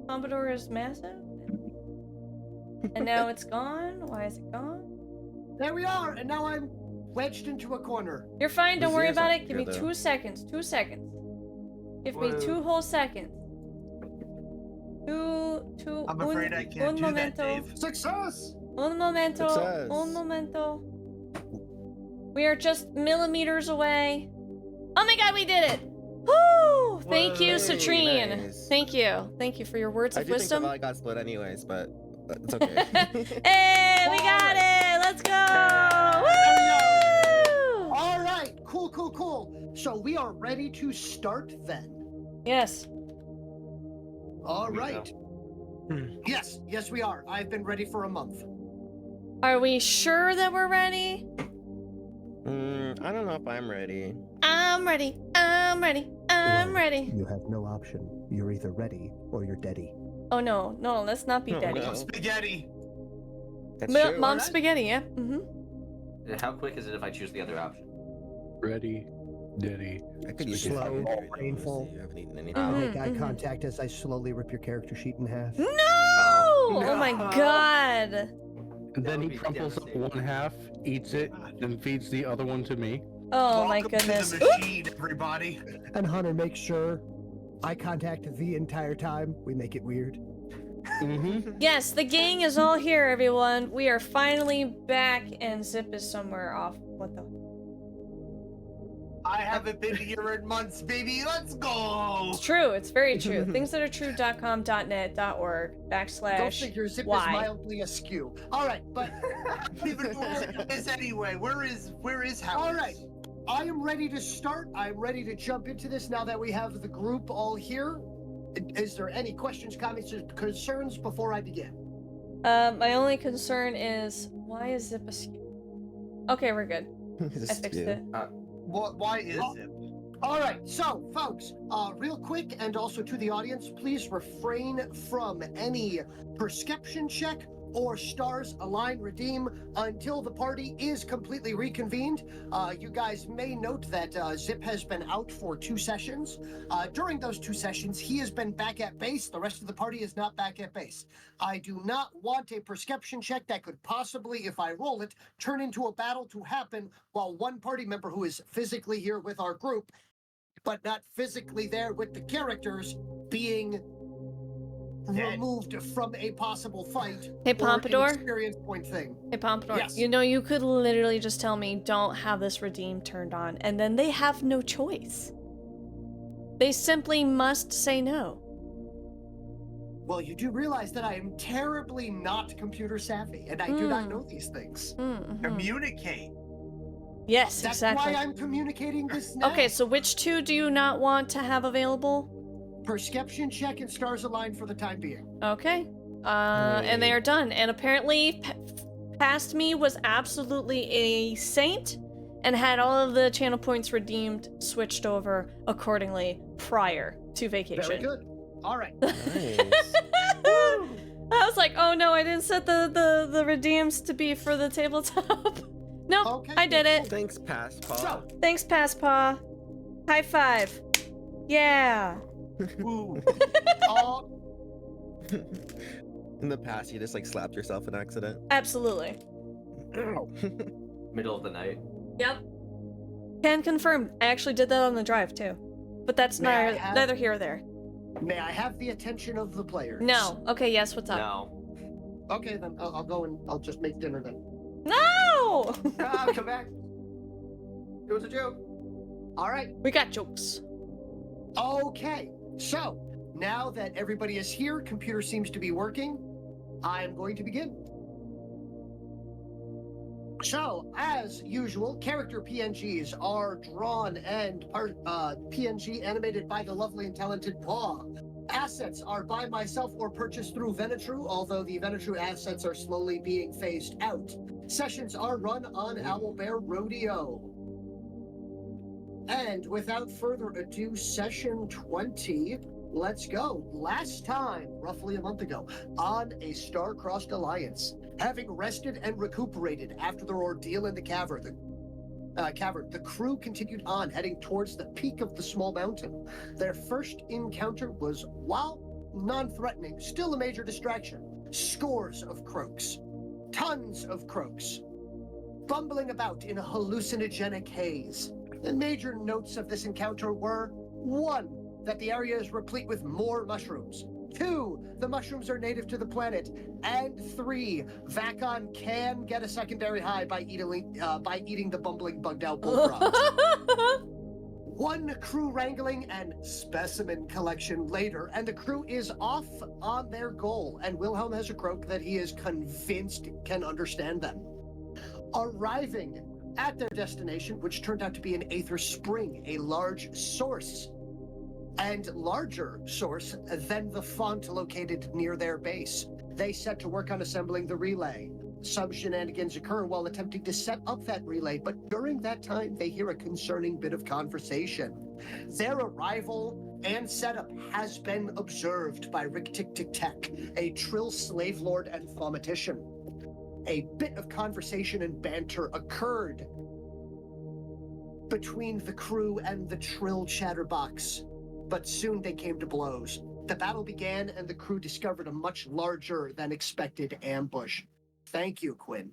Pompador is massive. And now it's gone? Why is it gone? There we are, and now I'm wedged into a corner. You're fine, don't worry about it. Give me Here, 2 seconds. 2 seconds. Give me 2 whole seconds. I'm afraid I can't do that, Dave. Success! Un momento. Success. Un momento. We are just millimeters away. Oh my god, we did it! Woo! Thank you, Hey, Citrine. nice. Thank you. Thank you for your words I of do think the wisdom. value got split anyways, but it's okay. Hey, we got it! Let's go! Woo! All right, cool. So we are ready to start then. Yes. All right. Yes, we are. I've been ready for a month. Are we sure that we're ready? I don't know if I'm ready. I'm ready. I'm ready. I'm Well, ready. You have no option. You're either ready or you're deady. Oh no, let's not be Oh, dead. no. Spaghetti. That's Mom, true. Alright. spaghetti, yeah. How quick is it if I choose the other option? Ready, daddy. I could use Slow, fucking right now, painful. honestly. You haven't eaten anything. Mhm. Make eye contact as I slowly rip your character sheet in half. No! Oh. Oh my No. god. And then would he be crumples up devastating. one half, eats it, then feeds the other one to me. Oh my Welcome goodness. to the machine, everybody. And Hunter makes sure eye contact the entire time. We make it weird. Mm-hmm. Yes, the gang is all here, everyone. We are finally back, and Zip is somewhere off. What the? I haven't been here in months, baby. Let's go. It's true. It's very true. Thingsthatartrue.com.net.org Go figure, Zip is /y. mildly askew. All right, but Even where is anyway? Where is Howard? all right. I am ready to start. I'm ready to jump into this now that we have the group all here. Is there any questions, comments, or concerns before I begin? My only concern is why is Zip askew? Okay, we're good. I fixed it. Why is it? All right, so folks, real quick, and also to the audience, please refrain from any perception check or stars align redeem until the party is completely reconvened. You guys may note that Zip has been out for 2 sessions. During those 2 sessions, he has been back at base. The rest of the party is not back at base. I do not want a perception check that could possibly, if I roll it, turn into a battle to happen while one party member who is physically here with our group, but not physically there with the characters, being removed from a possible fight. Hey, or an Pompador? experience point thing. Hey, Pompador. Yes. You know, you could literally just tell me, don't have this redeem turned on, and then they have no choice. They simply must say no. Well, you do realize that I am terribly not computer savvy, and I do not know these things. Communicate. Yes, That's exactly. why I'm communicating this now. Okay, so which 2 do you not want to have available? Perception check and stars align for the time being. Okay. And they are done. And apparently, past me was absolutely a saint and had all of the channel points redeemed, switched over accordingly prior to vacation. Very good. All right. Nice. I was like, oh no, I didn't set the redeems to be for the tabletop. Nope, Okay, I did it. Thanks, Pass Paw. So, Thanks, Passpaw. High five. Yeah. Ooh. In the past, you just like slapped yourself in accident. Absolutely. Middle of the night. Yep. Can confirm. I actually did that on the drive too. But that's May I have- neither here or there. may I have the attention of the players? No. Okay, yes, what's up? No. Okay, then I'll go and I'll just make dinner then. No! Come back. It was a joke. All right. We got jokes. Okay. So, now that everybody is here, computer seems to be working, I am going to begin. So, as usual, character PNGs are drawn and are PNG animated by the lovely and talented Paw. Assets are by myself or purchased through Venatru, although the Venatru assets are slowly being phased out. Sessions are run on Owlbear Rodeo. And without further ado, session 20, let's go. Last time, roughly a month ago, on a star-crossed alliance, having rested and recuperated after their ordeal in the cavern, the crew continued on, heading towards the peak of the small mountain. Their first encounter was while non-threatening, still a major distraction. Scores of croaks. Tons of croaks. Bumbling about in a hallucinogenic haze. The major notes of this encounter were: 1, that the area is replete with more mushrooms. 2, the mushrooms are native to the planet. And 3, Vakon can get a secondary high by eating the bumbling bugged out bullfrogs. 1 crew wrangling and specimen collection later, and the crew is off on their goal, and Wilhelm has a croak that he is convinced can understand them. Arriving at their destination, which turned out to be an Aether Spring, a large source, and larger source than the font located near their base. They set to work on assembling the relay. Some shenanigans occur while attempting to set up that relay, but during that time, they hear a concerning bit of conversation. Their arrival and setup has been observed by Tic, a Trill slave lord and thaumatician. A bit of conversation and banter occurred between the crew and the Trill chatterbox, but soon they came to blows. The battle began, and the crew discovered a much larger than expected ambush. Thank you, Quinn.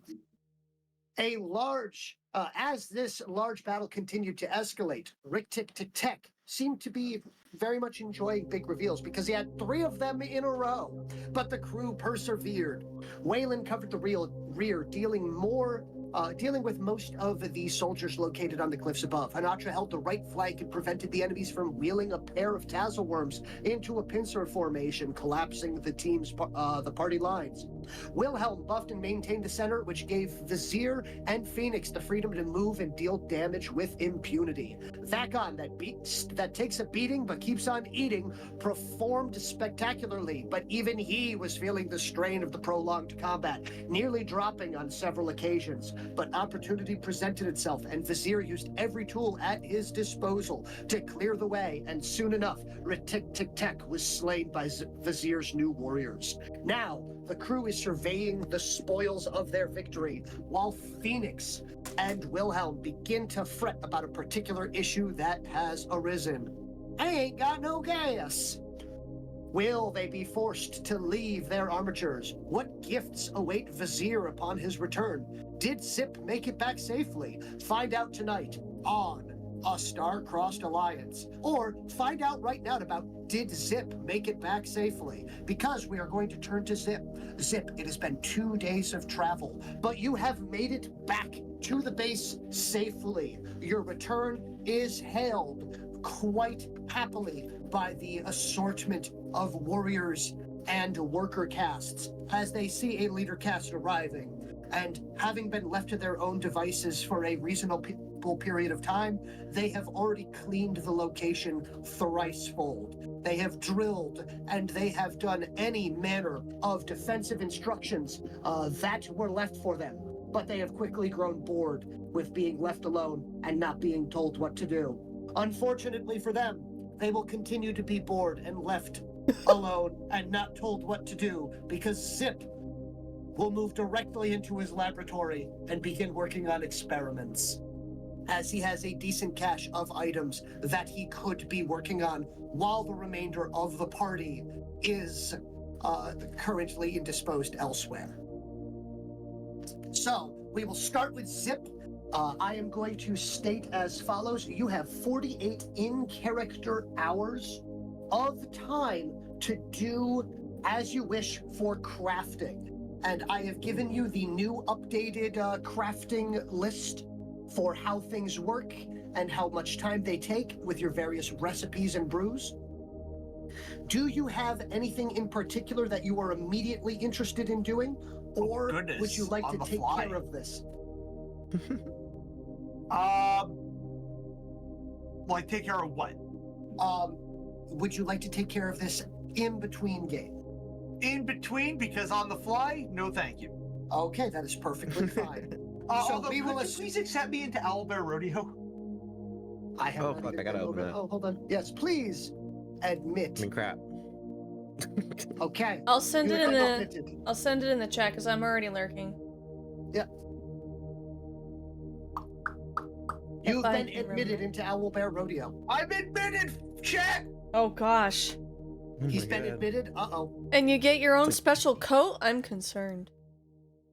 As this large battle continued to escalate, Tic seemed to be very much enjoying big reveals because he had 3 of them in a row. But the crew persevered. Whalen covered the rear, dealing with most of the soldiers located on the cliffs above. Honatra held the right flank and prevented the enemies from wheeling a pair of tassel worms into a pincer formation, collapsing the party lines. Wilhelm buffed and maintained the center, which gave Vizier and Phoenix the freedom to move and deal damage with impunity. Vakon, that takes a beating but keeps on eating, performed spectacularly, but even he was feeling the strain of the prolonged combat, nearly dropping on several occasions. But opportunity presented itself, and Vizier used every tool at his disposal to clear the way, and soon enough, Tic was slain by Vizier's new warriors. Now, the crew is surveying the spoils of their victory, while Phoenix and Wilhelm begin to fret about a particular issue that has arisen. I ain't got no gas. Will they be forced to leave their armatures? What gifts await Vizier upon his return? Did Zip make it back safely? Find out tonight on A Star-Crossed Alliance. Or find out right now about did Zip make it back safely? Because we are going to turn to Zip. Zip, it has been 2 days of travel, but you have made it back to the base safely. Your return is hailed quite happily by the assortment of warriors and worker castes as they see a leader caste arriving. And having been left to their own devices for a reasonable period of time, they have already cleaned the location thrice-fold. They have drilled, and they have done any manner of defensive instructions that were left for them. But they have quickly grown bored with being left alone and not being told what to do. Unfortunately for them, they will continue to be bored and left alone and not told what to do, because Zip will move directly into his laboratory and begin working on experiments, as he has a decent cache of items that he could be working on while the remainder of the party is currently indisposed elsewhere. So we will start with Zip. I am going to state as follows. You have 48 in-character hours of time to do as you wish for crafting. And I have given you the new updated crafting list for how things work and how much time they take with your various recipes and brews. Do you have anything in particular that you are immediately interested in doing? Or would you like to take care of this? Like take care of what? Would you like to take care of this in between game? In between, because on the fly, no thank you. Okay, that is perfectly fine. So we will please accept me into Owlbear Rodeo. I have. Oh, fuck, I gotta open it. Oh, hold on. Yes, please admit. I mean, crap. Okay. I'll send You it in have the admitted. I'll send it in the chat because I'm already lurking. You've I been can admitted remember. into Owlbear Rodeo. I'm admitted, chat. Oh gosh. He's my been God. admitted. Uh-oh. And you get your own special coat? I'm concerned.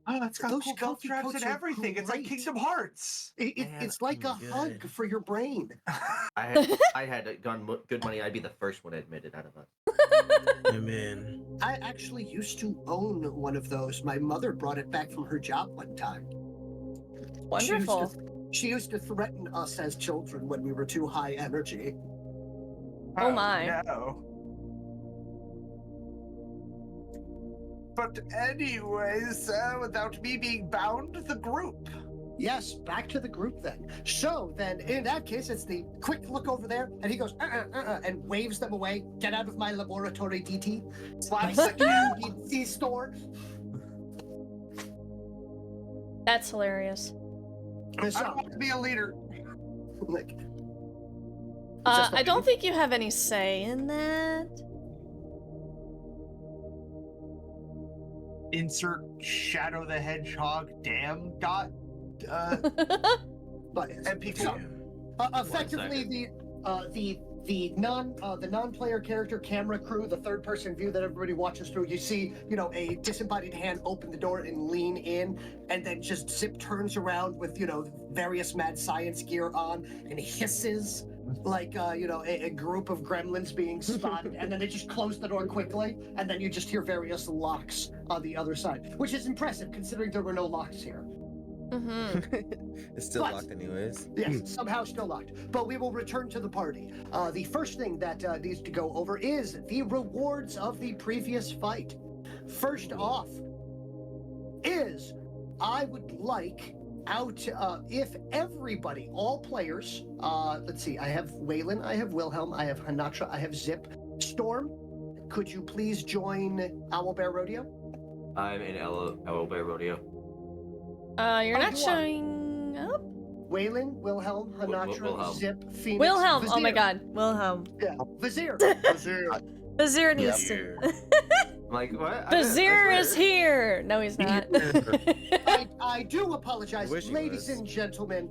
Oh, it's got Those cool belt comfy straps coats and are everything. It's like great. Kingdom Hearts. It's like oh a my hug God. for your brain. I had gone good money. I'd be the first one admitted out of us. Oh, man. I actually used to own one of those. My mother brought it back from her job one time. Wonderful. She used to threaten us as children when we were too high energy. Oh my. No. But anyways, without me being bound, the group. Yes, back to the group then. So then, in that case, it's the quick look over there, and he goes, and waves them away. Get out of my laboratory, DT. Slaps My the DC store. That's hilarious. And I so, want to be a leader. like, I don't think you have any say in that. Insert Shadow the Hedgehog damn dot. but And people. so, effectively, the non-player character camera crew, the third-person view that everybody watches through, you see, a disembodied hand open the door and lean in, and then just Zip turns around with, various mad science gear on and hisses like, a group of gremlins being spotted, and then they just close the door quickly, and then you just hear various locks on the other side, which is impressive considering there were no locks here. Mm-hmm. It's still But- locked anyways. Yes, somehow still locked. But we will return to the party. The first thing that needs to go over is the rewards of the previous fight. First off is I would like if everybody, all players, let's see, I have Whalen, I have Wilhelm, I have Honatra, I have Zip. Storm, could you please join Owlbear Rodeo? I'm in Owlbear Rodeo. You're not you are. showing up? Whalen, Wilhelm, Honatra, Wilhelm. Zip, Phoenix, Wilhelm! Oh my Vizier. god, Wilhelm. Yeah, Vizier. Vizier needs to. I'm like, what? Vizier I is here! No, he's not. I do apologize, I wish he ladies was. and gentlemen.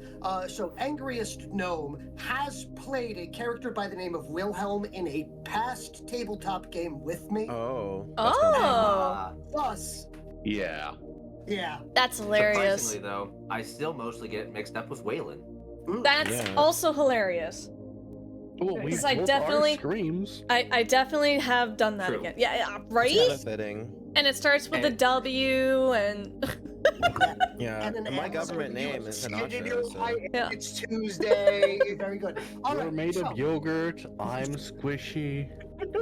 So, Angriest Gnome has played a character by the name of Wilhelm in a past tabletop game with me. Oh. Oh, Thus, Yeah. yeah. that's hilarious. Surprisingly, though, I still mostly get mixed up with Whalen. That's Yeah. also hilarious. Well, we Because I both definitely- are screams. I definitely have done that True. again. Yeah, It's kind right? of fitting. And it starts with a And- W and Yeah. And an And my Amazon government review name is is Did you Honatra. know So. Yeah. it's Tuesday? Very good. All You're right. made so, of yogurt. I'm squishy.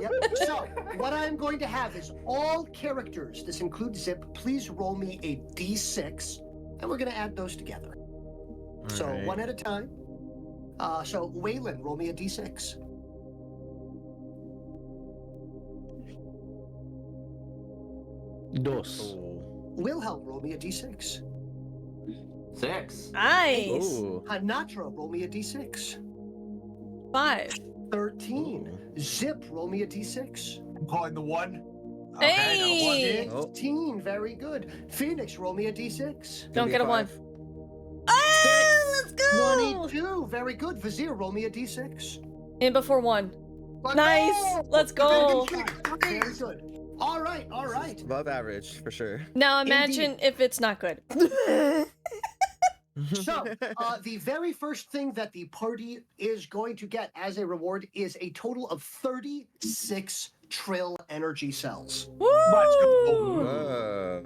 yep. So, what I'm going to have is all characters, this includes Zip, please roll me a d6, and we're going to add those together. So, Alright. one at a time. So, Whalen, roll me a d6. Dos. Ooh. Wilhelm, roll me a d6. 6. nice. Ooh. Honatra, roll me a d6. 5. 13. Ooh. Zip, roll me a d6. I'm calling the one. Hey! Oh. 15, very good. Phoenix, roll me a d6. Don't get a 1. 25. Ah, let's go! 22, very good. Vizier, roll me a d6. In before 1. Let's Nice! go! Let's go! Very good. All right, all right. Above average, for sure. Now imagine if it's not good. So, the very first thing that the party is going to get as a reward is a total of 36 trill energy cells. Woo! Whoa.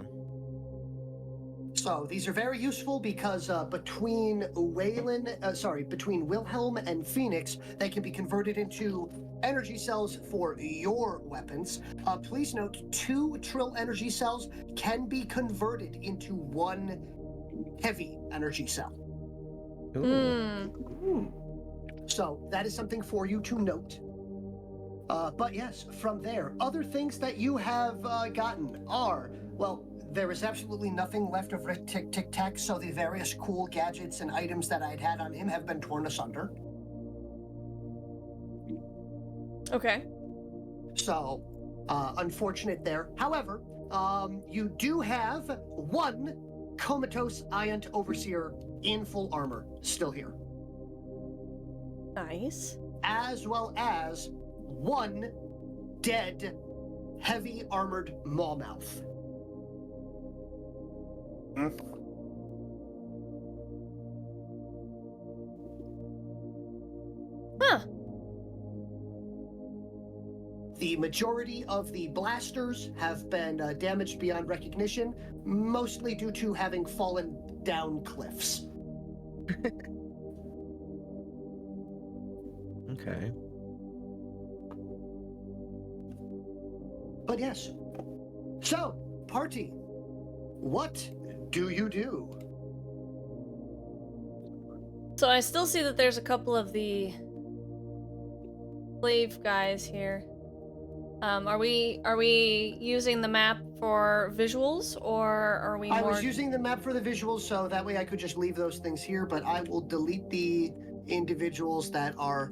So these are very useful because between Wilhelm and Phoenix, they can be converted into energy cells for your weapons. Please note, 2 trill energy cells can be converted into 1 heavy energy cell. Ooh. Hmm. So that is something for you to note. But yes, from there, other things that you have gotten are, well, there is absolutely nothing left of Rick Tic Tic Tac, so the various cool gadgets and items that I'd had on him have been torn asunder. Okay. So, unfortunate there. However, you do have 1 comatose Iant Overseer in full armor still here, Nice. as well as 1 dead, heavy armored Mawmouth. Huh. The majority of the blasters have been damaged beyond recognition, mostly due to having fallen down cliffs. Okay. But yes. So, party, what do you do? So I still see that there's a couple of the slave guys here. Are we using the map for visuals, or are we I more... was using the map for the visuals, so that way I could just leave those things here, but I will delete the individuals that are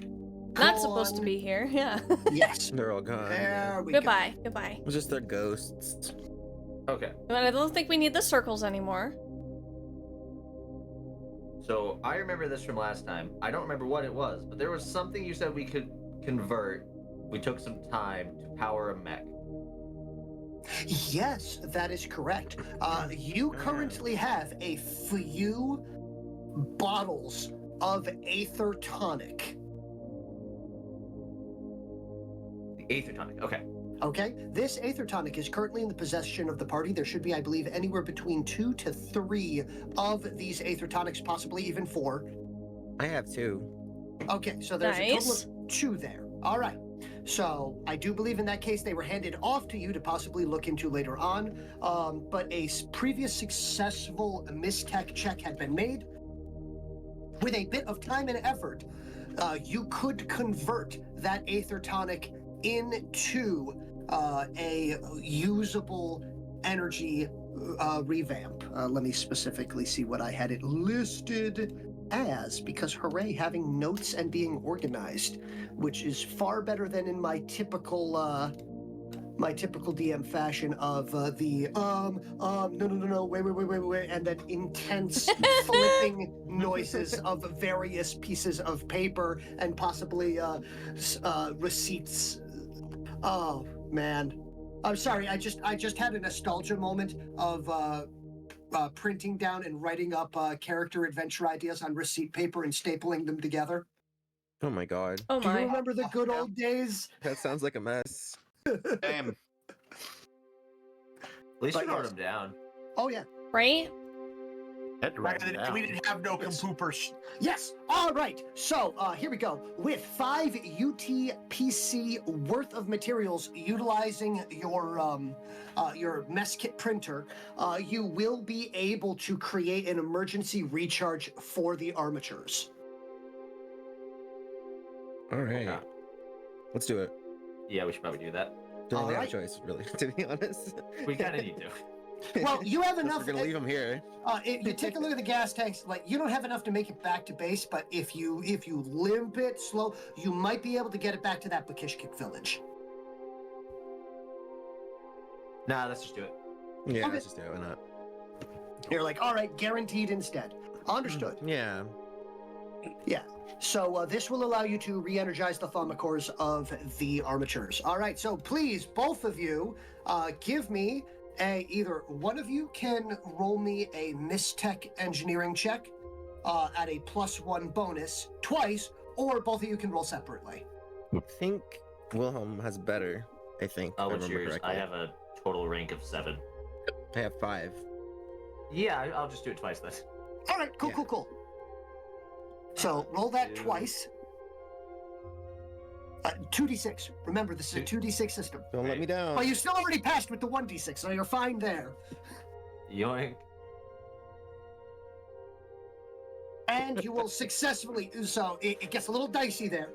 not supposed to gone. be here? Yeah. Yes. They're all gone. There we Goodbye. Goodbye. It's just their ghosts. Okay. But I don't think we need the circles anymore. So I remember this from last time. I don't remember what it was, but there was something you said we could convert. We took some time to power a mech. go. Yes, that is correct. You currently have a few bottles of Aether Tonic. The Aether Tonic. Okay. Okay, this Aether Tonic is currently in the possession of the party. There should be, I believe, anywhere between 2 to 3 of these Aether Tonics, possibly even 4. I have 2. Okay, so there's a total Nice. of 2 there. All right. So I do believe in that case they were handed off to you to possibly look into later on. But a previous successful mistech check had been made. With a bit of time and effort, you could convert that Aether Tonic into a usable energy revamp. Let me specifically see what I had it listed as, because hooray, having notes and being organized, which is far better than in my typical DM fashion of no, wait, and then intense flipping noises of various pieces of paper and possibly receipts. Oh man, I'm sorry. I just had a nostalgia moment of printing down and writing up character adventure ideas on receipt paper and stapling them together. Oh my god. Oh Do you my. remember the good old days? That sounds like a mess. Damn. At least But you wrote yes. them down. Oh yeah. Right? Back in the day, we didn't have no compoopers. Yes. All right. So here we go. With 5 UTPC worth of materials, utilizing your mess kit printer, you will be able to create an emergency recharge for the armatures. All right. Yeah. Let's do it. Yeah, we should probably do that. Don't really Alright. have a choice, really, to be honest. We kind of need to. Well, you have Unless enough. We're gonna leave them here. You take a look at the gas tanks. Like, you don't have enough to make it back to base, but if you limp it slow, you might be able to get it back to that Bakishkik village. Nah, let's just do it. Yeah, Okay. let's just do it. Why not? You're like, all right, guaranteed instead. Understood. Yeah. Yeah. So this will allow you to re-energize the thaumaturges of the armatures. All right. So please, both of you, give me either one of you can roll me a Mistech engineering check at a +1 bonus twice, or both of you can roll separately. I think Wilhelm has better. I think. if I What's remember yours? correctly. I have a total rank of 7. I have 5. Yeah, I'll just do it twice then. All right. Cool. Yeah. Cool. So roll that 2. twice. 2d6. Remember, this is a 2d6 system. Don't let me down. But you still already passed with the 1d6, so you're fine there. Yoink. And you will successfully. So it gets a little dicey there.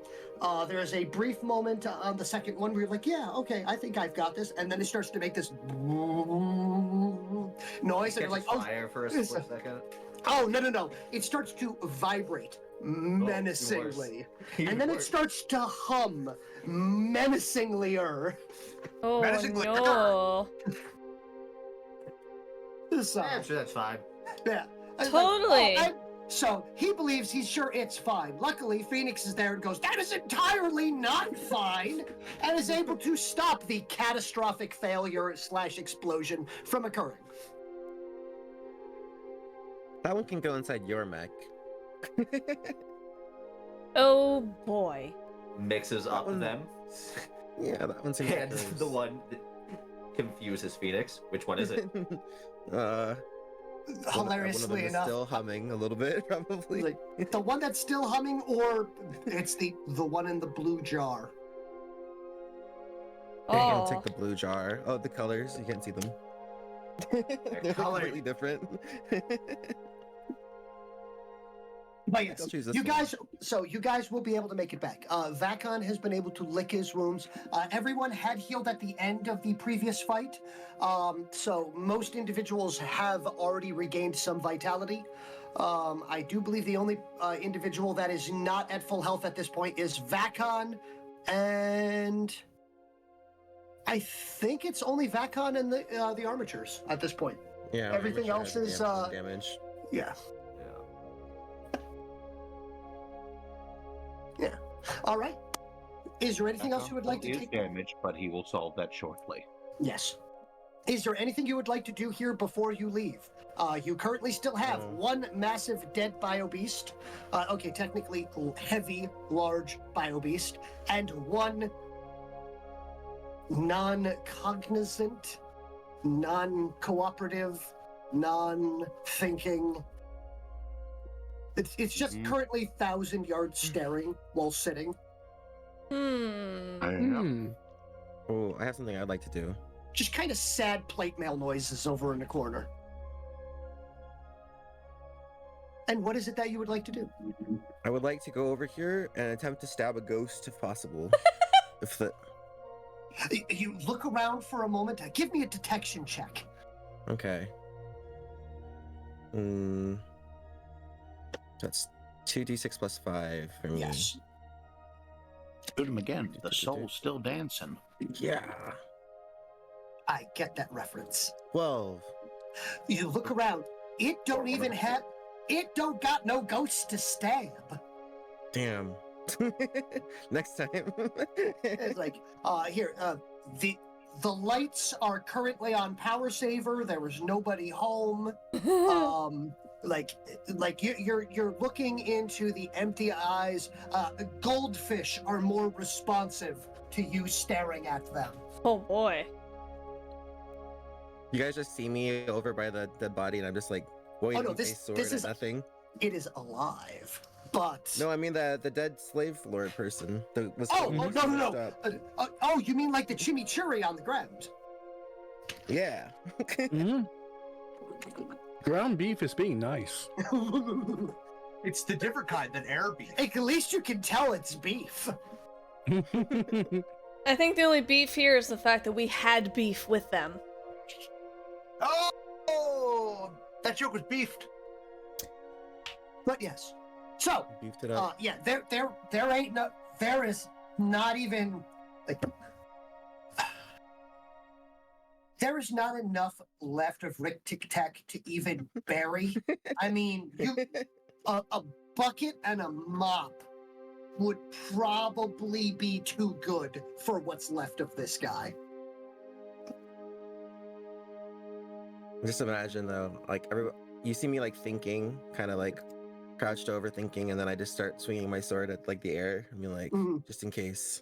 There's a brief moment on the second one where you're like, yeah, okay, I think I've got this. And then it starts to make this noise. And you're like, Fire for a this- split second. no. It starts to vibrate menacingly. Even And then it worse. starts to hum menacingly-er. Oh Menacingly- no. So, Yeah, I'm sure that's fine. yeah. Totally. So he believes he's sure it's fine. Luckily, Phoenix is there and goes, that is entirely not fine, and is able to stop the catastrophic failure / explosion from occurring. That one can go inside your mech. Oh boy. Mixes up one- them. Yeah, that one's in And the one that confuses Phoenix. Which one is it? Hilariously one of them enough, is still humming a little bit, probably. like the one that's still humming, or it's the one in the blue jar. I'm gonna Oh. take the blue jar. Oh, the colors, you can't see them. They're colored. completely different. But yes, I'll choose this you one. guys. So you guys will be able to make it back. Vakon has been able to lick his wounds. Everyone had healed at the end of the previous fight, so most individuals have already regained some vitality. I do believe the only individual that is not at full health at this point is Vakon, and I think it's only Vakon and the armatures at this point. Yeah, Everything armature else has is, damage. Yeah. Yeah. All right. Is there anything else you would like to Is take? damage, but he will solve that shortly. Yes. Is there anything you would like to do here before you leave? You currently still have one massive dead bio-beast. Okay, technically heavy, large bio-beast, and one non-cognizant, non-cooperative, non-thinking. It's just currently 1,000 yards staring while sitting. Oh, I have something I'd like to do. Just kind of sad plate mail noises over in the corner. And what is it that you would like to do? I would like to go over here and attempt to stab a ghost if possible. If the You look around for a moment. Give me a detection check. okay. That's 2d6 plus 5 for me. Yes. Shoot him again. The soul's still dancing. Yeah. I get that reference. 12. You look around. It don't even have. It don't got no ghosts to stab. Damn. Next time. It's like, the lights are currently on power saver. There was nobody home. Like you're looking into the empty eyes. Goldfish are more responsive to you staring at them. Oh boy. You guys just see me over by the dead body, and I'm just like waving my sword at nothing. It is alive, but No, I mean the dead slave lord person. That was no. Oh, you mean like the chimichurri on the ground? Yeah. Ground beef is being nice. It's the different kind than air beef. At least you can tell it's beef. I think the only beef here is the fact that we had beef with them. Oh, that joke was beefed. But yes. So, Beefed it up. yeah, there is not even like there is not enough left of Rick Tic Tac to even bury. I mean, a bucket and a mop would probably be too good for what's left of this guy. Just imagine though, like you see me like thinking, kind of like crouched over thinking, and then I just start swinging my sword at like the air. I mean, like just in case.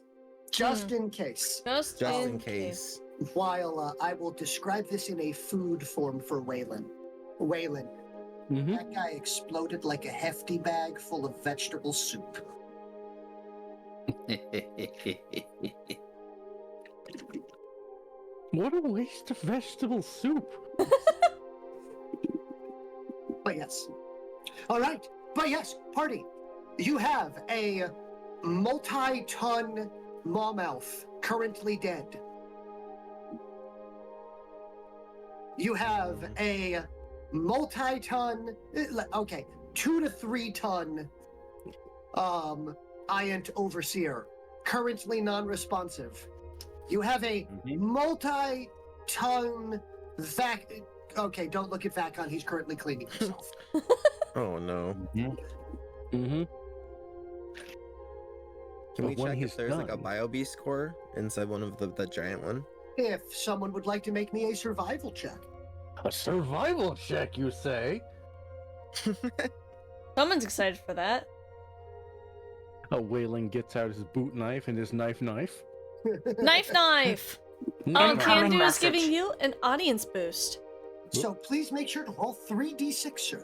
Just in case. Just In case. While I will describe this in a food form for Whalen. Whalen, that guy exploded like a hefty bag full of vegetable soup. What a waste of vegetable soup. But yes. All right. But yes, party. You have a multi-ton Mawmouth currently dead. You have a multi-ton, 2 to 3 ton Iant Overseer, currently non-responsive. You have a multi-ton Okay, don't look at Vakon, he's currently cleaning himself. Oh no. Mm-hmm. Can we But when check he's if there's like a done- bio beast core inside one of the giant one? If someone would like to make me a survival check. A survival check, you say? Someone's excited for that. Whalen gets out his boot knife and his knife. Knife! Knife. Oh, Incoming Candu is message. giving you an audience boost. So please make sure to roll 3d6, sir.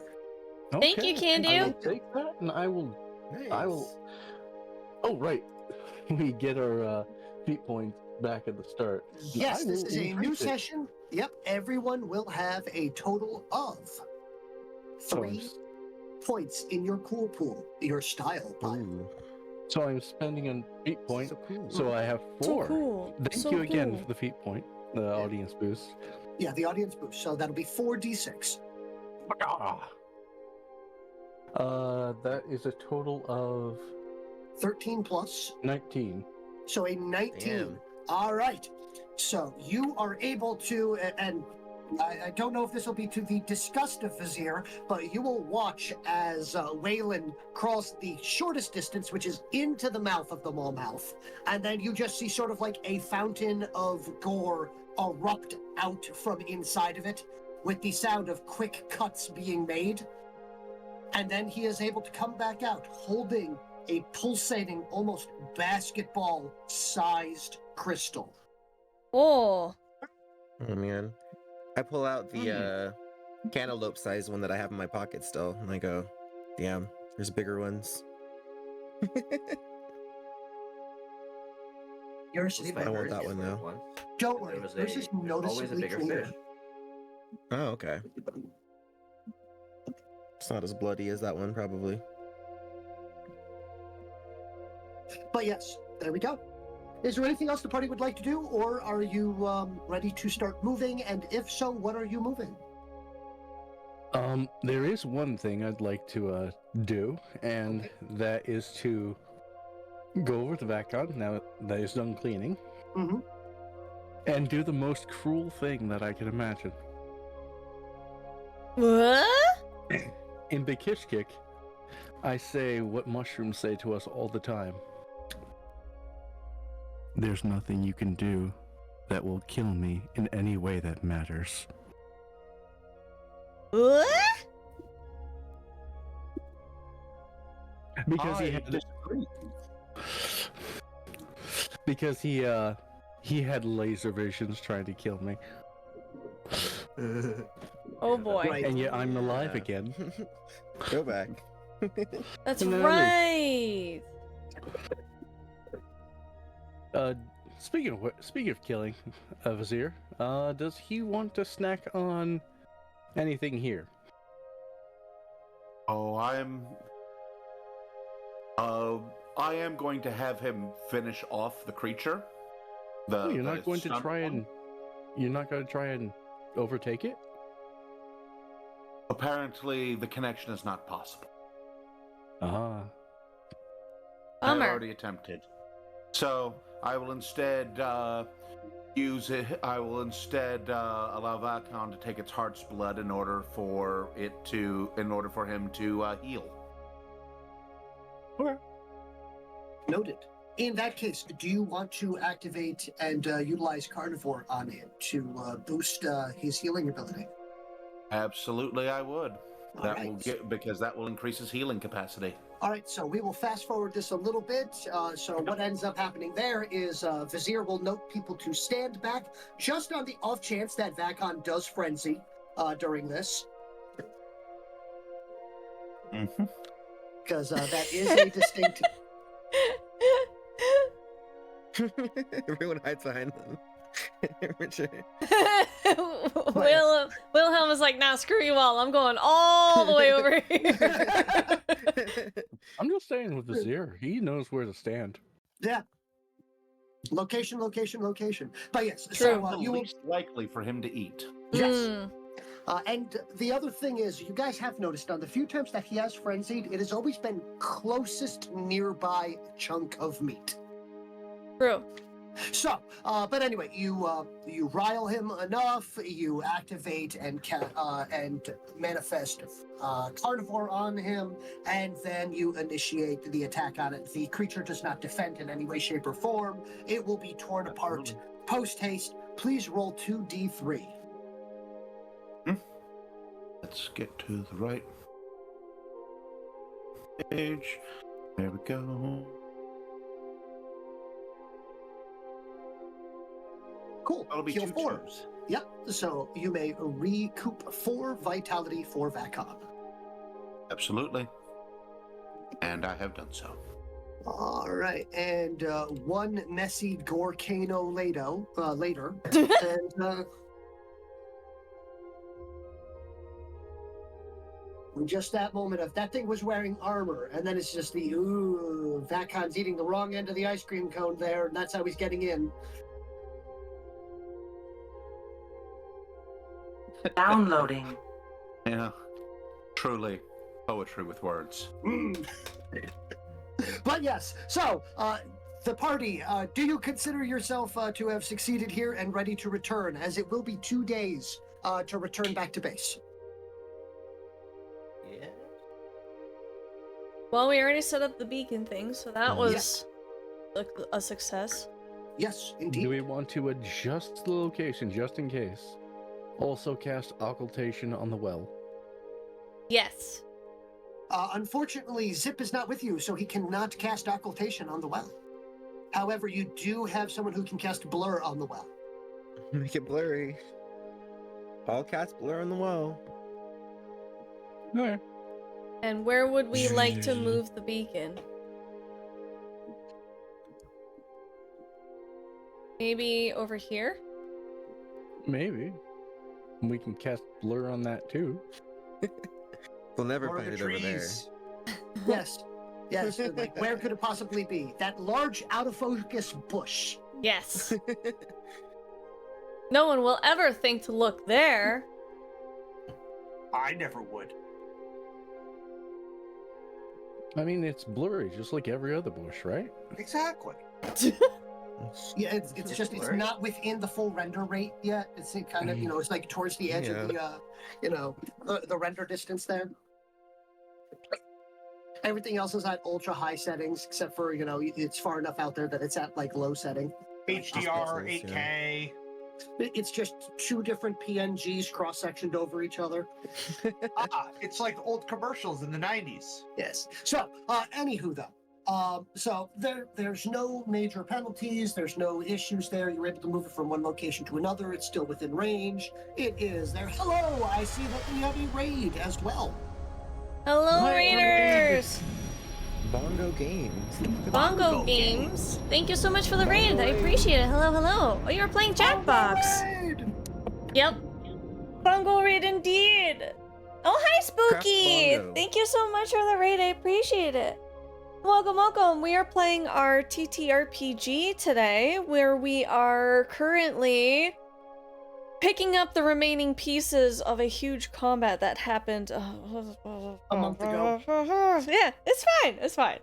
Thank you, Okay, I Candu. will take that, and I will. Nice. I will. Oh right, we get our feat points back at the start. Yes, I this will is a new increase it. session. Yep, everyone will have a total of 3 So points in your cool pool, your style pile. Ooh, So I'm spending a feat point, so cool. so I have So 4. cool. Thank So you again cool. for the feat point, the audience boost. Yeah, the audience boost. So that'll be 4d6. That is a total of 13 plus. 19. So a 19. Damn. All right. So you are able to, and I don't know if this will be to the disgust of Vizier, but you will watch as Whalen crawls the shortest distance, which is into the mouth of the Maulmouth. And then you just see sort of like a fountain of gore erupt out from inside of it, with the sound of quick cuts being made. And then he is able to come back out holding a pulsating, almost basketball-sized crystal. Oh. Oh man. I pull out the cantaloupe sized one that I have in my pocket still, and I go, damn, there's bigger ones. Yours I is believe I I want heard that you one for now. once. Don't There worry, was yours is always a noticeably bigger cleaner. fish. Oh, okay. It's not as bloody as that one, probably. But yes, there we go. Is there anything else the party would like to do, or are you ready to start moving? And if so, what are you moving? There is one thing I'd like to do, and that is to go over to Vacon now that he's done cleaning, Mhm. and do the most cruel thing that I can imagine. What? In Big Kish Kick, I say what mushrooms say to us all the time. There's nothing you can do that will kill me in any way that matters. What? Because he I had disagree. because he had laser visions trying to kill me, Oh boy. Right. and yet I'm alive Yeah. again. Go back. That's No, no. right. Speaking of killing, Vizier, does he want to snack on anything here? Oh, I am going to have him finish off the creature. Oh, you're not going to stunned try one. and you're not going to try and overtake it? Apparently, the connection is not possible. Ah, I Bummer. already attempted. So I will instead use it. I will instead allow Vacon to take its heart's blood in order for him to heal. okay. Noted. In that case, do you want to activate and utilize Carnivore on him to boost his healing ability? Absolutely, I would. That will Alright. because that will increase his healing capacity. All right, so we will fast forward this a little bit. So what ends up happening there is Vizier will note people to stand back, just on the off chance that Vacon does frenzy during this, Mm-hmm. because that is a distinct. Everyone hides behind them. Richard. Wilhelm is like, nah, screw you all. I'm going all the way over here. I'm just saying with Vizier, he knows where to stand. Yeah. Location, location, location. But yes, True. so The you will. least likely for him to eat. Yes. Mm. And the other thing is, you guys have noticed on the few times that he has frenzied, it has always been closest nearby chunk of meat. True. So, but anyway, you rile him enough. You activate and manifest carnivore on him, and then you initiate the attack on it. The creature does not defend in any way, shape, or form. It will be torn apart post haste. Please roll 2d3. Let's get to the right page. There we go. Cool. That'll be Heal 2 4. 2s. Yep. So you may recoup 4 vitality for Vakon. Absolutely. And I have done so. All right, and 1 messy Gorkano later, and just that moment of that thing was wearing armor, and then it's just the Vakon's eating the wrong end of the ice cream cone there, and that's how he's getting in. Downloading. Yeah. Truly poetry with words. But yes, so the party, do you consider yourself to have succeeded here and ready to return, as it will be 2 days to return back to base? Yeah. Well, we already set up the beacon thing, so that was a success. Yes, indeed. Do we want to adjust the location just in case? Also cast occultation on the well. Yes. Unfortunately, Zip is not with you, so he cannot cast occultation on the well. However, you do have someone who can cast blur on the well. Make it blurry. I'll cast blur on the wall. Okay. And where would we like to move the beacon? Maybe over here? Maybe. We can cast blur on that too. We'll never Or find the it over there. trees. Yes. Yes. Like, where could it possibly be? That large, out of focus bush. Yes. No one will ever think to look there. I never would. I mean, it's blurry, just like every other bush, right? Exactly. Yeah, it's just it's not within the full render rate yet. It's kind of it's like towards the edge of the the render distance there. Everything else is at ultra high settings, except for it's far enough out there that it's at like low setting. HDR, Nice, 8K. It's just 2 different PNGs cross-sectioned over each other. It's like old commercials in the 90s. Yes. So, anywho, though, so there's no major penalties. There's no issues there. You're able to move it from one location to another. It's still within range. It is there. Hello, I see that we have a raid as well. Hello, Raiders! Bongo Games. Bongo Games. Thank you so much for the raid. I appreciate it. Hello, hello. Oh, you're playing Jackbox. Raid! Yep. Bongo raid indeed. Oh, hi, Spooky. Bongo. Thank you so much for the raid. I appreciate it. Welcome, welcome. We are playing our TTRPG today, where we are currently picking up the remaining pieces of a huge combat that happened A month ago. Yeah, it's fine. It's fine.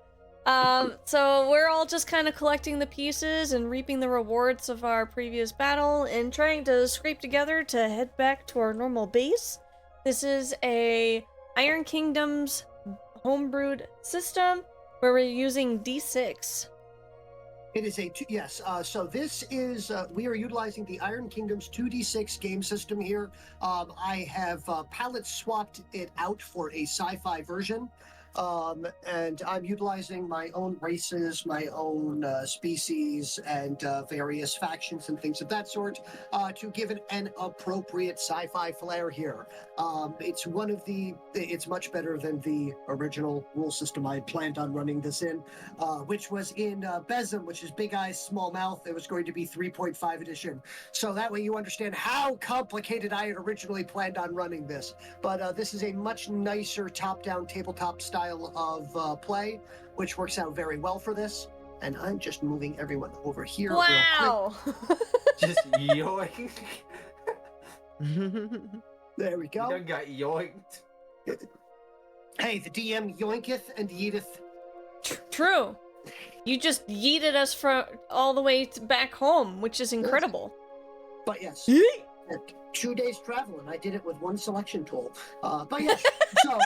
So we're all just kind of collecting the pieces and reaping the rewards of our previous battle and trying to scrape together to head back to our normal base. This is a Iron Kingdom's homebrewed system where we're using D6. It is yes. So this is we are utilizing the Iron Kingdom's 2d6 game system here. I have palette swapped it out for a sci-fi version, and I'm utilizing my own races, my own species, and various factions and things of that sort to give it an appropriate sci-fi flair here. It's much better than the original rule system I had planned on running this in, which was in Besem, which is Big Eyes, Small Mouth. It was going to be 3.5 edition. So that way you understand how complicated I had originally planned on running this. But this is a much nicer top-down tabletop style of play, which works out very well for this. And I'm just moving everyone over here. Wow! Just yoink. There we You go. done got yoinked. Hey, the DM yoinketh and yeeteth. True. You just yeeted us from all the way back home, which is incredible. But yes, 2 days travel, and I did it with one selection tool. But yes, so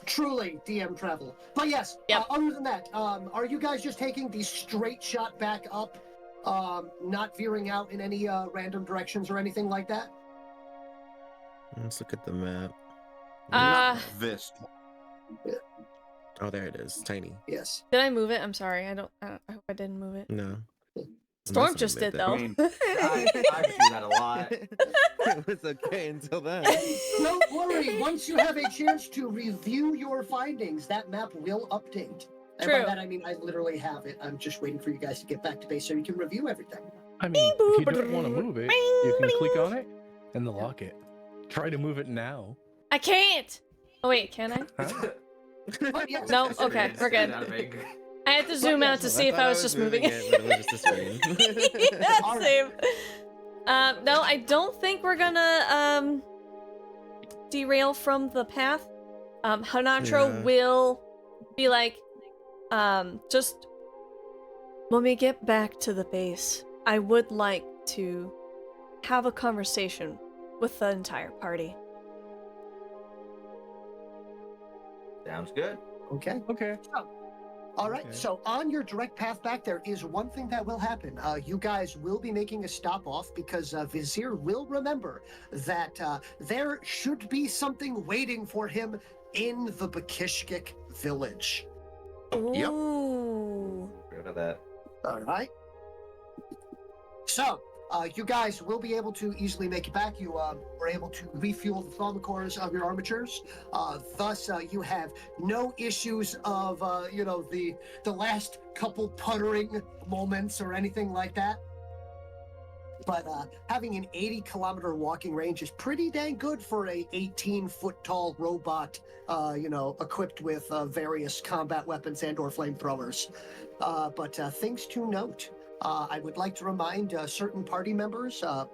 truly DM travel. But yes, Yep. Other than that, are you guys just taking the straight shot back up, not veering out in any random directions or anything like that? Let's look at the map. This. Oh, there it is. Tiny. Yes. Did I move it? I'm sorry. I hope I didn't move it. No. Storm Unless I just moved did it. though. I mean, I do that a lot. It was okay until then. Don't worry. Once you have a chance to review your findings, that map will update. And by True. that I mean I literally have it. I'm just waiting for you guys to get back to base so you can review everything. I mean, if you don't want to move it, you can click on it and lock it. Try to move it now. I can't. Oh wait, can I? Huh? But yes, No. Okay, we're good. I had to zoom out to see if I was just moving it, but it was just a screen. Yeah, same. No, I don't think we're gonna derail from the path. Honatra Yeah. will be like, just when we get back to the base, I would like to have a conversation with the entire party. Sounds good. Okay. Okay. All right. Okay. So on your direct path back, there is one thing that will happen. You guys will be making a stop off because Vizier will remember that there should be something waiting for him in the Bakishkik village. Yep. Ooh. Forgot about that. All right. So, you guys will be able to easily make it back. You were able to refuel the thaumaturges of your armatures. Thus, you have no issues of, the last couple puttering moments or anything like that. But having an 80-kilometer walking range is pretty dang good for a 18-foot-tall robot, equipped with various combat weapons and/or flamethrowers. But things to note. I would like to remind certain party members to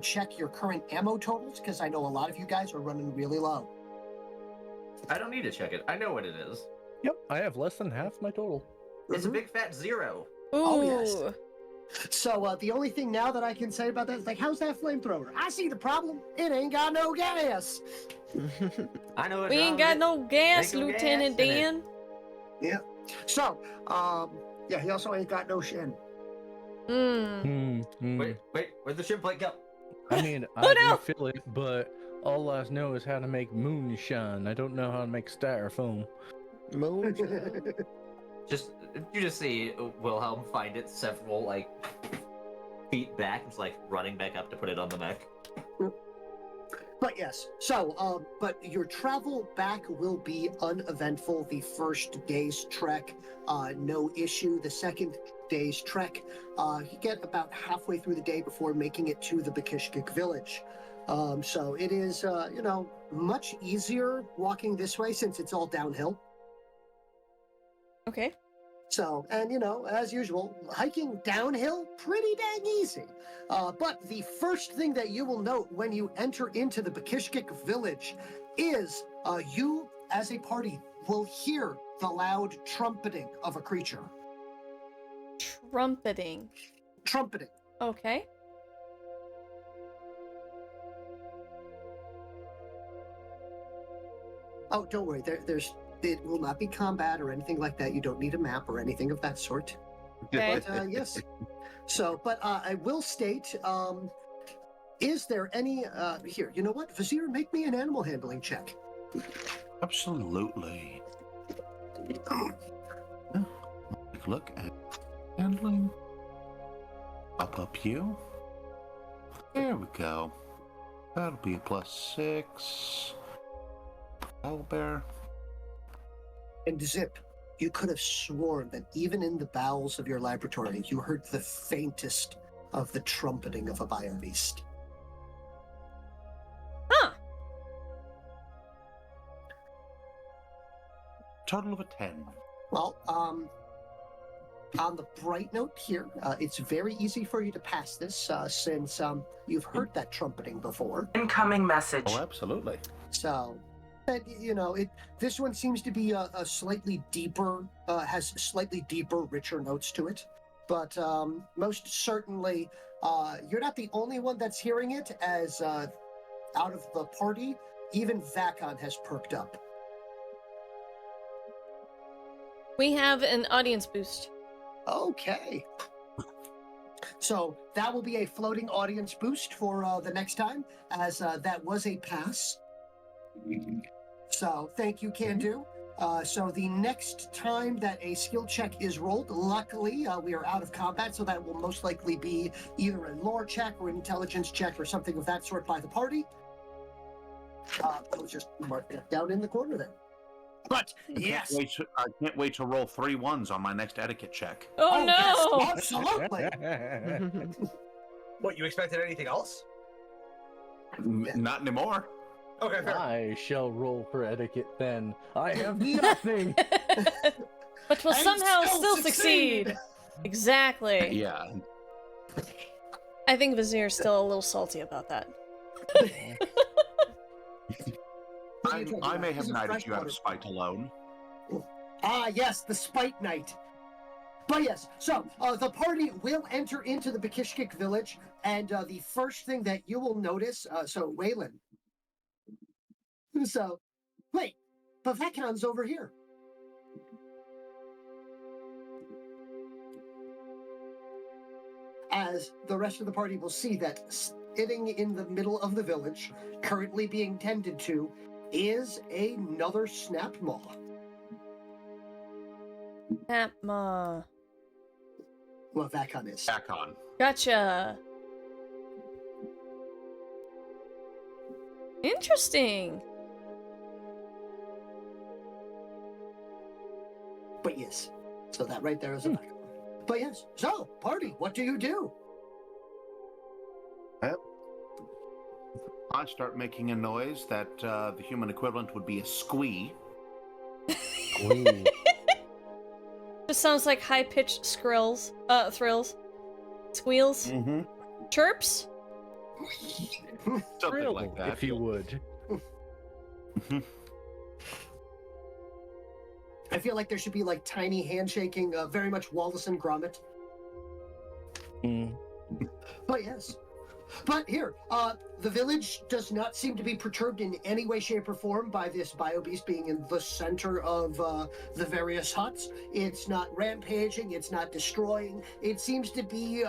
check your current ammo totals, because I know a lot of you guys are running really low. I don't need to check it. I know what it is. Yep, I have less than half my total. It's a big fat 0. Ooh. Oh, yes. So the only thing now that I can say about that is, like, how's that flamethrower? I see the problem. It ain't got no gas. I know it. We ain't got no gas, Ain't no Lieutenant gas in it. Dan. Yeah. So, yeah, he also ain't got no shin. Wait, where'd the ship plate go? I mean, Oh, I no! refill it, but all I know is how to make moonshine. I don't know how to make styrofoam. You just see Wilhelm find it several feet back. It's like running back up to put it on the mech. But yes, so, but your travel back will be uneventful. The first day's trek, no issue. The second day's trek, you get about halfway through the day before making it to the Bakishkik village. So it is, much easier walking this way since it's all downhill. Okay. So, and as usual, hiking downhill, pretty dang easy. But the first thing that you will note when you enter into the Bakishkik village is you, as a party, will hear the loud trumpeting of a creature. Trumpeting. Trumpeting. Okay. Oh, don't worry. It will not be combat or anything like that. You don't need a map or anything of that sort. Okay. But yes. So, but I will state, is there any, here, you know what? Vizier, make me an animal handling check. Absolutely. Take a look at handling. Up you. There we go. That'll be a +6. Owlbear. And Zip, you could have sworn that even in the bowels of your laboratory, you heard the faintest of the trumpeting of a biobeast. Huh. Total of a 10. Well, on the bright note here, it's very easy for you to pass this since you've heard that trumpeting before. Incoming message. Oh, absolutely. So, And this one seems to be a slightly deeper, has slightly deeper, richer notes to it. But most certainly, you're not the only one that's hearing it, as out of the party, even Vakon has perked up. We have an audience boost. Okay. So that will be a floating audience boost for the next time, as that was a pass. So thank you, Can Do. So the next time that a skill check is rolled, luckily we are out of combat, so that will most likely be either a lore check or an intelligence check or something of that sort by the party. I'll just mark that down in the corner then. But yes, I can't wait to roll 3 1s on my next etiquette check. Oh no! Yes, absolutely. What, you expected anything else? Not anymore. Okay, fair. I shall roll for etiquette then. I have nothing. But will And somehow still succeed. succeed. Exactly. Yeah. I think Vizier's still a little salty about that. I may have knighted you out of spite alone. Ah, yes, the Spite Knight. But yes, so the party will enter into the Bakishkik village, and the first thing that you will notice, so Whalen. So, wait, but Vakon's over here. As the rest of the party will see that sitting in the middle of the village, currently being tended to, is another Snap Maw. Snapma. Well, Vakon is. Back on. Gotcha. Interesting. But yes, so that right there is a Vakon. But yes, so, party, what do you do? I start making a noise that the human equivalent would be a squee. Ooh. This sounds like high-pitched thrills. Squeals. Mm-hmm. Chirps. Something Thrill, like that. if you would. I feel like there should be like tiny handshaking, very much Wallace and Gromit. Mm. But yes. But here, the village does not seem to be perturbed in any way, shape, or form by this biobeast being in the center of the various huts. It's not rampaging, it's not destroying. It seems to be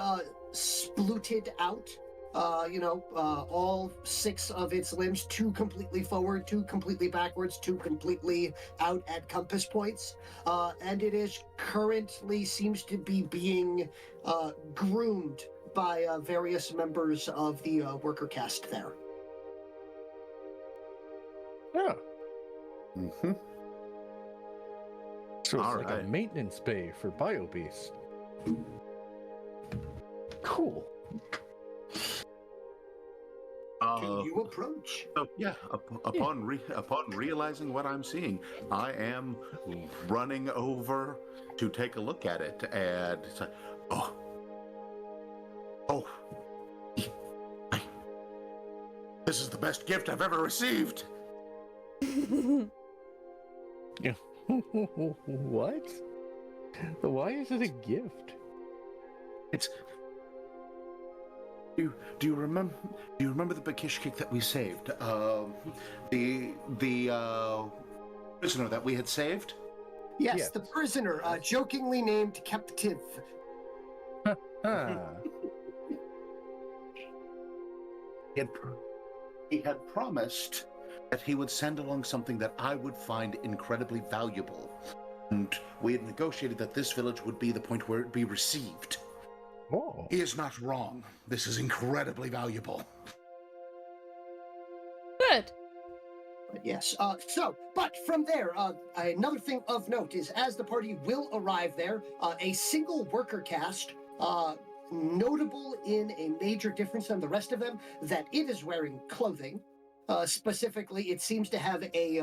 splooted out. All 6 of its limbs, 2 completely forward, 2 completely backwards, 2 completely out at compass points. And it is currently seems to be being groomed by various members of the worker caste there. Yeah. Mm-hmm. So it's All like a right. maintenance bay for biobeasts. Cool. Can you approach? So yeah, upon realizing what I'm seeing, I am running over to take a look at it, and it's like, this is the best gift I've ever received. Yeah. What? Why is it a gift? It's. Do you remember the Bakishkik that we saved? The prisoner that we had saved? Yes, Yes. the prisoner, jokingly named Captive. Ah. He had promised that he would send along something that I would find incredibly valuable. And we had negotiated that this village would be the point where it would be received. Oh. He is not wrong. This is incredibly valuable. Good. But yes, but from there, another thing of note is as the party will arrive there, a single worker caste, notable in a major difference than the rest of them, that it is wearing clothing. Specifically, it seems to have a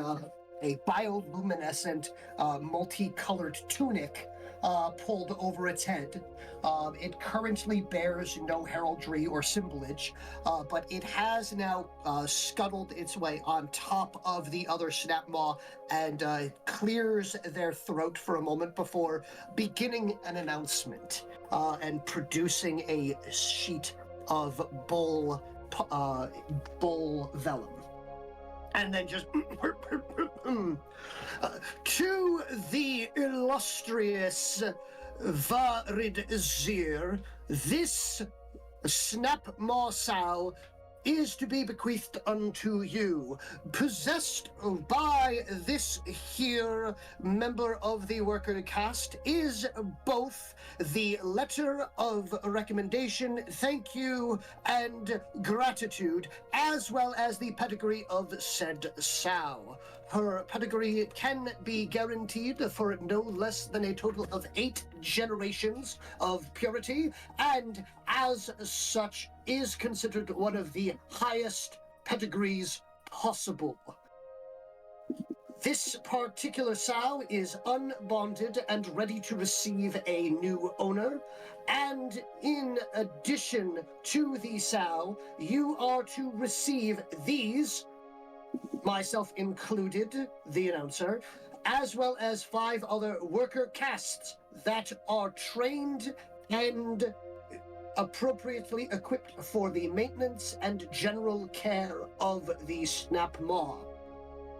bioluminescent, multicolored tunic pulled over its head. It currently bears no heraldry or symbolage, but it has now scuttled its way on top of the other Snapmaw and clears their throat for a moment before beginning an announcement and producing a sheet of bull vellum. And then just to the illustrious Varidzir, this Snapmaw sow is to be bequeathed unto you, possessed by this here member of the worker caste, is both the letter of recommendation, thank you, and gratitude, as well as the pedigree of said sow. Her pedigree can be guaranteed for no less than a total of 8 generations of purity, and as such is considered one of the highest pedigrees possible. This particular sow is unbonded and ready to receive a new owner, and in addition to the sow, you are to receive these, myself included, the announcer, as well as 5 other worker castes that are trained and appropriately equipped for the maintenance and general care of the Snapmaw.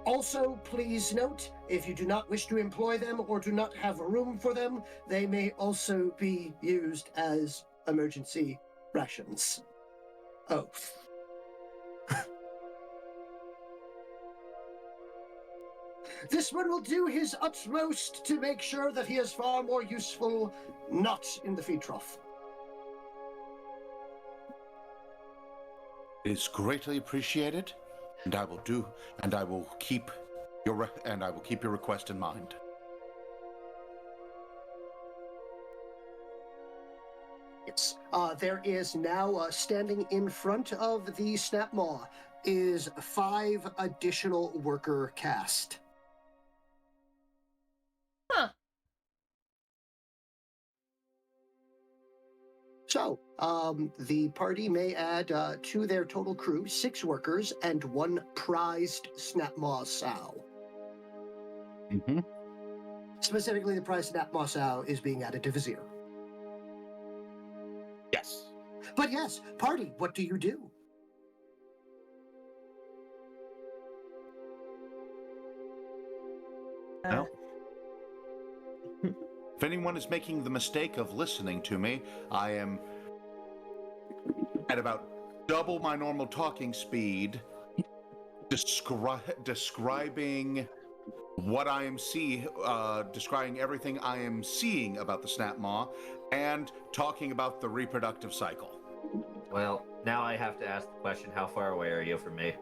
Also, please note, if you do not wish to employ them or do not have room for them, they may also be used as emergency rations. Oh. This one will do his utmost to make sure that he is far more useful not in the feed trough. It's greatly appreciated, and I will keep your request in mind. Yes. There is now standing in front of the Snapmaw is 5 additional worker caste. Huh. So, the party may add to their total crew 6 workers and 1 prized Snapmaw sow. Mm-hmm. Specifically, the prized Snapmaw sow is being added to Vizier. Yes. But yes, party, what do you do? No. If anyone is making the mistake of listening to me, I am at about double my normal talking speed, describing what I am describing everything I am seeing about the Snapmaw, and talking about the reproductive cycle. Well, now I have to ask the question, how far away are you from me?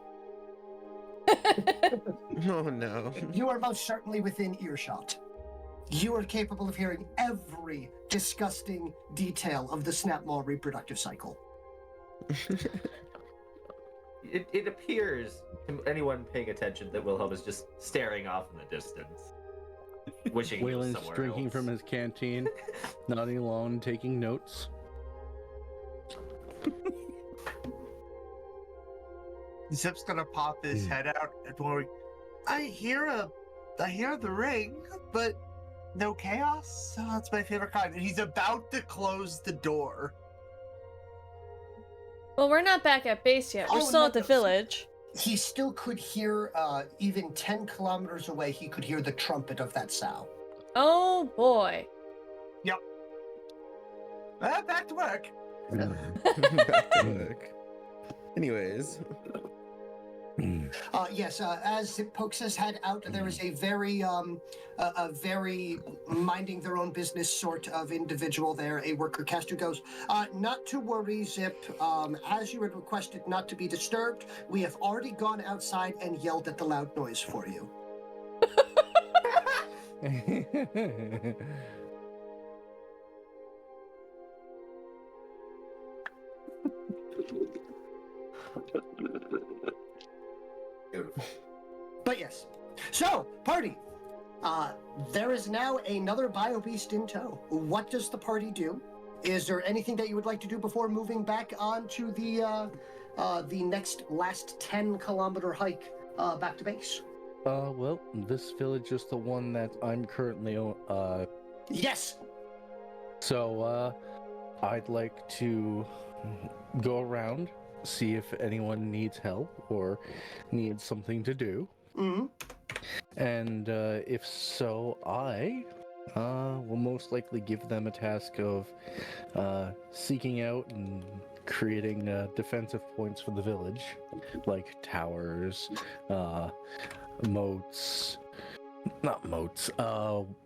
Oh no. You are most certainly within earshot. You are capable of hearing every disgusting detail of the Snapmaw reproductive cycle. It appears to anyone paying attention that Wilhelm is just staring off in the distance, wishing he was Whalen's somewhere drinking else. from his canteen, nodding alone, taking notes. Zip's gonna pop his head out and worry. I hear the ring, but no chaos. Oh, that's my favorite kind. And he's about to close the door. Well, we're not back at base yet. We're still at the village. He still could hear, even 10 kilometers away, he could hear the trumpet of that sow. Oh boy. Back to work. Back to work. Anyways. Yes, as it pokes his head out, there is a very minding their own business sort of individual there, a worker caste who goes, not to worry, Zip. As you had requested not to be disturbed, we have already gone outside and yelled at the loud noise for you. Beautiful. But yes. So, party. There is now another bio beast in tow. What does the party do? Is there anything that you would like to do before moving back onto the last 10-kilometer hike back to base? Well, this village is the one that I'm currently on. Yes. So, I'd like to go around, see if anyone needs help or needs something to do. Mm-hmm. And if so, I will most likely give them a task of seeking out and creating defensive points for the village, like towers,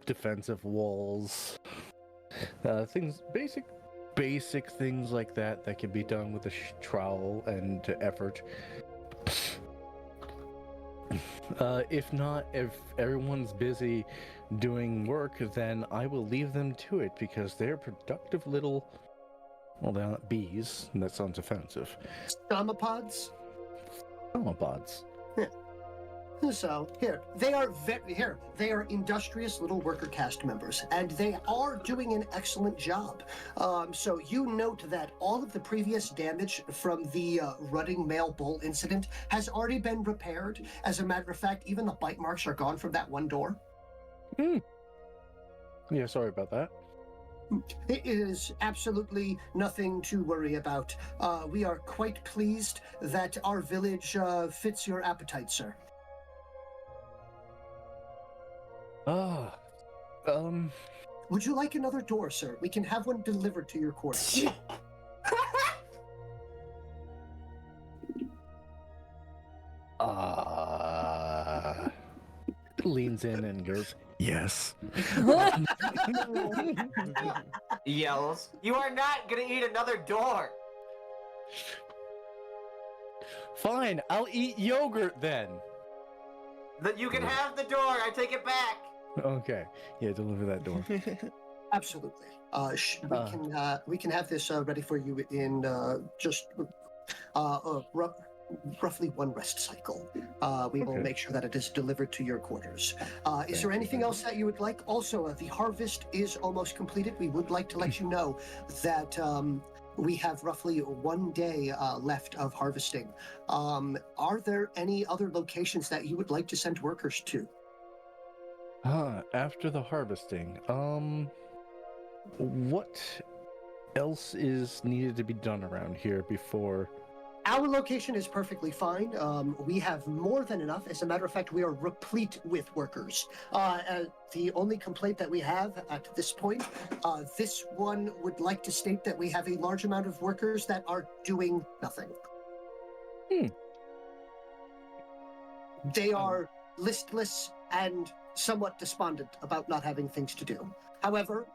defensive walls, things, basic things like that can be done with a trowel and effort. If not, if everyone's busy doing work, then I will leave them to it because they're productive little. Well, they're not bees, and that sounds offensive. Stomapods? Stomapods. Yeah. So, they are industrious little worker caste members, and they are doing an excellent job. So you note that all of the previous damage from the rutting male bull incident has already been repaired. As a matter of fact, even the bite marks are gone from that one door. Yeah, sorry about that. It is absolutely nothing to worry about. We are quite pleased that our village fits your appetite, sir. Would you like another door, sir? We can have one delivered to your quarters. Leans in and goes, yes. Yells, "You are not gonna eat another door!" Fine, I'll eat yogurt then. That you can have the door, I take it back! Okay, yeah, deliver that door. Absolutely. We can have this ready for you in just roughly one rest cycle. We will make sure that it is delivered to your quarters. Is there anything else that you would like? Also, the harvest is almost completed. We would like to let you know that we have roughly 1 day left of harvesting. Are there any other locations that you would like to send workers to? After the harvesting, what else is needed to be done around here before? Our location is perfectly fine. We have more than enough. As a matter of fact, we are replete with workers. The only complaint that we have at this point, this one would like to state that we have a large amount of workers that are doing nothing. They are listless and somewhat despondent about not having things to do. However,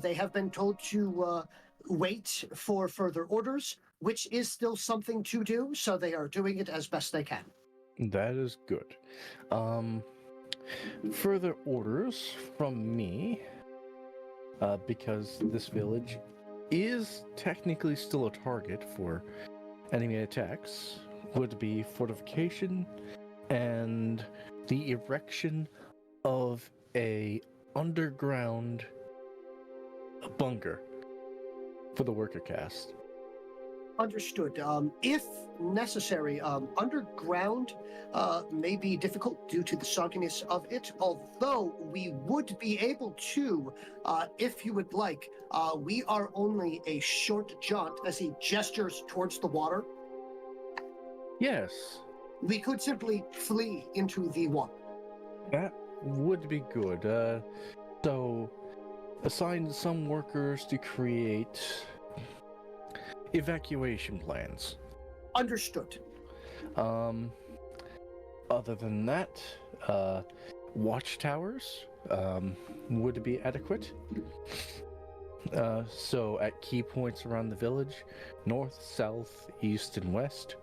they have been told to wait for further orders, which is still something to do, so they are doing it as best they can. That is good. Further orders from me, because this village is technically still a target for enemy attacks, would be fortification and the erection of a underground bunker for the worker caste. Understood. If necessary, underground may be difficult due to the sogginess of it, although we would be able to, if you would like. We are only a short jaunt as he gestures towards the water. Yes. We could simply flee into the water. That would be good. So, assign some workers to create evacuation plans. Understood. Other than that, watchtowers would be adequate. So at key points around the village, north, south, east, and west.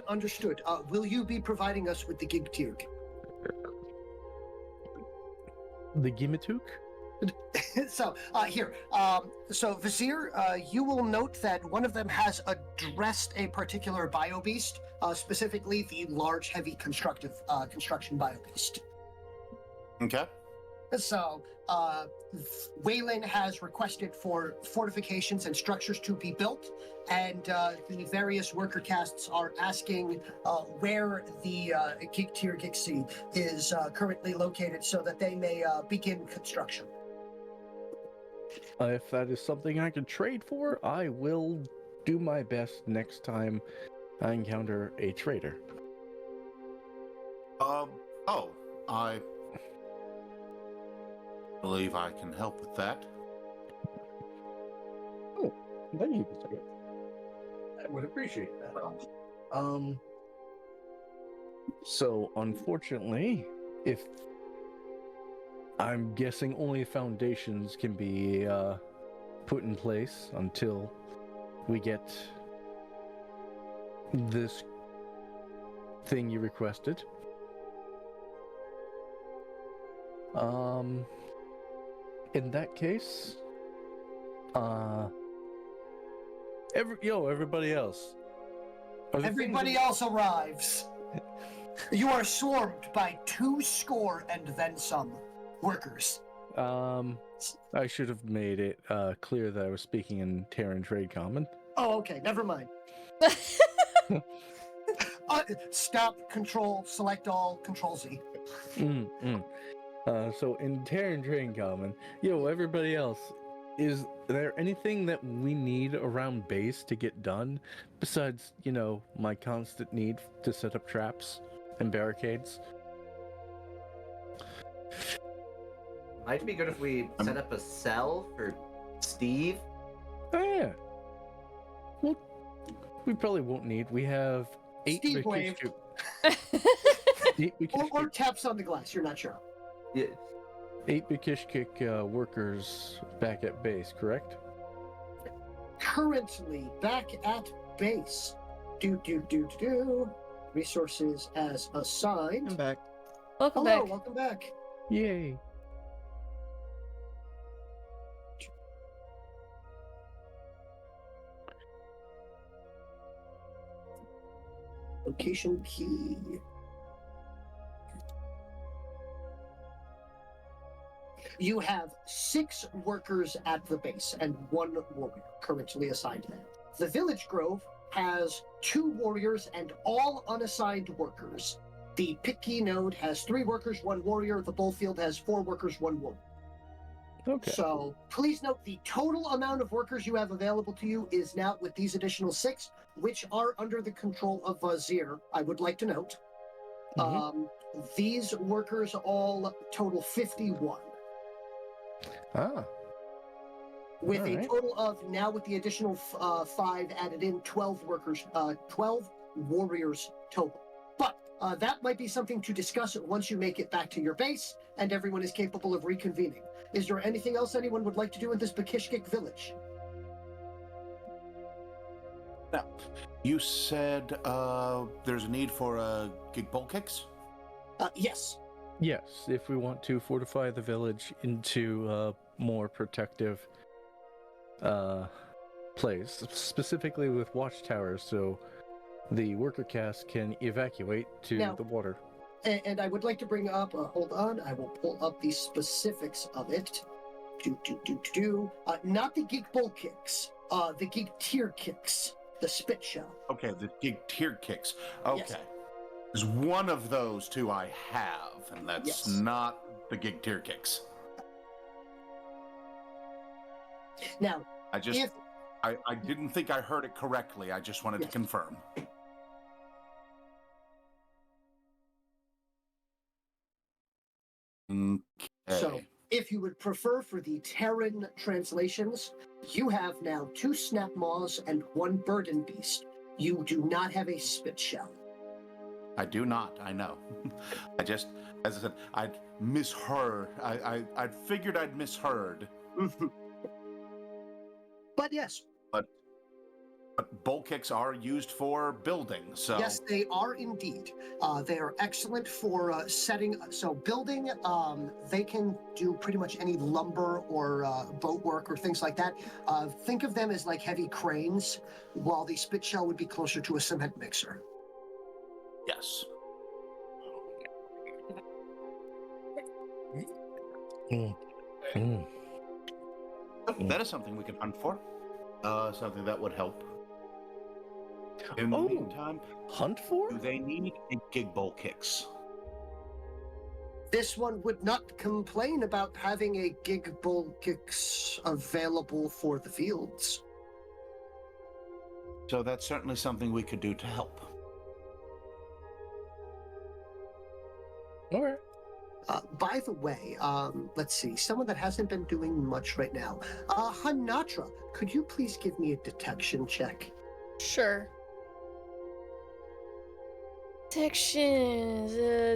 Understood. Will you be providing us with the gig-tirg? The Gimituk? So, here. So, Vizier, you will note that one of them has addressed a particular biobeast, specifically the large, heavy construction biobeast. Okay. So, Whalen has requested for fortifications and structures to be built, and the various worker castes are asking where the Geek Tier Gixie is currently located so that they may begin construction. If that is something I can trade for, I will do my best next time I encounter a trader. I believe I can help with that. Oh, thank you. I would appreciate that. So unfortunately, if I'm guessing only foundations can be put in place until we get this thing you requested. In that case, everybody else. Everybody else arrives. You are swarmed by 200 and then some workers. I should have made it clear that I was speaking in Terran Trade Common. Oh, okay, never mind. Stop, control, select all, control Z. So in Terran Trade Common, everybody else, is there anything that we need around base to get done besides, my constant need to set up traps and barricades? Might be good if we set up a cell for Steve. Oh yeah. Well, we probably won't need. We have 8 Steve waved. Or taps on the glass, you're not sure. Yeah. 8 Bakishkik workers back at base, correct? Currently back at base. Resources as assigned. I'm back. Welcome Hello, back. welcome back. Yay. Location key. You have 6 workers at the base and 1 warrior currently assigned there. The village grove has 2 warriors and all unassigned workers. The Pitkey node has 3 workers, 1 warrior. The Bullfield has 4 workers, 1 warrior. Okay. So please note the total amount of workers you have available to you is now, with these additional 6, which are under the control of Vazir, I would like to note. These workers all total 51. Ah. With All a right. total of, now with the additional 5 added in, 12 workers, 12 warriors total. But that might be something to discuss once you make it back to your base and everyone is capable of reconvening. Is there anything else anyone would like to do in this Bakishkik village? Now, you said there's a need for gig bolt kicks? Yes. Yes, if we want to fortify the village into a more protective place, specifically with watchtowers, so the worker caste can evacuate to the water. And I would like to bring up, hold on, I will pull up the specifics of it. Not the Geek Bull Kicks, the Geek Tier Kicks, the Spit Shell. Okay, the gig tier kicks. Okay. Yes. There's one of those 2 I have, and that's Yes. not the gig tier kicks. Now, I didn't think I heard it correctly. I just wanted to confirm. Okay. So, if you would prefer for the Terran translations, you have now 2 Snap Maws and 1 Burden Beast. You do not have a Spit Shell. I do not, I know. I just, as I said, I'd misheard. I figured I'd misheard. But yes. But bolt kicks are used for building, so... Yes, they are indeed. They are excellent for setting, so building, they can do pretty much any lumber or boat work or things like that. Think of them as like heavy cranes, while the Spit Shell would be closer to a cement mixer. Yes. Mm. Mm. That is something we can hunt for. Something that would help. In the Oh. meantime, Hunt for? do they need a gig bowl kicks? This one would not complain about having a gig bull kicks available for the fields. So that's certainly something we could do to help. Okay. By the way, let's see, someone that hasn't been doing much right now. Honatra, could you please give me a detection check? Sure. Detection,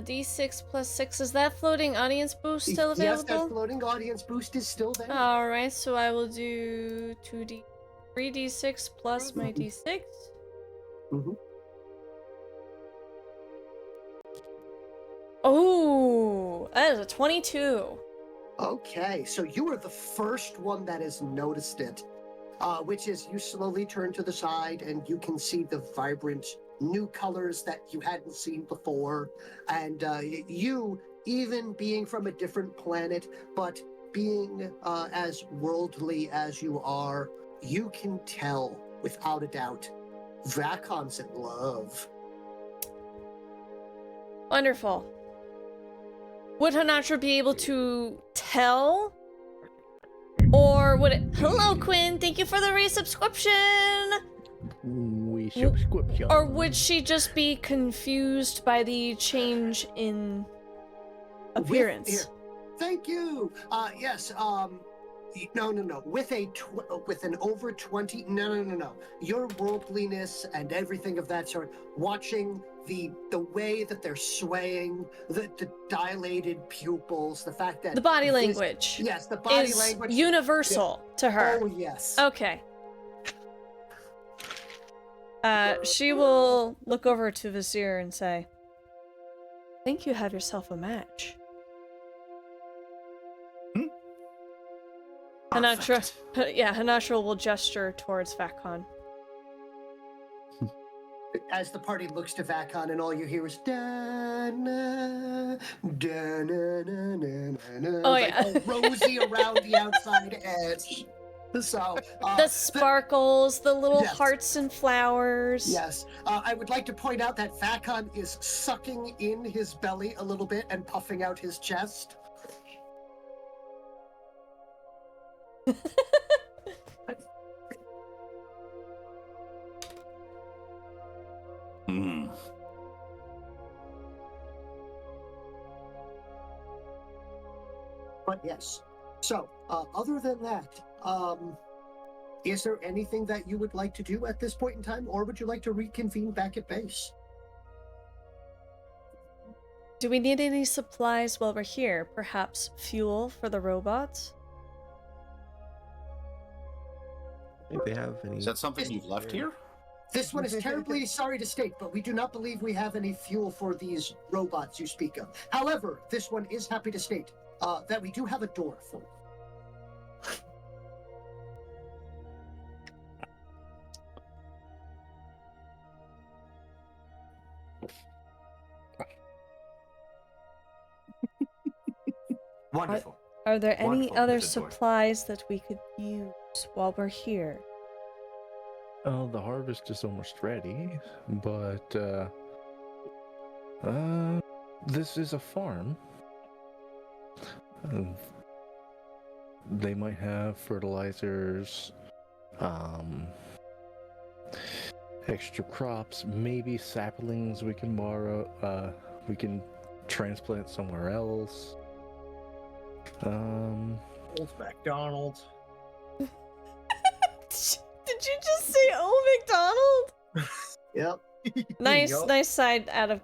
D6 plus 6. Is that floating audience boost still available? Yes, that floating audience boost is still there. Alright, so I will do 3d6 plus my d6. Mhm. Oh, that is a 22. Okay, so you are the first one that has noticed it, which is you slowly turn to the side and you can see the vibrant new colors that you hadn't seen before. And you, even being from a different planet, but being as worldly as you are, you can tell without a doubt, Vacon's in love. Wonderful. Would Honatra be able to tell? Or would it... Hello, Quinn! Thank you for the resubscription! We subscription. Or would she just be confused by the change in appearance? Thank you. Yes. No. With an over 20. No. Your worldliness and everything of that sort. Watching the way that they're swaying, the dilated pupils, the fact that The body language. Yes, the body is language universal to her. Oh yes. Okay. She will look over to Vizier and say, I think you have yourself a match. Honatra will gesture towards Vacon. As the party looks to Vacon and all you hear is da-na, da-na-na-na-na, Oh, like yeah. all rosy around the outside edge. So The sparkles, the little yes. hearts and flowers. Yes, I would like to point out that Vacon is sucking in his belly a little bit and puffing out his chest. But yes, so other than that, is there anything that you would like to do at this point in time, or would you like to reconvene back at base? Do we need any supplies while we're here? Perhaps fuel for the robots? I think they have any. Is that something you've left here? This one is terribly sorry to state, but we do not believe we have any fuel for these robots you speak of. However, this one is happy to state that we do have a door for it. Wonderful. Are there any Wonderful, other Mr. Dwarf. supplies that we could use while we're here? Oh, the harvest is almost ready, but this is a farm. They might have fertilizers, extra crops, maybe saplings we can borrow. We can transplant somewhere else. Old McDonald's. Did you just say "Oh, McDonald"? Yep. Nice, Yup. nice side out of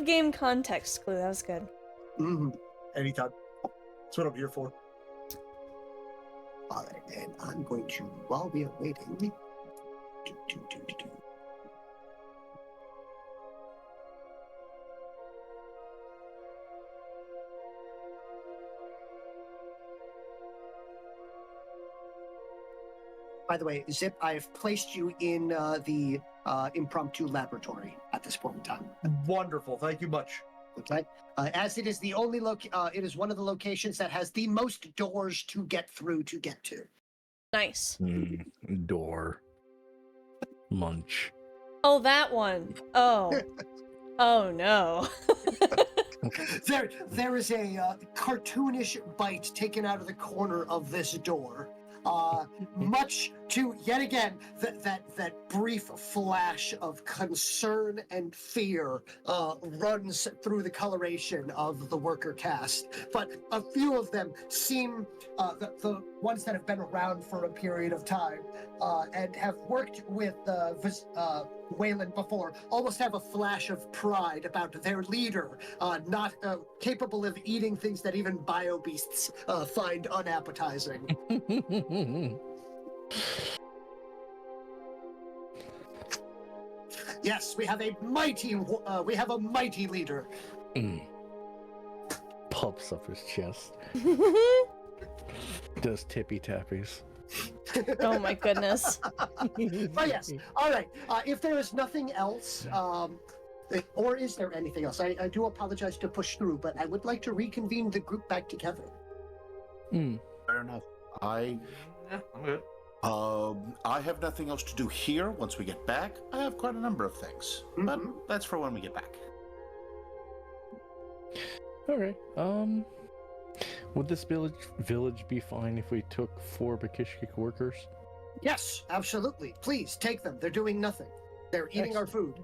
game context clue. That was good. Mm-hmm. Anytime. That's what I'm here for. All right, and I'm going to, while we are waiting, By the way, Zip, I have placed you in the impromptu laboratory at this point in time. Wonderful. Thank you much. Okay. As it is the only it is one of the locations that has the most doors to get through to get to. Nice. Door. Munch. Oh, that one. Oh. Oh no. There is a cartoonish bite taken out of the corner of this door. Much to yet again that brief flash of concern and fear runs through the coloration of the worker cast. But a few of them seem the ones that have been around for a period of time and have worked with Whalen before almost have a flash of pride about their leader, not capable of eating things that even bio beasts find unappetizing. Yes, we have a mighty leader. Pumps up his chest. Does tippy tappies. Oh my goodness. But yes, all right. If there is nothing else, or is there anything else? I do apologize to push through, but I would like to reconvene the group back together. Fair enough. I'm good. I have nothing else to do here. Once we get back, I have quite a number of things, but that's for when we get back. All right. Would this village be fine if we took 4 Bakishkik workers? Yes, absolutely. Please take them. They're doing nothing. They're eating our food.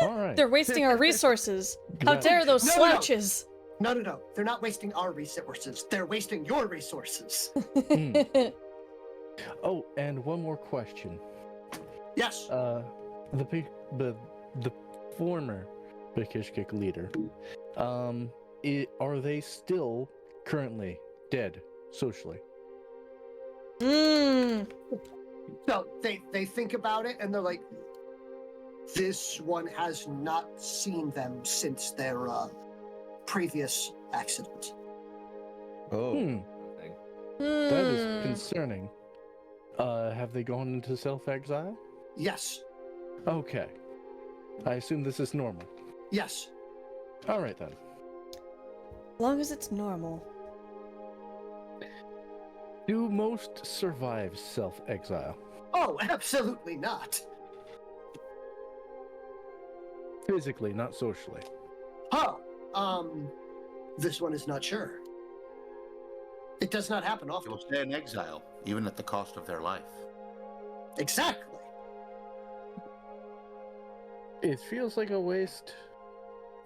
All right. They're wasting our resources. How dare those slouches? No. They're not wasting our resources. They're wasting your resources. Oh, and one more question. Yes. The former Bakishkik leader, are they still currently dead socially? So they think about it and they're like, this one has not seen them since their previous accident. Oh. That is concerning. Have they gone into self-exile? Yes. Okay. I assume this is normal. Yes. All right then. As long as it's normal. Do most survive self-exile? Oh, absolutely not. Physically, not socially. Oh, this one is not sure. It does not happen They often. will stay in exile, even at the cost of their life. Exactly. It feels like a waste,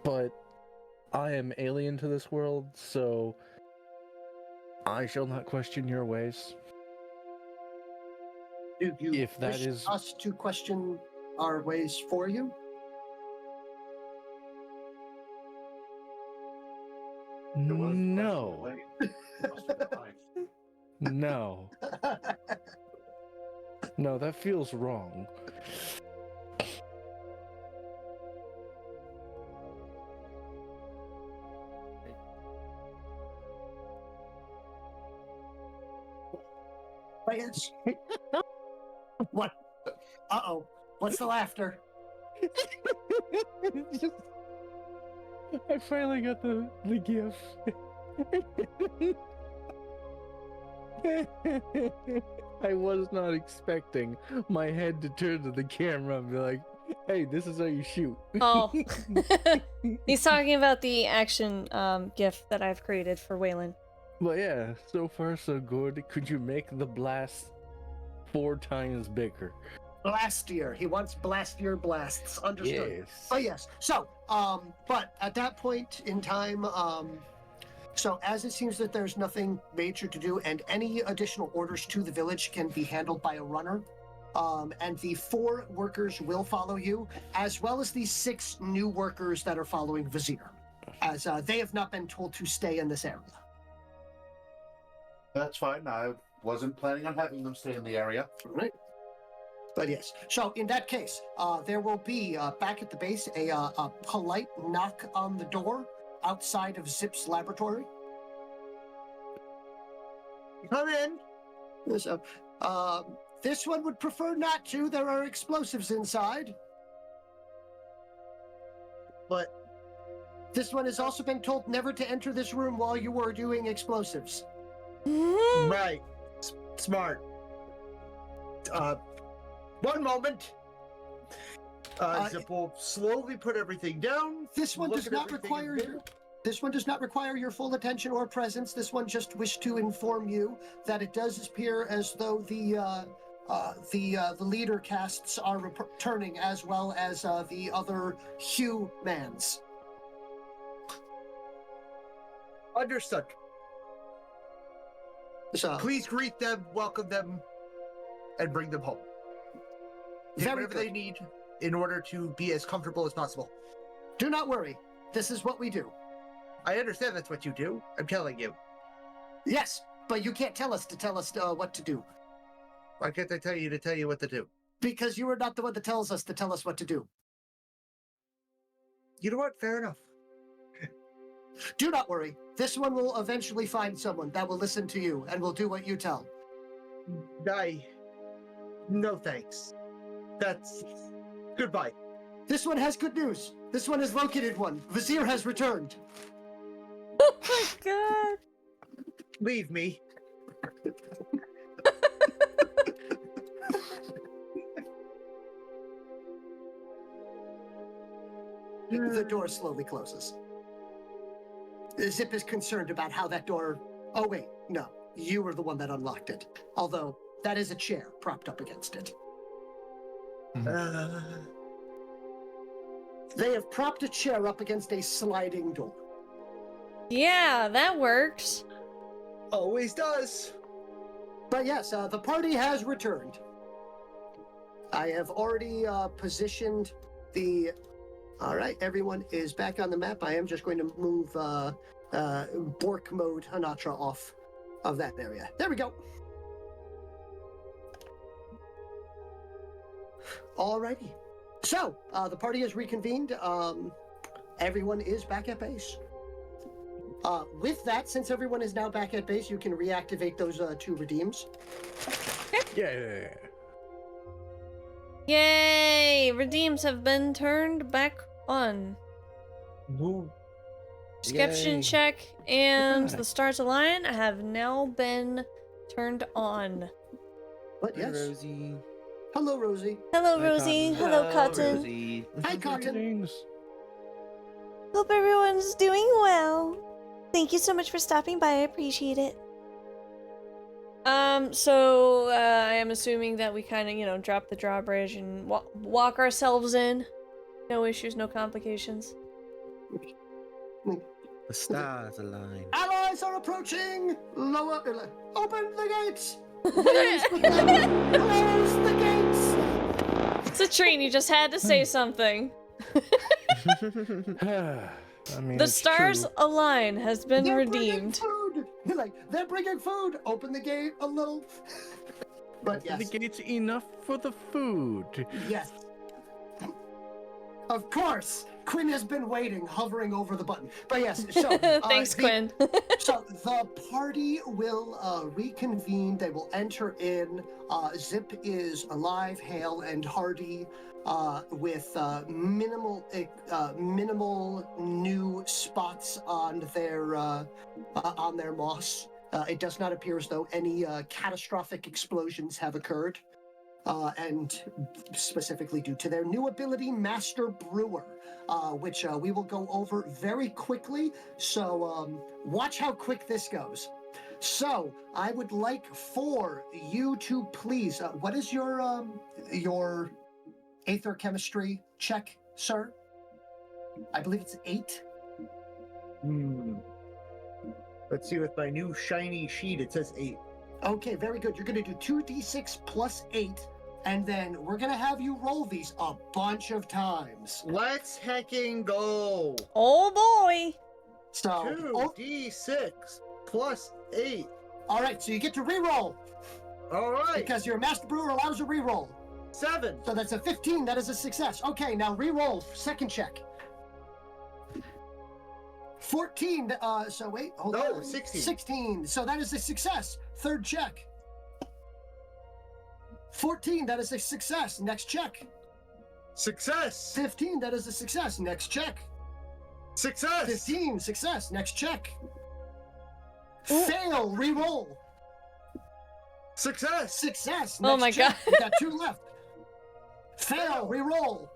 but I am alien to this world, so I shall not question your ways. Do you If that wish is- us to question our ways for you? No. No. No, that feels wrong. But yes. What? Uh-oh. What's the laughter? I finally got the gif. I was not expecting my head to turn to the camera and be like, hey, this is how you shoot. Oh. He's talking about the action GIF that I've created for Whalen. But yeah, so far so good. Could you make the blast 4 times bigger? Blastier. He wants blastier blasts. Understood. Yes. Oh yes. So, but at that point in time, so as it seems that there's nothing major to do, and any additional orders to the village can be handled by a runner, and the 4 workers will follow you, as well as the 6 new workers that are following Vizier, as they have not been told to stay in this area. That's fine. I wasn't planning on having them stay in the area. Right. But yes, so in that case, there will be back at the base a polite knock on the door outside of Zip's laboratory. Come in. So, this one would prefer not to. There are explosives inside. But This one has also been told never to enter this room while you are doing explosives. Right. Smart. One moment. Zip will slowly put everything down. This one look does at not everything require in there. This one does not require your full attention or presence. This one just wished to inform you that it does appear as though the leader casts are returning, as well as the other humans. Understood. So Please greet them, welcome them, and bring them home. Take Very whatever they good. need in order to be as comfortable as possible. Do not worry. This is what we do. I understand that's what you do. I'm telling you. Yes, but you can't tell us what to do, Why can't I tell you what to do? because you are not the one that tells us to tell us what to do. You know what? Fair enough. Do not worry. This one will eventually find someone that will listen to you and will do what you tell. No thanks. That's... Goodbye. This one has good news. This one has located one. Vizier has returned. Oh my god. Leave me. The door slowly closes. Zip is concerned about how that door... Oh, wait. No. You were the one that unlocked it. Although, that is a chair propped up against it. They have propped a chair up against a sliding door. Yeah, that works. Always does. But yes, the party has returned. I have already positioned the... All right, everyone is back on the map. I am just going to move Bork mode Honatra off of that area. There we go. Alrighty. So, the party has reconvened. Everyone is back at base. With that, since everyone is now back at base, you can reactivate those 2 redeems. Yeah. Yay! Redeems have been turned back on. Perception Yay. check and the stars align have now been turned on. But Hi, yes. Rosie. Hello, Rosie. Hello, Hi, Rosie. Cotton. Hello, Cotton. Rosie. Hi, Cotton. Greetings. Hope everyone's doing well. Thank you so much for stopping by. I appreciate it. So I am assuming that we kind of, drop the drawbridge and walk ourselves in. No issues, no complications. The stars align. Allies are approaching! Lower... open the gates! Raise the gun! Close the gates! Citrine, you just had to say something. I mean, The it's stars true. align has been They're redeemed. bringing food! They're bringing food! Open the gate a little... But yes. The gate's enough for the food. Yes. Of course! Quinn has been waiting, hovering over the button. But yes, so... Thanks, Quinn. So the party will reconvene. They will enter in. Zip is alive, hale, and hearty, with minimal new spots on their moss. It does not appear as though any catastrophic explosions have occurred, and specifically due to their new ability, Master Brewer, which we will go over very quickly. So watch how quick this goes. So I would like for you to please. What is your aether chemistry check, sir? I believe it's 8. Let's see, with my new shiny sheet, it says 8. Okay, very good. You're going to do 2d6 plus 8, and then we're going to have you roll these a bunch of times. Let's hecking go. Oh boy! So, 2d6 plus 8. all right, so you get to reroll All right. because your Master Brewer allows a reroll. 7. So that's a 15. That is a success. Okay, now reroll. Second check. 14. So wait, hold No, on. 16. 16. So that is a success. Third check. 14. That is a success. Next check. Success. 15. That is a success. Next check. Success! 15, success. Next check. Ooh. Fail, re-roll. Success! Oh Success. Next my check. God. We got 2 left. Fail, re-roll.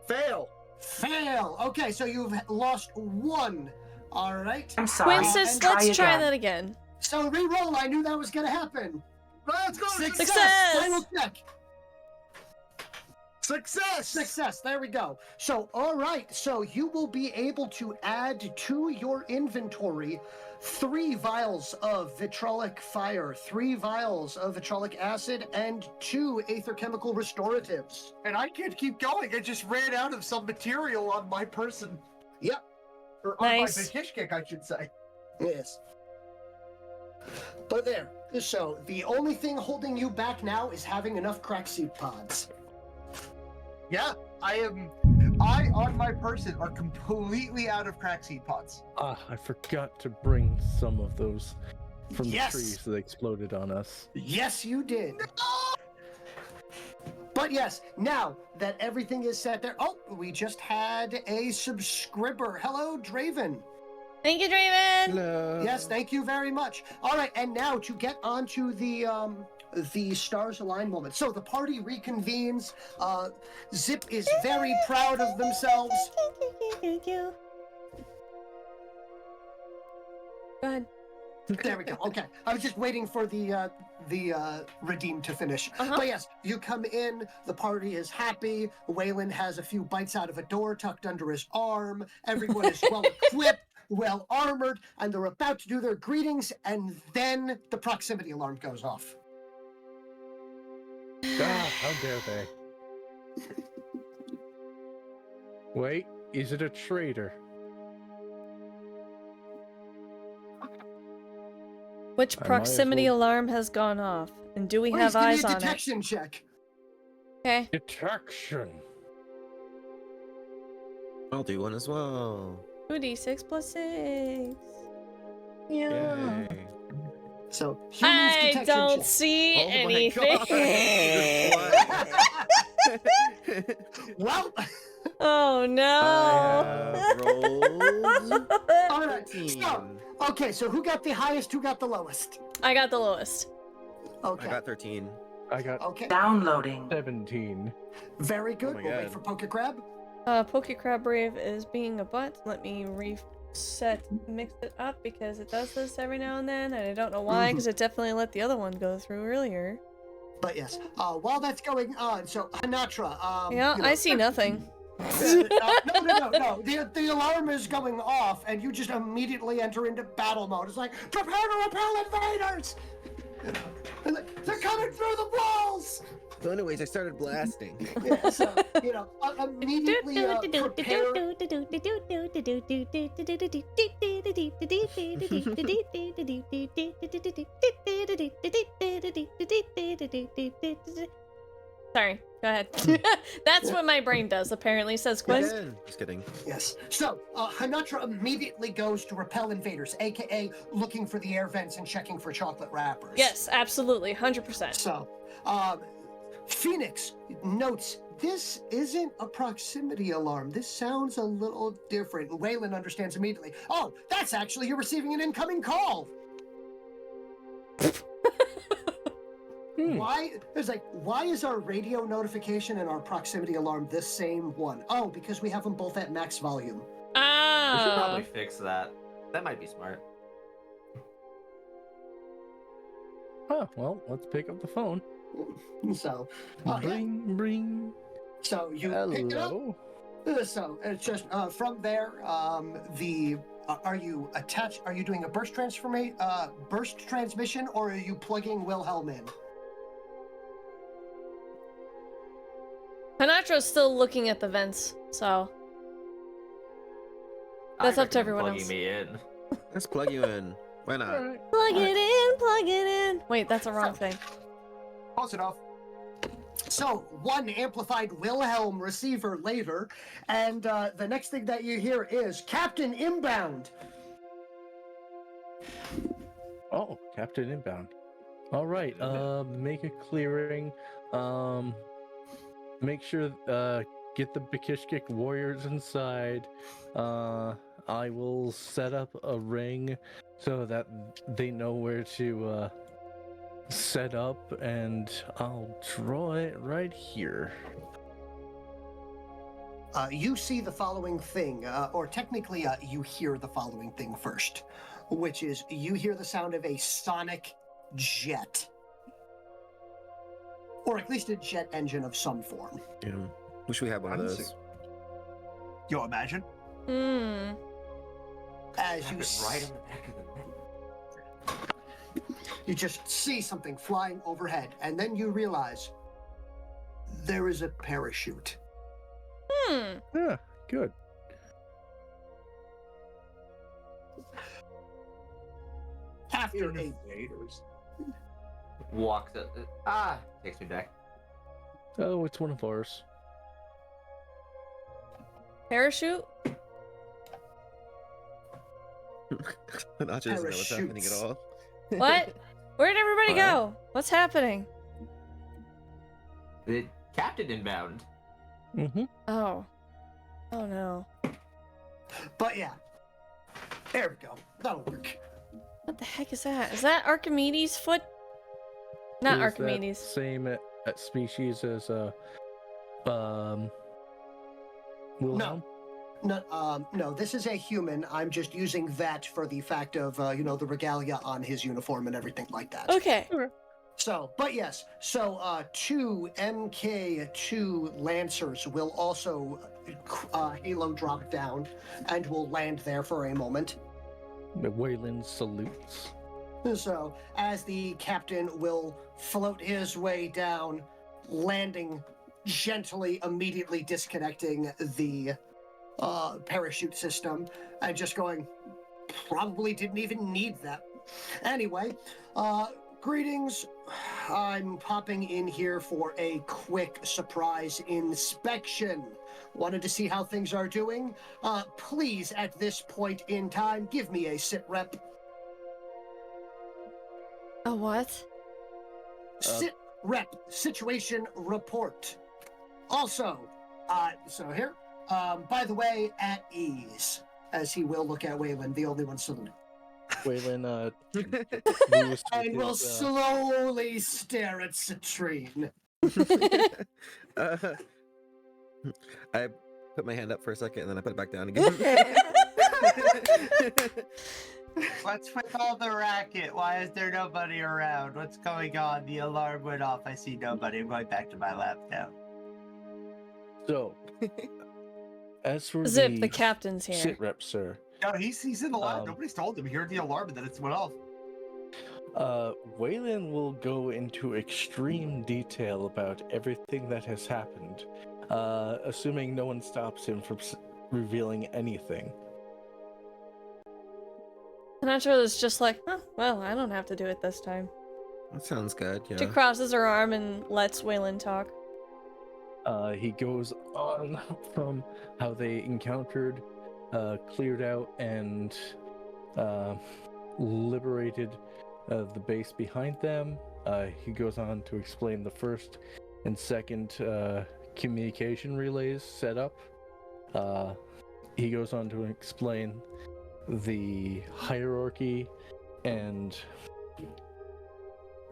Fail! Fail. Okay, so you've lost 1. All right. I'm sorry. Quintus, and let's try again. that again. So re-roll. I knew that was going to happen. Let's go! Success! Final check. Success! Success. There we go. So, all right. So you will be able to add to your inventory 3 vials of vitrolic fire, 3 vials of vitrolic acid, and 2 aether chemical restoratives. And I can't keep going. I just ran out of some material on my person. Yep. Or on Nice. my Vakishkik, I should say. Yes. But there. So the only thing holding you back now is having enough crack seed pods. Yeah, I on my person are completely out of crack seed pods. I forgot to bring some of those from Yes. the trees that exploded on us. Yes, you did. But yes, now that everything is set there. Oh, we just had a subscriber. Hello, Draven. Thank you, Draven. Hello. Yes, thank you very much. All right, and now to get onto the stars align moment. So the party reconvenes. Zip is very proud of themselves. Thank you. Go ahead. There we go. Okay, I was just waiting for the redeem to finish. Uh-huh. But yes, you come in. The party is happy. Whalen has a few bites out of a door tucked under his arm. Everyone is well equipped, well armored, and they're about to do their greetings. And then the proximity alarm goes off. How dare they? Wait, is it a traitor? Which I might as proximity well- alarm has gone off? And do we Please have give me eyes a on it? detection check. Okay. Detection. I'll do one as well. 2d6 plus 6. Yeah. Yay. So humans I detection don't check. see Oh my anything. God. Well, Oh no. I have rolled all right. 13. So, okay, so who got the highest? Who got the lowest? I got the lowest. Okay. I got 13. I got Okay. Downloading. 17. Very good. Oh my We'll wait God. for Poke Crab. Poke Crab Brave is being a butt. Let me mix it up because it does this every now and then, and I don't know why, because it definitely let the other one go through earlier. But yes, while that's going on, so Honatra. Yeah, you know, I see nothing. No. The alarm is going off, and you just immediately enter into battle mode. It's like, prepare to repel invaders! And they're coming through the walls! So anyways, I started blasting. Yeah, so, immediately prepare. Sorry, go ahead. That's what my brain does, apparently, says Quiz. Just kidding. Yes. So, Honatra immediately goes to repel invaders, aka looking for the air vents and checking for chocolate wrappers. Yes, absolutely, 100%. So, Phoenix notes this isn't a proximity alarm. This sounds a little different. Whalen understands immediately. Oh, that's actually you're receiving an incoming call. Why? It's like, why is our radio notification and our proximity alarm the same one? Oh, because we have them both at max volume. We should Ah. probably fix that. That might be smart. Huh, well, let's pick up the phone. So, Bring, bring. so you pick it up. Hello. So it's just from there. Are you attached? Are you doing a burst transmission, or are you plugging Wilhelm in? Honatra's still looking at the vents, so that's up to everyone plugging else. me in. Let's plug you in. Why not? Plug it in, plug it in. Wait, that's a wrong thing. Close enough. So one amplified Wilhelm receiver later, and the next thing that you hear is Captain Inbound. Oh, Captain Inbound. All right. Make a clearing. Make sure get the Bekishkik warriors inside. I will set up a ring so that they know where to set up, and I'll draw it right here. You see the following thing, or technically you hear the following thing first, which is you hear the sound of a sonic jet. Or at least a jet engine of some form. Yeah. Wish we had one of those. Yo, imagine. As you, Right on the back of the neck. you just see something flying overhead, and then you realize there is a parachute. Yeah, good. After a Invaders. Walks up. Takes me back. Oh, it's one of ours. Parachute? Nacho doesn't know what's happening at all. What? Where'd everybody What? go? What's happening? The captain inbound. Mm-hmm. Oh. Oh no. But yeah, there we go. That'll work. What the heck is that? Is that Archimedes' foot? Not Is Archimedes. that same at species as Wilhelm? No, this is a human. I'm just using that for the fact of, the regalia on his uniform and everything like that. Okay. So, but yes, so 2 MK2 Lancers will also halo drop down and will land there for a moment. The Whalen salutes. So, as the captain will float his way down, landing gently, immediately disconnecting the parachute system, and just going, probably didn't even need that. Anyway, greetings. I'm popping in here for a quick surprise inspection. Wanted to see how things are doing. Please, at this point in time, give me a sit rep. A what? Sit rep situation report. Also, so here, by the way, at ease, as he will look at Whalen, the only one saluting. Whalen, And will slowly stare at Citrine. I put my hand up for a second and then I put it back down again. What's with all the racket? Why is there nobody around? What's going on? The alarm went off. I see nobody. I'm going back to my lab now. So, as for Zip, the captain's here. sit rep, sir. No, he's in the lab. Nobody's told him. He heard the alarm and then it went off. Whalen will go into extreme detail about everything that has happened, assuming no one stops him from revealing anything. Honatra is just like, oh, well, I don't have to do it this time. That sounds good, yeah. She crosses her arm and lets Whalen talk. He goes on from how they encountered, cleared out, and liberated the base behind them. He goes on to explain the first and second communication relays set up. He goes on to explain the hierarchy and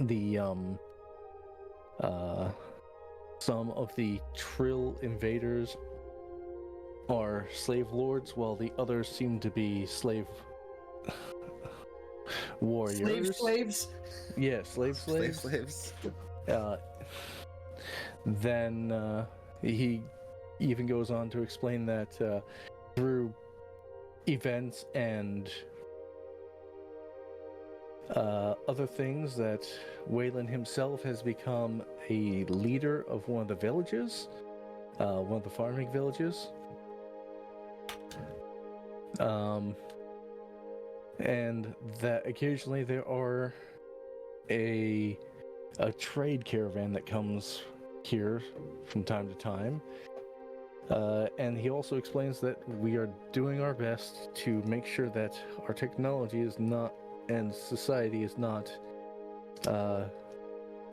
the some of the Trill invaders are slave lords, while the others seem to be slave warriors. Slaves? Yeah, slaves. Then he even goes on to explain that through events and other things, that Whalen himself has become a leader of one of the villages, one of the farming villages. And that occasionally there are a trade caravan that comes here from time to time. And he also explains that we are doing our best to make sure that our technology is not, and society is not,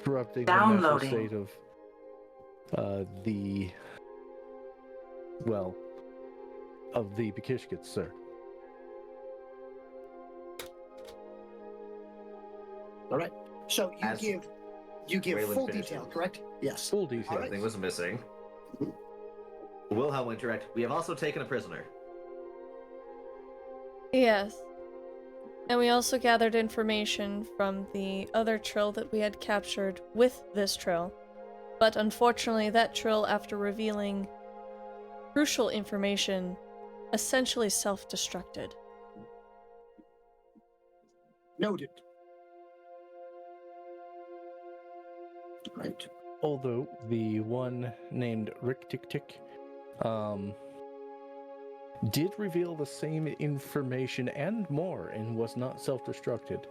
corrupting the mental state of the Well, of the Bekishkits, sir. All right. So As you give Whalen full finishes. detail, correct? Yes. Full detail. All right. Something was missing. Wilhelm will interrupt. We have also taken a prisoner. Yes. And we also gathered information from the other trill that we had captured with this trill. But unfortunately, that trill, after revealing crucial information, essentially self-destructed. Noted. Right. Although the one named Rick Tick Tick did reveal the same information and more and was not self-destructed.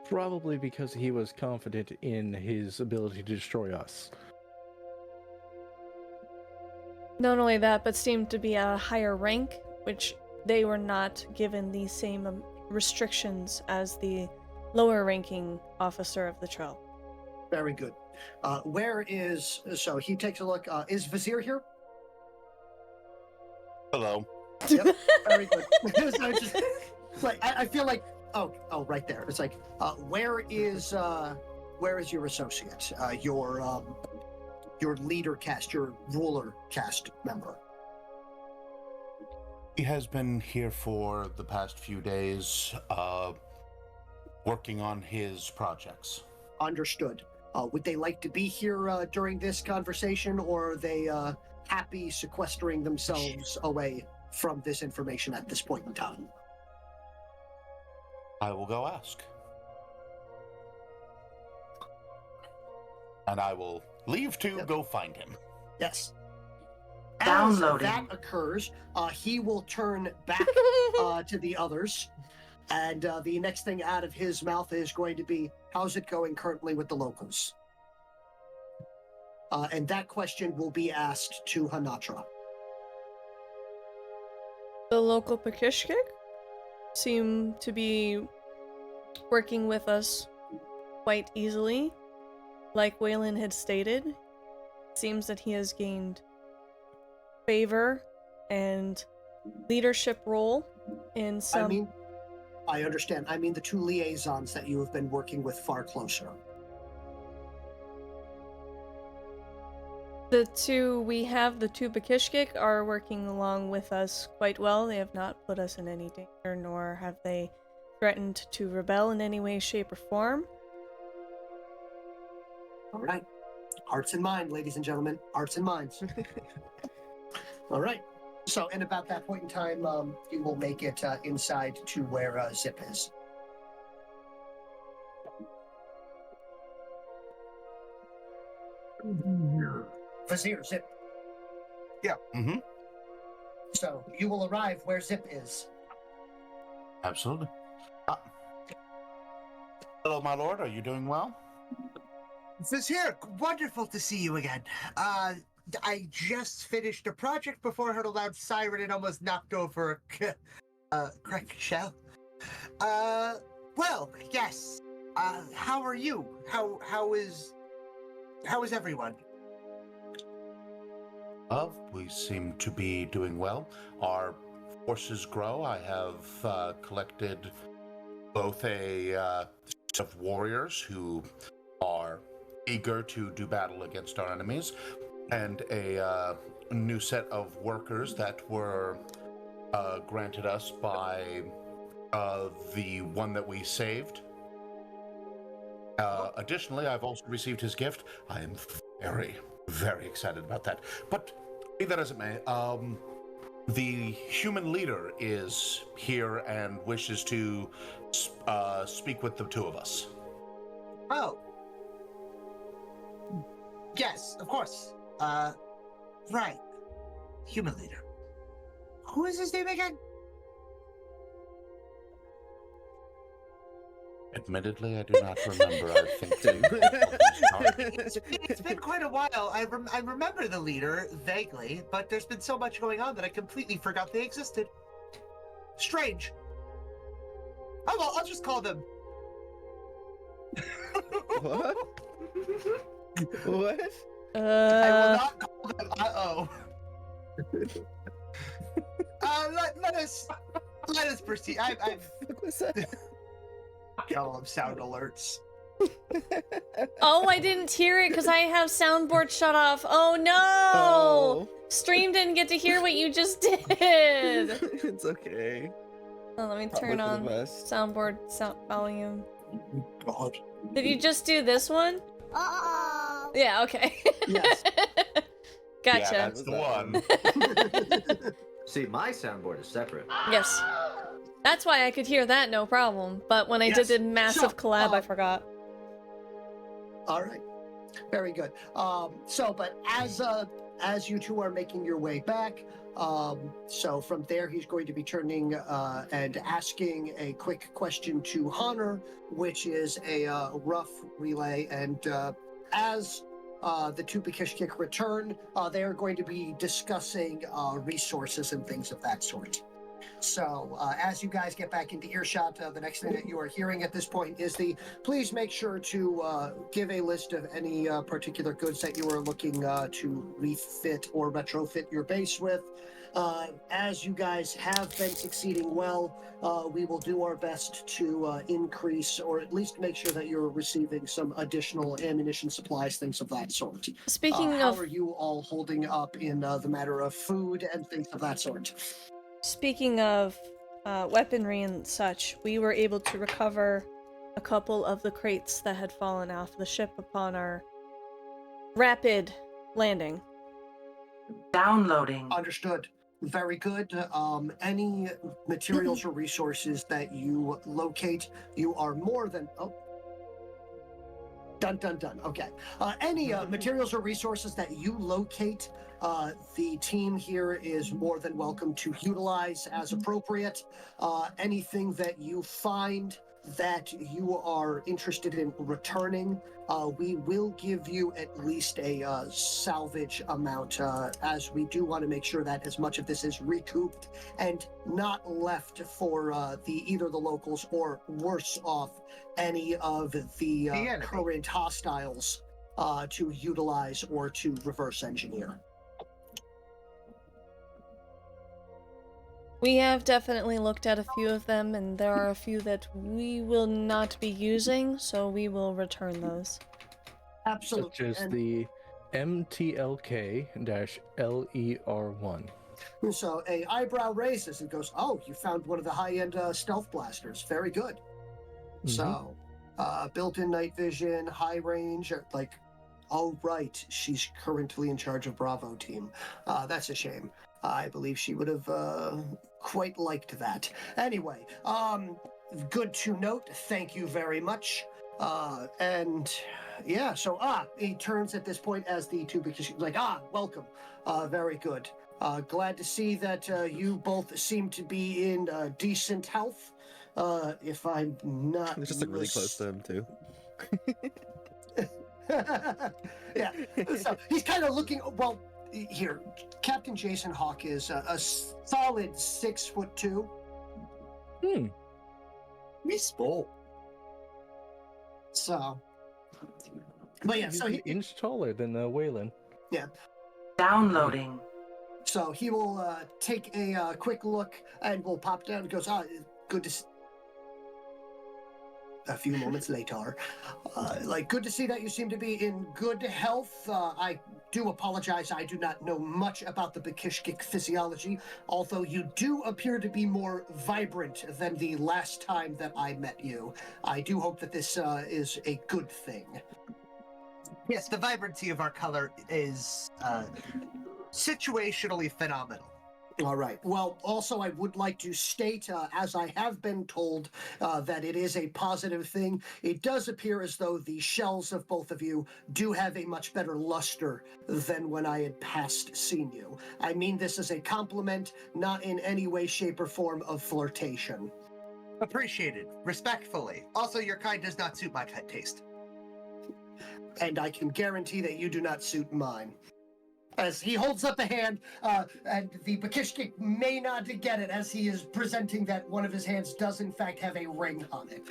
Probably because he was confident in his ability to destroy us. Not only that, but seemed to be at a higher rank, which they were not given the same restrictions as the lower ranking officer of the trill. Very good. So he takes a look. Is Vizier here? Hello. Yep. Very good. So it's just, like I feel like oh right there. It's like where is your associate? Your leader cast, your ruler cast member. He has been here for the past few days, working on his projects. Understood. Would they like to be here during this conversation, or are they happy sequestering themselves away from this information at this point in time? I will go ask. And I will leave to go find him. Yes. Downloading. As that occurs, he will turn back to the others, and the next thing out of his mouth is going to be, how's it going currently with the locals? And that question will be asked to Honatra. The local Bekishkik seem to be working with us quite easily. Like Whalen had stated, it seems that he has gained favor and leadership role in some... I understand. I mean the two liaisons that you have been working with far closer. The two Bekishkik are working along with us quite well. They have not put us in any danger, nor have they threatened to rebel in any way, shape, or form. All right. Hearts and minds, ladies and gentlemen. Hearts and minds. All right. So, in about that point in time, you will make it inside to where Zip is. Vizier, Zip. Yeah. Mm-hmm. So, you will arrive where Zip is. Absolutely. Hello, my lord. Are you doing well? Vizier, wonderful to see you again. I just finished a project before I heard a loud siren and almost knocked over a cracked shell. Well, yes. How are you? How is everyone? We seem to be doing well. Our forces grow. I have collected both a set of warriors who are eager to do battle against our enemies, and a new set of workers that were granted us by the one that we saved. Additionally, I've also received his gift. I am very, very excited about that. But be that as it may, the human leader is here and wishes to speak with the two of us. Oh. Yes, of course. Right. Human leader. Who is his name again? Admittedly, I do not remember. I think It's been quite a while. I remember the leader vaguely, but there's been so much going on that I completely forgot they existed. Strange. Oh well, I'll just call them. What? What? I will not call them. Let us proceed. What was that? Call them sound alerts. Oh, I didn't hear it because I have soundboard shut off. Oh no! Oh. Stream didn't get to hear what you just did. It's okay. Oh, let me Probably turn for the on best. soundboard sound volume. God. Did you just do this one? Oh. Yeah, okay. Yes. Gotcha. Yeah, that's the one. See, my soundboard is separate. Yes. That's why I could hear that no problem. But when I Yes. did the massive So, collab, I forgot. All right. Very good. But as you two are making your way back, so from there he's going to be turning and asking a quick question to Honor, which is a rough relay. And as the two Bekishkik return, they are going to be discussing resources and things of that sort. So as you guys get back into earshot, the next thing that you are hearing at this point is please make sure to give a list of any particular goods that you are looking to refit or retrofit your base with. As you guys have been succeeding well, we will do our best to increase or at least make sure that you're receiving some additional ammunition supplies, things of that sort. Speaking How of are you all holding up in the matter of food and things of that sort? weaponry and such, we were able to recover a couple of the crates that had fallen off the ship upon our rapid landing. Downloading. Understood. Very good. Any materials or resources that you locate, you are more than... Oh. Dun, dun, dun. Okay. Any materials or resources that you locate, the team here is more than welcome to utilize as appropriate. Anything that you find that you are interested in returning, we will give you at least a salvage amount, as we do want to make sure that as much of this is recouped and not left for either the locals or worse off any of the current hostiles to utilize or to reverse engineer. We have definitely looked at a few of them, and there are a few that we will not be using, so we will return those. Absolutely. Such as the MTLK-LER1. So a eyebrow raises and goes, "Oh, you found one of the high-end stealth blasters. Very good." Mhm. So, built-in night vision, high range, like, oh right, she's currently in charge of Bravo team. That's a shame. I believe she would have quite liked that. Anyway, good to note. Thank you very much. And yeah, so he turns at this point as the two, because she's like, welcome. Very good. Glad to see that you both seem to be in decent health. If I'm not... They just look really close to him, too. Yeah, so he's kind of looking... Well, here, Captain Jason Hawk is a solid 6'2". He's small. So... But yeah, He's so an inch taller than Whalen. Yeah. Downloading. So he will take a quick look and will pop down and goes, good to see. A few moments later, good to see that you seem to be in good health. I do apologize, I do not know much about the Bekishkik physiology, although you do appear to be more vibrant than the last time that I met you. I do hope that this is a good thing. Yes, the vibrancy of our color is situationally phenomenal. All right. Well, also, I would like to state, as I have been told, that it is a positive thing. It does appear as though the shells of both of you do have a much better luster than when I had past seen you. I mean this as a compliment, not in any way, shape, or form of flirtation. Appreciated. Respectfully. Also, your kind does not suit my pet taste. And I can guarantee that you do not suit mine. As he holds up a hand, and the Bekishkik may not get it as he is presenting that one of his hands does in fact have a ring on it.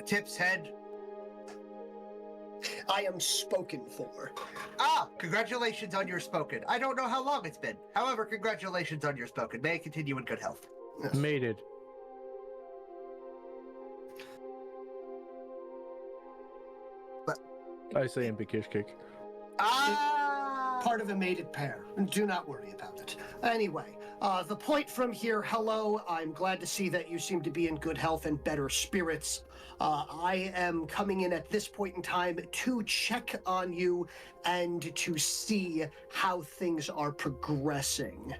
Tip's head. I am spoken for. Ah, congratulations on your spoken. I don't know how long it's been. However, congratulations on your spoken. May it continue in good health. Yes. Mated. But I say in Bikish kick. Ah! part of a mated pair. Do not worry about it. Anyway, the point from here, hello. I'm glad to see that you seem to be in good health and better spirits. I am coming in at this point in time to check on you and to see how things are progressing.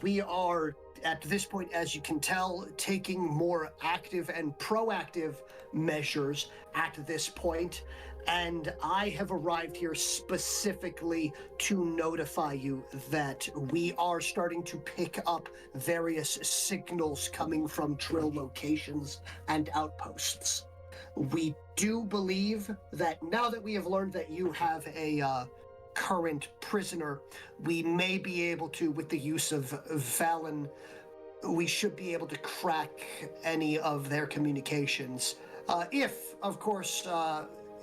We are, at this point, as you can tell, taking more active and proactive measures at this point. And I have arrived here specifically to notify you that we are starting to pick up various signals coming from drill locations and outposts. We do believe that now that we have learned that you have a current prisoner, we may be able to, with the use of Valen, we should be able to crack any of their communications. If, of course,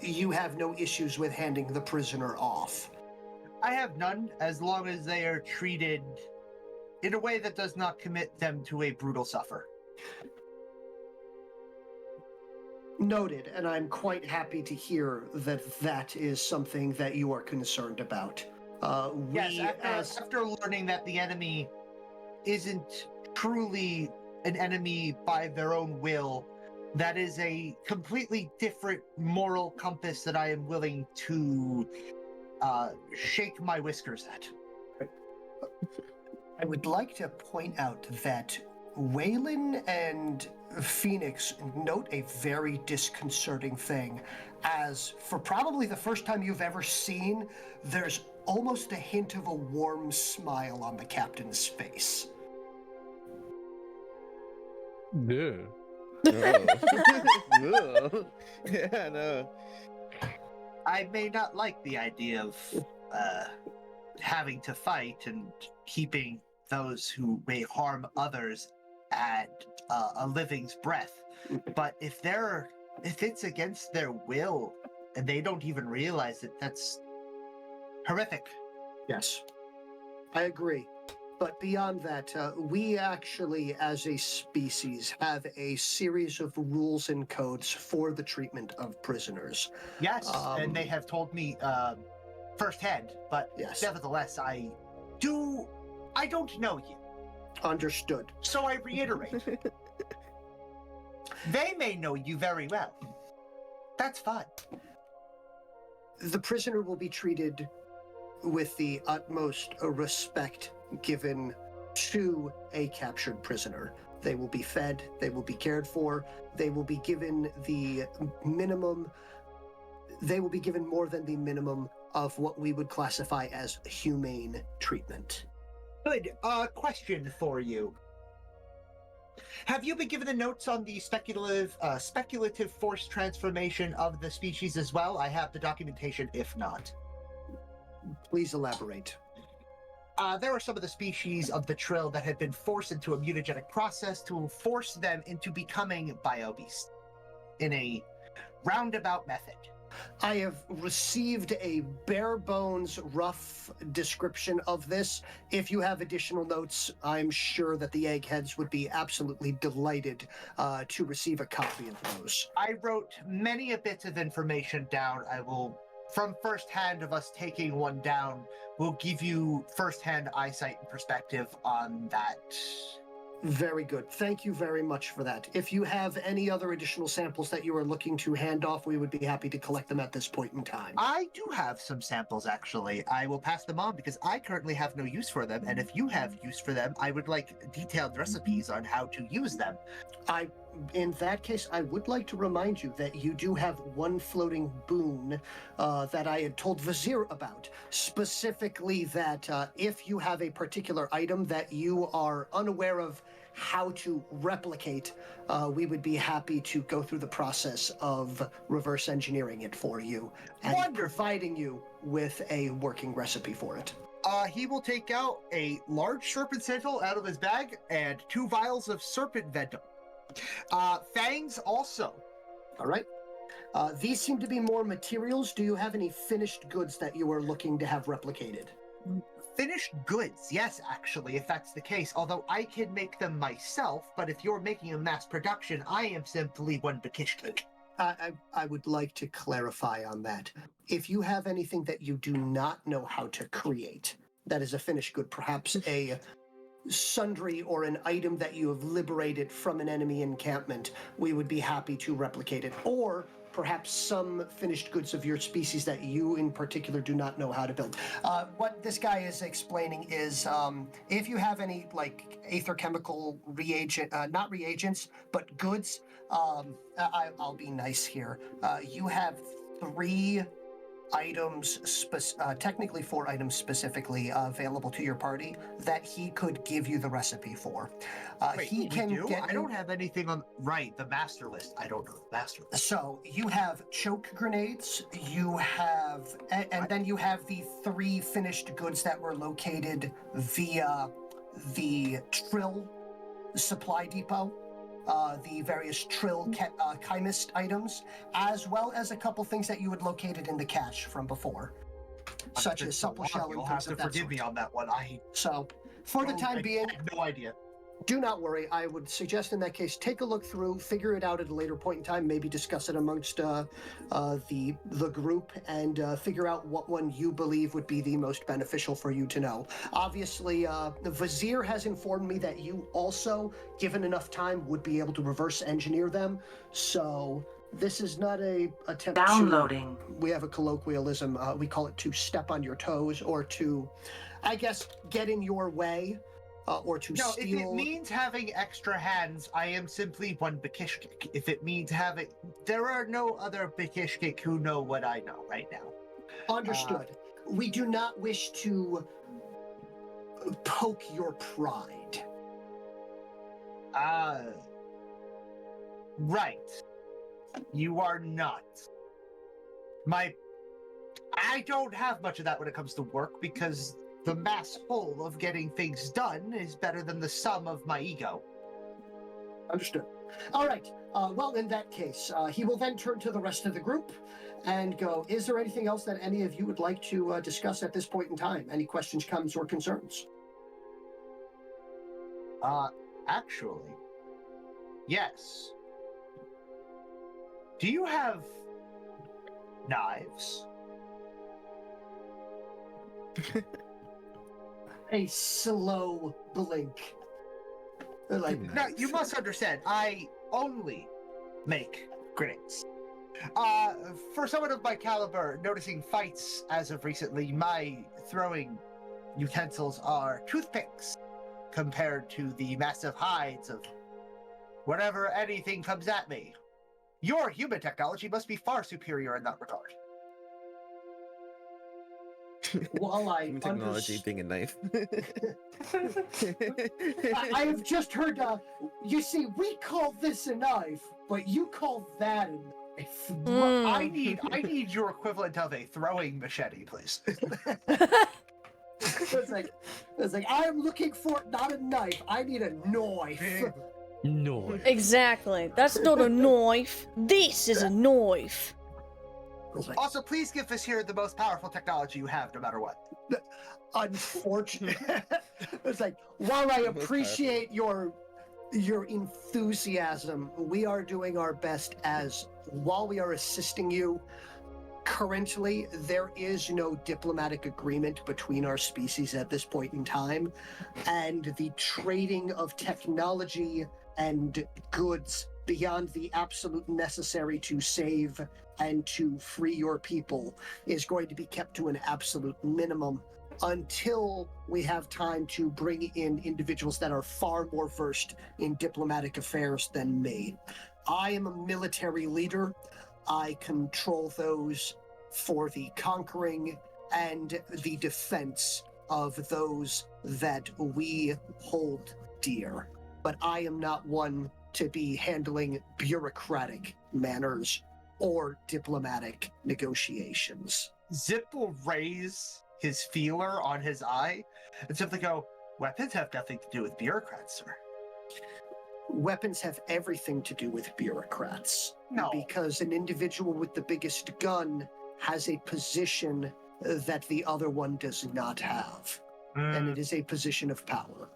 you have no issues with handing the prisoner off. I have none, as long as they are treated in a way that does not commit them to a brutal suffer. Noted, and I'm quite happy to hear that that is something that you are concerned about. After learning that the enemy isn't truly an enemy by their own will, that is a completely different moral compass that I am willing to shake my whiskers at. I would like to point out that Whalen and Phoenix note a very disconcerting thing, as for probably the first time you've ever seen, there's almost a hint of a warm smile on the captain's face. Yeah. Oh. Yeah, no. I may not like the idea of having to fight and keeping those who may harm others at a living's breath, but if it's against their will and they don't even realize it, that's horrific. Yes, I agree. But beyond that, we actually, as a species, have a series of rules and codes for the treatment of prisoners. Yes, and they have told me firsthand, but Yes. nevertheless, I don't know you. Understood. So I reiterate. They may know you very well. That's fine. The prisoner will be treated with the utmost respect given to a captured prisoner. They will be fed, they will be cared for, they will be given the minimum, they will be given more than the minimum of what we would classify as humane treatment. Good. Question for you. Have you been given the notes on the speculative force transformation of the species as well? I have the documentation, if not. Please elaborate. There are some of the species of the Trill that have been forced into a mutagenic process to force them into becoming biobeasts in a roundabout method. I have received a bare bones, rough description of this. If you have additional notes, I'm sure that the eggheads would be absolutely delighted to receive a copy of those. I wrote many a bit of information down. I will, from firsthand of us taking one down, will give you firsthand eyesight and perspective on that. Very good. Thank you very much for that. If you have any other additional samples that you are looking to hand off, we would be happy to collect them at this point in time. I do have some samples, actually. I will pass them on because I currently have no use for them, and if you have use for them, I would like detailed recipes on how to use them. In that case, I would like to remind you that you do have one floating boon that I had told Vizier about. Specifically that if you have a particular item that you are unaware of how to replicate, we would be happy to go through the process of reverse engineering it for you and providing you with a working recipe for it. He will take out a large serpent sigil out of his bag and 2 vials of serpent venom. Fangs also. All right. These seem to be more materials. Do you have any finished goods that you are looking to have replicated? Finished goods, yes, actually, if that's the case. Although I can make them myself, but if you're making a mass production, I am simply one bakishkik. I would like to clarify on that. If you have anything that you do not know how to create, that is a finished good, perhaps a sundry or an item that you have liberated from an enemy encampment, we would be happy to replicate it. Or perhaps some finished goods of your species that you in particular do not know how to build. What this guy is explaining is if you have any like aether chemical reagent, not reagents, but goods, I'll be nice here. You have 3 items, technically 4 items specifically available to your party that he could give you the recipe for. Wait, he can do? get. I don't have anything on the master list. I don't know the master list. So you have choke grenades. You have, and then you have the 3 finished goods that were located via the Trill supply depot. The various Trill chemist items, as well as a couple things that you had located in the cache from before, such as supple shell and You'll things have of to that forgive sort. me on that one. So, for the time being, I have no idea. do not worry. I would suggest in that case, take a look through, figure it out at a later point in time, maybe discuss it amongst the group, and figure out what one you believe would be the most beneficial for you to know. Obviously, the Vizier has informed me that you also, given enough time, would be able to reverse engineer them. So this is not a attempt Downloading. we have a colloquialism, we call it to step on your toes, or to, I guess, get in your way. Or to No, steal. if it means having extra hands, I am simply one bakishkik. If it means having... There are no other bakishkik who know what I know right now. Understood. We do not wish to poke your pride. Right. You are not. I don't have much of that when it comes to work, because the mass whole of getting things done is better than the sum of my ego. Understood. All right. Well, in that case, he will then turn to the rest of the group and go, is there anything else that any of you would like to discuss at this point in time? Any questions, comments, or concerns? Actually, yes. Do you have knives? A slow blink. Like, No, you must understand, I only make grenades. For someone of my caliber, noticing fights as of recently, my throwing utensils are toothpicks compared to the massive hides of whatever anything comes at me. Your human technology must be far superior in that regard. while I Human technology being a knife. I have just heard, you see, we call this a knife, but you call that a knife. Well, I need your equivalent of a throwing machete, please. It's like, I'm looking for not a knife, I need a knife. No. Exactly. That's not a knife. This is a knife. Also, please give this here the most powerful technology you have, no matter what. Unfortunate. It's like, while I appreciate your enthusiasm, we are doing our best as, while we are assisting you, currently there is no diplomatic agreement between our species at this point in time, and the trading of technology and goods beyond the absolute necessary to save and to free your people is going to be kept to an absolute minimum until we have time to bring in individuals that are far more versed in diplomatic affairs than me. I am a military leader. I control those for the conquering and the defense of those that we hold dear. But I am not one to be handling bureaucratic manners or diplomatic negotiations. Zip will raise his feeler on his eye and simply go, weapons have nothing to do with bureaucrats, sir. Weapons have everything to do with bureaucrats. No. Because an individual with the biggest gun has a position that the other one does not have. And it is a position of power.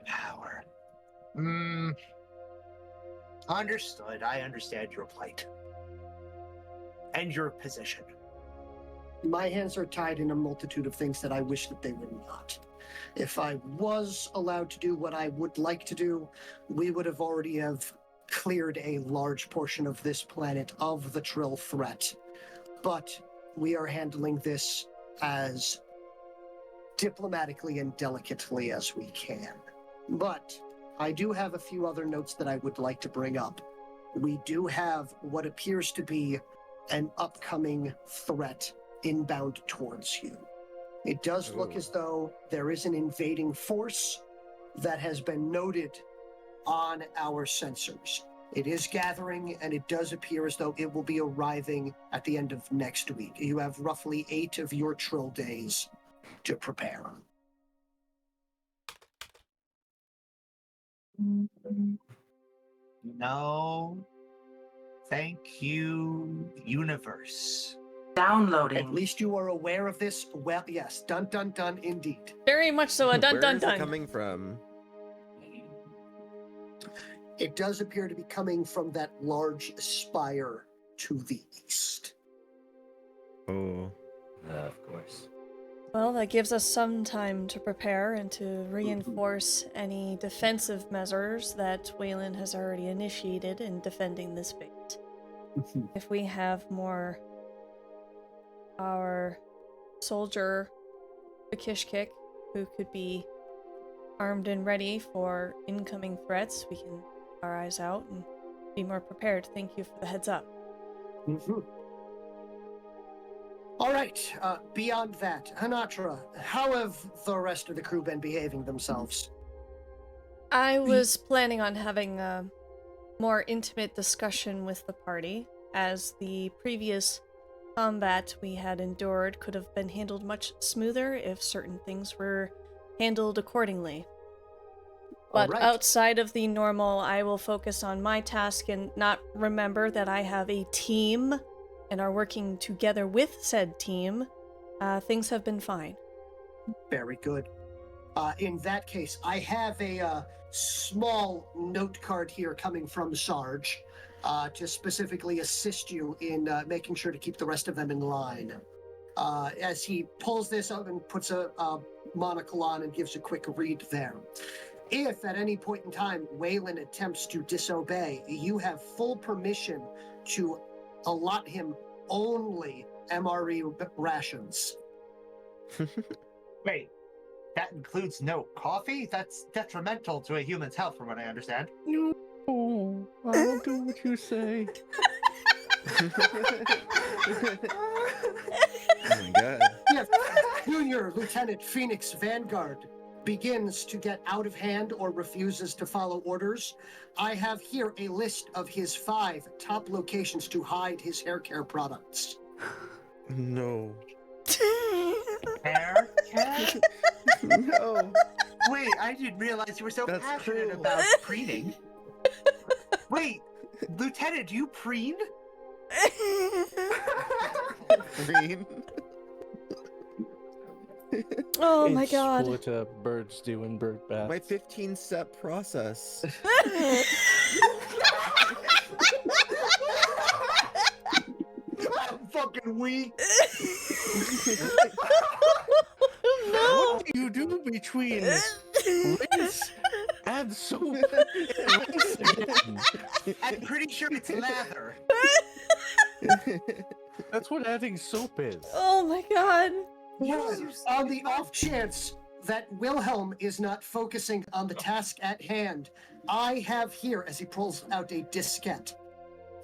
Power. Understood. I understand your plight. And your position. My hands are tied in a multitude of things that I wish that they were not. If I was allowed to do what I would like to do, we would have already have cleared a large portion of this planet of the Trill threat. But we are handling this as diplomatically and delicately as we can. But I do have a few other notes that I would like to bring up. We do have what appears to be an upcoming threat inbound towards you. It does look as though there is an invading force that has been noted on our sensors. It is gathering, and it does appear as though it will be arriving at the end of next week. You have roughly 8 of your Trill days to prepare. No. Thank you, universe. Downloading. At least you are aware of this. Well, yes, dun dun dun indeed. Very much so. A dun Where dun is it dun. coming from? It does appear to be coming from that large spire to the east. Oh. Of course. Well, that gives us some time to prepare and to reinforce any defensive measures that Whalen has already initiated in defending this base. If we have more our soldier Akishkik, who could be armed and ready for incoming threats, we can keep our eyes out and be more prepared. Thank you for the heads up. All right, beyond that, Honatra, how have the rest of the crew been behaving themselves? I was planning on having a more intimate discussion with the party, as the previous combat we had endured could have been handled much smoother if certain things were handled accordingly. But Alright. outside of the normal, I will focus on my task and not remember that I have a team and are working together with said team. Things have been fine. Very good. In that case, I have a small note card here coming from Sarge to specifically assist you in making sure to keep the rest of them in line. As he pulls this up and puts a monocle on and gives a quick read there. If at any point in time Whalen attempts to disobey, you have full permission to allot him only MRE rations. Wait, that includes no coffee? That's detrimental to a human's health, from what I understand. No, I'll do what you say. Oh my god. If Junior Lieutenant Phoenix Vanguard begins to get out of hand or refuses to follow orders, I have here a list of his 5 top locations to hide his hair care products. No. Hair care? No. Wait, I didn't realize you were so That's passionate cruel. about preening. Wait, Lieutenant, do you preen? Green. Oh my It's god. what birds do in bird baths. My 15-step process. I'm fucking weak. No. What do you do between rinse and soap and rinse again? I'm pretty sure it's lather. That's what adding soap is. Oh my god. On the off chance that Wilhelm is not focusing on the task at hand, I have here, as he pulls out a diskette,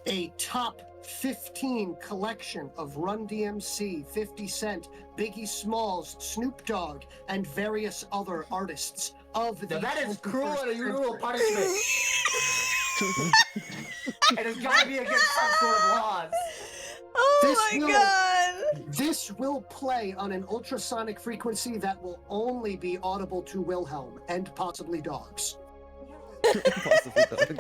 a top 15 collection of Run DMC, 50 Cent, Biggie Smalls, Snoop Dogg, and various other artists of the... Now that is cruel and 21st unusual century. punishment. And it's gotta be against some sort of laws. Oh This my will- god. This will play on an ultrasonic frequency that will only be audible to Wilhelm and possibly dogs. Possibly dogs. That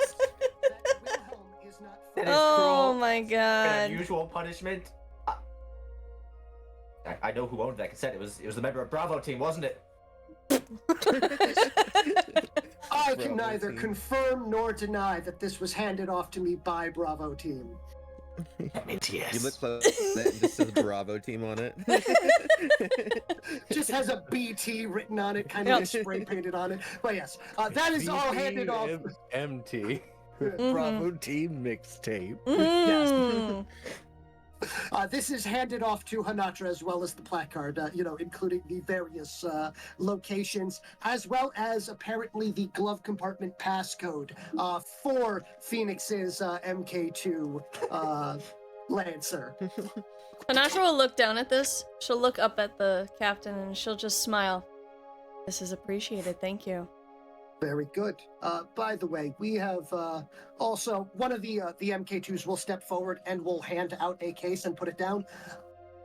Wilhelm is not That is Oh cruel. my An god. unusual punishment. I know who owned that cassette. It was the member of Bravo team, wasn't it? I Bravo can neither team. confirm nor deny that this was handed off to me by Bravo team. That means yes. You look close. It just says Bravo team on it. Just has a BT written on it, kind of spray painted on it. But yes, that is all handed off. MT. Mhm. Bravo team mixtape. Mm. This is handed off to Honatra as well as the placard, including the various locations, as well as apparently the glove compartment passcode for Phoenix's MK2 Lancer. Honatra will look down at this. She'll look up at the captain and she'll just smile. This is appreciated, thank you. Very good. By the way, we have also one of the MK2s will step forward and will hand out a case and put it down,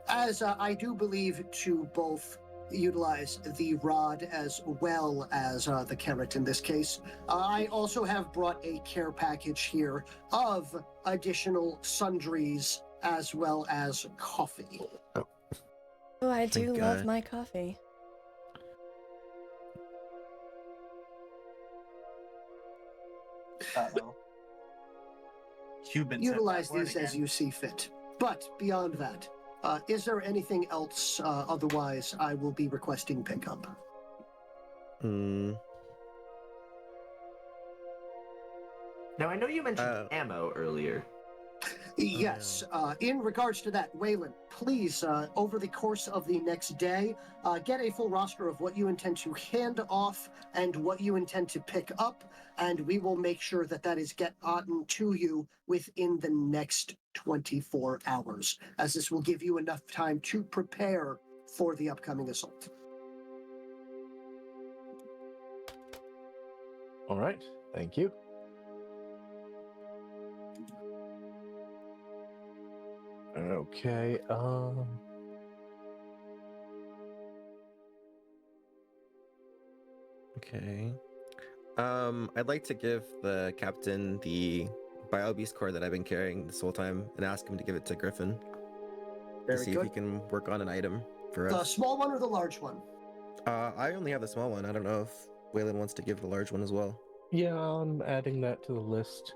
as I do believe to both utilize the rod as well as the carrot in this case. I also have brought a care package here of additional sundries as well as coffee. Oh, I do Thank love God. my coffee. Uh-oh. Cubans have Utilize that word these as again. you see fit. But beyond that, is there anything else? Otherwise, I will be requesting pickup. Hmm. Now I know you mentioned ammo earlier. Yes, in regards to that, Whalen, please, over the course of the next day, get a full roster of what you intend to hand off and what you intend to pick up, and we will make sure that that is gotten to you within the next 24 hours, as this will give you enough time to prepare for the upcoming assault. All right. Thank you. Okay. Okay. I'd like to give the captain the BioBeast core that I've been carrying this whole time and ask him to give it to Griffin to Very see if he good. can work on an item for The us. small one or the large one? I only have the small one. I don't know if Whalen wants to give the large one as well. Yeah, I'm adding that to the list.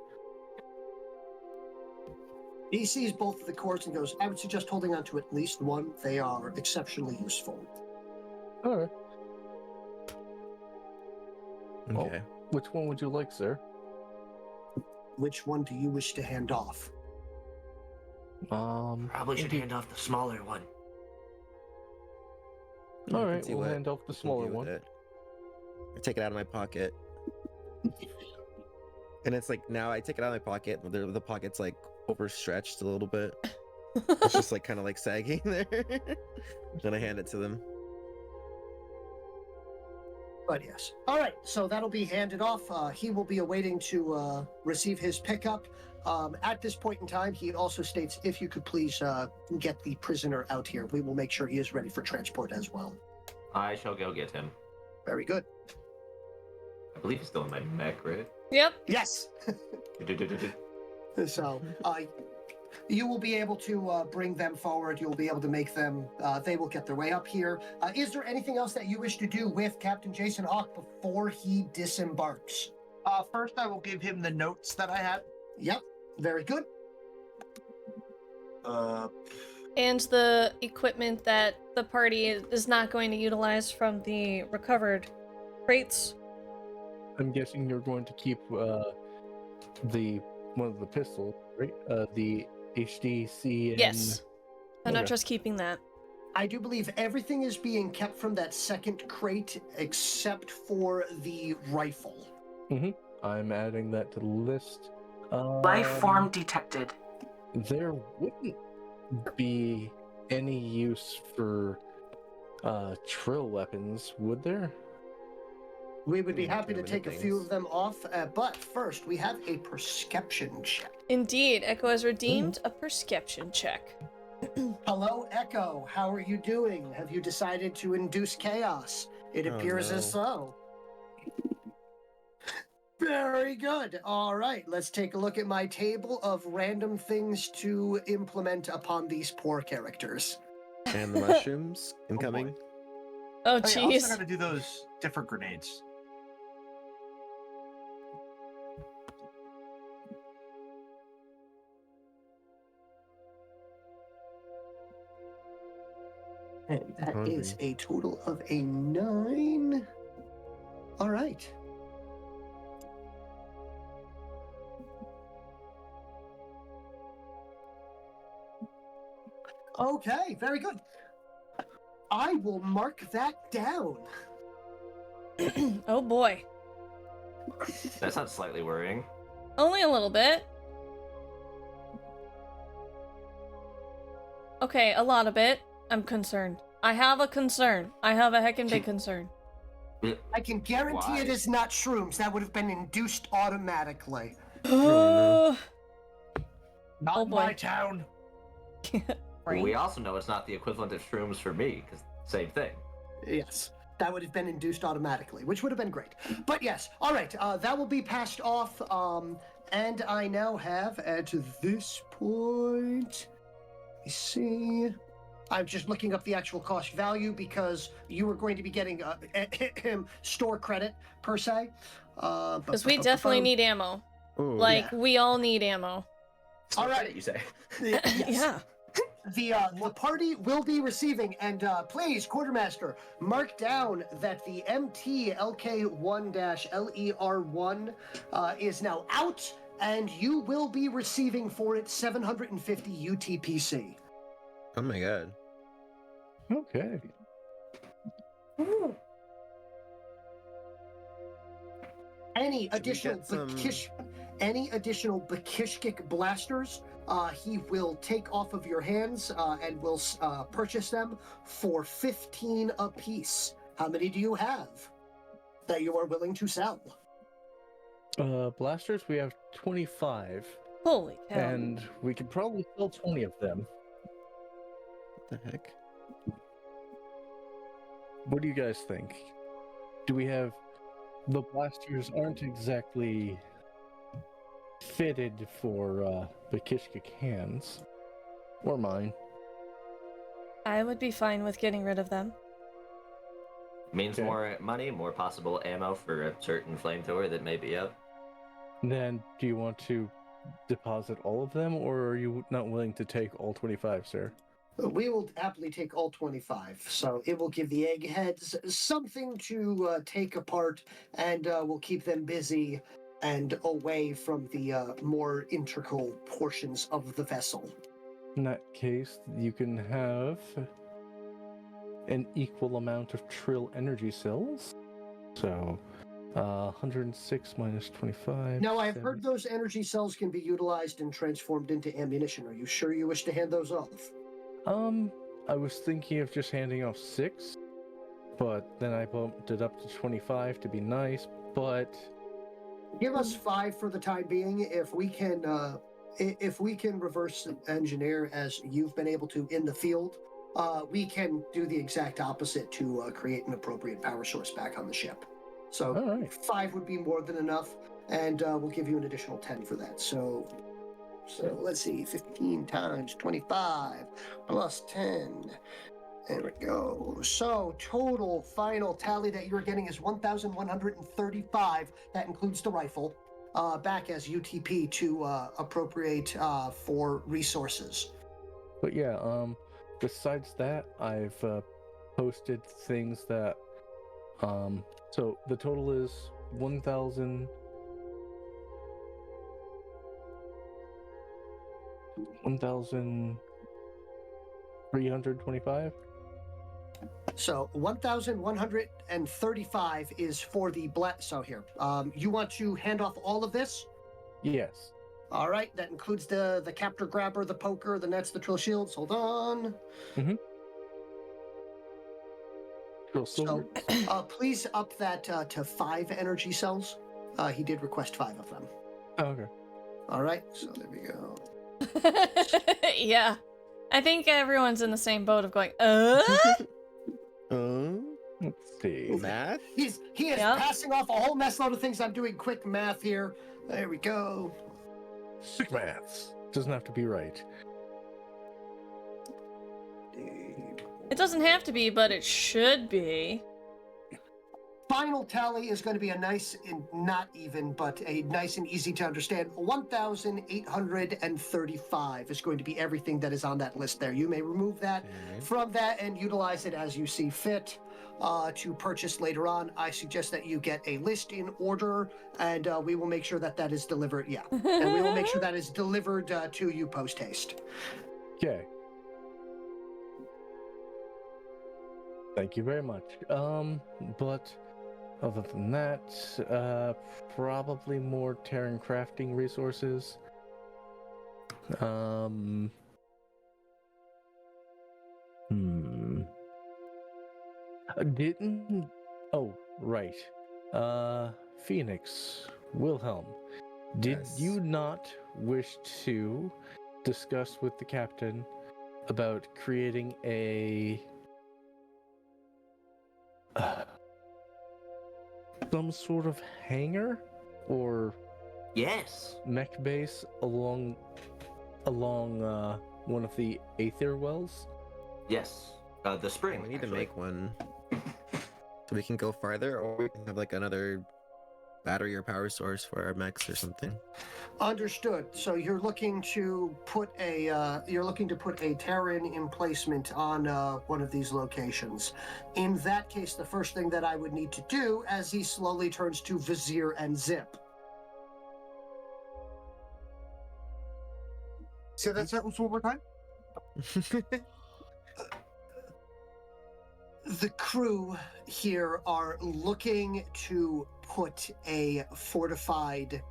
He sees both of the cores and goes, I would suggest holding on to at least one. They are exceptionally useful. All right. Oh. Okay. Which one would you like, sir? Which one do you wish to hand off? Probably should maybe- hand off the smaller one. I All can right, see we'll what hand off the I can smaller do with one. it. I take it out of my pocket. And it's like now I take it out of my pocket, but the pocket's like overstretched a little bit. It's just like kind of like sagging there. Then I hand it to them. But yes. All right, so that'll be handed off. He will be awaiting to receive his pickup. At this point in time, he also states, if you could please get the prisoner out here. We will make sure he is ready for transport as well. I shall go get him. Very good. I believe he's still in my mech, right? Yep. Yes. So you will be able to bring them forward. You'll be able to make them, they will get their way up here. Is there anything else that you wish to do with Captain Jason Hawk before he disembarks? First, I will give him the notes that I had. Yep, very good. And the equipment that the party is not going to utilize from the recovered crates. I'm guessing you're going to keep the one of the pistols, right? The HDC. And... Yes. Okay. Honatra's keeping that. I do believe everything is being kept from that second crate except for the rifle. I'm adding that to the list. Life form detected. There wouldn't be any use for trill weapons, would there? We would be happy to Many take a few things. of them off, but first we have a perception check. Indeed, Echo has redeemed a perception check. Hello, Echo. How are you doing? Have you decided to induce chaos? It Oh, appears as so. Very good. All right, let's take a look at my table of random things to implement upon these poor characters. And the mushrooms incoming. Oh, Oh, yeah, I also jeez. got to do those different grenades. And that Hungry. is a total of a 9. All right. Okay, very good. I will mark that down. Oh boy. That sounds slightly worrying. Only a little bit. Okay, a lot of it. I'm concerned. I have a concern. I have a heckin' big concern. I can guarantee Why? it is not shrooms. That would have been induced automatically. Oh, Not Oh, in boy. my town. We also know it's not the equivalent of shrooms for me, because same thing. Yes, that would have been induced automatically, which would have been great. But yes, all right, that will be passed off. And I now have, at this point, let me see. I'm just looking up the actual cost value because you were going to be getting store credit, per se. Because we definitely need ammo. Ooh. Like, Yeah. we all need ammo. All right. You say. Yes. Yeah. The party will be receiving, and please, Quartermaster, mark down that the MT-LK1-LER1 is now out, and you will be receiving for it 750 UTPC. Oh my god. Okay. Any Should we additional get some- additional Bakishkik blasters, he will take off of your hands and will purchase them for 15 apiece. How many do you have that you are willing to sell? Blasters, we have 25, Holy cow. and we could probably sell 20 of them. What the heck? What do you guys think? Do we have... The blasters aren't exactly fitted for Bakishkik hands. Or mine. I would be fine with getting rid of them. Means Okay. more money, more possible ammo for a certain flamethrower that may be up. Then, do you want to deposit all of them, or are you not willing to take all 25, sir? We will happily take all 25, so it will give the eggheads something to take apart, and we'll keep them busy and away from the more integral portions of the vessel. In that case, you can have an equal amount of Trill energy cells. So, 106 minus 25. Now, I've heard those energy cells can be utilized and transformed into ammunition. Are you sure you wish to hand those off? I was thinking of just handing off 6, but then I bumped it up to 25 to be nice, but... Give us 5 for the time being. If we can reverse engineer as you've been able to in the field, we can do the exact opposite to create an appropriate power source back on the ship. So All right. 5 would be more than enough, and we'll give you an additional 10 for that. So let's see, 15 times 25 plus 10. There we go. So total final tally that you're getting is 1,135. That includes the rifle. Back as UTP to appropriate for resources. But yeah, besides that, I've posted things that... So the total is 1,000... 1,325? So 1,135 is for the so here. You want to hand off all of this? Yes. All right, that includes the captor grabber, the poker, the nets, the trill shields. Hold on. Trill So swords. please up that to 5 energy cells. He did request 5 of them. Oh, okay. All right, so there we go. Yeah. I think everyone's in the same boat of going, Oh. Let's see. Math? He is Yep. passing off a whole mess load of things. I'm doing quick math here. There we go. Sick maths. Doesn't have to be right. It doesn't have to be, but it should be. Final tally is going to be a nice, and not even, but a nice and easy to understand. 1,835 is going to be everything that is on that list there. You may remove that from that and utilize it as you see fit to purchase later on. I suggest that you get a list in order, and we will make sure that that is delivered. Yeah, and we will make sure that is delivered to you post haste. Okay. Thank you very much. But other than that, probably more Terran crafting resources. Didn't. Oh, right. Phoenix, Wilhelm, did Yes. you not wish to discuss with the captain about creating a some sort of hangar or Yes. mech base along one of the Aether wells? Yes. The spring. We need actually. to make one so we can go farther, or we can have like another battery or power source for our mechs or something. Understood. So you're looking to put a Terran emplacement on one of these locations. In that case, the first thing that I would need to do, as he slowly turns to Vizier and Zip. So that's that was one more time. The crew here are looking to put a fortified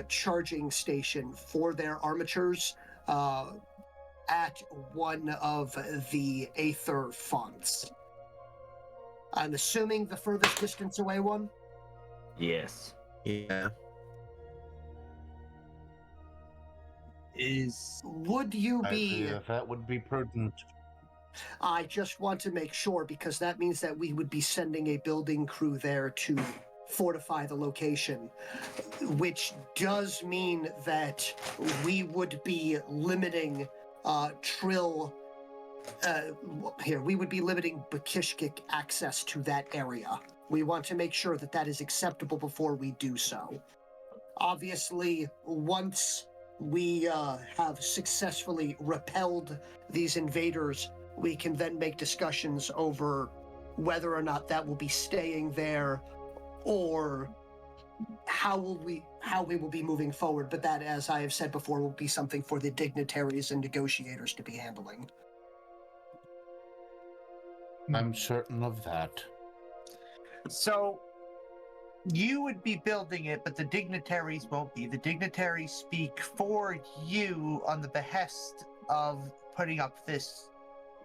charging station for their armatures at one of the Aether fonts. I'm assuming the furthest distance away one? Yes. Yeah. Would you be... that would be prudent. I just want to make sure, because that means that we would be sending a building crew there to fortify the location, which does mean that we would be limiting we would be limiting Bakishkik access to that area. We want to make sure that that is acceptable before we do so. Obviously, once we have successfully repelled these invaders, we can then make discussions over whether or not that will be staying there or how we will be moving forward. But that, as I have said before, will be something for the dignitaries and negotiators to be handling. I'm certain of that. So you would be building it, but the dignitaries won't be. The dignitaries speak for you on the behest of putting up this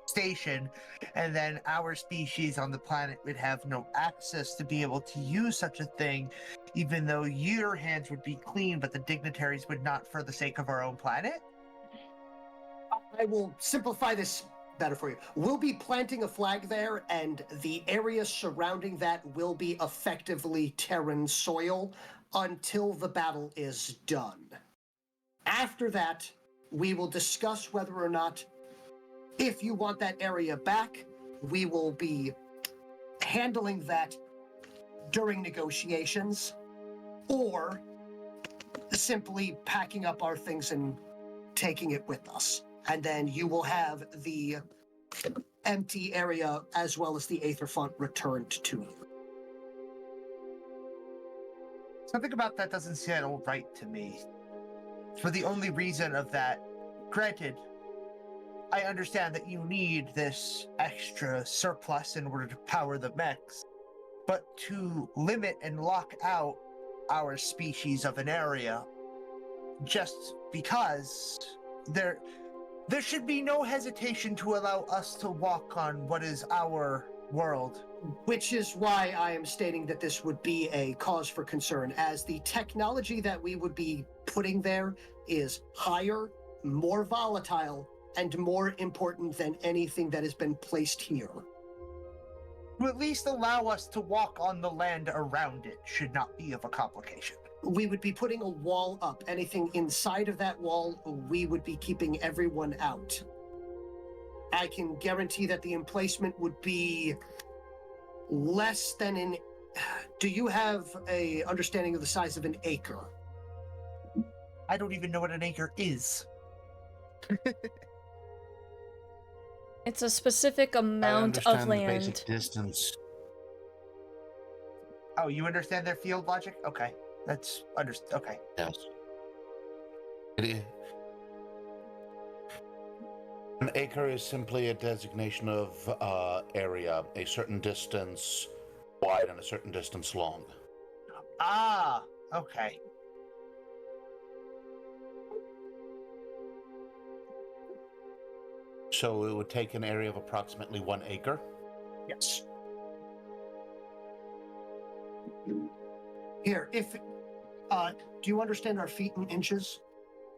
station, and then our species on the planet would have no access to be able to use such a thing, even though your hands would be clean, but the dignitaries would not, for the sake of our own planet. I will simplify this better for you. We'll be planting a flag there, and the area surrounding that will be effectively Terran soil until the battle is done. After that, we will discuss whether or not, if you want that area back, we will be handling that during negotiations, or simply packing up our things and taking it with us. And then you will have the empty area as well as the Aether font returned to you. Something about that doesn't sound right to me. For the only reason of that, granted, I understand that you need this extra surplus in order to power the mechs, but to limit and lock out our species of an area just because there should be no hesitation to allow us to walk on what is our world. Which is why I am stating that this would be a cause for concern, as the technology that we would be putting there is higher, more volatile, and more important than anything that has been placed here. to at least allow us to walk on the land around it should not be of a complication. We would be putting a wall up. Anything inside of that wall, we would be keeping everyone out. I can guarantee that the emplacement would be less than an... Do you have a understanding of the size of an acre? I don't even know what an acre is. It's a specific I amount of understand the land. basic distance. Oh, you understand their field logic? Okay. That's okay. Yes. It is. An acre is simply a designation of area, a certain distance wide and a certain distance long. Ah, okay. So it would take an area of approximately 1 acre. Yes. Here, if... do you understand our feet in inches?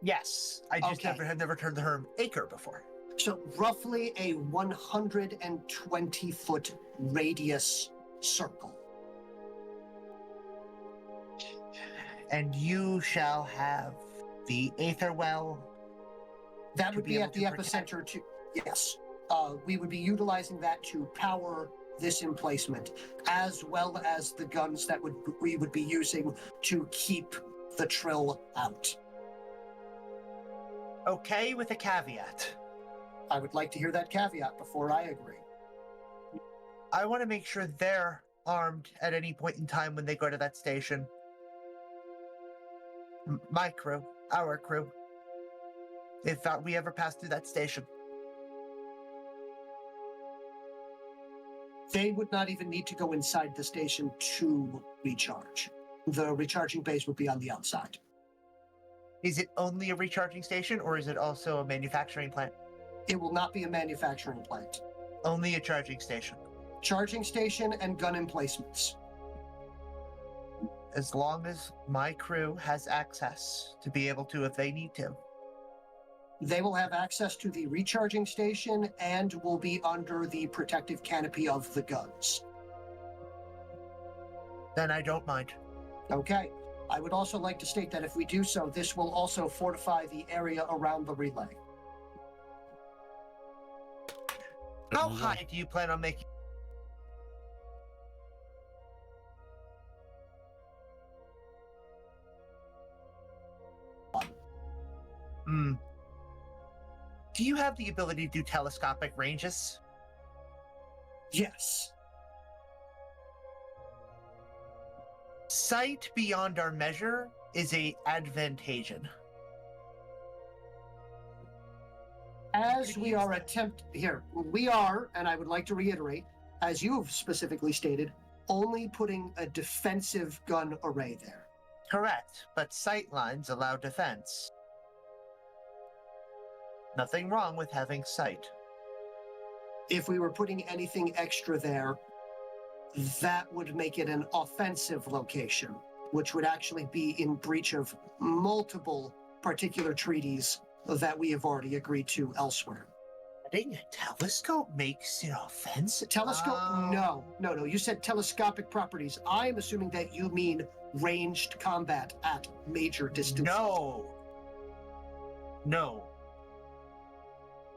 Yes. I just Okay. have never heard the term acre before. So roughly a 120-foot radius circle. And you shall have the Aether Well. That To would be be able at the to protect- epicenter to... Yes. We would be utilizing that to power this emplacement, as well as the guns that we would be using to keep the Trill out. Okay, with a caveat. I would like to hear that caveat before I agree. I want to make sure they're armed at any point in time when they go to that station. My crew, our crew. If we ever pass through that station. They would not even need to go inside the station to recharge. The recharging bays would be on the outside. Is it only a recharging station, or is it also a manufacturing plant? It will not be a manufacturing plant. Only a charging station. Charging station and gun emplacements. As long as my crew has access to be able to if they need to. They will have access to the recharging station and will be under the protective canopy of the guns. Then I don't mind. Okay. I would also like to state that if we do so, this will also fortify the area around the relay. How high do you plan on making? Do you have the ability to do telescopic ranges? Yes. Sight beyond our measure is a advantageon. As we are we are, and I would like to reiterate, as you've specifically stated, only putting a defensive gun array there. Correct, but sight lines allow defense. Nothing wrong with having sight. If we were putting anything extra there, that would make it an offensive location, which would actually be in breach of multiple particular treaties that we have already agreed to elsewhere. Adding a telescope makes it offensive? Telescope? No. You said telescopic properties. I'm assuming that you mean ranged combat at major distances. No.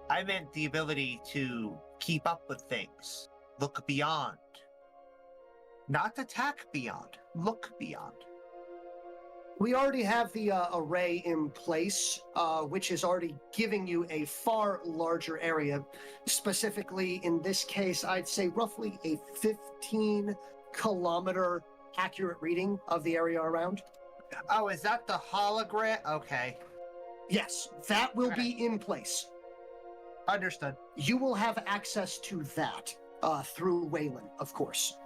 I meant the ability to keep up with things. Look beyond. Not attack beyond. Look beyond. We already have the array in place, which is already giving you a far larger area. Specifically, in this case, I'd say roughly a 15-kilometer accurate reading of the area around. Oh, is that the hologram? Okay. Yes, that will be in place. Understood. You will have access to that through Whalen, of course.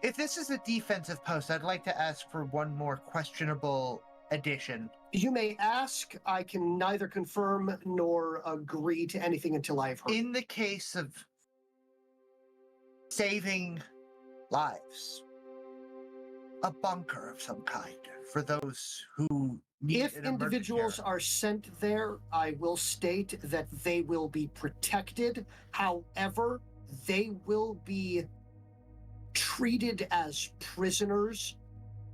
If this is a defensive post, I'd like to ask for one more questionable addition. You may ask. I can neither confirm nor agree to anything until I have heard. In the case of saving lives, a bunker of some kind for those who need If an emergency individuals area. are sent there, I will state that they will be protected. However, they will be treated as prisoners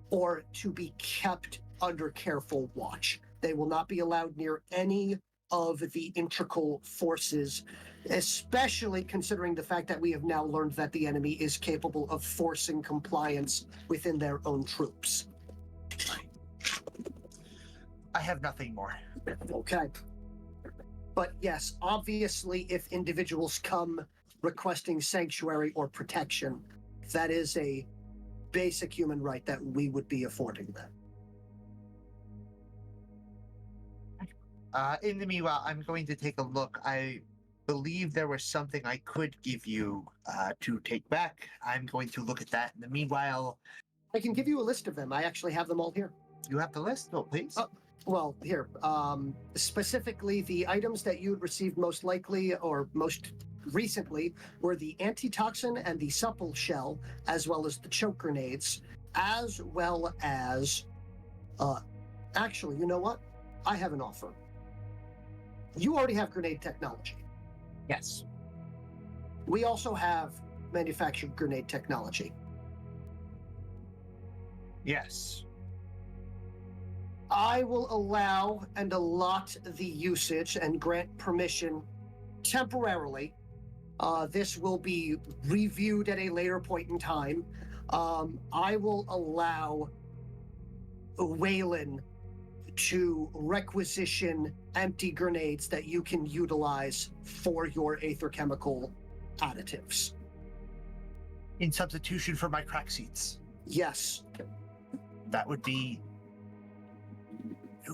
or to be kept under careful watch. They will not be allowed near any of the integral forces, especially considering the fact that we have now learned that the enemy is capable of forcing compliance within their own troops. I have nothing more. Okay. But yes, obviously, if individuals come requesting sanctuary or protection, that is a basic human right that we would be affording them. In the meanwhile, I'm going to take a look. I believe there was something I could give you to take back. I'm going to look at that. In the meanwhile, I can give you a list of them. I actually have them all here. you have the list? Oh, please. Well, here, specifically the items that you had received most likely or most recently were the antitoxin and the supple shell, as well as the choke grenades, as well as, actually, you know what? I have an offer. You already have grenade technology. Yes. We also have manufactured grenade technology. Yes. I will allow and allot the usage and grant permission temporarily. This will be reviewed at a later point in time. I will allow Whalen to requisition empty grenades that you can utilize for your aether chemical additives. In substitution for my crack seats. Yes. That would be...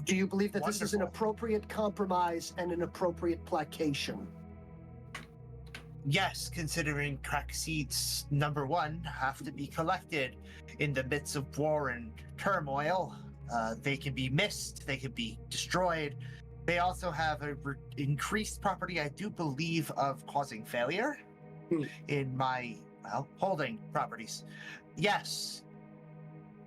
Do you believe that this is an wonderful. appropriate compromise and an appropriate placation? Yes, considering crack seeds, number one, have to be collected in the midst of war and turmoil. They can be missed, they can be destroyed. They also have a increased property, I do believe, of causing failure in my, well, holding properties. Yes.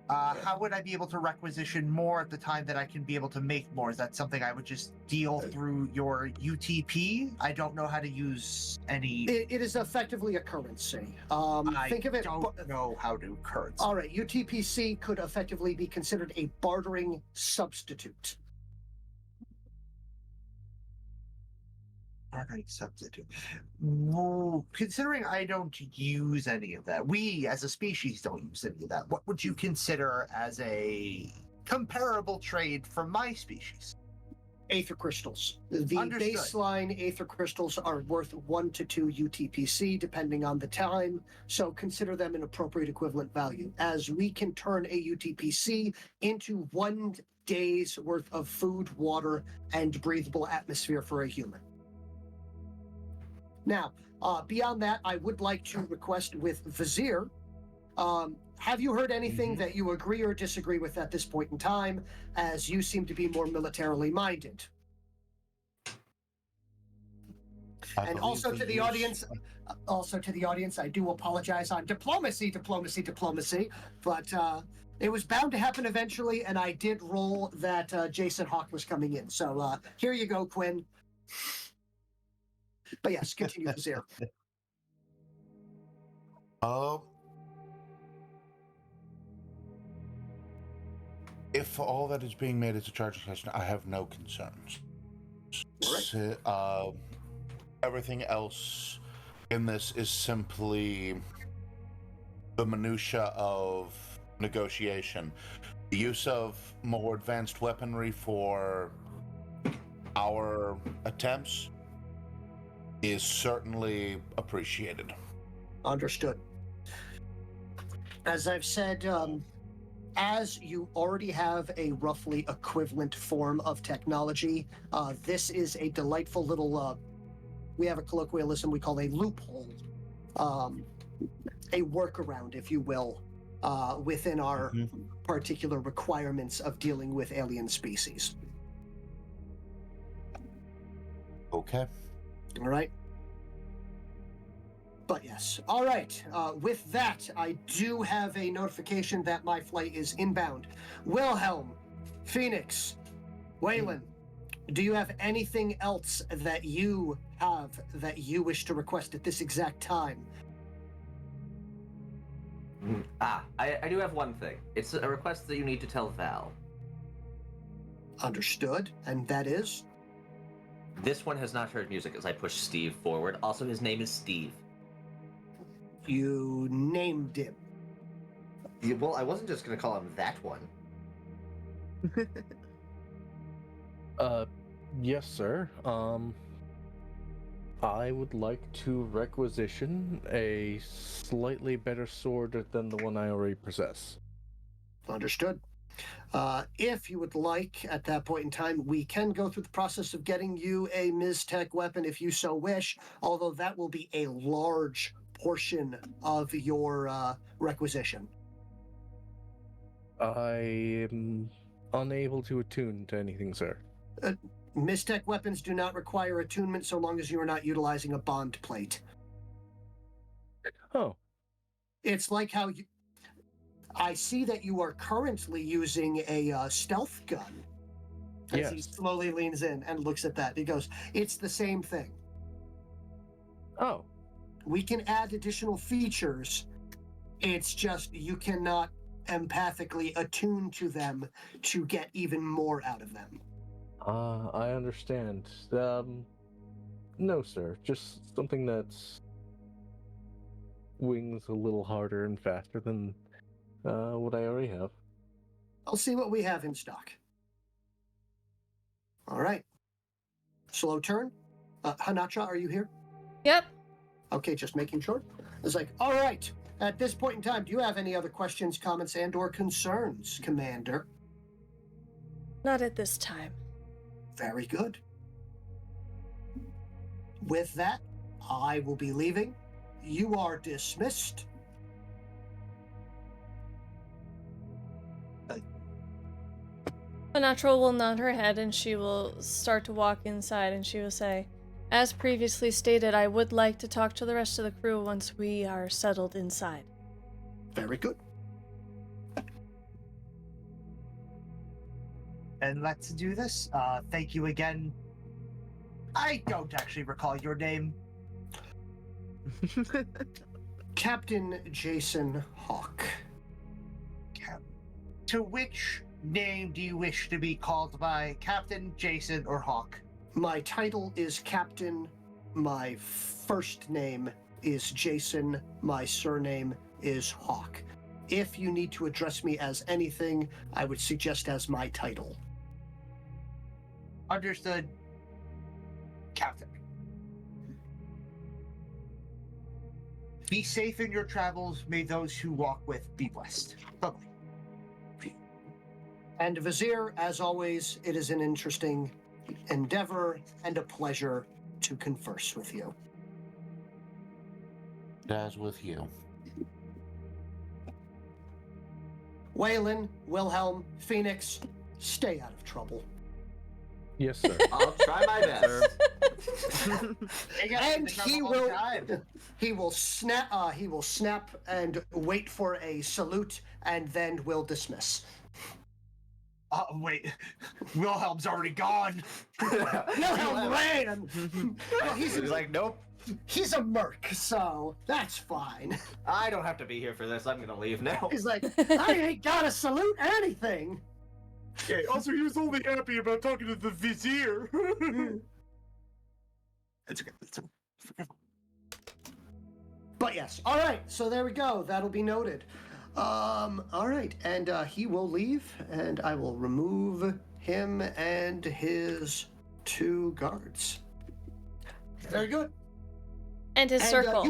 How would I be able to requisition more at the time that I can be able to make more? Is that something I would just deal through your UTP? I don't know how to use any... It is effectively a currency. Think of it... don't know how to currency. All right, UTPC could effectively be considered a bartering substitute. Bartering substitute. Well, considering I don't use any of that, we as a species don't use any of that, what would you consider as a comparable trade for my species? Aether crystals. The Understood. baseline aether crystals are worth 1 to 2 UTPC depending on the time, so consider them an appropriate equivalent value, as we can turn a UTPC into 1 day's worth of food, water, and breathable atmosphere for a human. Now, beyond that, I would like to request with Vizier, have you heard anything that you agree or disagree with at this point in time, as you seem to be more militarily minded? And also to the audience, I do apologize on diplomacy, but it was bound to happen eventually, and I did roll that Jason Hawk was coming in. So here you go, Quinn. But yes, continue, Vizier. If all that is being made is a charging station, I have no concerns. Right. Everything else in this is simply the minutia of negotiation. The use of more advanced weaponry for our attempts is certainly appreciated. Understood. As I've said, as you already have a roughly equivalent form of technology, this is a delightful little, we have a colloquialism we call a loophole, a workaround, if you will, within our particular requirements of dealing with alien species. Okay. All right. But yes. All right. With that, I do have a notification that my flight is inbound. Wilhelm, Phoenix, Whalen, Do you have anything else that you have that you wish to request at this exact time? I do have one thing. It's a request that you need to tell Val. Understood. And that is? This one has not heard music as I push Steve forward. Also, his name is Steve. You named him. Well, I wasn't just going to call him that one. Yes, sir. I would like to requisition a slightly better sword than the one I already possess. Understood. If you would like, at that point in time, we can go through the process of getting you a Miztech weapon if you so wish, although that will be a large portion of your requisition. I am unable to attune to anything, sir. Miztech weapons do not require attunement so long as you are not utilizing a bond plate. Oh. It's like how you... I see that you are currently using a stealth gun. As he slowly leans in and looks at that. He goes, it's the same thing. Oh. We can add additional features. It's just you cannot empathically attune to them to get even more out of them. I understand. No, sir. Just something that's wings a little harder and faster than what I already have. I'll see what we have in stock. All right. Slow turn. Honatra, are you here? Yep. Okay, just making sure. It's like, all right. At this point in time, do you have any other questions, comments, and/or concerns, Commander? Not at this time. Very good. With that, I will be leaving. You are dismissed. Honatra will nod her head and she will start to walk inside and she will say, as previously stated, I would like to talk to the rest of the crew once we are settled inside. Very good. And let's do this. Thank you again. I don't actually recall your name. Captain Jason Hawk. To which name do you wish to be called by, Captain, Jason, or Hawk? My title is Captain. My first name is Jason. My surname is Hawk. If you need to address me as anything, I would suggest as my title. Understood, Captain. Be safe in your travels. May those who walk with be blessed. Bye-bye. And Vizier, as always, it is an interesting endeavor and a pleasure to converse with you. As with you. Whalen, Wilhelm, Phoenix, stay out of trouble. Yes, sir. I'll try my best. And he will snap and wait for a salute and then will dismiss. Wait, Wilhelm's already gone. Wilhelm ran. He's like, nope. He's a merc, so that's fine. I don't have to be here for this. I'm gonna leave now. He's like, I ain't gotta salute anything. Yeah, also, he was only happy about talking to the Vizier. It's okay. It's okay. But yes, all right. So there we go. That'll be noted. All right, and he will leave, and I will remove him and his 2 guards. Very good. And his circle.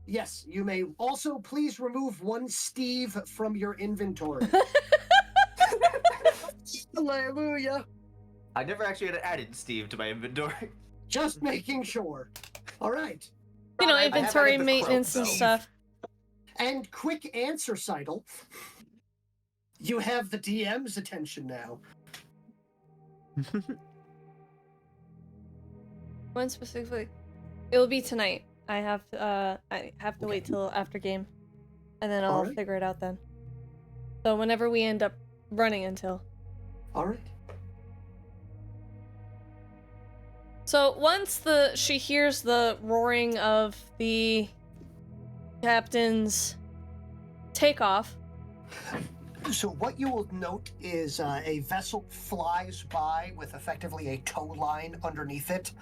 You may also please remove 1 Steve from your inventory. Hallelujah. I never actually had added Steve to my inventory. Just making sure. All right. You know, I have inventory added the maintenance crow, and though. stuff. And quick answer, Seidel. You have the DM's attention now. When specifically? It will be tonight. I have to wait till after game. And then I'll Alright. figure it out then. So whenever we end up running until. All right. So once she hears the roaring of the captain's takeoff. So what you will note is a vessel flies by with effectively a tow line underneath it.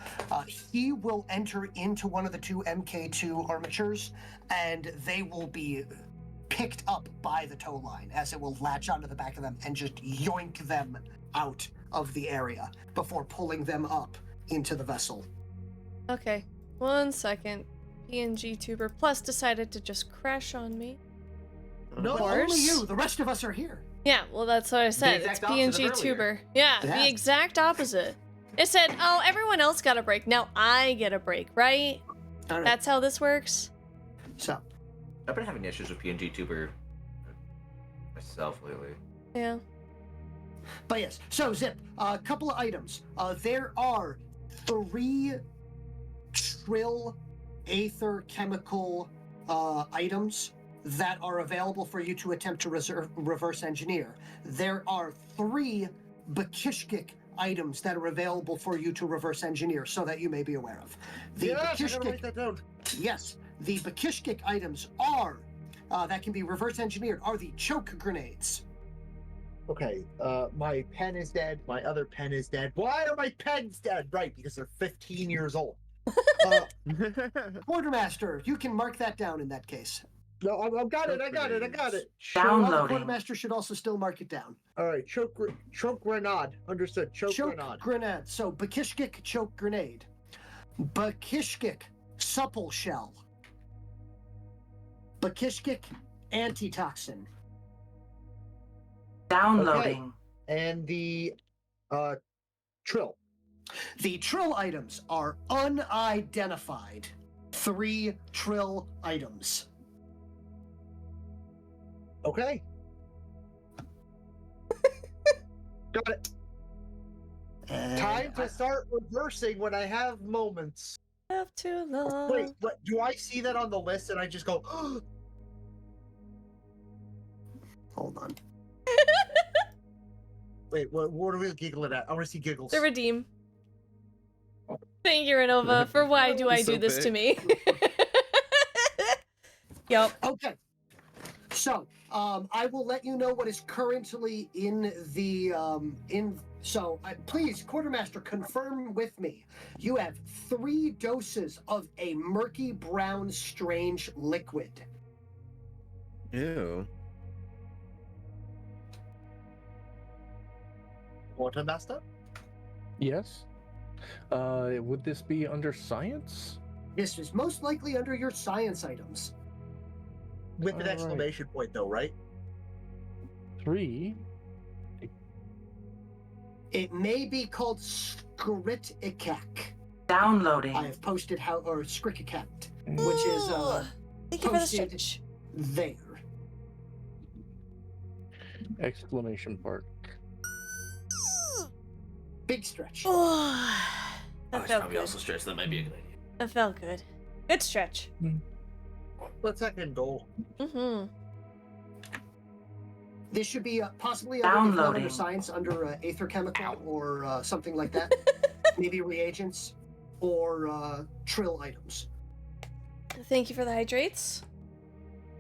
He will enter into one of the two MK2 armatures, and they will be picked up by the tow line as it will latch onto the back of them and just yoink them out of the area before pulling them up into the vessel. Okay, 1 second. PNG Tuber Plus decided to just crash on me. No, only you. The rest of us are here. Yeah, well, that's what I said. It's PNG Tuber. Yeah, the exact opposite. It said, oh, everyone else got a break. Now I get a break, right? All right. That's how this works? So. I've been having issues with PNG Tuber myself lately. Yeah. But yes, so Zip, a couple of items. There are 3 Trill Aether chemical items that are available for you to attempt to reverse engineer. There are 3 Bakishkik items that are available for you to reverse engineer, so that you may be aware of. The I gotta write that down. Yes, the Bakishkik items are that can be reverse engineered are the choke grenades. Okay, my pen is dead. My other pen is dead. Why are my pens dead? Right, because they're 15 years old. Quartermaster, you can mark that down in that case. No, I got it. Downloading. The quartermaster should also still mark it down. All right, choke grenade. Understood. Choke grenade. Grenade. So Bakishkik choke grenade. Bakishkik supple shell. Bakishkik antitoxin. Downloading. Okay. And the Trill. The Trill items are unidentified. 3 Trill items. Okay. Got it. Time to start reversing when I have moments. Have too long. Wait, what? Do I see that on the list and I just go, oh. Hold on. Wait, what are we giggling at? I want to see giggles. The redeem. Thank you, Renova, for why do I do this to me? Yup. Okay. So, I will let you know what is currently in the, please, Quartermaster, confirm with me. You have 3 doses of a murky brown strange liquid. Ew. Quartermaster? Yes. Would this be under science? This is most likely under your science items. With an exclamation point, though, right? 3. It may be called Skritikak. Downloading. I have posted or Skritikak, which is Thank you for the posted stretch. there. Exclamation mark. Big stretch. That felt probably good. also stretch. That might be a good idea. That felt good. Good stretch. Let's second goal. Mm-hmm. This should be possibly under Downloading. science, under Aether chemical or something like that. Maybe reagents or Trill items. Thank you for the hydrates.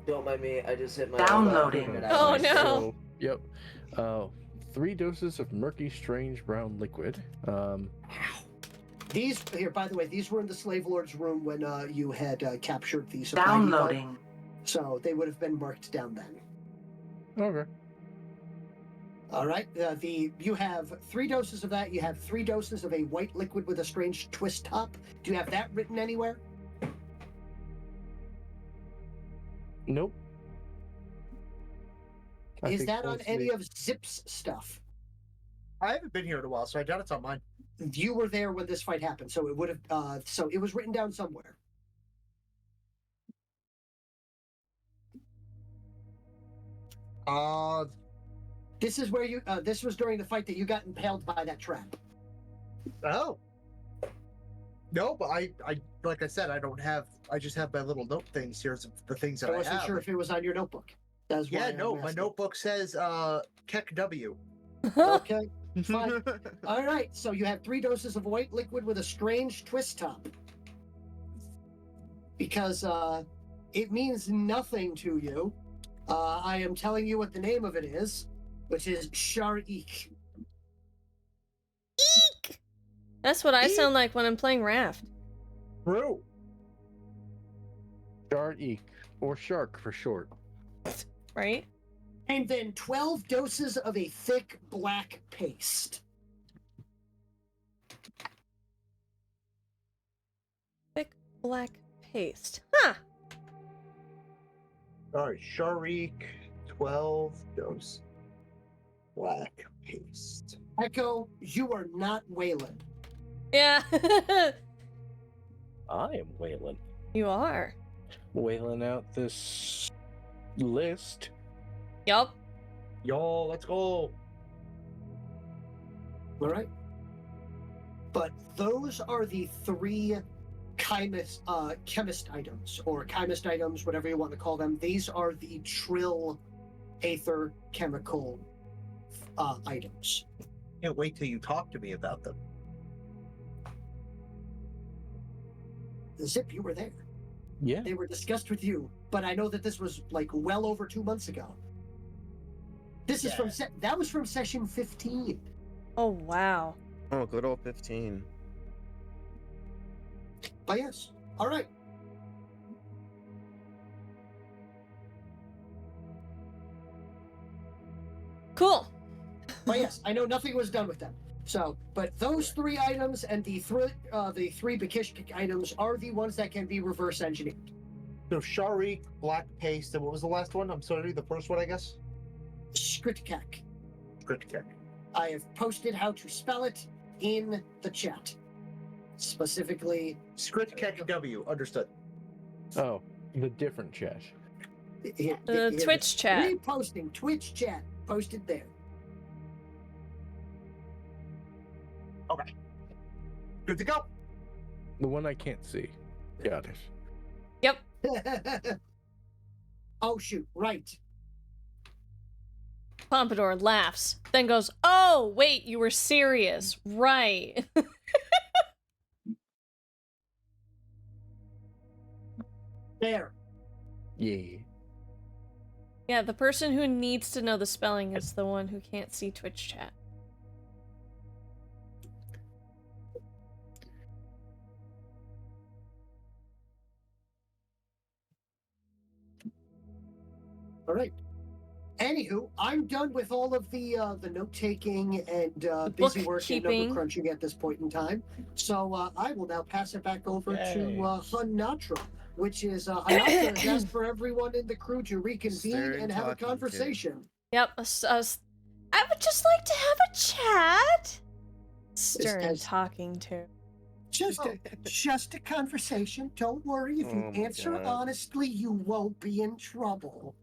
Don't mind me, I just hit my Downloading. Oh no. So, yep. 3 doses of murky, strange brown liquid. These here, by the way, these were in the slave lord's room when you had captured the supply Downloading. depot. So they would have been marked down then. Okay. All right. You have 3 doses of that. You have 3 doses of a white liquid with a strange twist top. Do you have that written anywhere? Nope. Is that on any of Zip's stuff? I haven't been here in a while, so I doubt it's on mine. You were there when this fight happened, so it would have. So it was written down somewhere. This is where you. This was during the fight that you got impaled by that trap. Oh. No, but I like I said, I don't have. I just have my little note things here. The things that I wasn't have. sure if it was on your notebook. That's why Yeah, I'm no, my asking. notebook says Keck W. Okay. Fine. All right, so you have 3 doses of white liquid with a strange twist top. Because it means nothing to you. I am telling you what the name of it is, which is Shar-Ik. Eek! That's what I sound like when I'm playing Raft. True. Shark-eek, or shark for short. Right? And then 12 doses of a thick black paste. Thick black paste. Huh. All right, Sharik, 12 dose. Black paste. Echo, you are not Whalen. Yeah. I am Whalen. You are. Whaling out this list. Yup. Y'all, let's go. All right. But those are the 3 chemist items, or chemist items, whatever you want to call them. These are the Trill Aether chemical items. Can't wait till you talk to me about them. Zip, you were there. Yeah. They were discussed with you, but I know that this was like well over 2 months ago. This is from that was from session 15. Oh, wow. Oh, good old 15. But yes. All right. Cool. But yes, I know nothing was done with them. So, but those 3 items and the 3 Bakishkik items are the ones that can be reverse engineered. So Sharik, black paste, and what was the last one? I'm sorry, the first one, I guess? Skritkak. Skritkak. I have posted how to spell it in the chat. Specifically, Skritkak W, understood. Oh, the different chat. The Twitch chat. Reposting Twitch chat. Posted there. Okay. Good to go. The one I can't see. Got it. Yep. Oh, shoot. Right. Pompador laughs, then goes, "Oh, wait, you were serious. Right." There. Yeah. Yeah, the person who needs to know the spelling is the one who can't see Twitch chat. All right. Anywho, I'm done with all of the note taking and busy work and number crunching at this point in time. So I will now pass it back over to Honatra, which is Honatra has asked for everyone in the crew to reconvene and have a conversation. Yep. I would just like to have a chat. Stern talking to. Just a conversation. Don't worry. If you answer honestly, you won't be in trouble.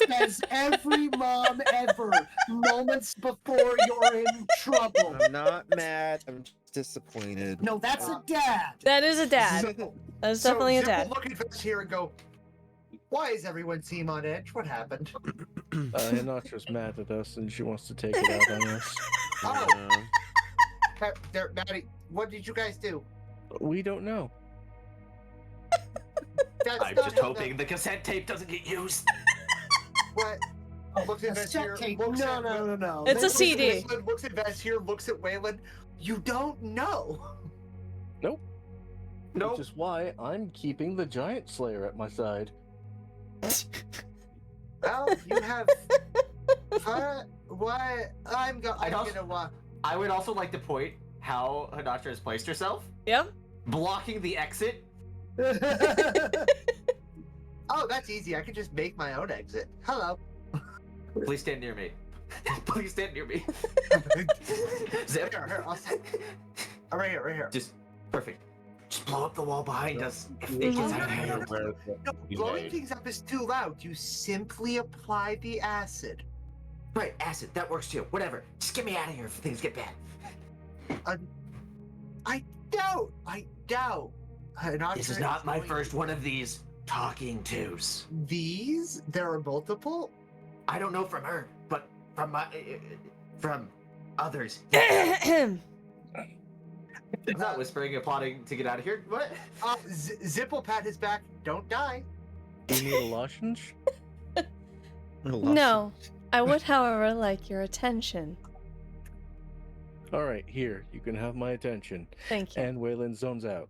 Says every mom ever, moments before you're in trouble. I'm not mad. I'm just disappointed. No, that's a dad. That is a dad. That's definitely a dad. Zip will look at us here and go, why is everyone seem on edge? What happened? Honatra's mad at us and she wants to take it out on us. Oh. Maddie, what did you guys do? We don't know. I'm just hoping the cassette tape doesn't get used. What? Looks at Vess here. No. It's a CD. Looks at Vess here, looks at Whalen. You don't know. Nope. Which is why I'm keeping the Giant Slayer at my side. Well, you have. What? I would also like to point how Honatra has placed herself. Yep. Blocking the exit. Oh, that's easy. I could just make my own exit. Hello. Please stand near me. Please stand near me. Zip. Here, I'll sit. Oh, right here. Just perfect. Just blow up the wall behind us if it gets out of hand. No, blowing things up is too loud. You simply apply the acid. Right, acid. That works too. Whatever. Just get me out of here if things get bad. I doubt. This is not my first one of these talking tos. These? There are multiple? I don't know from her, but from Others. I'm not whispering and plotting to get out of here. What? Zip will pat his back. Don't die. Do you need a lozenge? No. I would, however, like your attention. All right, here. You can have my attention. Thank you. And Whalen zones out.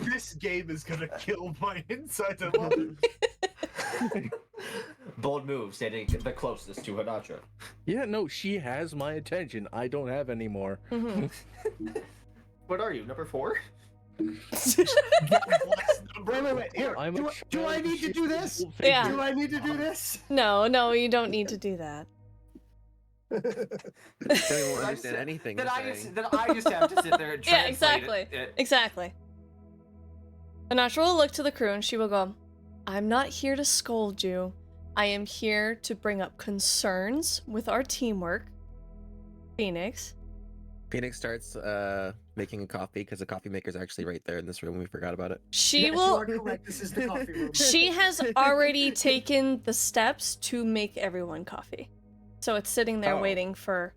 This game is gonna kill my insides. I love it. Bold move, standing the closest to Honatra. Yeah, no, she has my attention. I don't have any more. Mhm. What are you, number 4? Wait. Here. I'm Do I need to do this? Yeah. Do I need to do this? No, you don't need to do that. I don't even understand anything. Then you're I saying. just have to sit there and Yeah, translate exactly. it. Exactly. Honatra will look to the crew and she will go, I'm not here to scold you. I am here to bring up concerns with our teamwork. Phoenix. Phoenix starts making a coffee because the coffee maker's actually right there in this room. We forgot about it. She Yes, will. You are correct. This is the coffee room. She has already taken the steps to make everyone coffee. So it's sitting there waiting for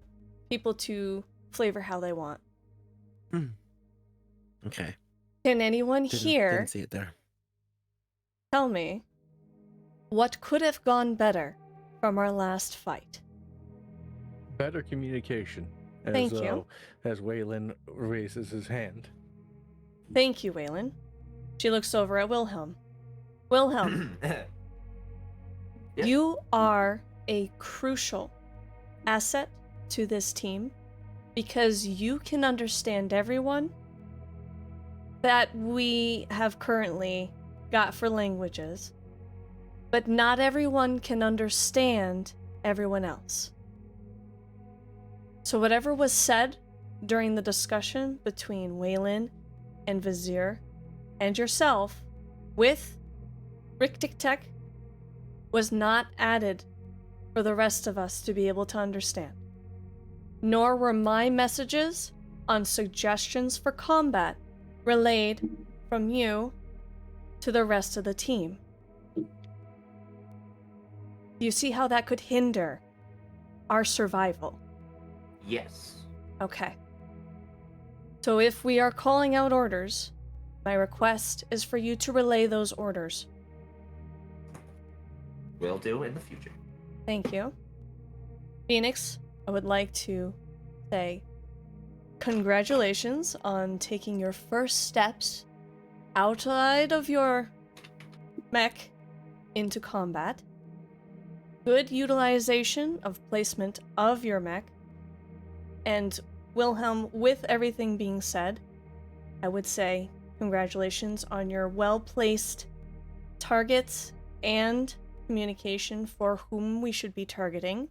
people to flavor how they want. Okay. Can anyone here Didn't see it there. tell me what could have gone better from our last fight? Better communication. Thank you. As Whalen raises his hand. Thank you, Whalen. She looks over at Wilhelm. Wilhelm, Yes. you are a crucial asset to this team because you can understand everyone that we have currently got for languages, but not everyone can understand everyone else. So whatever was said during the discussion between Whalen and Vizier and yourself with Riktik was not added for the rest of us to be able to understand. Nor were my messages on suggestions for combat relayed from you to the rest of the team. Do you see how that could hinder our survival? Yes. Okay. So if we are calling out orders, my request is for you to relay those orders. Will do in the future. Thank you. Phoenix, I would like to say congratulations on taking your first steps outside of your mech into combat. Good utilization of placement of your mech. And Wilhelm, with everything being said, I would say congratulations on your well-placed targets and communication for whom we should be targeting.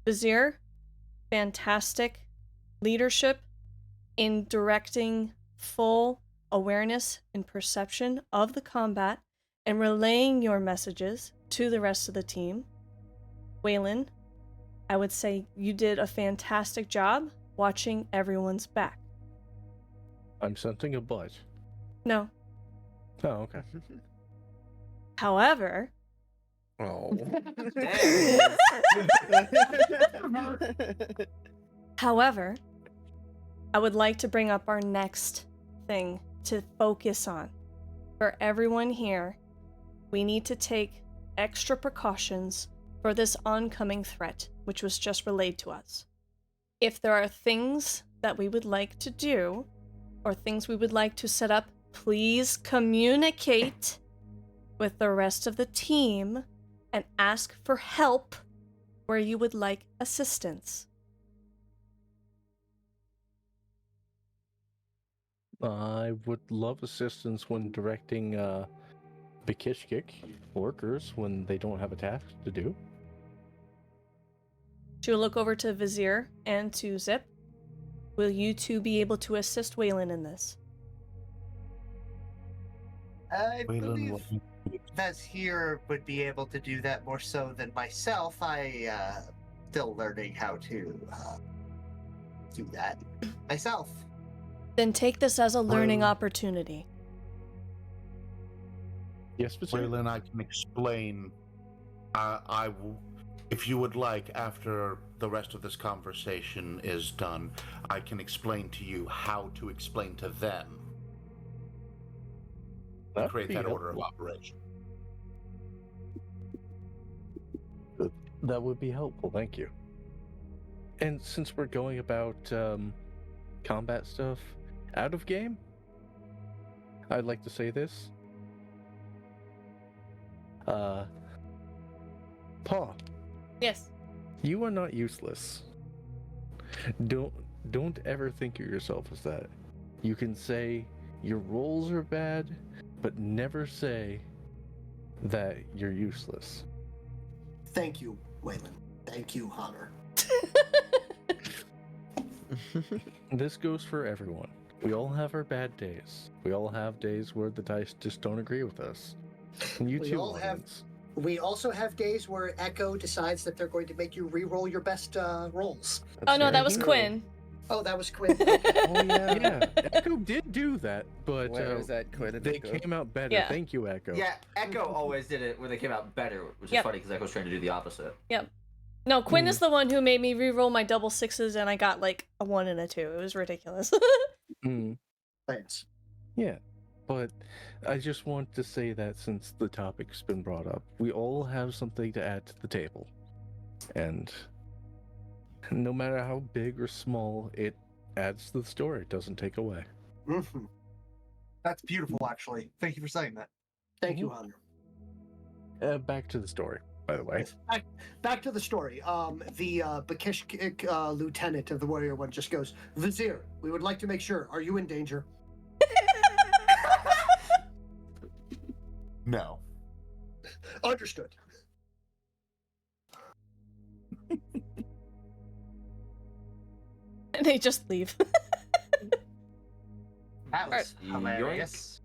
Vizier, fantastic leadership in directing full awareness and perception of the combat and relaying your messages to the rest of the team. Whalen, I would say you did a fantastic job watching everyone's back. I'm sensing a butt. No. Oh, okay. However, Oh. However, I would like to bring up our next thing to focus on. For everyone here, we need to take extra precautions for this oncoming threat, which was just relayed to us. If there are things that we would like to do, or things we would like to set up, please communicate with the rest of the team and ask for help where you would like assistance. I would love assistance when directing Bekishkik workers when they don't have a task to do. She will look over to Vizier and to Zip. Will you two be able to assist Whalen in this? I Whalen believe will- Vez here would be able to do that more so than myself. I still learning how to do that myself. Then take this as a learning Well- opportunity. Yes, but Whalen, I can explain. I will. If you would like, after the rest of this conversation is done, I can explain to you how to explain to them to That'd create be that order of helpful. operation. That would be helpful, thank you. And since we're going about combat stuff out of game, I'd like to say this. Paw, Yes. you are not useless. Don't ever think of yourself as that. You can say your rolls are bad, but never say that you're useless. Thank you, Whalen. Thank you, Honor. This goes for everyone. We all have our bad days. We all have days where the dice just don't agree with us. And you We too, all have- audience. We also have days where Echo decides that they're going to make you re-roll your best rolls. Oh no, that was true. Quinn. Oh, that was Quinn. Oh yeah. Yeah, Echo did do that, but Where is that Quinn? they came out better. Yeah. Thank you, Echo. Yeah, Echo always did it where they came out better, which is Yep. funny because Echo's trying to do the opposite. No, Quinn is the one who made me re-roll my double sixes, and I got like a 1 and a 2. It was ridiculous. Mm, Thanks. yeah, but I just want to say that since the topic's been brought up, we all have something to add to the table, and no matter how big or small, it adds to the story. It doesn't take away. Mhm. That's beautiful, actually. Thank you for saying that. Thank you, Honor. Back to the story, by the way. Back to the story. The Bakishk lieutenant of the Warrior One just goes, Vizier, we would like to make sure. Are you in danger? No. Understood. And they just leave. That was Yoink. hilarious.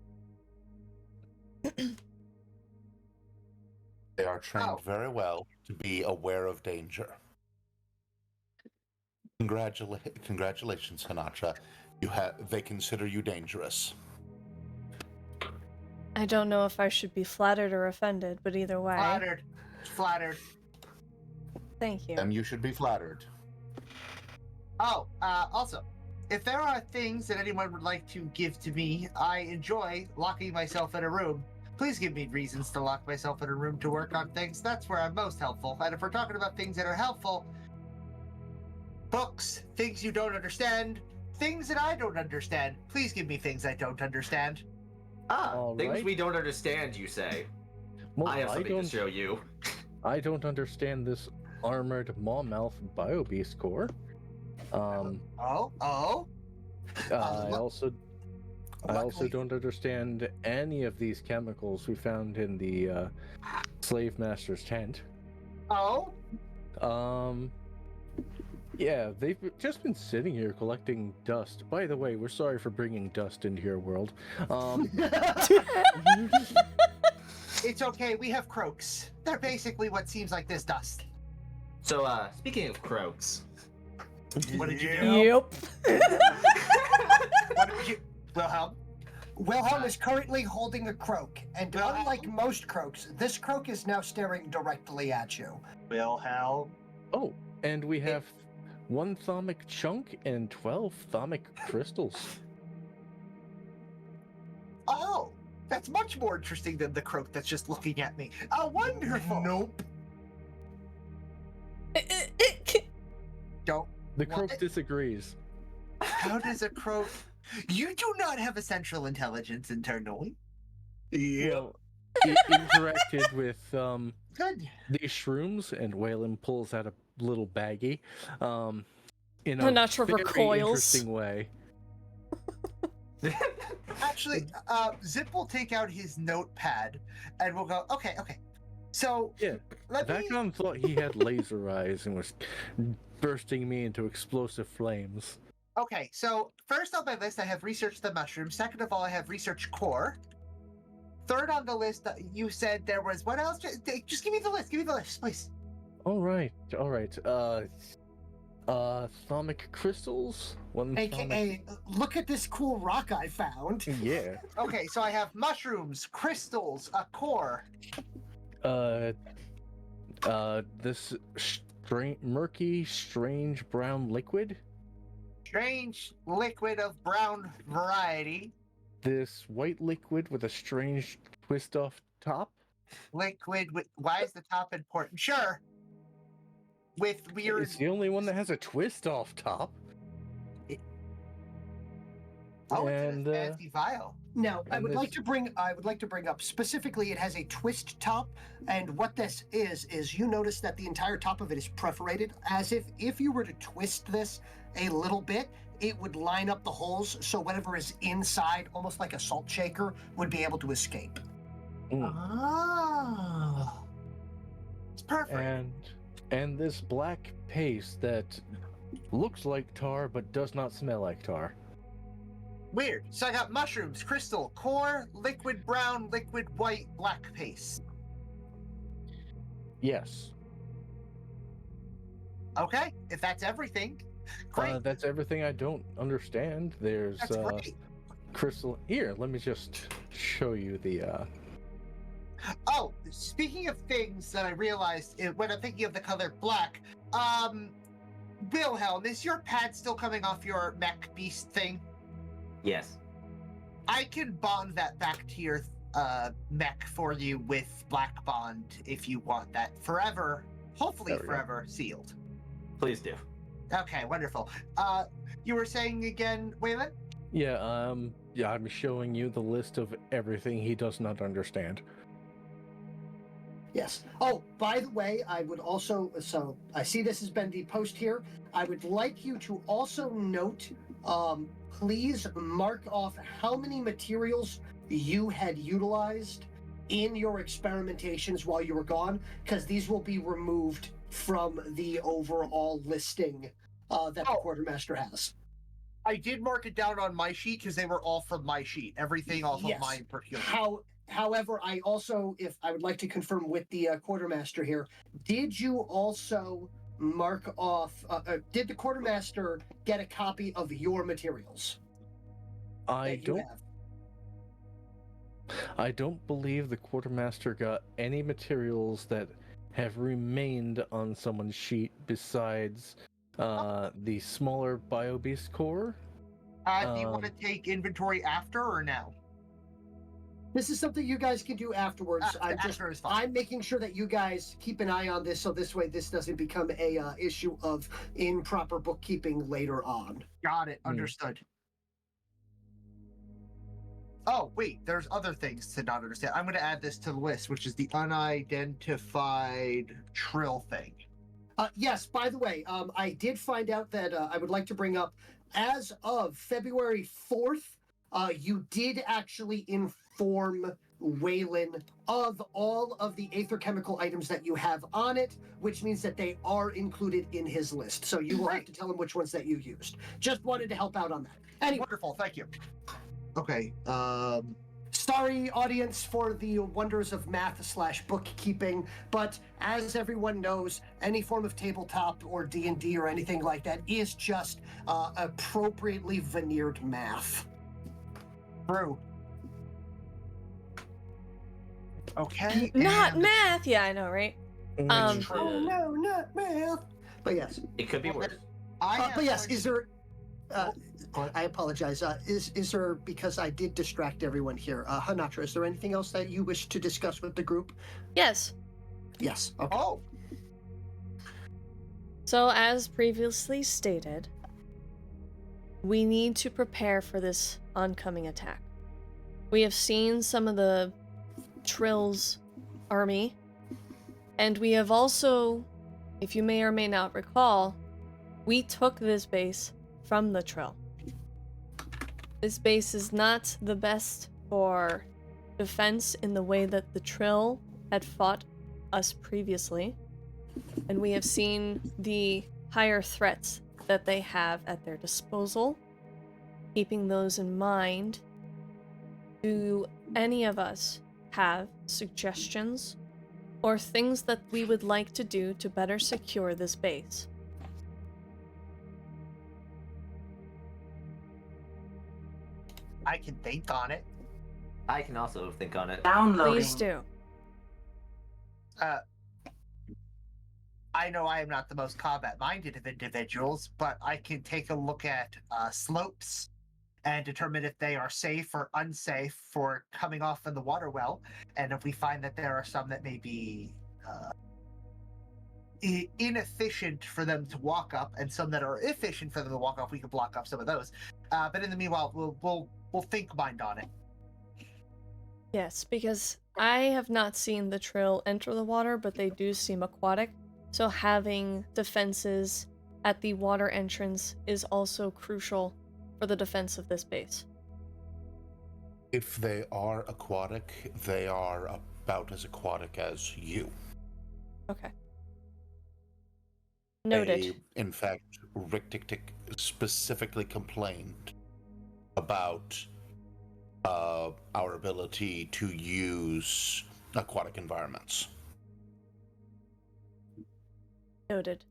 They are trained Oh. very well to be aware of danger. Congratulations, Honatra. They consider you dangerous. I don't know if I should be flattered or offended, but either way, Flattered. Flattered. thank you. And you should be flattered. Oh, also, if there are things that anyone would like to give to me, I enjoy locking myself in a room. Please give me reasons to lock myself in a room to work on things. That's where I'm most helpful. And if we're talking about things that are helpful, books, things you don't understand, things that I don't understand. Please give me things I don't understand. All Things right. we don't understand, you say. Well, I have something to don't. show you. I don't understand this armored Maw-Mouth Biobeast core. Oh? I also Luckily- don't understand any of these chemicals we found in the slave master's tent. Oh? Yeah, they've just been sitting here collecting dust. By the way, we're sorry for bringing dust into your world. It's okay, we have croaks. They're basically what seems like this dust. So, speaking of croaks, What did you do? Yep. What did you... Wilhelm? Wilhelm is currently holding a croak, and Wilhelm? unlike most croaks, this croak is now staring directly at you. Wilhelm? Oh, and we have 1 thaumic chunk and 12 thaumic crystals. Oh, that's much more interesting than the croak that's just looking at me. Oh, wonderful. Nope. Don't. The What? croak disagrees. How does a croak... You do not have a central intelligence internally. Well, it interacted with Good. these shrooms, and Whalen pulls out a little baggie in a Honatra very recoils. interesting way. Actually, Zip will take out his notepad and we'll go, okay. So, Yeah, let me... Vacon thought he had laser eyes and was bursting me into explosive flames. Okay, so first on my list, I have researched the mushroom. Second of all, I have researched core. Third on the list, you said there was... What else? Just give me the list. Give me the list, please. All right. Thaumic crystals. 1 thaumic. AKA, look at this cool rock I found. Yeah. Okay, so I have mushrooms, crystals, a core. This murky, strange brown liquid. Strange liquid of brown variety. This white liquid with a strange twist off top. Liquid with. Why is the top important? Sure. With weird. It's the only one that has a twist off top. Oh, And, it's a fancy vial. Now, I And would like this- to bring up specifically. It has a twist top, and what this is you notice that the entire top of it is perforated, as if you were to twist this a little bit, it would line up the holes, so whatever is inside, almost like a salt shaker, would be able to escape. Oh, it's perfect. And this black paste that looks like tar but does not smell like tar. Weird. So I got mushrooms, crystal, core, liquid brown, liquid white, black paste. Yes. Okay, if that's everything, great. That's everything I don't understand. There's That's great. crystal. Here, let me just show you the. Oh, speaking of things that I realized when I'm thinking of the color black, Wilhelm, is your pad still coming off your mech beast thing? Yes. I can bond that back to your mech for you with black bond if you want that forever, hopefully There we go. forever sealed. Please do. Okay, wonderful. You were saying again, Whalen? Yeah. I'm showing you the list of everything he does not understand. Yes. Oh, by the way, I would also, so I see this has been the post here. I would like you to also note, please mark off how many materials you had utilized in your experimentations while you were gone, because these will be removed from the overall listing that the quartermaster has. I did mark it down on my sheet because they were all from my sheet. Everything off of my procurement. However, I also, if I would like to confirm with the quartermaster here, did you also mark off? Did the quartermaster get a copy of your materials? I don't believe the quartermaster got any materials that have remained on someone's sheet besides the smaller BioBeast core. Do you want to take inventory after or now? This is something you guys can do afterwards. After is fine. I'm making sure that you guys keep an eye on this, so this way this doesn't become a issue of improper bookkeeping later on. Got it. Understood. Oh, wait, there's other things to not understand. I'm going to add this to the list, which is the unidentified trill thing. Yes, by the way, I did find out that I would like to bring up, as of February 4th, you did actually inform Whalen of all of the aether chemical items that you have on it, which means that they are included in his list. So you will have to tell him which ones that you used. Just wanted to help out on that. Anyway. Wonderful, thank you. Okay, Sorry, audience, for the wonders of math/bookkeeping, but as everyone knows, any form of tabletop or D&D or anything like that is just appropriately veneered math. True. Okay. Not math. Yeah, I know, right? Oh no, not math. But yes. It could be worse. But yes, is there? I apologize. Is there, because I did distract everyone here? Honatra, is there anything else that you wish to discuss with the group? Yes. Yes. Okay. Oh. So, as previously stated, we need to prepare for this oncoming attack. We have seen some of the Trill's army, and we have also, if you may or may not recall, we took this base from the Trill. This base is not the best for defense in the way that the Trill had fought us previously, and we have seen the higher threats that they have at their disposal. Keeping those in mind, do any of us have suggestions or things that we would like to do to better secure this base? I can think on it. I can also think on it. Downloading. Please do. I know I am not the most combat-minded of individuals, but I can take a look at slopes and determine if they are safe or unsafe for coming off in the water well. And if we find that there are some that may be inefficient for them to walk up, and some that are efficient for them to walk up, we can block up some of those. But in the meanwhile, we'll think mind on it. Yes, because I have not seen the Trill enter the water, but they do seem aquatic. So having defenses at the water entrance is also crucial for the defense of this base. If they are aquatic, they are about as aquatic as you. Okay. Noted. In fact, Rictic specifically complained about our ability to use aquatic environments. Noted.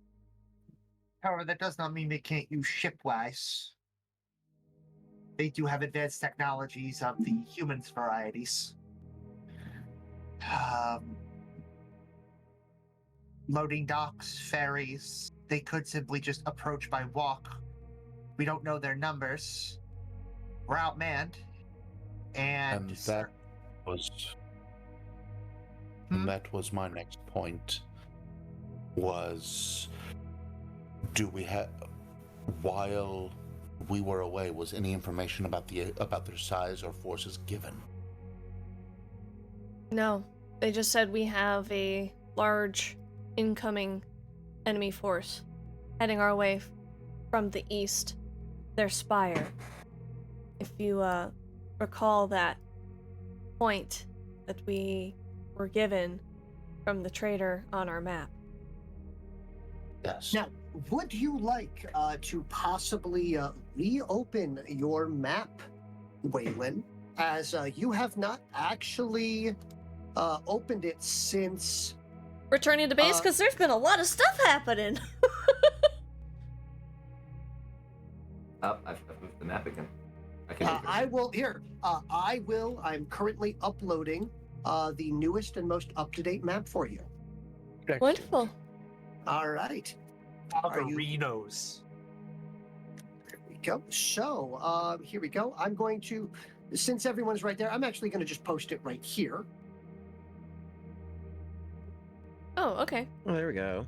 However, that does not mean they can't use shipwise. They do have advanced technologies of the humans varieties. Loading docks, ferries. They could simply just approach by walk. We don't know their numbers. We're outmanned. And that was that was my next point. Was do we have, while we were away, was any information about their size or forces given? No, they just said we have a large incoming enemy force heading our way from the east, their spire. If you recall that point that we were given from the trader on our map. Yes. Now, would you like to possibly reopen your map, Whalen, as you have not actually opened it since Returning to base, because there's been a lot of stuff happening. I've moved the map again. I'm currently uploading the newest and most up-to-date map for you. Wonderful. All right. Arenos. There we go. So, here we go. I'm going to, since everyone's right there, I'm actually going to just post it right here. Oh, okay. Oh, there we go.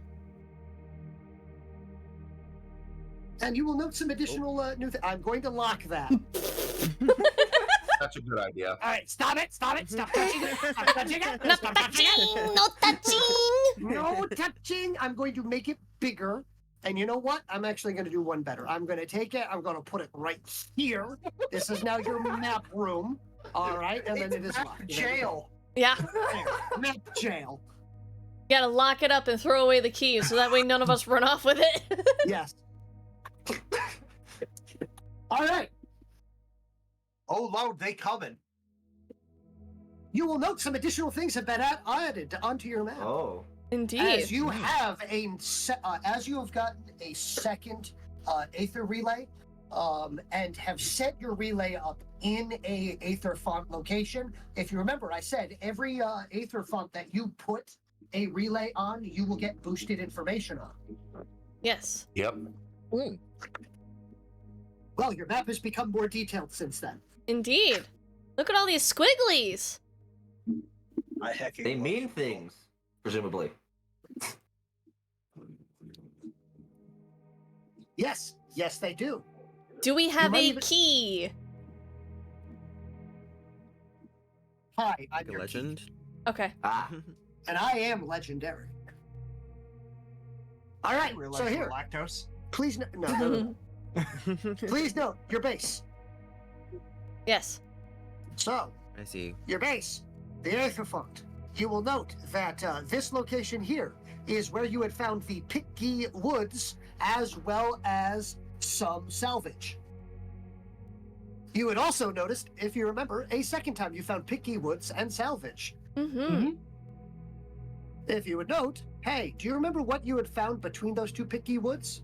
And you will note some additional new things. I'm going to lock that. That's a good idea. All right, stop it, stop touching it, stop touching it. No touching, no touching. No touching. I'm going to make it bigger. And you know what? I'm actually going to do one better. I'm going to take it, I'm going to put it right here. This is now your map room. All right, and then it is locked. Jail. Yeah. There, map jail. You gotta lock it up and throw away the keys so that way none of us run off with it. Yes. All right. Oh, Lord, they coming. You will note some additional things have been added onto your map. Oh. Indeed. As you have gotten a second Aether relay, and have set your relay up in a Aether font location. If you remember, I said every Aether font that you put a relay on, you will get boosted information on. Yes. Yep. Well, your map has become more detailed since then. Indeed. Look at all these squigglies. They mean things, presumably. Yes, they do. Do we have might a even- key? Hi, I'm Like a your legend. Key, Okay. Ah. and I am legendary. All right, You realize so we're here, lactose. please no. Please note your base. Yes. So, I see. your base, the Aether font. You will note that this location here is where you had found the Picky Woods, as well as some salvage. You had also noticed, if you remember, a second time you found Picky Woods and salvage. Mm-hmm. If you would note, hey, do you remember what you had found between those two Picky Woods?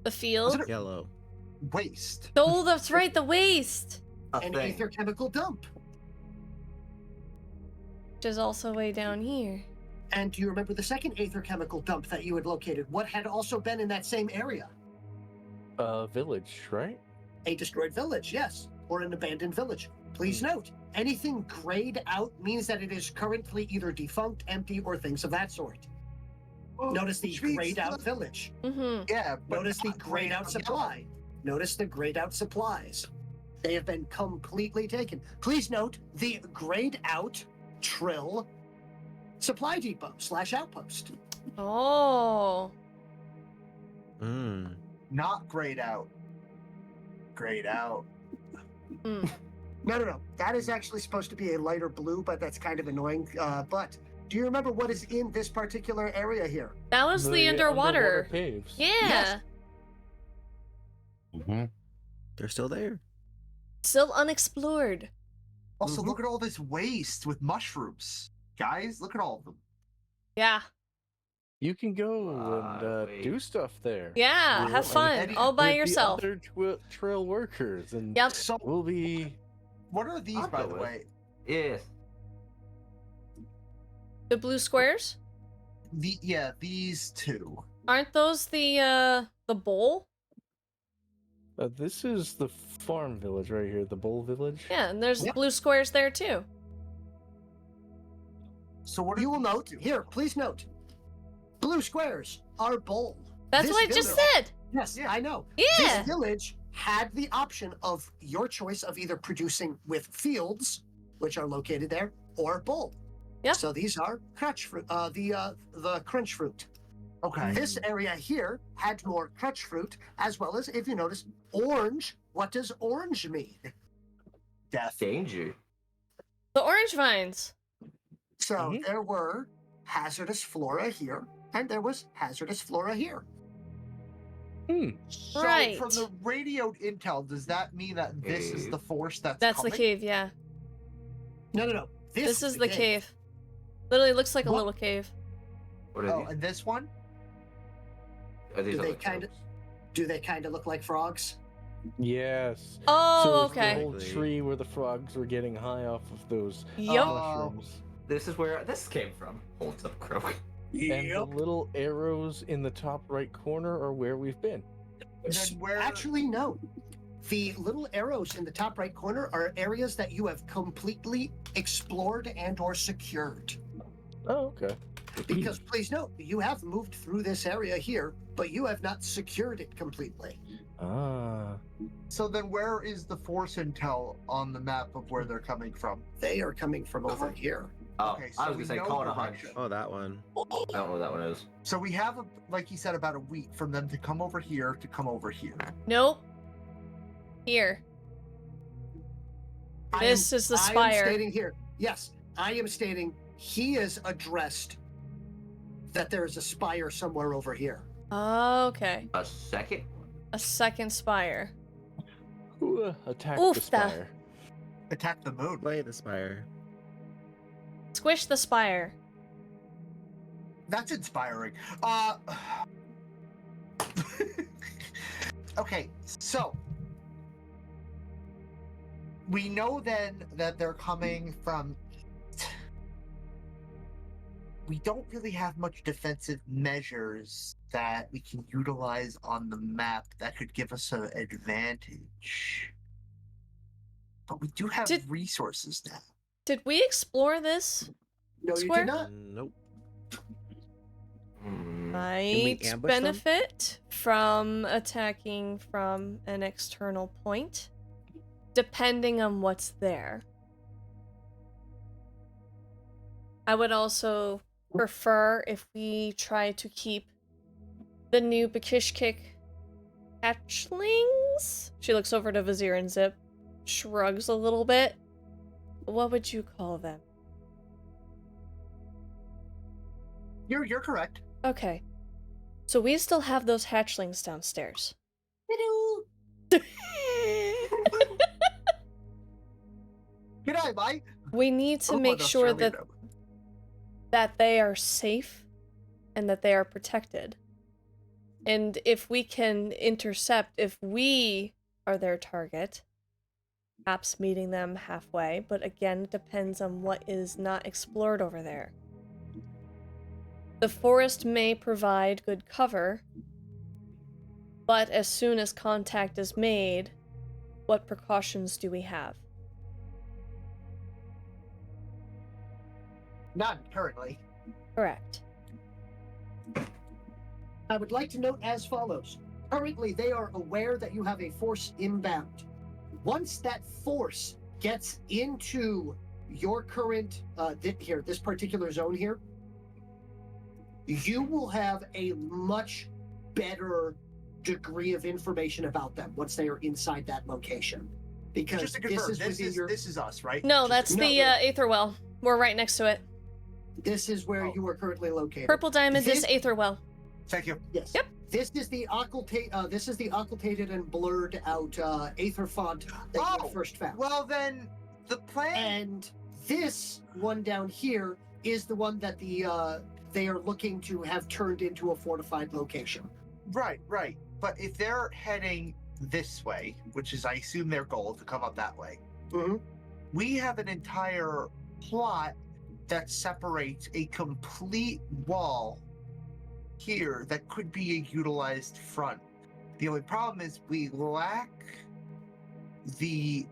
The field. Yellow. Waste. Oh, that's right, the waste. An Aether chemical dump. Which is also way down here. And do you remember the second aether chemical dump that you had located? What had also been in that same area? Village, right? A destroyed village, yes, or an abandoned village. Please note, anything grayed out means that it is currently either defunct, empty, or things of that sort. Notice the grayed out village. Mm-hmm. Yeah. but Notice the not grayed out yellow. supply. Notice the grayed out supplies. They have been completely taken. Please note the grayed out Trill supply depot / outpost. Oh. Not grayed out. Grayed out. Mm. No. That is actually supposed to be a lighter blue, but that's kind of annoying. But do you remember what is in this particular area here? That was the underwater. caves. Yeah. Yes. They're still there. Still unexplored. Also, look at all this waste with mushrooms. Guys, look at all of them. Yeah. You can go and wait. do stuff there. Yeah, have fun. Eddie, All by with yourself. The other trail workers, and Yep. So, we'll be. what are these, I'll by go the with. way? Yes. The blue squares? These two. Aren't those the bowl? This is the farm village right here, the Bull Village. Yeah, and there's Yep. blue squares there too. So what are You will these note two? here. Please note, blue squares are bowl. That's This what I just village- said. Yes, Yeah. I know. Yeah. This village had the option of your choice of either producing with fields, which are located there, or bowl. Yep. So these are crutch fruit. The crunch fruit. Okay. This area here had more crutch fruit, as well as, if you notice, orange. What does orange mean? Death. Danger. The orange vines. So there were hazardous flora here, and there was hazardous flora here. So Right. from the radioed intel, does that mean that this is the force that's That's coming? the cave, yeah. No. This is the cave. Literally looks like a What? little cave. What are Oh, these? and this one? Are these Do they other kinda- tropes? Do they kind of look like frogs? Yes. Oh, So it's okay. the whole tree where the frogs were getting high off of those Yep. mushrooms. This is where this came from. Holds up Croak. And the little arrows in the top right corner are where we've been. Then where? Actually, no. The little arrows in the top right corner are areas that you have completely explored and or secured. Oh, okay. Because please note, you have moved through this area here, but you have not secured it completely. Ah. So then where is the force intel on the map of where they're coming from? They are coming from over here. Oh, Okay, so I was we gonna say know call it a hunch. direction. Oh, that one. I don't know what that one is. So we have, like you said, about a week from them to come over here to come over here. Nope. Here. This is the I am spire. stating here. Yes, I am stating he is addressed that there is a spire somewhere over here. Okay. A second? A second spire. Attack Oof, the spire. Attack the moon. Play the spire. Squish the spire. That's inspiring. Okay, so we know then that they're coming from east. We don't really have much defensive measures that we can utilize on the map that could give us an advantage. But we do have resources now. Did we explore this? No, Square? you did not. Nope. Might ambush them? benefit from attacking from an external point, depending on what's there. I would also prefer if we try to keep the new Bakishkik hatchlings. She looks over to Vizier and Zip, shrugs a little bit. What would you call them? You're correct. Okay. So we still have those hatchlings downstairs. G'day, mate. We need to Oh, make that's sure Australian. that they are safe and that they are protected. And if we can intercept, if we are their target, perhaps meeting them halfway, but again, it depends on what is not explored over there. The forest may provide good cover, but as soon as contact is made, what precautions do we have? None currently. Correct. I would like to note as follows. Currently, they are aware that you have a force inbound. Once that force gets into your current, this particular zone here, you will have a much better degree of information about them once they are inside that location. Because Just to confirm, this is us, right? No, that's the Aether Well. We're right next to it. This is where you are currently located. Purple Diamond is Aether Well. Thank you. Yes. Yep. This is the occultated and blurred out Aether font that you first found. Well, then the plan. And this one down here is the one that they are looking to have turned into a fortified location. Right. But if they're heading this way, which is, I assume, their goal to come up that way, we have an entire plot that separates a complete wall here that could be a utilized front. The only problem is we lack the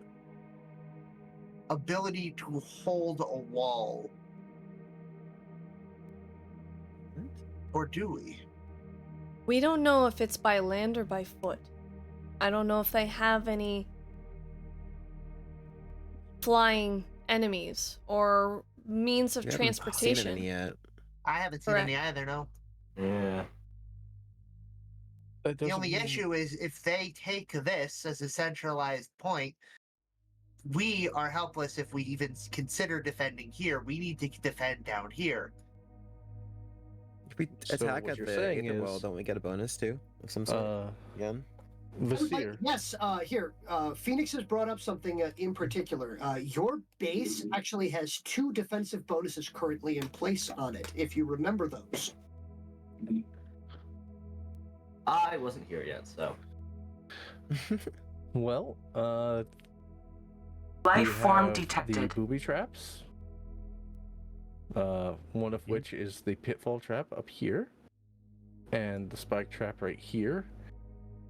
ability to hold a wall. Or do we? We don't know if it's by land or by foot. I don't know if they have any flying enemies or means of transportation. Haven't seen any yet. I haven't seen any either, no. Yeah. The only issue is if they take this as a centralized point, we are helpless if we even consider defending here. We need to defend down here. If we attack at the Aether Well, don't we get a bonus too? Of some sort? Again? Yes, here. Phoenix has brought up something in particular. Your base actually has 2 defensive bonuses currently in place on it, if you remember those. I wasn't here yet, so. Well, Life we form have detected. The booby traps. One of which is the pitfall trap up here, and the spike trap right here.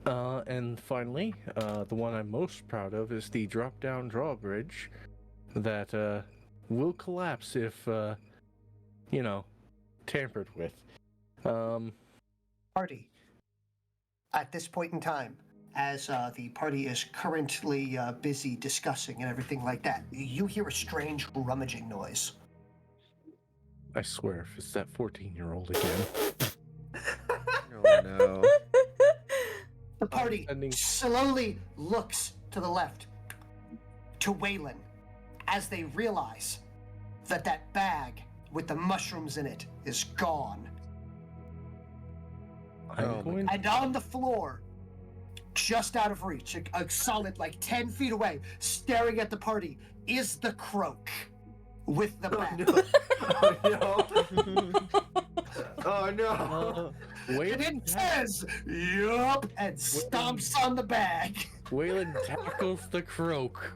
And finally, the one I'm most proud of is the drop-down drawbridge that will collapse if, tampered with. Party. At this point in time, as the party is currently busy discussing and everything like that, you hear a strange rummaging noise. I swear, if it's that 14-year-old again. Oh no. The party slowly looks to the left, to Whalen, as they realize that that bag with the mushrooms in it is gone. And on the floor, just out of reach, a solid 10 feet away, staring at the party, is the croak with the bag. Oh no! And it says, yup, and stomps on the bag. Whalen tackles the croak.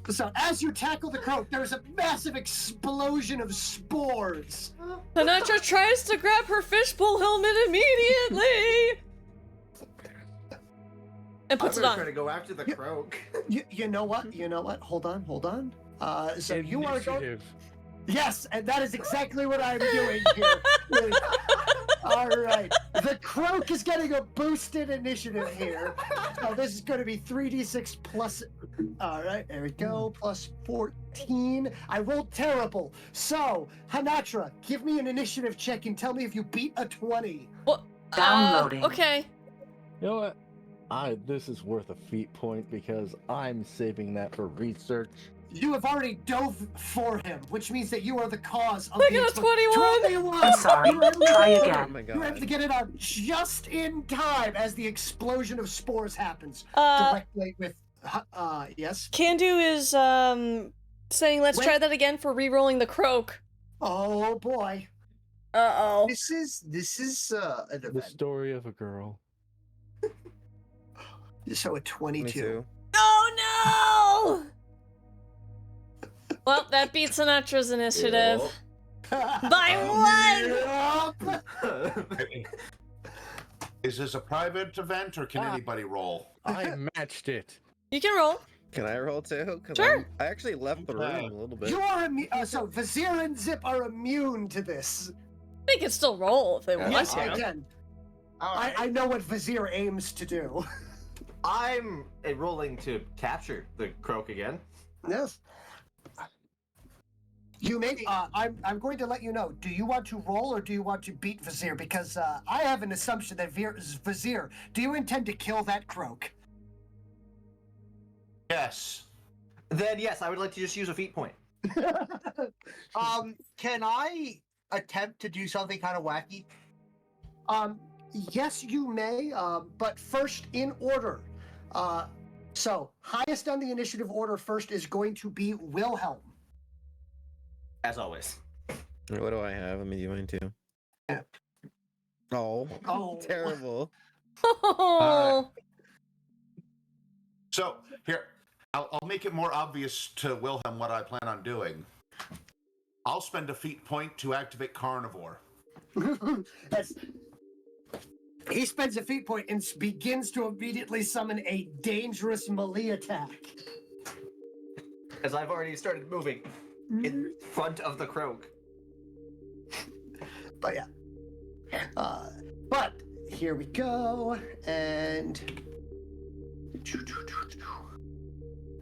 So as you tackle the croak, there's a massive explosion of spores. Honatra tries to grab her fishbowl helmet immediately and puts it on. I'm trying to go after the croak. You know what? Hold on. So you are going. Yes, and that is exactly what I'm doing here. All right. The croak is getting a boosted initiative here. So this is going to be 3d6 plus. All right, there we go. Plus 14. I rolled terrible. So, Honatra, give me an initiative check and tell me if you beat a 20. Well, Downloading. Okay. You know what? This is worth a feat point because I'm saving that for research. You have already dove for him, which means that you are the cause of I the got a 21! I'm sorry. Try again. Oh my You have to god. get it out just in time as the explosion of spores happens. Uh, Directly with, yes? Kandu is saying let's try that again for re-rolling the croak. Oh boy. Uh-oh. This is an The event. story of a girl. So a 22. Oh no! Well, that beats Sinatra's initiative. By one! Is this a private event or can anybody roll? I matched it. You can roll. Can I roll too? 'Cause Sure. I actually left the room a little bit. You are so Vizier and Zip are immune to this. They can still roll if they want Yes, to. I can. All right. I know what Vizier aims to do. I'm rolling to capture the croak again. Yes. You may. I'm going to let you know. Do you want to roll or do you want to beat Vizier? Because I have an assumption that Vizier. Do you intend to kill that croak? Yes. Then yes, I would like to just use a feat point. Can I attempt to do something kind of wacky? Yes, you may. But first, in order. So highest on the initiative order first is going to be Wilhelm. As always. What do I have? Let me do mine too. Yeah. Oh, Oh. terrible. Oh. So here, I'll make it more obvious to Wilhelm what I plan on doing. I'll spend a feat point to activate Carnivore. He spends a feat point and begins to immediately summon a dangerous melee attack. As I've already started moving in front of the croak. But yeah. But here we go, and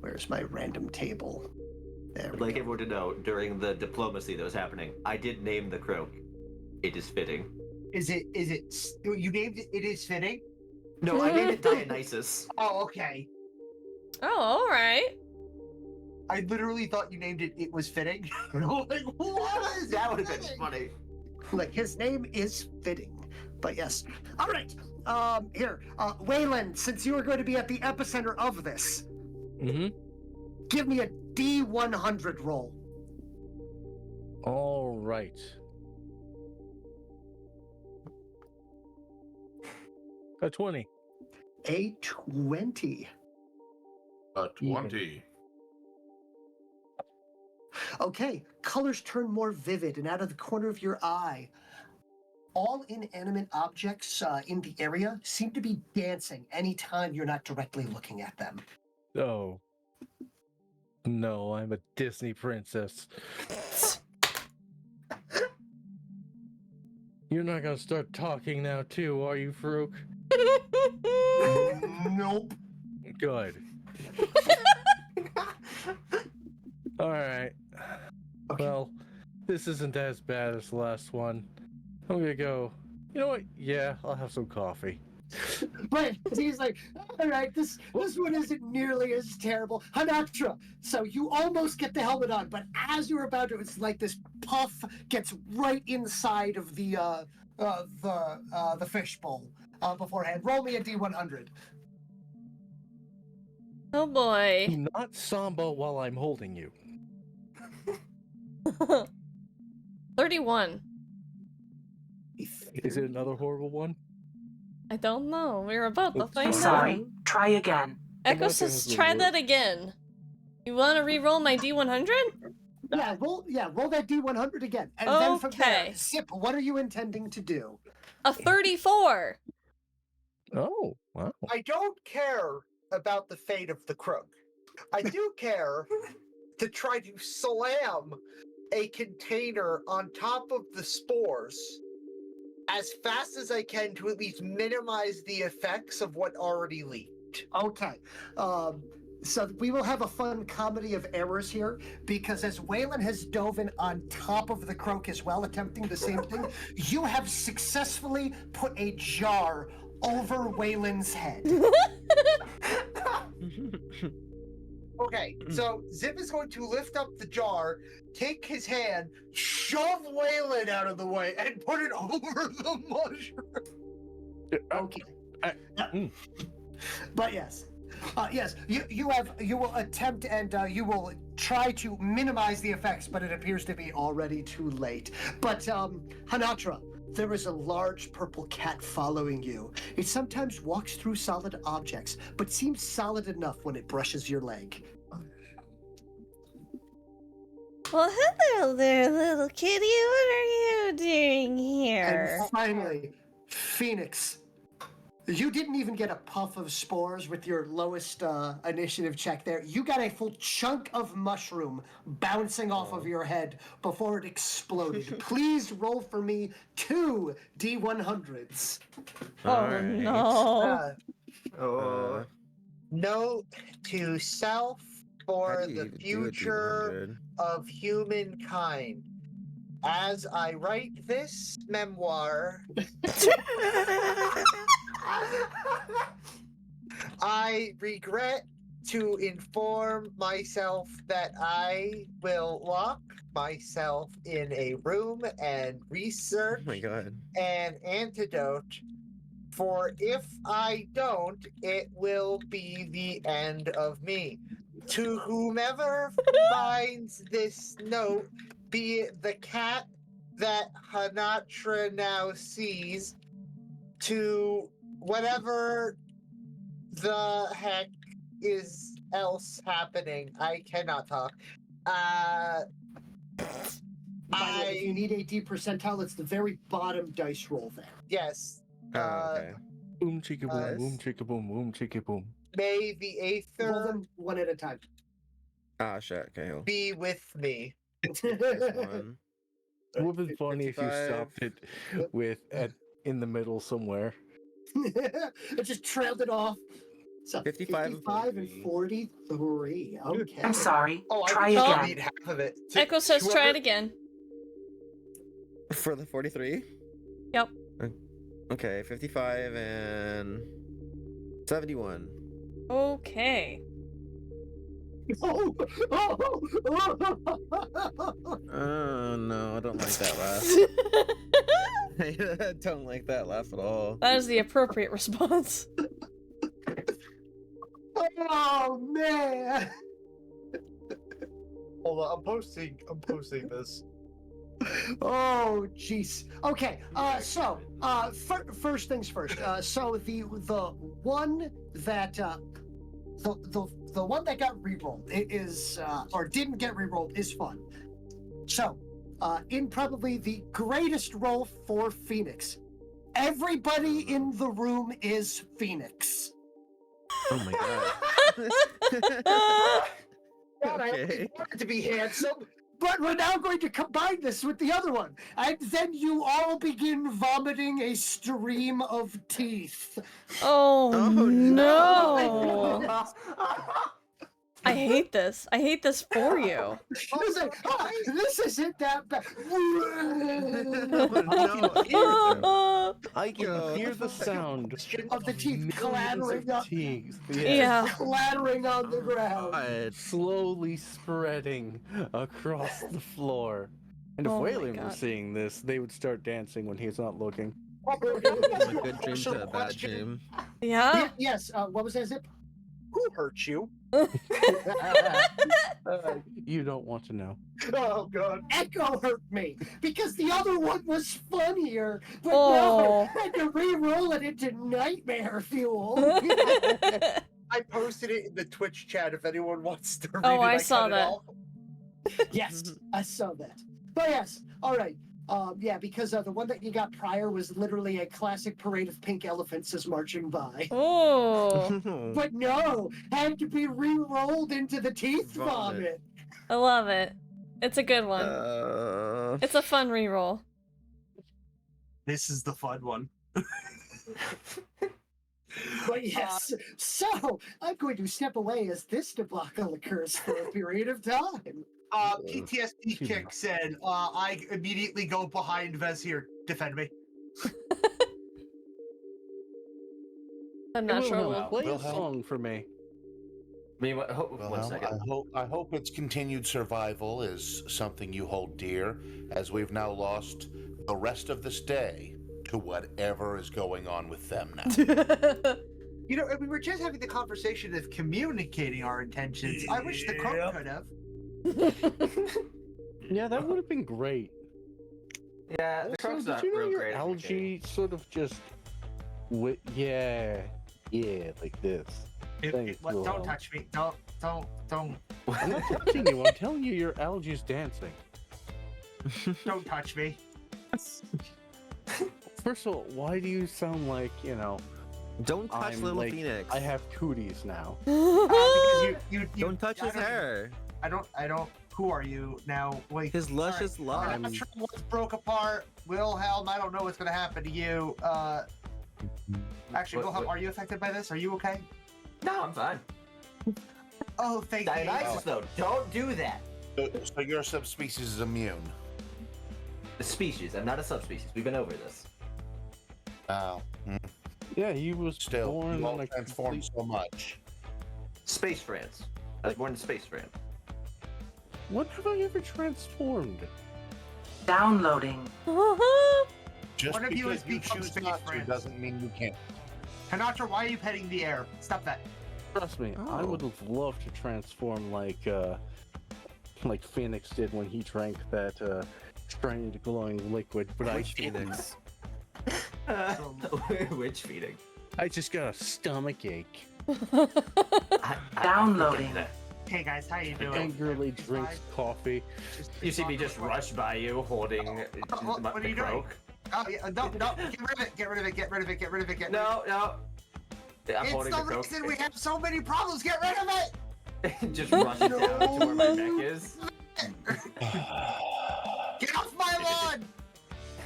where's my random table? There I'd we like go. everyone to know, during the diplomacy that was happening, I did name the croak. It is fitting. Is it? You named it? It is fitting. No, I named it Dionysus. Oh, okay. Oh, all right. I literally thought you named it. It was fitting. Like, what is That would have fitting? been funny. Like, his name is fitting. But yes. All right. Here, Whalen, since you are going to be at the epicenter of this, give me a D100 roll. All right. A 20. A 20. A 20. Okay, colors turn more vivid, and out of the corner of your eye, all inanimate objects in the area seem to be dancing anytime you're not directly looking at them. Oh. No, I'm a Disney princess. You're not gonna start talking now, too, are you, Farouk? Nope. Good. Alright. Okay. Well, this isn't as bad as the last one. I'm gonna go. You know what? Yeah, I'll have some coffee. But he's like, all right, this one isn't nearly as terrible. Honatra, so you almost get the helmet on, but as you're about to, it's like this puff gets right inside of the fishbowl beforehand. Roll me a D100. Oh boy. Do not samba while I'm holding you. 31. Is it another horrible one? I don't know. We're about to find Sorry. out. Try again. Echo says, try that again. You want to re-roll my D100? Yeah, roll that D100 again. And then from there, Okay. Zip, what are you intending to do? A 34. Oh, wow. I don't care about the fate of the crook. I do care to try to slam a container on top of the spores as fast as I can to at least minimize the effects of what already leaked. Okay. So we will have a fun comedy of errors here, because as Whalen has dove in on top of the croak as well, attempting the same thing, you have successfully put a jar over Whalen's head. Okay, so Zip is going to lift up the jar, take his hand, shove Whalen out of the way, and put it over the mushroom. Okay. But yes. Yes, you will attempt and you will try to minimize the effects, but it appears to be already too late. But Honatra, there is a large purple cat following you. It sometimes walks through solid objects, but seems solid enough when it brushes your leg. Well, hello there, little kitty. What are you doing here? And finally, Phoenix. You didn't even get a puff of spores with your lowest initiative check there. You got a full chunk of mushroom bouncing off of your head before it exploded. Please roll for me 2 D100s. Oh no. Note to self for the future of humankind. As I write this memoir, I regret to inform myself that I will lock myself in a room and research an antidote. For if I don't, it will be the end of me. To whomever finds this note, be it the cat that Honatra now sees, to whatever the heck is else happening. I cannot talk. By the way, if you need a D percentile, it's the very bottom dice roll there. Yes. Okay. Boom chicka boom, boom chicka boom, boom chicka boom. May the Roll Aether them one at a time. Ah, shit. Okay. be with me. One. It would have been funny if you 55. stopped it with in the middle somewhere. I just trailed it off. So 55 and 43. Okay. I'm sorry. Try I again. need half of it. Echo says try it again. For the 43? Yep. Okay, 55 and 71. Okay. Oh no, I don't like that laugh. I don't like that laugh at all. That is the appropriate response. Oh man! Hold on, I'm posting this. Oh jeez. Okay. So first things first. So the one that the one that got rerolled is or didn't get rerolled is fun. So in probably the greatest roll for Phoenix, everybody in the room is Phoenix. Oh my god. God, I always wanted to be handsome, but we're now going to combine this with the other one, and then you all begin vomiting a stream of teeth. Oh no! I hate this. I hate this for you. It's like, this isn't that bad. I can hear the sound of the teeth clattering up. Yeah. Clattering on the ground. Slowly spreading across the floor. And if Whalen were seeing this, they would start dancing when he's not looking. From a good dream to a bad dream. Yeah? Yes, what was that, Zip? Who hurt you? You don't want to know. Oh god. Echo hurt me because the other one was funnier, but no, I had to re-roll it into nightmare fuel. I posted it in the Twitch chat if anyone wants to read it. Oh, I saw cut it that. off. Yes, I saw that. But yes, all right. Yeah, because the one that you got prior was literally a classic parade of pink elephants just marching by. Oh. But no, had to be re-rolled into the teeth vomit. I love it. It's a good one. It's a fun reroll. This is the fun one. But yes, so I'm going to step away as this debacle occurs for a period of time. PTSD kicks in. I immediately go behind Vezir. Defend me. I'm not sure. Play a song for me. I mean, one second. I hope its continued survival is something you hold dear, as we've now lost the rest of this day to whatever is going on with them now. You know, we were just having the conversation of communicating our intentions. I wish the crook could have. Yeah, that would have been great. Yeah, the crook's not real great. Algae sort of just, like this. Thank you. Don't touch me. Don't. I'm not touching you. I'm telling you, your algae's dancing. Don't touch me. First of all, why do you sound like, Don't touch I'm little like, Phoenix. I have cooties now. Because you Don't touch his hair. I don't. Who are you now? Wait. His luscious locks. I'm sure what's broke apart. Wilhelm, I don't know what's gonna happen to you. Actually, Wilhelm, are you affected by this? Are you okay? No, I'm fine. Oh, thank you. Dionysus, though, don't do that. So your subspecies is immune. The species. I'm not a subspecies. We've been over this. Oh. Yeah, he was Still, born you on all a transform so much. Space France. I was born in Space France. When have I ever transformed? Downloading. Just One of you because has you become choose space not to friends. doesn't mean you can't. Honatra, why are you petting the air? Stop that. Trust me, I would have loved to transform like Phoenix did when he drank that strange glowing liquid, but I didn't. Phoenix. Which feeding? I just got a stomach ache. Downloading. Hey guys, how you doing? Angrily drinks coffee. You see me just rush by you holding What are the you doing? croak. Oh, yeah, no, get rid of it, get rid of it, get rid of it, get rid of it, No. I'm It's holding the the croak. reason we have so many problems, get rid of it! Just rush it down to where my neck is. Get off my lawn!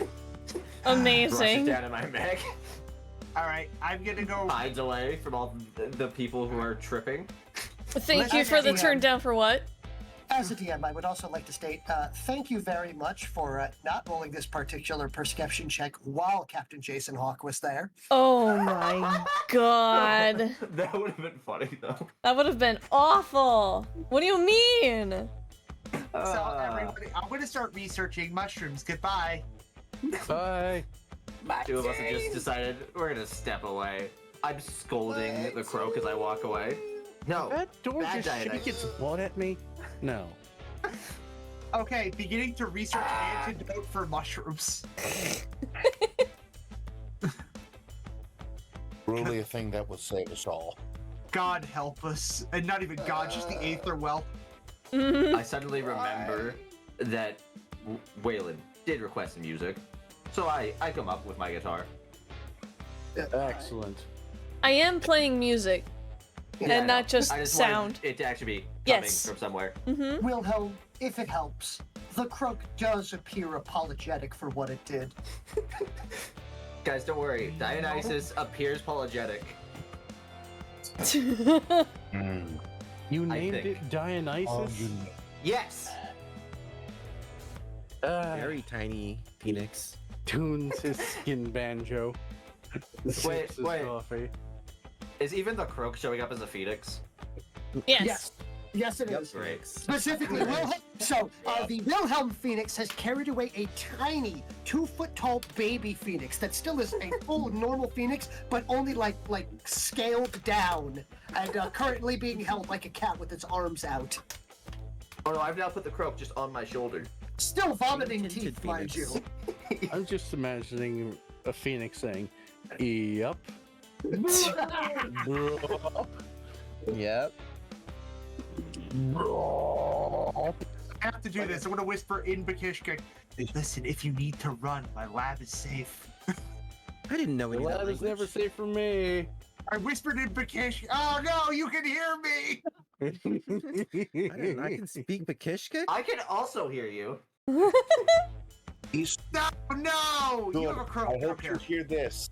Rush it Amazing. down to my neck. Alright, I'm gonna go... Eye delay from all the people who are tripping. Thank you for the turn down for what? As a DM, I would also like to state thank you very much for not rolling this particular perception check while Captain Jason Hawk was there. Oh my god. That would have been funny though. That would have been awful. What do you mean? So, everybody, I'm gonna start researching mushrooms. Goodbye. Bye. Two of us have just decided we're gonna step away. I'm scolding the croak as I walk away. No, That door bad just shake its butt at me? No. Okay, beginning to research antidote for mushrooms. Truly a thing that will save us all. God help us. And not even God, just the Aether well. I suddenly remember that Whalen did request some music, so I come up with my guitar. Excellent. I am playing music. Yeah, And not just I just sound. wanted it to actually be coming Yes. from somewhere. Mm-hmm. Wilhelm, if it helps, the croak does appear apologetic for what it did. Guys, don't worry. Dionysus appears apologetic. You named think. it Dionysus? Yes. Very tiny Phoenix. Tunes his skin banjo. Sips his wait. coffee. Is even the croak showing up as a phoenix? Yes. Yes, it is. Great. Specifically, Wilhelm. So, the Wilhelm Phoenix has carried away a tiny 2-foot-tall baby Phoenix that still is a full normal Phoenix, but only like scaled down, and currently being held like a cat with its arms out. Oh no, I've now put the croak just on my shoulder. Still vomiting Tinted teeth, mind you. Phoenix. I'm just imagining a phoenix saying, "Yup." Yep. I have to do this. I'm gonna whisper in Bakishka. Listen, if you need to run, my lab is safe. I didn't know The any of that lab is language. never safe for me. I whispered in Bakishka. Oh no, you can hear me! I can speak Bakishka? I can also hear you. These No! You have a croak. I hope Okay. you hear this.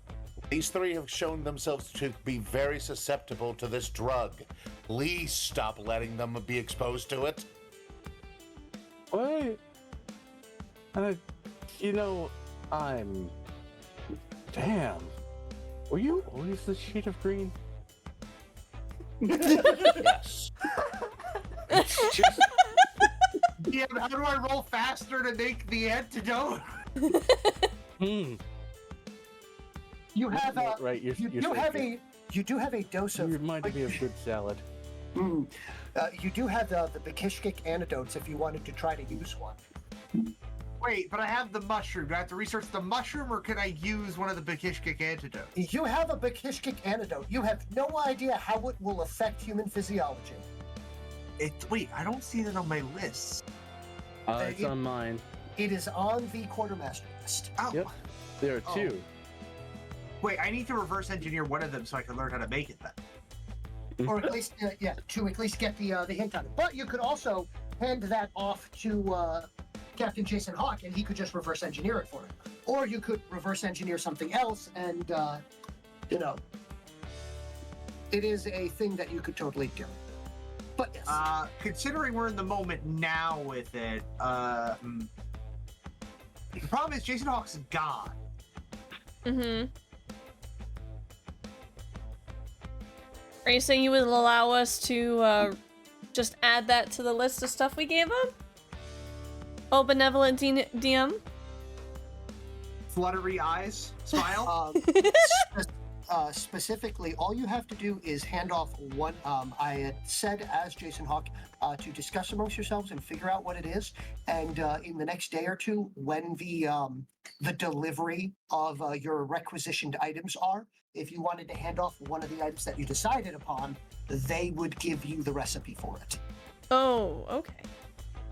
These three have shown themselves to be very susceptible to this drug. Please stop letting them be exposed to it. What? I'm... Damn. Were you always the shade of green? Yes. It's just... Yeah, how do I roll faster to make the antidote? You have a. Right, you're You do safe. have a. You do have a dose You of. reminded me of good salad. You do have the Bakishkic antidotes if you wanted to try to use one. Wait, but I have the mushroom. Do I have to research the mushroom, or can I use one of the Bakishkik antidotes? You have a Bakishkik antidote. You have no idea how it will affect human physiology. Wait, I don't see that on my list. It's on mine. It is on the quartermaster list. Oh. Yep. There are two. Wait, I need to reverse engineer one of them so I can learn how to make it then. Or at least, to at least get the hint on it. But you could also hand that off to Captain Jason Hawk, and he could just reverse engineer it for him. Or you could reverse engineer something else, and it is a thing that you could totally do. But yes. Considering we're in the moment now with it, the problem is Jason Hawk's gone. Mm-hmm. Are you saying you would allow us to just add that to the list of stuff we gave him? Oh, benevolent DM? Fluttery eyes, smile. Specifically, all you have to do is hand off one. I had said as Jason Hawk to discuss amongst yourselves and figure out what it is. And in the next day or two, when the delivery of your requisitioned items are, if you wanted to hand off one of the items that you decided upon, they would give you the recipe for it. Oh, okay.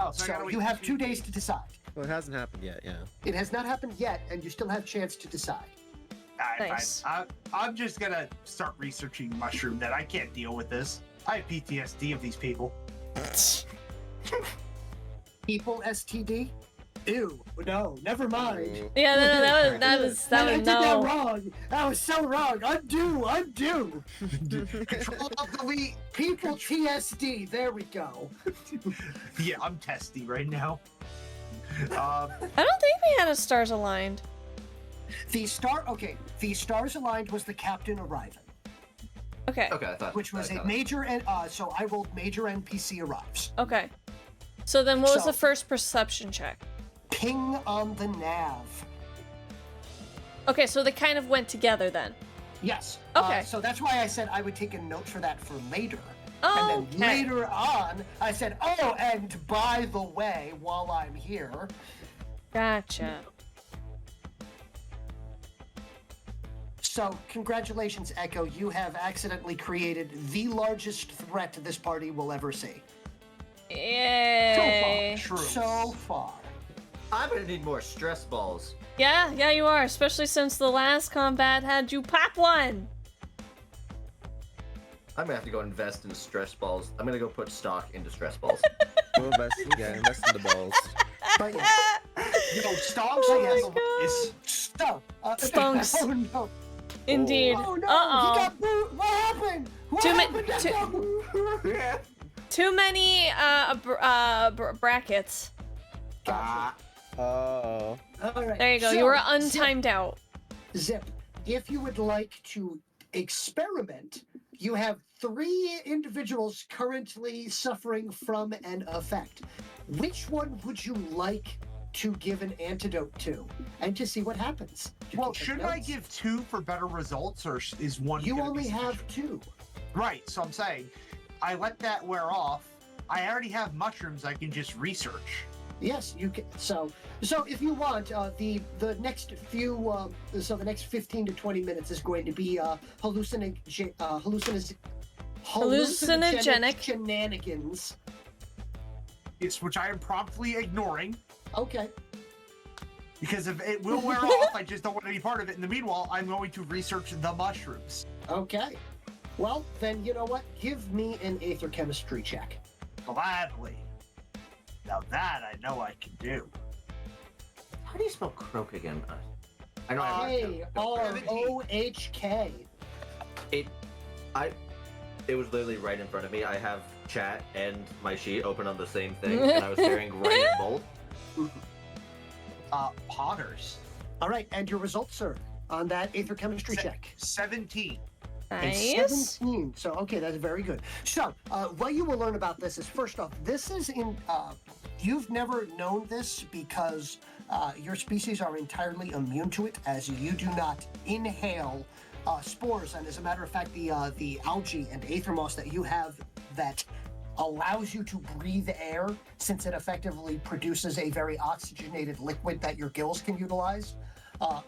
Oh, so you have 2 days to decide. Well, it hasn't happened yet, yeah. It has not happened yet, and you still have a chance to decide. Nice. I'm just gonna start researching mushroom. That I can't deal with this. I have PTSD of these people. People STD? Ew, no, never mind. Yeah, no, that was I did that no. wrong. That was so wrong. Undo. Control of delete. People TSD. There we go. Yeah, I'm testy right now. I don't think we had a stars aligned. The stars aligned was the captain arriving. Okay. Okay, I thought. Which was a major, so I rolled major NPC arrives. Okay. So then what was So- the first perception check? Ping on the nav. Okay, so they kind of went together then. Yes. Okay. So that's why I said I would take a note for that for later. Oh, And then later on, I said, oh, and by the way, while I'm here. Gotcha. So, congratulations, Echo. You have accidentally created the largest threat this party will ever see. Yay. So far. I'm gonna need more stress balls. Yeah, you are, especially since the last combat had you pop one. I'm gonna have to go invest in stress balls. I'm gonna go put stock into stress balls. We'll invest in the balls. But yeah. Stonks, Oh Stonks. Oh no. Indeed. Oh no, Uh-oh. he got booed. What happened? What happened? Too many brackets. Gotcha. Oh. All right. There you go. So, You were untimed out. Zip, if you would like to experiment, you have 3 individuals currently suffering from an effect. Which one would you like to give an antidote to, and to see what happens? Well, should I give 2 for better results, or is one? You gonna only be have sufficient? 2. Right. So I'm saying, I let that wear off. I already have mushrooms. I can just research. Yes, you can. So if you want, the next few, so the next 15 to 20 minutes is going to be hallucinogenic shenanigans. It's which I am promptly ignoring. Okay. Because if it will wear off, I just don't want any part of it. In the meanwhile, I'm going to research the mushrooms. Okay. Well, then you know what? Give me an aether chemistry check. Gladly. Now that I know I can do. How do you spell croak again? I know. K-R-O-H-K. It was literally right in front of me. I have chat and my sheet open on the same thing, and I was staring right at both. Potters. All right, and your results, sir, on that aether chemistry check. 17. Nice. 17. So, okay, that's very good. So, what you will learn about this is, first off, this is in, you've never known this because your species are entirely immune to it, as you do not inhale spores. And as a matter of fact, the algae and aether moss that you have that allows you to breathe air since it effectively produces a very oxygenated liquid that your gills can utilize.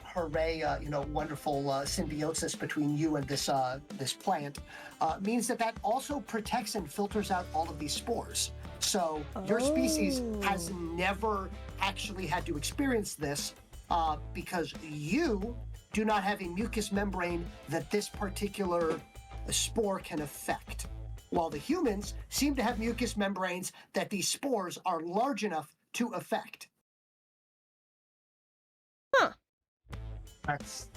Hooray, wonderful symbiosis between you and this plant means that also protects and filters out all of these spores. So your species has never actually had to experience this because you do not have a mucous membrane that this particular spore can affect, while the humans seem to have mucous membranes that these spores are large enough to affect. Huh. That's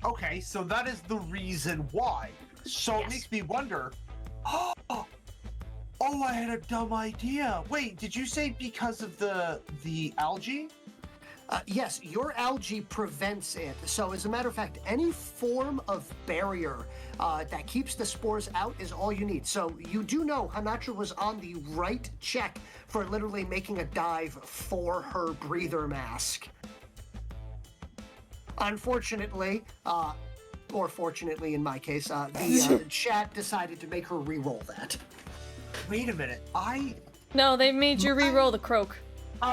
okay. So that is the reason why. So it makes me wonder. Oh, I had a dumb idea. Wait, did you say because of the algae? Yes, your algae prevents it. So as a matter of fact, any form of barrier that keeps the spores out is all you need. So you do know Honatra was on the right check for literally making a dive for her breather mask. Unfortunately, or fortunately in my case, the chat decided to make her re-roll that. Wait a minute, No, they made you re-roll the croak.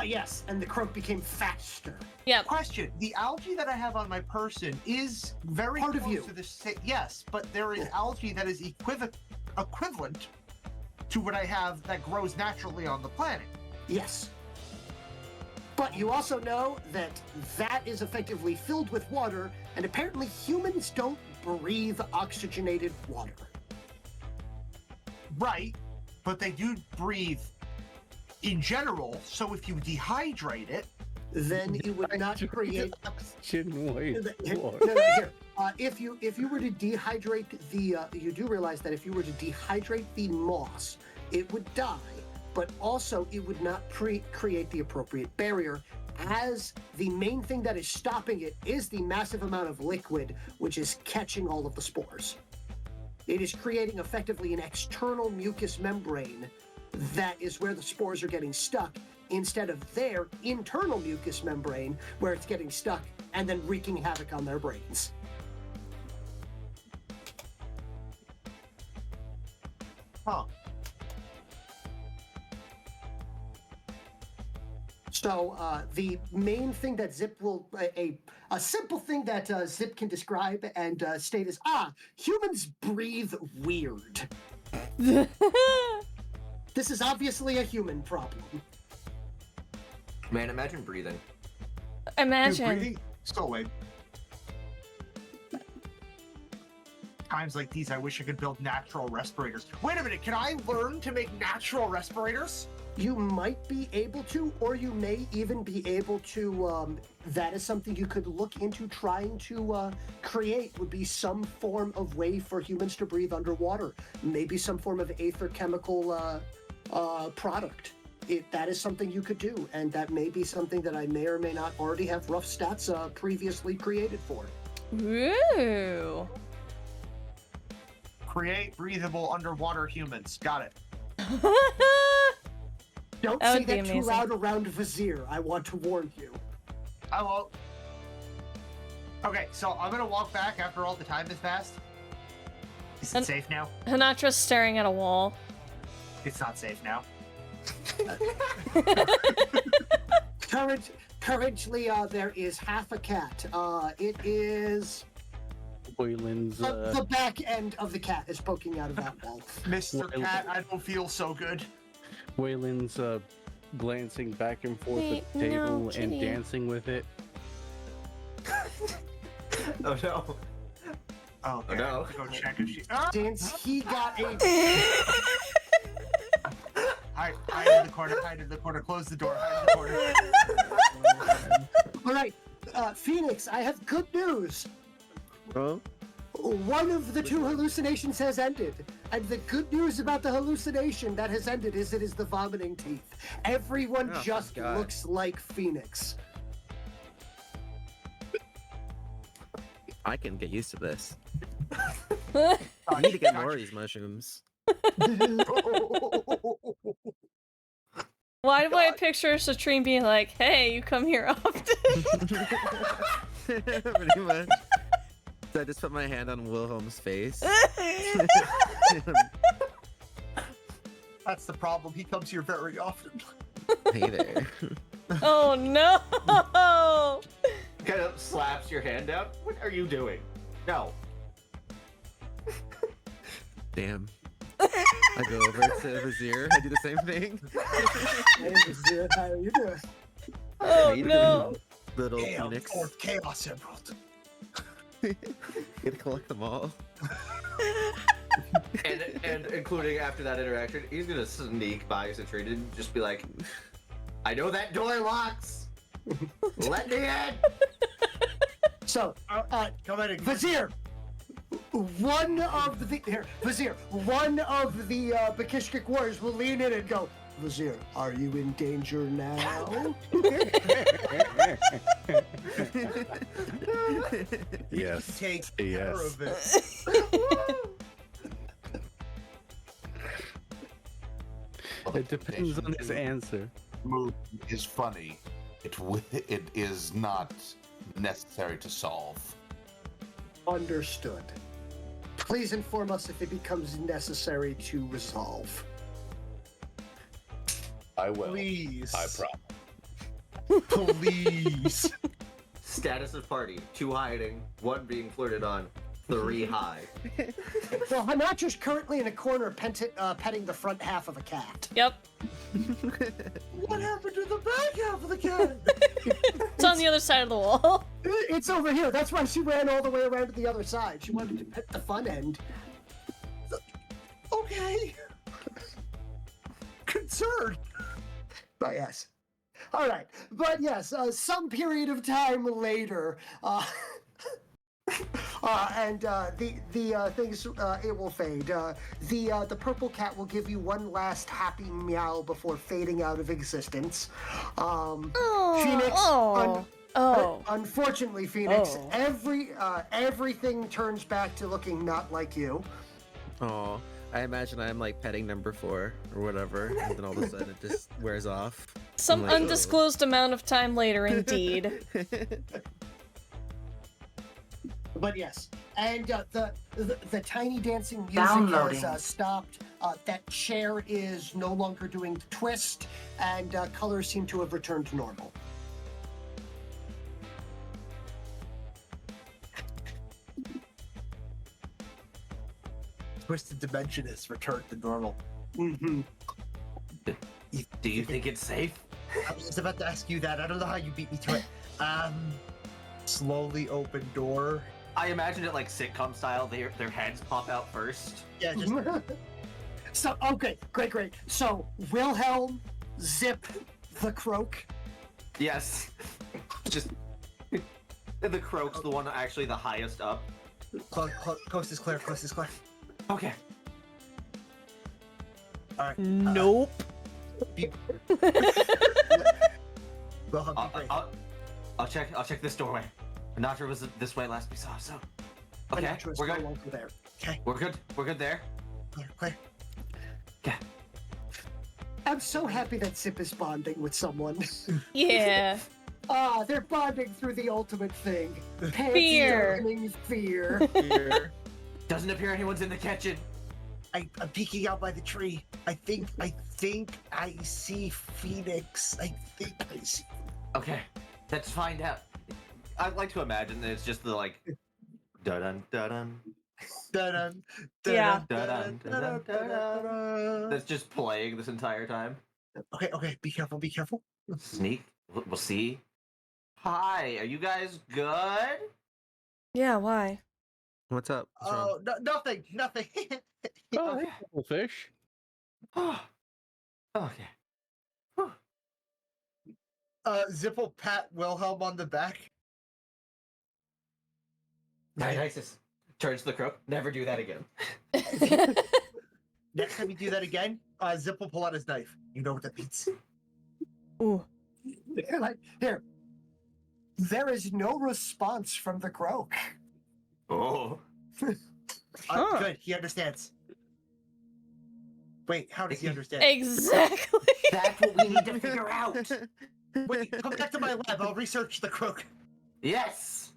Yes, and the croak became faster. Yep. Question: the algae that I have on my person is very Part of close you. to the yes, but there is algae that is equivalent to what I have that grows naturally on the planet. Yes. But you also know that that is effectively filled with water, and apparently humans don't breathe oxygenated water. Right, but they do breathe in general, so if you dehydrate it, then you would not create oxygen. Wait, No, here. If you were to dehydrate the, you do realize that if you were to dehydrate the moss, it would die, but also it would not create the appropriate barrier, as the main thing that is stopping it is the massive amount of liquid which is catching all of the spores. It is creating effectively an external mucous membrane that is where the spores are getting stuck, instead of their internal mucous membrane where it's getting stuck and then wreaking havoc on their brains. Huh. So the main thing that Zip will, a simple thing that Zip can describe and state is, humans breathe weird. This is obviously a human problem. Man, imagine breathing. Imagine. Dude, breathing? So wait. Times like these, I wish I could build natural respirators. Wait a minute, can I learn to make natural respirators? You might be able to, or you may even be able to, that is something you could look into trying to create, would be some form of way for humans to breathe underwater. Maybe some form of aether chemical product. That is something you could do, and that may be something that I may or may not already have rough stats previously created for. Ooh. Create breathable underwater humans. Got it. Don't That say would be that too amazing. loud around Vizier. I want to warn you. I won't. Okay, so I'm gonna walk back after all the time has passed. Is it safe now? Honatra's staring at a wall. It's not safe now. Currently, there is half a cat. It is Whalen's the back end of the cat is poking out of that wall. Mr. Cat, I don't feel so good. Whalen's glancing back and forth Wait, at the table no, and Kitty. dancing with it. Oh no. Oh, okay. no. I have to go check if she. Since he got a Hide in the corner. Hide in the corner. Close the door. Hide in the corner. all right, Phoenix, I have good news. Oh, One of the two hallucinations has ended, and the good news about the hallucination that has ended is it is the vomiting teeth. Everyone Oh, just God. looks like Phoenix. I can get used to this. Oh, I need to get more of these mushrooms. Why do I picture Citrine being like, hey, you come here often? Pretty much. So I just put my hand on Wilhelm's face. That's the problem. He comes here very often. Hey there. Oh no! Kind of slaps your hand out. What are you doing? No. Damn. I go over to Vizier. I do the same thing. Hey, Vizier, how are you doing? Oh How you no! doing, little Damn, Phoenix. fourth Chaos Emerald. Gonna collect them all. And including after that interaction, he's gonna sneak by Citrine and just be like, I know that door locks. Let me in. So, Come in. Vizier, one of the Bakishkik warriors will lean in and go, Vizier, are you in danger now? Yes. Take care Yes. of it. It depends on his answer. Move is funny. It is not necessary to solve. Understood. Please inform us if it becomes necessary to resolve. I will. Please. I promise. Please. Status of party: 2 hiding, 1 being flirted on, 3 high. Well, Honatra's currently in a corner petting the front half of a cat. Yep. What happened to the back half of the cat? It's on the other side of the wall. It's over here. That's why she ran all the way around to the other side. She wanted to pet the fun end. Okay. Concerned. But yes. All right. But yes, some period of time later, and the things it will fade. The purple cat will give you one last happy meow before fading out of existence. Phoenix. Unfortunately, Phoenix, everything turns back to looking not like you. Oh, I imagine I'm like petting number 4 or whatever, and then all of a sudden it just wears off. Some I'm like, undisclosed amount of time later, indeed. But yes, and the tiny dancing music Downloading. has stopped. That chair is no longer doing the twist, and colors seem to have returned to normal. Twisted dimension is returned to normal. Mm-hmm. Do you think it's safe? I was just about to ask you that. I don't know how you beat me to it. Slowly open door. I imagine it like sitcom style. Their heads pop out first. Yeah, just So, okay, great. So, Wilhelm, Zip, the Croak. Yes. Just the croak's the one actually the highest up. Coast is clear. Okay. All right. Nope. Wilhelm, be brave. I'll check this doorway. Honatra was this way last we saw, so. Okay, Honatra's we're no good. longer there. Okay, We're good there. clear. Okay. I'm so happy that Zip is bonding with someone. Yeah. They're bonding through the ultimate thing. Fear. Panty fear. Here. Doesn't appear anyone's in the kitchen. I'm peeking out by the tree. I think I see Phoenix. I think I see. Okay, let's find out. I'd like to imagine that it's just the like, dun dun dun Dun-dun, Yeah. dun dun dun. That's just playing this entire time. Okay, be careful. Sneak. We'll see. Hi, are you guys good? Yeah, why? What's up? What's wrong? Oh, nothing. Oh, hey, little fish. Okay. Zip will pat Wilhelm on the back. Dionysus turns to the crook. Never do that again. Next time you do that again, Zip will pull out his knife. You know what that means. Ooh. Like, here. There is no response from the Croak. Oh. Huh. Good, he understands. Wait, how does he understand? Exactly. That's what we need to figure out. Wait, come back to my lab. I'll research the crook. Yes.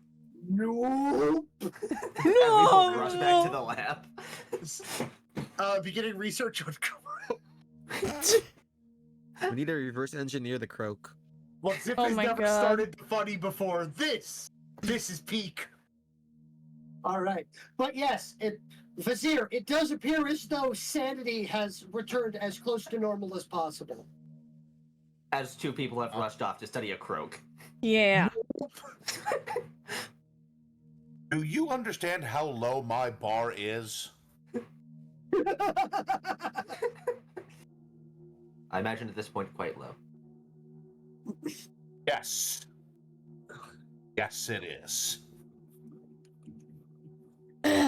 No. And we will rush back to the lab. Beginning research on crook. We need to reverse engineer the croak. Well, Zip Oh has my never God. started the funny before this. This is peak. All right. But yes, Vizier, it does appear as though sanity has returned as close to normal as possible. As two people have rushed off to study a croak. Yeah. Do you understand how low my bar is? I imagine at this point quite low. Yes. Yes, it is.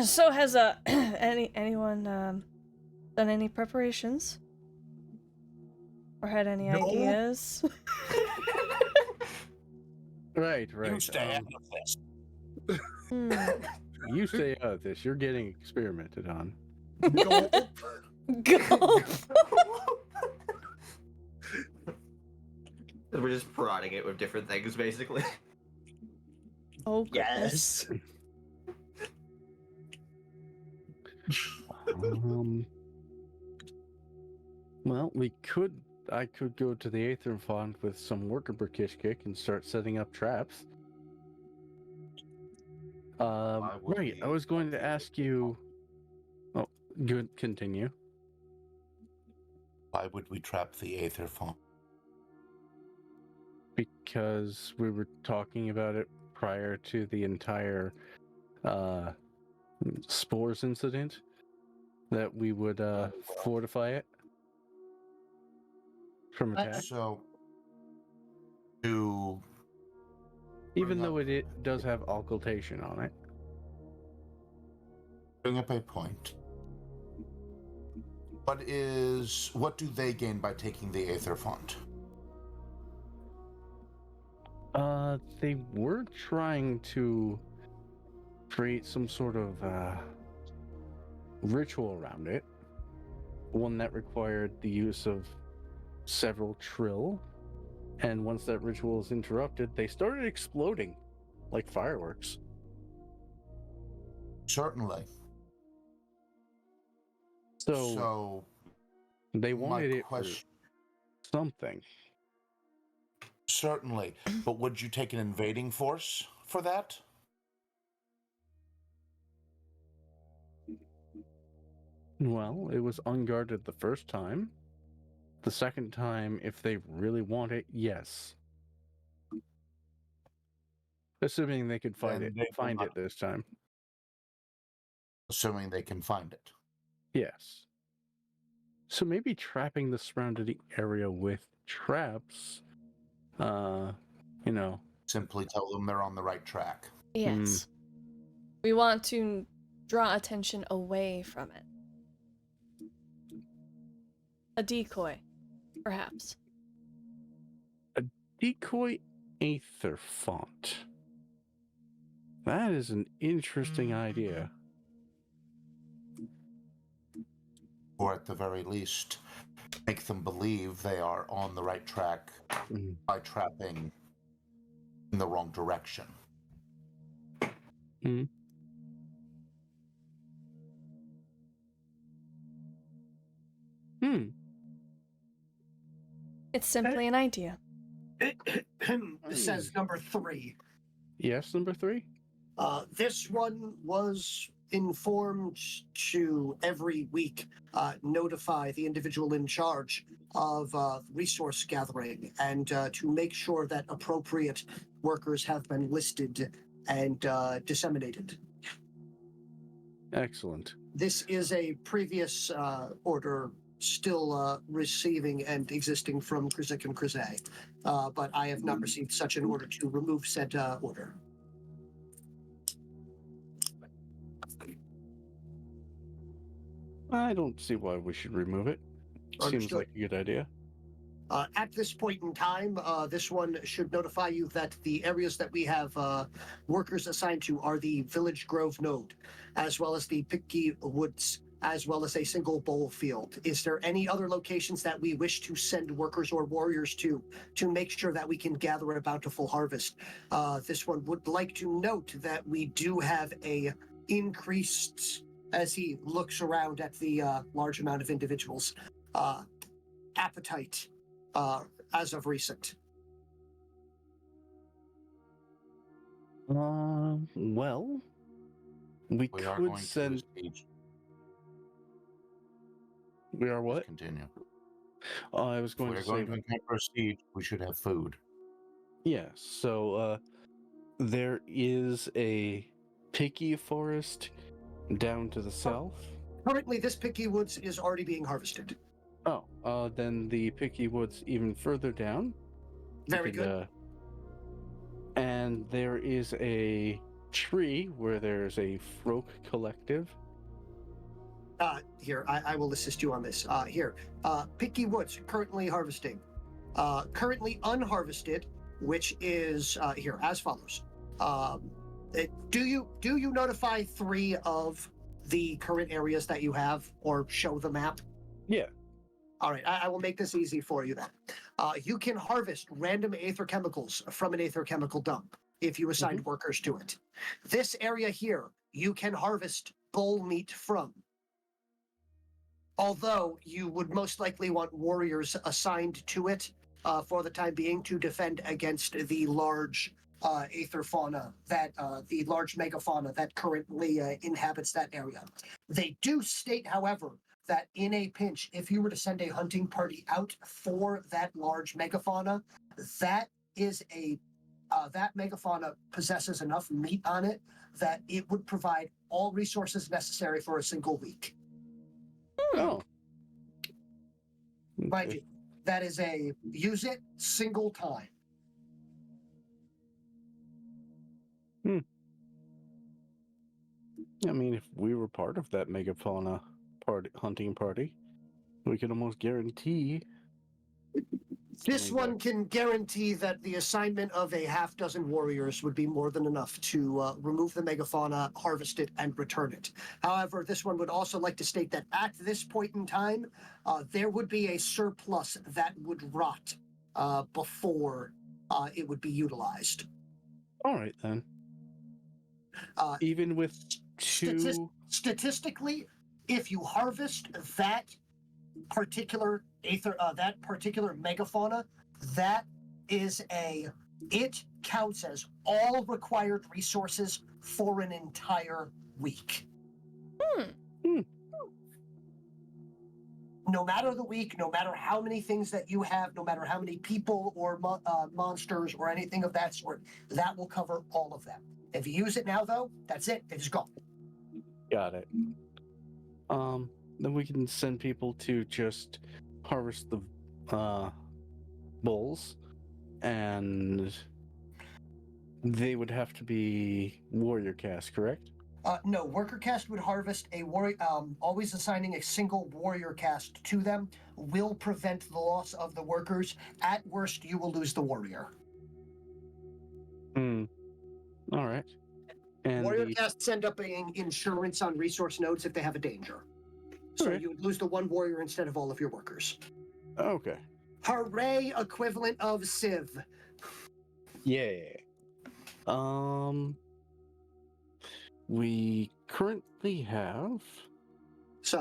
So has anyone done any preparations? Or had any No. ideas? Right. You stay out of this. You stay out of this. You're getting experimented on. Gulp. Go. We're just prodding it with different things, basically. Oh goodness. Yes. Well, I could go to the Aether Font with some worker Berkishkik and start setting up traps. Right, I was going to ask you. Oh, good. Continue. Why would we trap the Aether Font? Because we were talking about it prior to the entire spores incident, that we would fortify it from attack. So, to Even bring though up- it does have occultation on it. bring up a point. What do they gain by taking the Aether Font? They were trying to create some sort of ritual around it. One that required the use of several trill. And once that ritual is interrupted, they started exploding like fireworks. Certainly. So they wanted it for something. Certainly. But would you take an invading force for that? Well, it was unguarded the first time. The second time, if they really want it, yes. Assuming they could find it this time. Assuming they can find it. Yes. So maybe trapping the surrounding area with traps, Simply tell them they're on the right track. Yes. We want to draw attention away from it. A decoy, perhaps. A decoy Aether Font. That is an interesting idea. Or at the very least, make them believe they are on the right track by trapping in the wrong direction. It's simply an idea. Says number 3. Yes, number 3? This one was informed to every week notify the individual in charge of resource gathering and to make sure that appropriate workers have been listed and disseminated. Excellent. This is a previous order still receiving and existing from Krizik and Krizay, but I have not received such an order to remove said order. I don't see why we should remove it. Seems Understood. like a good idea. At this point in time, this one should notify you that the areas that we have workers assigned to are the Village Grove node, as well as the Picky Woods, as well as a single bowl field. Is there any other locations that we wish to send workers or warriors to make sure that we can gather a bountiful harvest? This one would like to note that we do have a increased, as he looks around at the large amount of individuals, appetite as of recent? Well, we We are could going to send. siege. We are Just what? continue. I was If going we're to say. going to encounter a siege, we should have food. Yeah, so there is a picky forest down to the south. Currently, this picky woods is already being harvested. Oh, then the picky woods even further down. Very good. And there is a tree where there's a folk collective. Here, I will assist you on this. Here, picky woods currently harvesting. Currently unharvested, which is here as follows. Do you notify 3 of the current areas that you have, or show the map? Yeah. All right, I will make this easy for you then. You can harvest random aether chemicals from an aether chemical dump if you assigned workers to it. This area here, you can harvest bull meat from. Although you would most likely want warriors assigned to it for the time being to defend against the large aether fauna, the large megafauna that currently inhabits that area. They do state, however, that in a pinch, if you were to send a hunting party out for that large megafauna, that megafauna possesses enough meat on it that it would provide all resources necessary for a single week. Oh. Mind you, that is a use it single time. I mean, if we were part of that megafauna hunting party, we could almost guarantee. This one can guarantee that the assignment of a half-dozen warriors would be more than enough to remove the megafauna, harvest it, and return it. However, this one would also like to state that at this point in time, there would be a surplus that would rot before it would be utilized. All right, then. Even with two... Statistically, if you harvest that particular megafauna, it counts as all required resources for an entire week. No matter the week, no matter how many things that you have, no matter how many people or monsters or anything of that sort, that will cover all of them. If you use it now, though, that's it. It's gone. Got it. Then we can send people to just harvest the bulls, and they would have to be warrior cast, correct? No, worker cast would harvest a warrior. Always assigning a single warrior cast to them will prevent the loss of the workers. At worst, you will lose the warrior. All right. And warrior casts end up being insurance on resource nodes if they have a danger. So you would lose the one warrior instead of all of your workers. Okay. Hooray, equivalent of Civ. Yeah. We currently have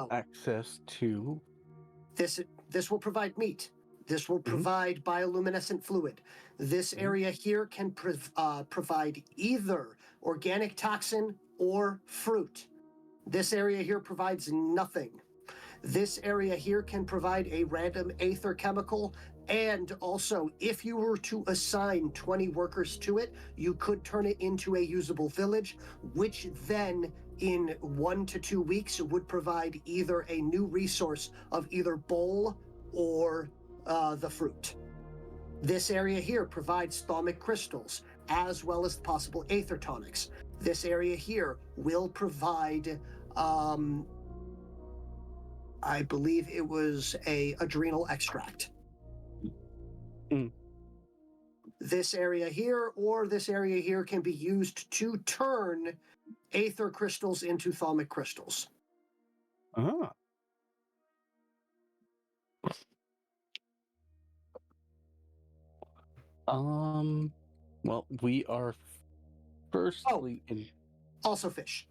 access to this will provide meat. This will provide bioluminescent fluid. This area here can provide either organic toxin or fruit. This area here provides nothing. This area here can provide a random aether chemical, and also, if you were to assign 20 workers to it, you could turn it into a usable village, which then, in 1 to 2 weeks, would provide either a new resource of either bowl or the fruit. This area here provides thalmic crystals, as well as possible aether tonics. This area here will provide I believe it was a adrenal extract. This area here or this area here can be used to turn aether crystals into thalmic crystals. Well, we are firstly also fish,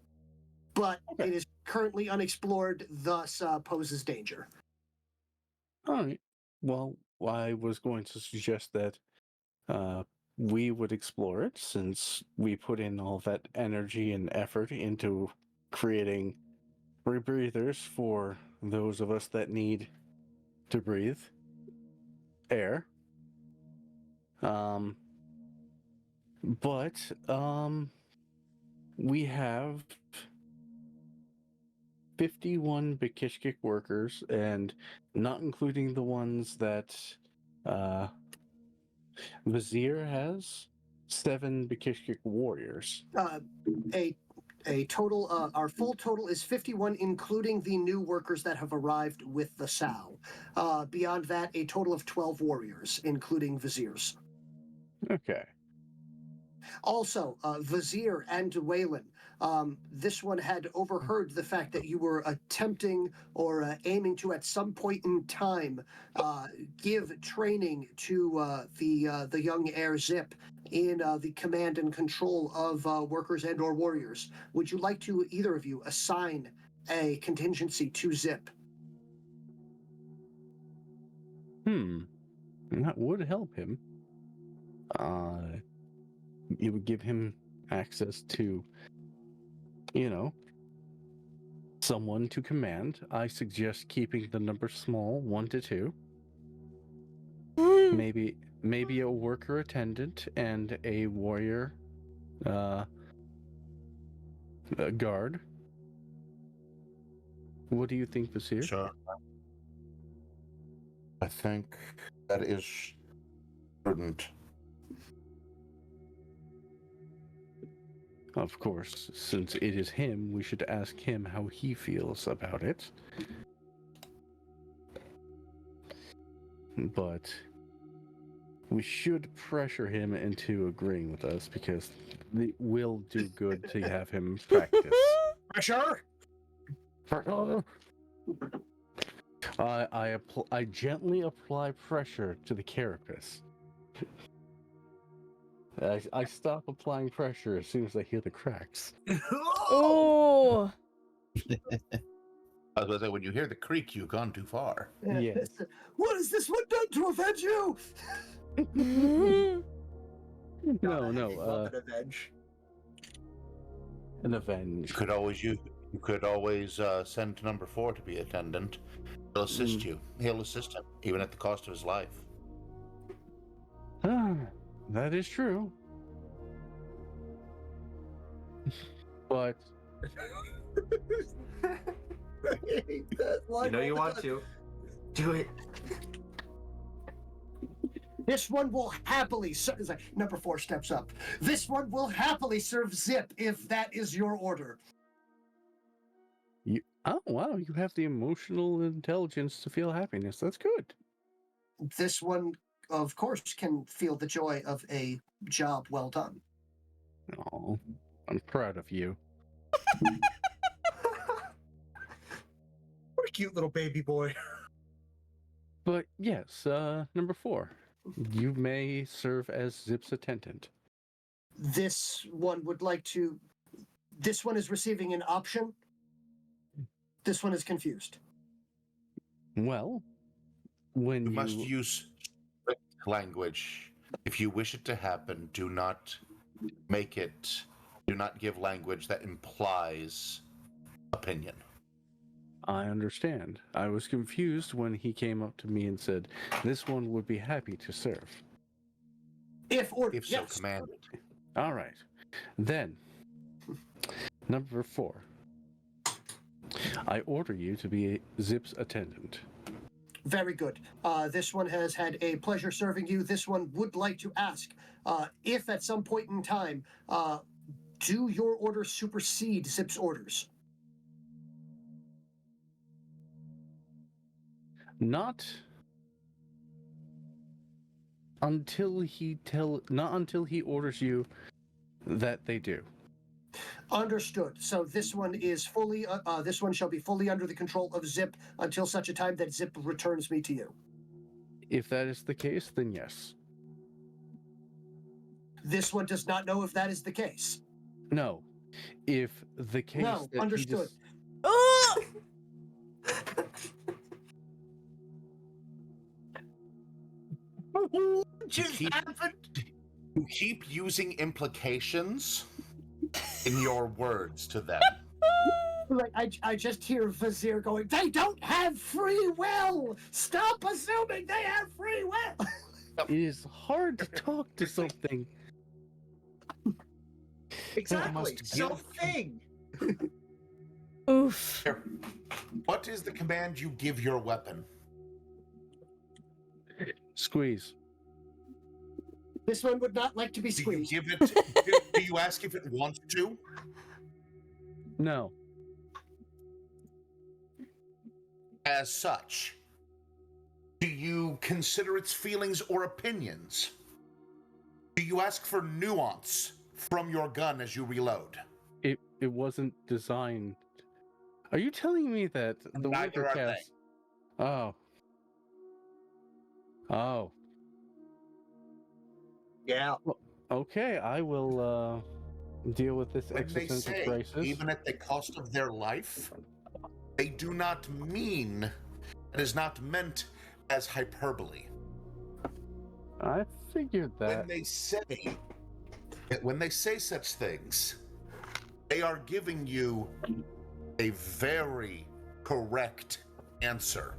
but it is currently unexplored, thus poses danger. All right. Well, I was going to suggest that we would explore it since we put in all that energy and effort into creating rebreathers for those of us that need to breathe air. But we have 51 Bekishkik workers, and not including the ones that Vizier has, 7 Bekishkik warriors. A total, our full total is 51, including the new workers that have arrived with the sow. Beyond that, a total of 12 warriors, including viziers. Okay. Also, Vizier and Whalen, this one had overheard the fact that you were attempting or aiming to, at some point in time, give training to the young heir Zip in the command and control of workers and or warriors. Would you like to, either of you, assign a contingency to Zip? That would help him. It would give him access to, someone to command. I suggest keeping the number small, 1 to 2. Maybe a worker attendant and a warrior a guard. What do you think, Vizier? Sure. I think that is prudent. Of course, since it is him, we should ask him how he feels about it. But we should pressure him into agreeing with us because it will do good to have him practice. Pressure! I gently apply pressure to the carapace. I stop applying pressure as soon as I hear the cracks. Oh! I was going to say, when you hear the creak, you've gone too far. Yes. What has this one done to avenge you? No. Avenge. An avenge. You could always send number 4 to be attendant. He'll assist you. He'll assist him, even at the cost of his life. That is true. But You know you want to. Do it. This one will happily serve. Number 4 steps up. This one will happily serve Zip if that is your order. Oh wow, you have the emotional intelligence to feel happiness. That's good. This one, of course, can feel the joy of a job well done. Oh, I'm proud of you. What a cute little baby boy. But yes, number 4. You may serve as Zip's attendant. This one would like to. This one is receiving an option. This one is confused. Well, when You must use strict language. If you wish it to happen, do not give language that implies opinion. I understand. I was confused when he came up to me and said, this one would be happy to serve. If ordered, If so yes. commanded. All right. Then, number 4. I order you to be Zip's attendant. Very good. This one has had a pleasure serving you. This one would like to ask if at some point in time, do your orders supersede Zip's orders? Not until he orders you that they do. Understood. So this one is fully. This one shall be fully under the control of Zip until such a time that Zip returns me to you. If that is the case, then yes. This one does not know if that is the case. No. If the case No, that understood. What You just keep, happened? you keep using implications in your words to them. Like, I just hear Vizier going, they don't have free will! Stop assuming they have free will! It is hard to talk to something. Exactly. must So give- thing. Oof. Here, what is the command you give your weapon? Squeeze. This one would not like to be Do you squeezed. give it? Do you ask if it wants to? No. As such, do you consider its feelings or opinions? Do you ask for nuance from your gun as you reload? It wasn't designed. Are you telling me that the Neither worker are they. cast? Oh. Oh. Yeah. Okay, I will deal with this When they existential say, crisis. even at the cost of their life, they do not mean, it is not meant as hyperbole. I figured that. When they say such things, they are giving you a very correct answer.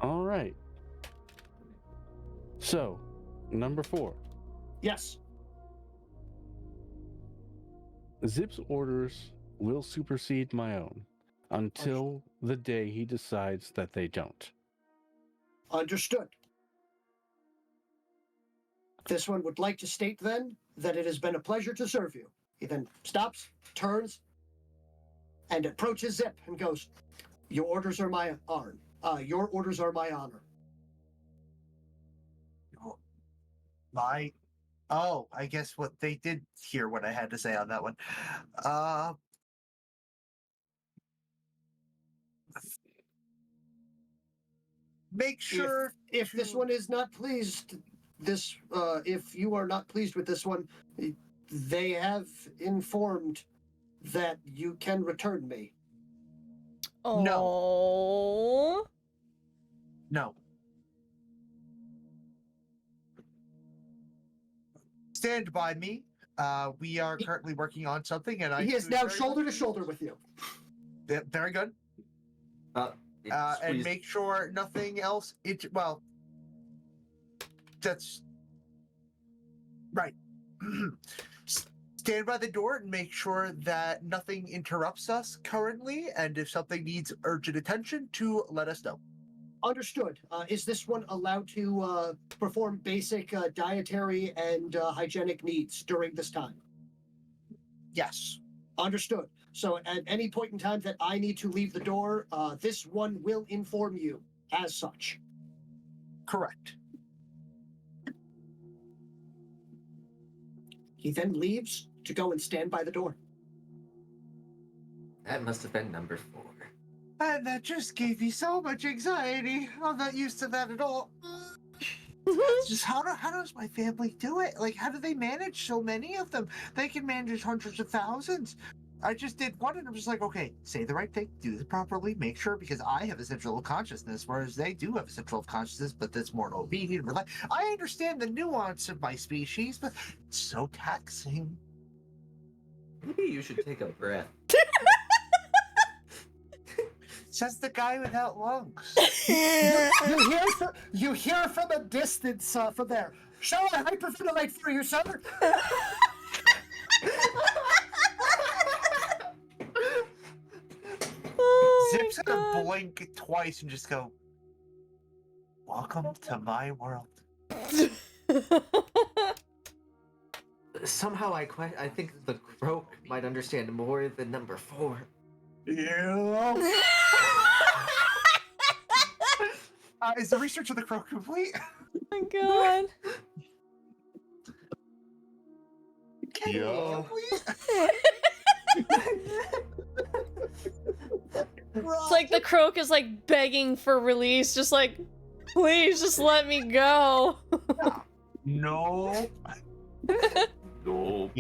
All right. So, number 4. Yes. Zip's orders will supersede my own until the day he decides that they don't. Understood. This one would like to state then that it has been a pleasure to serve you. He then stops, turns, and approaches Zip and goes, your orders are my honor. Your orders are my honor. I guess what they did hear what I had to say on that one. Make sure If this one is not pleased, if you are not pleased with this one, they have informed that you can return me. Oh. No. Stand by me. We are currently working on something, and He is now shoulder to shoulder with you. Yeah, very good. And make sure nothing else. That's right. Stand by the door and make sure that nothing interrupts us currently, and if something needs urgent attention, to let us know. Understood. Is this one allowed to perform basic dietary and hygienic needs during this time? Yes. Understood. So at any point in time that I need to leave the door, this one will inform you as such. Correct. He then leaves to go and stand by the door. That must have been number 4. And that just gave me so much anxiety. I'm not used to that at all. It's just how does my family do it? Like, how do they manage so many of them? They can manage hundreds of thousands. I just did one, and I'm just like, okay, say the right thing, do it properly, make sure, because I have a central of consciousness, whereas they do have a central of consciousness, but that's more obedient. I understand the nuance of my species, but it's so taxing. Maybe you should take a breath. Says the guy without lungs. You hear from a distance from there. Shall I hyperventilate for you, sir? Zip's gonna blink twice and just go, welcome to my world. Somehow I think the croak might understand more than number 4. Yeah. Is the research of the crow complete? Oh my god. Yeah. It's like the croak is like begging for release, just like, please just let me go. No. No.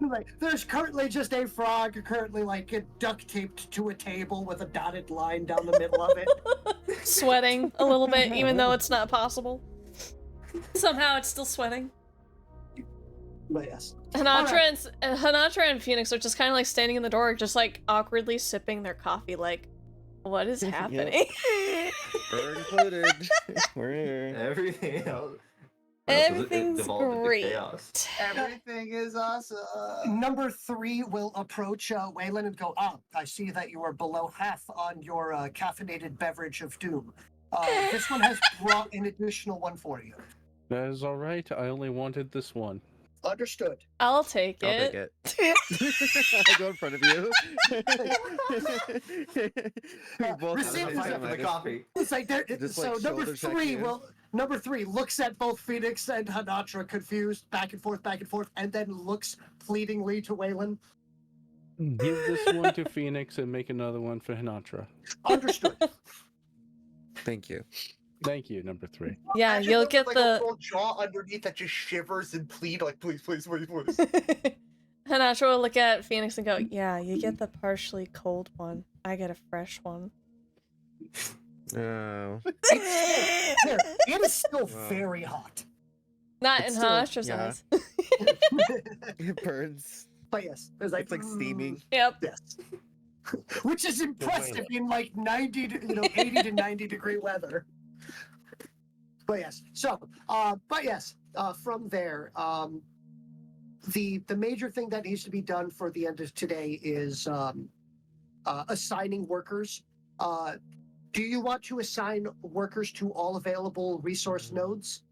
Like, there's currently just a frog currently like duct taped to a table with a dotted line down the middle of it. Sweating a little bit, even though it's not possible. Somehow it's still sweating. But yes. Honatra and Phoenix are just kind of like standing in the door, just like awkwardly sipping their coffee, like, what is happening? We're included. We're here. Everything else. Everything's devolved into great. chaos. Everything is awesome. Number 3 will approach Whalen and go, I see that you are below half on your caffeinated beverage of doom. This one has brought an additional one for you. That is all right. I only wanted this one. Understood. I'll take I'll it. take it. I go in front of you. We both Receive have the Fight same for the item. coffee. It's like there. Just, So like, number shoulder check 3 you. will. Number 3 looks at both Phoenix and Honatra, confused, back and forth, and then looks pleadingly to Whalen. Give this one to Phoenix and make another one for Honatra. Understood. Thank you. Thank you, number 3. Yeah, Imagine you'll them get with, the a full jaw underneath that just shivers and plead like, please, please, please, please. Honatra will look at Phoenix and go, yeah, you get the partially cold one. I get a fresh one. Oh. It is still Wow. very hot. Not It's in still- Honatra's yeah. eyes. It burns. But yes, It's like steaming. Yep. Yes. Which is impressive in like 80 to 90 degree weather. But yes, so, from there, the major thing that needs to be done for the end of today is assigning workers. Do you want to assign workers to all available resource nodes?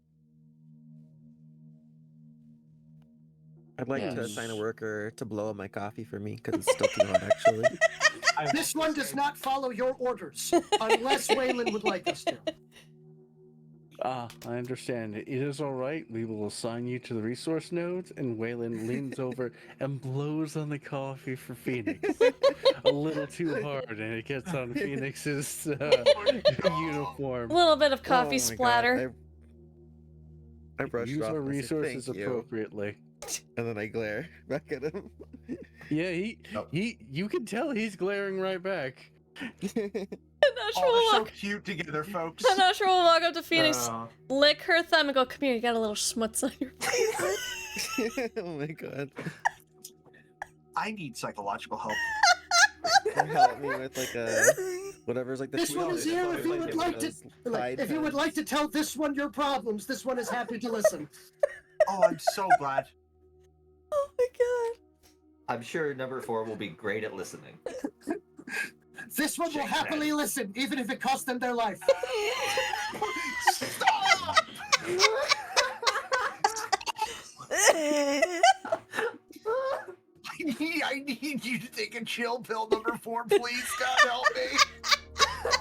I'd like to Yes. assign a worker to blow up my coffee for me because it's still too hot, actually. This one does not follow your orders, unless Whalen would like us to. I understand. It is all right. We will assign you to the resource nodes, and Whalen leans over and blows on the coffee for Phoenix. A little too hard, and it gets on Phoenix's uniform. A little bit of Oh coffee my God, splatter. I brushed Use off our and I said, resources "Thank you," appropriately. and then I glare back at him. Yeah, you can tell he's glaring right back. Honatra Oh, will they're so walk. cute together, folks. Honatra will walk up to Phoenix, Oh. lick her thumb, and go, "Come here, you got a little schmutz on your face." Oh my God. I need psychological help. Help me with like a whatever's like the This one is here if you would like to. If you would like to tell this one your problems, this one is happy to listen. Oh, I'm so glad. Oh my God. I'm sure number 4 will be great at listening. This one will happily listen, even if it costs them their life. Stop! I need you to take a chill pill, number 4, please. God help me.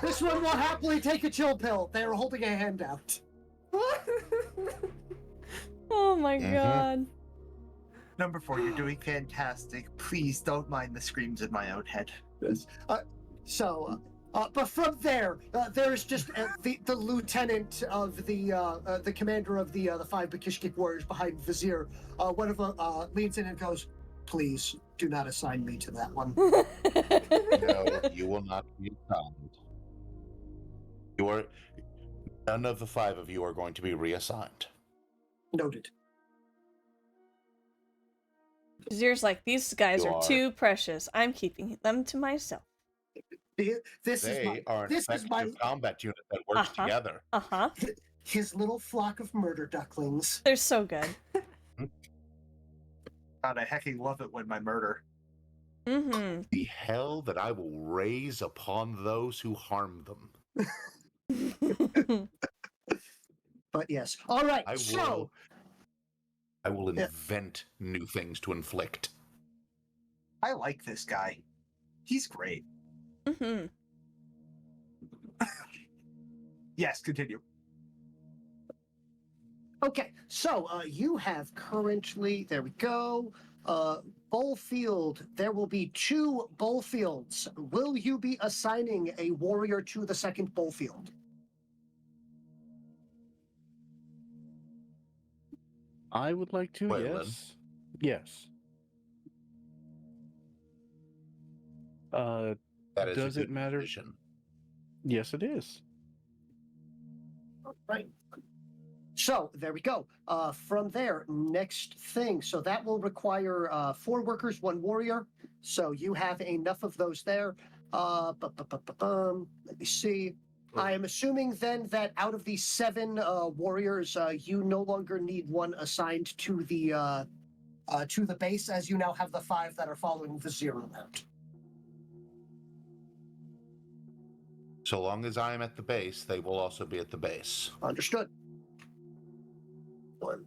This one will happily take a chill pill. They are holding a handout. Oh my God. Number 4, you're doing fantastic. Please don't mind the screams in my own head. Yes. But from there, there's just the lieutenant of the commander of the 5 Bakishkik warriors behind Vizier. One of them leans in and goes, "Please do not assign me to that one." No, you will not be assigned. None of the 5 of you are going to be reassigned. Noted. Zir's like, these guys You are are. too precious. I'm keeping them to myself. This They are an this is my effective combat unit that works Uh-huh. together. Uh-huh. his little flock of murder ducklings. They're so good. God, I hecking love it when my murder. Mm-hmm. The hell that I will raise upon those who harm them. But yes. All right. I will Yeah. invent new things to inflict. I like this guy. He's great. Mm-hmm. Yes, continue. Okay, so you have currently, there we go, bowl field. There will be 2 bowl fields. Will you be assigning a warrior to the second bowl field? I would like to, Whalen. yes. Yes. That is a does it good matter? decision. Yes, it is. Right. So there we go. From there, next thing. So that will require 4 workers, 1 warrior. So you have enough of those there. Let me see. I am assuming then that out of these 7 warriors, you no longer need 1 assigned to the base, as you now have the 5 that are following the 0 route. So long as I am at the base, they will also be at the base. Understood. 1.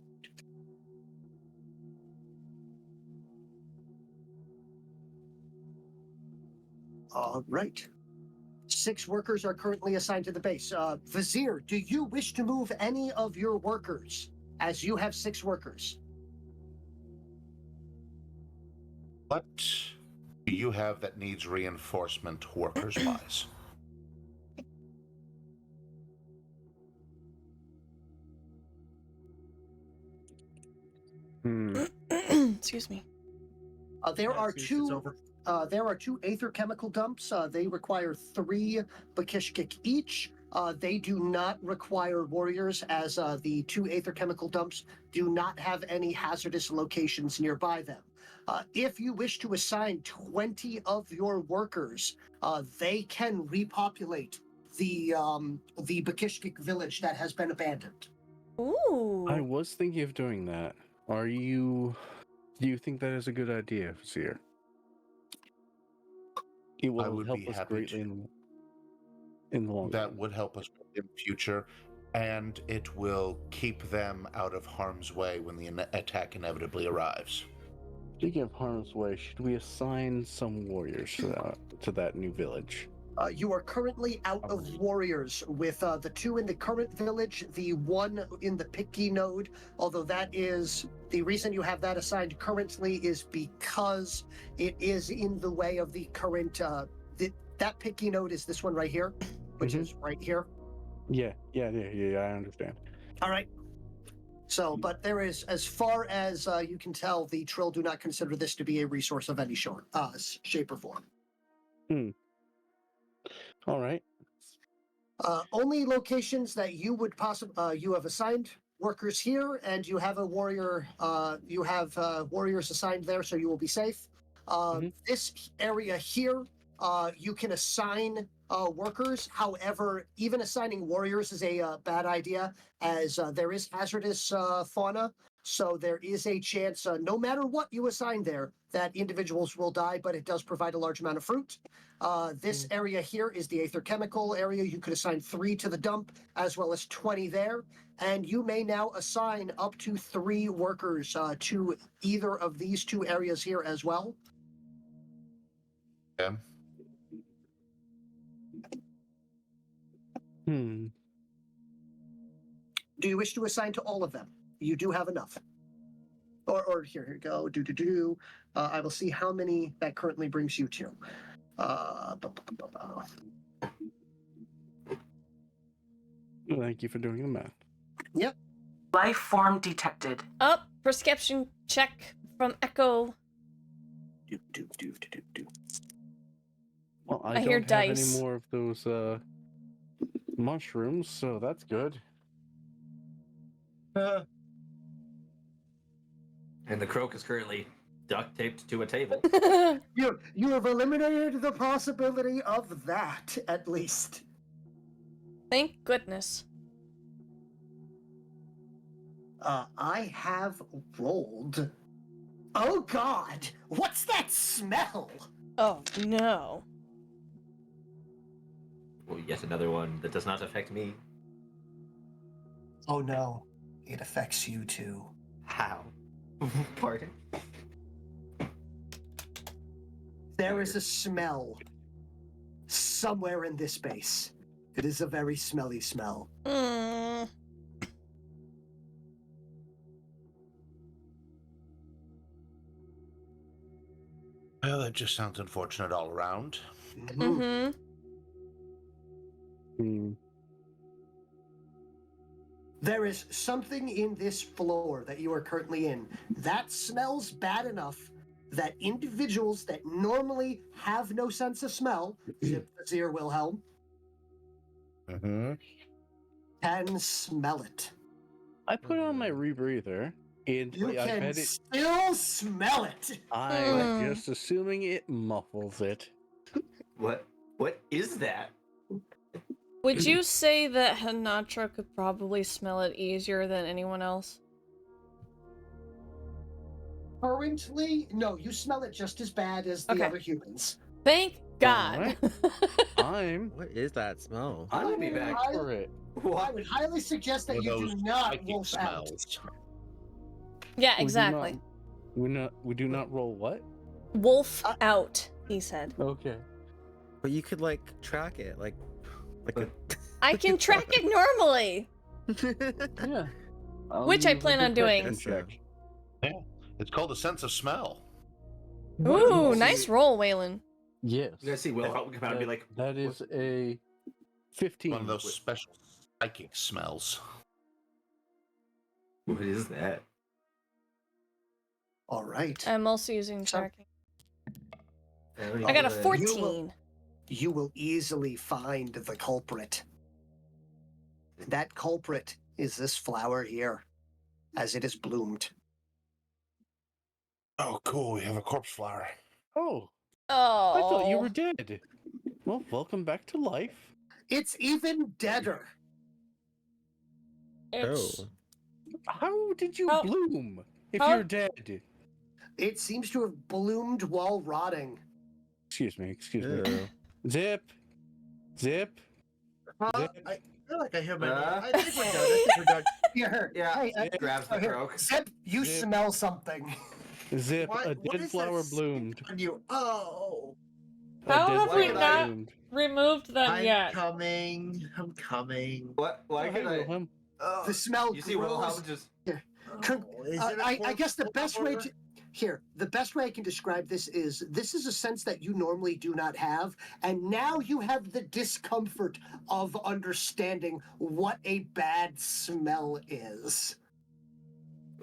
All right. 6 workers are currently assigned to the base. Vizier, do you wish to move any of your workers, as you have 6 workers? What do you have that needs reinforcement workers-wise? Excuse me. There are 2. There are 2 aether chemical dumps. They require 3 Bakishkik each. They do not require warriors, as the 2 aether chemical dumps do not have any hazardous locations nearby them. If you wish to assign 20 of your workers, they can repopulate the Bakishkik village that has been abandoned. Ooh. I was thinking of doing that. Do you think that is a good idea, Vizier? It I will would help be us happy greatly to. in the long That run. would help us in future, and it will keep them out of harm's way when the attack inevitably arrives. Speaking of harm's way, should we assign some warriors to that new village? You are currently out of warriors with the 2 in the current village, the 1 in the Picky node, although that is the reason you have that assigned currently is because it is in the way of the current, that Picky node is this one right here, which is right here. Yeah, I understand. All right. So, but there is, as far as you can tell, the Trill do not consider this to be a resource of any shape or form. All right. Only locations that you would possibly you have assigned workers here, and you have a warrior. You have warriors assigned there, so you will be safe. This area here, you can assign workers. However, even assigning warriors is a bad idea, as there is hazardous fauna. So there is a chance, no matter what you assign there, that individuals will die, but it does provide a large amount of fruit. This area here is the aether chemical area. You could assign 3 to the dump, as well as 20 there. And you may now assign up to 3 workers to either of these 2 areas here as well. Yeah. Do you wish to assign to all of them? You do have enough. Or here you go. I will see how many that currently brings you to. Thank you for doing the math. Yep. Life form detected. Up. Perception check from Echo. Well, I don't hear have dice. any more of those mushrooms, so that's good. And the croak is currently duct taped to a table. You have eliminated the possibility of that, at least. Thank goodness. I have rolled. Oh God! What's that smell? Oh no. Well, yet another one that does not affect me. Oh no, it affects you too. How? Pardon? There is a smell somewhere in this space. It is a very smelly smell. Well, that just sounds unfortunate all around. There is something in this floor that you are currently in that smells bad enough that individuals that normally have no sense of smell, Zip, Zir, Wilhelm, can smell it. I put on my rebreather, and You I can bet it. still smell it. I'm just assuming it muffles it. What? What is that? Would you say that Honatra could probably smell it easier than anyone else? Currently, no, you smell it just as bad as the other humans. Thank God. I'm. What is that smell? I would be back for it. I would highly suggest that you do not wolf out. Yeah, exactly. We do not roll what? Wolf out, he said. Okay. But you could like track it, like a... I can track it normally. Yeah. Which I plan on doing. Yeah, it's called a sense of smell. Ooh, nice roll, Whalen. Yes. You guys see Will come out and be like, that is a 15. One of those special psychic smells. what is that? All right. I'm also using tracking. I I got a 14. You will easily find the culprit. That culprit is this flower here, as it is bloomed. Oh, cool. We have a corpse flower. Oh. Oh. I thought you were dead. Well, welcome back to life. It's even deader. It's... How did you bloom if how- you're dead? It seems to have bloomed while rotting. Excuse me. Zip. Zip. I feel like I hear my name. I think we're done. I think we're done. Here. Yeah, Hey, grabs the here. croak. Zip, you smell something. Zip. What- A what dead is flower that bloomed. On you. Oh. How have we flower not bloomed. removed them I'm yet? coming. I'm coming. What? Why Oh, could hey, I? Wilhelm. The smell You see grows. Wilhelm just. Is it a I guess the corpse best way flower? to the best way I can describe this is a sense that you normally do not have, and now you have the discomfort of understanding what a bad smell is.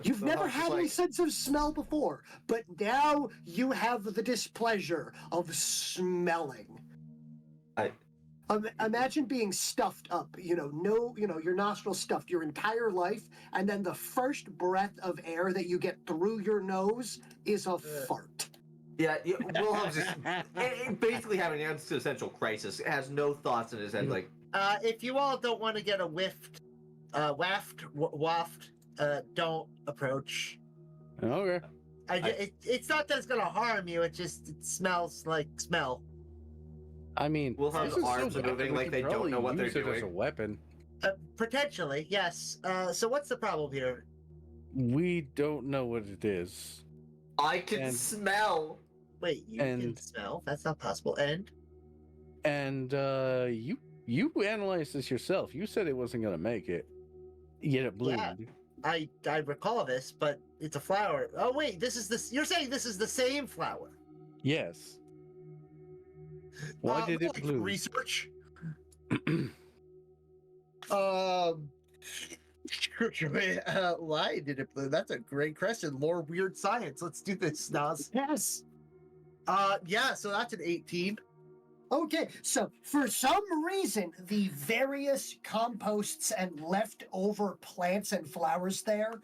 You've never had any sense of smell before, but now you have the displeasure of smelling. Imagine being stuffed up, your nostrils stuffed your entire life, and then the first breath of air that you get through your nose is a fart. Yeah, Wilhelm's just basically having an existential crisis. It has no thoughts in his head. Like, if you all don't want to get a waft, don't approach. Okay. It's not that it's gonna harm you. It smells like smell. I mean, Wilhelm's arms are moving like they don't know what they're use it as a doing. weapon. Potentially, yes. So what's the problem here? We don't know what it is. I can smell. Wait, you can smell? That's not possible. And you analyzed this yourself. You said it wasn't gonna make it. Yet it bloomed. Yeah, I recall this, but it's a flower. Oh wait, you're saying this is the same flower? Yes. Why did it bloom? Research. Why did it bloom? That's a great question. More weird science. Let's do this, Nas. Yes. Yeah. So that's an 18. Okay, so for some reason, the various composts and leftover plants and flowers there,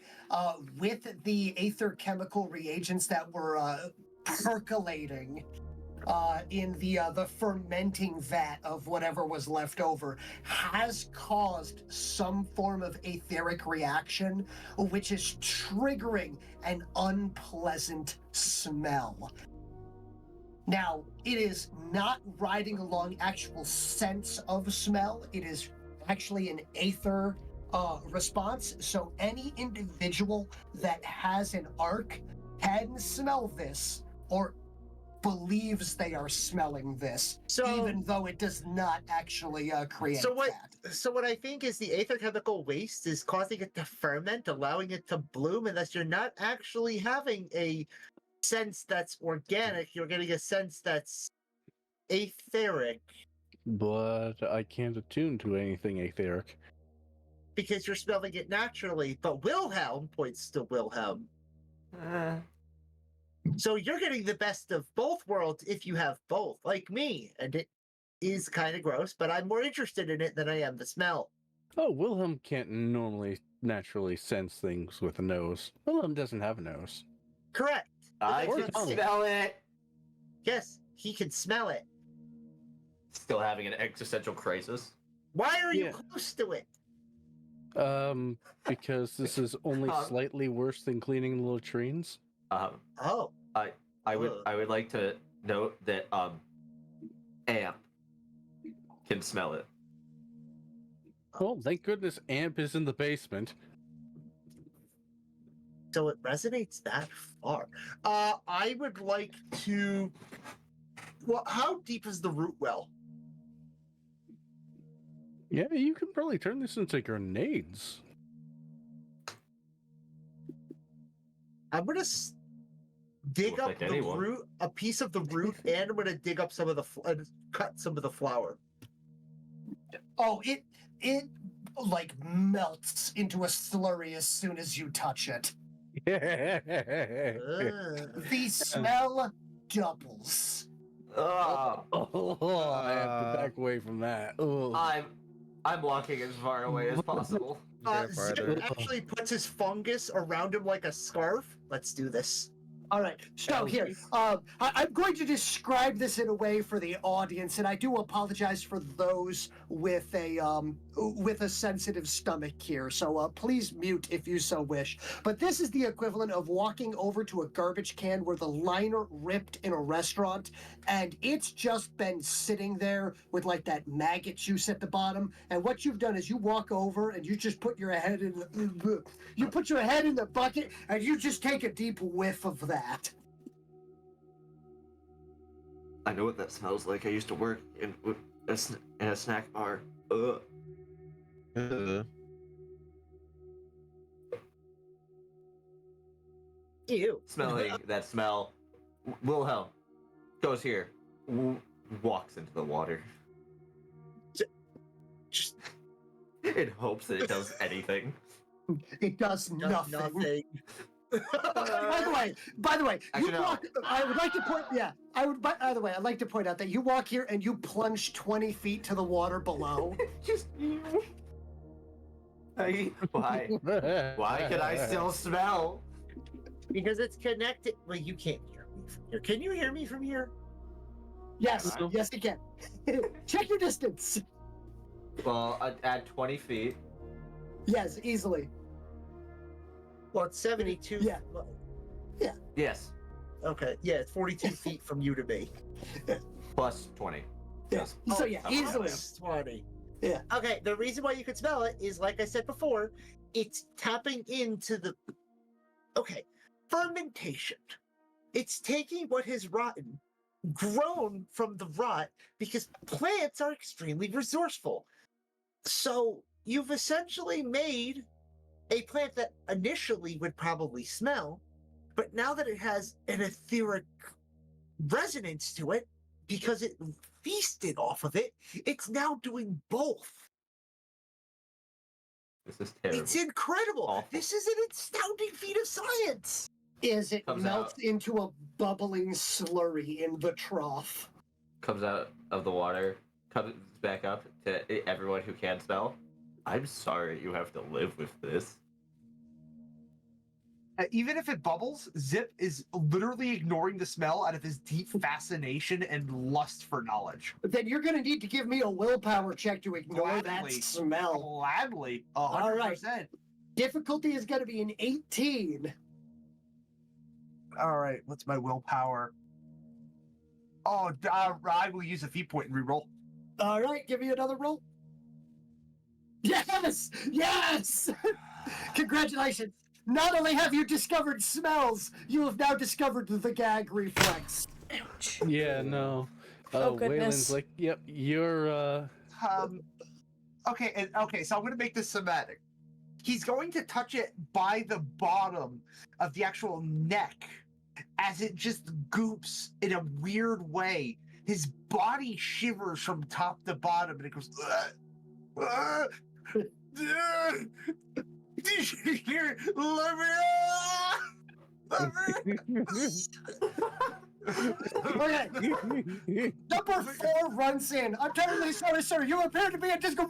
with the aether chemical reagents that were percolating in the fermenting vat of whatever was left over, has caused some form of etheric reaction, which is triggering an unpleasant smell. Now, it is not riding along actual sense of smell. It is actually an aether response. So any individual that has an arc can smell this or believes they are smelling this, even though it does not actually create that. So what I think is the aether chemical waste is causing it to ferment, allowing it to bloom, and thus you're not actually having a sense that's organic. You're getting a sense that's etheric. But I can't attune to anything etheric. Because you're smelling it naturally. But Wilhelm points to Wilhelm. So you're getting the best of both worlds if you have both, like me. And it is kind of gross, but I'm more interested in it than I am the smell. Oh, Wilhelm can't normally naturally sense things with a nose. Wilhelm doesn't have a nose. Correct. I That's can what I'm saying. smell it. Yes, he can smell it. Still having an existential crisis. Why are you Yeah. close to it? Because this is only slightly worse than cleaning the latrines. Oh. I would like to note that Amp can smell it. Well, thank goodness Amp is in the basement. So it resonates that far. I would like to. Well, how deep is the root well? Yeah, you can probably turn this into grenades. I'm gonna dig Looks up like the anyone. root, a piece of the root, and I'm gonna dig up some of the cut some of the flour. Oh, it like melts into a slurry as soon as you touch it. The smell doubles. Ah, I have to back away from that. Ugh. I'm walking as far away as possible. Yeah, Zip farther. actually puts his fungus around him like a scarf. Let's do this. All right, so here, I'm going to describe this in a way for the audience, and I do apologize for those with a sensitive stomach here. So please mute if you so wish. But this is the equivalent of walking over to a garbage can where the liner ripped in a restaurant, and it's just been sitting there with like that maggot juice at the bottom. And what you've done is you walk over and you just put your head in the bucket, and you just take a deep whiff of that. I know what that smells like. I used to work in a snack bar. Ugh. Ew. Smelling that smell. Wilhelm goes here, walks into the water. Just in hopes that it does anything. It does nothing. By the way, Actually, no. I would like to point. Yeah, I would. By the way, I'd like to point out that you walk here and you plunge 20 feet to the water below. Just why? Why can I still smell? Because it's connected. Well, you can't hear me from here. Can you hear me from here? Yes, yes, you can. Check your distance. Well, I'd add 20 feet. Yes, easily. Well, it's 72. Yeah. Yeah. Yes. Okay. Yeah, it's 42 feet from you to me. Plus 20. Yes. So yeah, easily. 20. Yeah. Okay, the reason why you could smell it is, like I said before, it's tapping into the... Okay, fermentation. It's taking what has rotten, grown from the rot, because plants are extremely resourceful. So you've essentially made a plant that initially would probably smell, but now that it has an etheric resonance to it, because it feasted off of it, it's now doing both. This is terrible. It's incredible. Awful. This is an astounding feat of science. Is it Comes melts out. into a bubbling slurry in the trough. Comes out of the water, comes back up to everyone who can smell. I'm sorry you have to live with this. Even if it bubbles, Zip is literally ignoring the smell out of his deep fascination and lust for knowledge. Then you're going to need to give me a willpower check to ignore that Gladly. smell. Gladly. 100%. All right. Difficulty is going to be an 18. All right, what's my willpower? Oh, I will use a feat point and reroll. All right, give me another roll. Yes! Yes! Congratulations. Not only have you discovered smells, you have now discovered the gag reflex. Ouch. Yeah, no. Oh, Whalen's goodness. like, yep, you're, Okay, so I'm going to make this somatic. He's going to touch it by the bottom of the actual neck as it just goops in a weird way. His body shivers from top to bottom and it goes... Did you hear? Let me Okay. Number 4 runs in. I'm terribly sorry, sir. You appear to be a disco.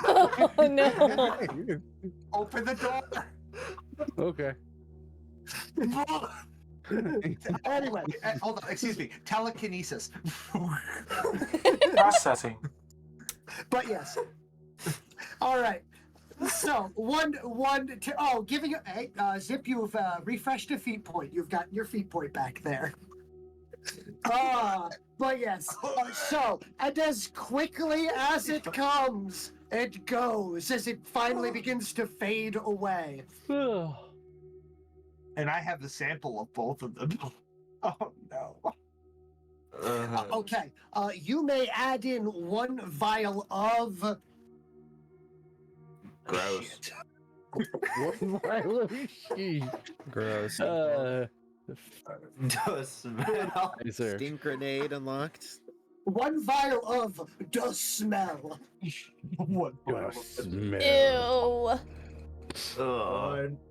Oh no. Open the door. Okay. Anyway, Hold on. Excuse me. Telekinesis. Processing. but yes. All right. So giving you Zip, you've refreshed a feat point. You've gotten your feat point back there. But yes. So, and as quickly as it comes, it goes as it finally begins to fade away. And I have the sample of both of them. Oh no. Okay. You may add in 1 vial of. Gross. One vial of shit. Gross. Does smell. Yes, sir. Stink grenade unlocked. 1 vial of the smell. What? Smell. Ew.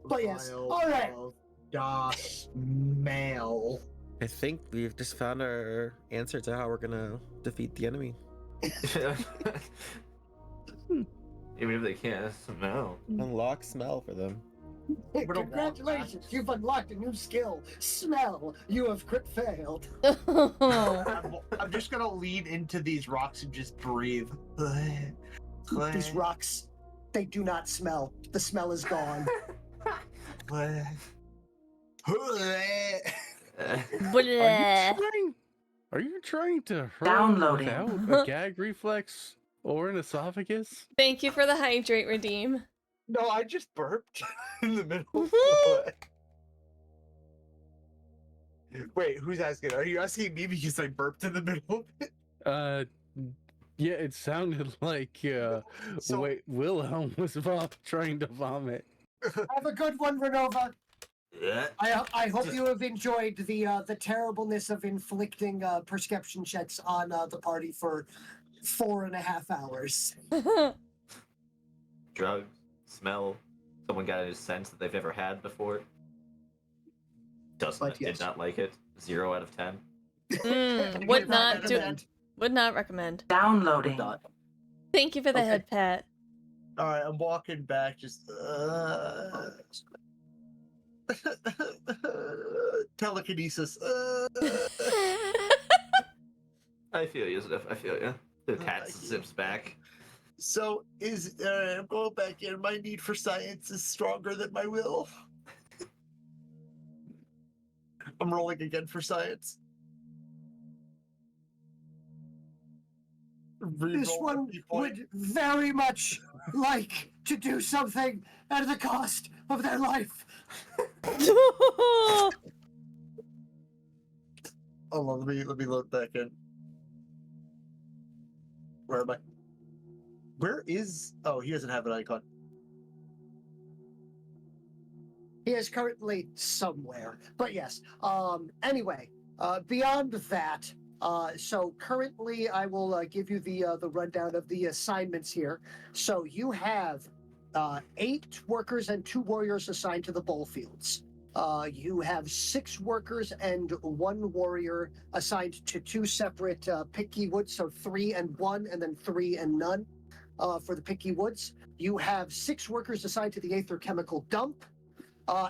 But yes. All right. Da smell. I think we've just found our answer to how we're gonna defeat the enemy. Even if they can't smell. Unlock smell for them. Congratulations, you've unlocked a new skill. Smell. You have crit failed. I'm just gonna lean into these rocks and just breathe. These rocks, they do not smell. The smell is gone. Are you trying to hurl Downloading. without a gag reflex or an esophagus? Thank you for the hydrate, Redeem. No, I just burped in the middle. Wait, who's asking? Are you asking me because I burped in the middle of it? Yeah, it sounded like Wilhelm was trying to vomit. Have a good one, Renova. I hope you have enjoyed the terribleness of inflicting perception checks on the party for 4.5 hours. Drugs, smell. Someone got a sense that they've never had before. Did not like it. 0 out of 10. Would not recommend. Downloading. Thank you for the Okay. head pat. All right, I'm walking back. Just telekinesis. I feel you, Ziff. I feel you. The cat zips back. So I'm going back in. My need for science is stronger than my will. I'm rolling again for science. This one would very much like to do something at the cost of their life. Hold on, let me load back in. Where am I? Where is? Oh, he doesn't have an icon. He is currently somewhere, but yes. Anyway, beyond that, so currently I will give you the rundown of the assignments here. So you have 8 workers and 2 warriors assigned to the bowl fields. You have 6 workers and 1 warrior assigned to 2 separate picky woods, so 3 and 1, and then 3 and none for the picky woods. You have 6 workers assigned to the Aether Chemical Dump.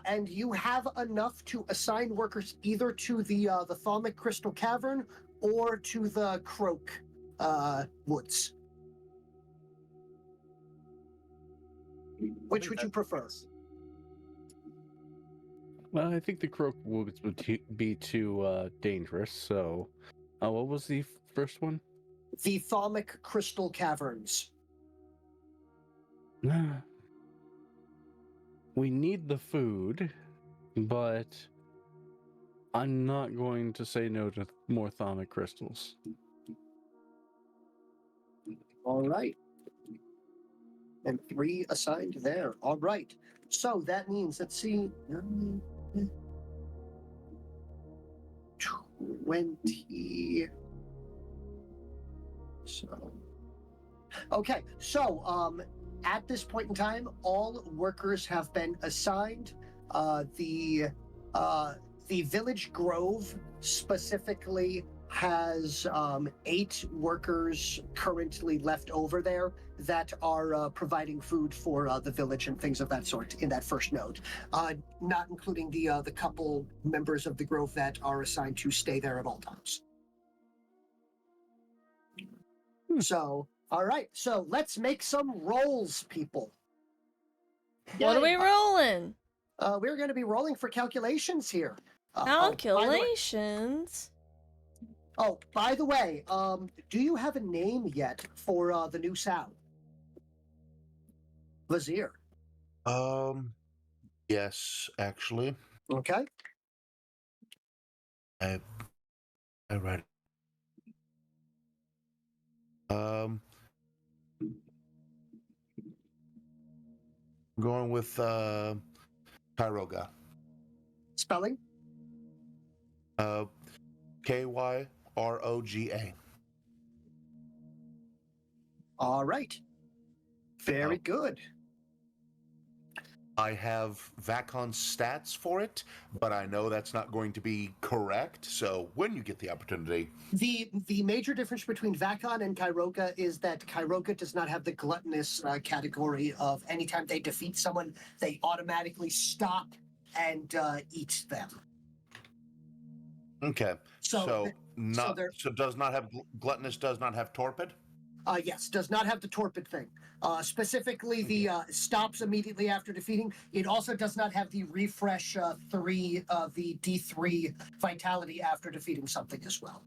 And you have enough to assign workers either to the Thalmic Crystal Cavern or to the Croak Woods. Which would you prefer? Well, I think the Croak Woods would be too dangerous, so... what was the first one? The Thalmic Crystal Caverns. We need the food, but I'm not going to say no to more Thalmic crystals. All right. And 3 assigned there. All right. So that means, let's see, 20. So, okay. So, at this point in time, all workers have been assigned. The the Village Grove specifically has 8 workers currently left over there that are providing food for the village and things of that sort in that first node, not including the couple members of the Grove that are assigned to stay there at all times. So, all right, so let's make some rolls, people. What are we Yay. rolling? We're going to be rolling for calculations here. Calculations? Oh, by the way, do you have a name yet for the new sound? Vizier. Yes, actually. Okay. I read it. Going with Kyroga. Spelling? Kyroga. All right. Very good. I have Vacon's stats for it, but I know that's not going to be correct. So when you get the opportunity, The major difference between Vacon and Kyroga is that Kyroga does not have the gluttonous category of anytime they defeat someone, they automatically stop and eat them. okay. So Does not have gluttonous. Does not have torpid. Yes, does not have the torpid thing. Specifically, the stops immediately after defeating. It also does not have the refresh 3, the D3 vitality after defeating something as well.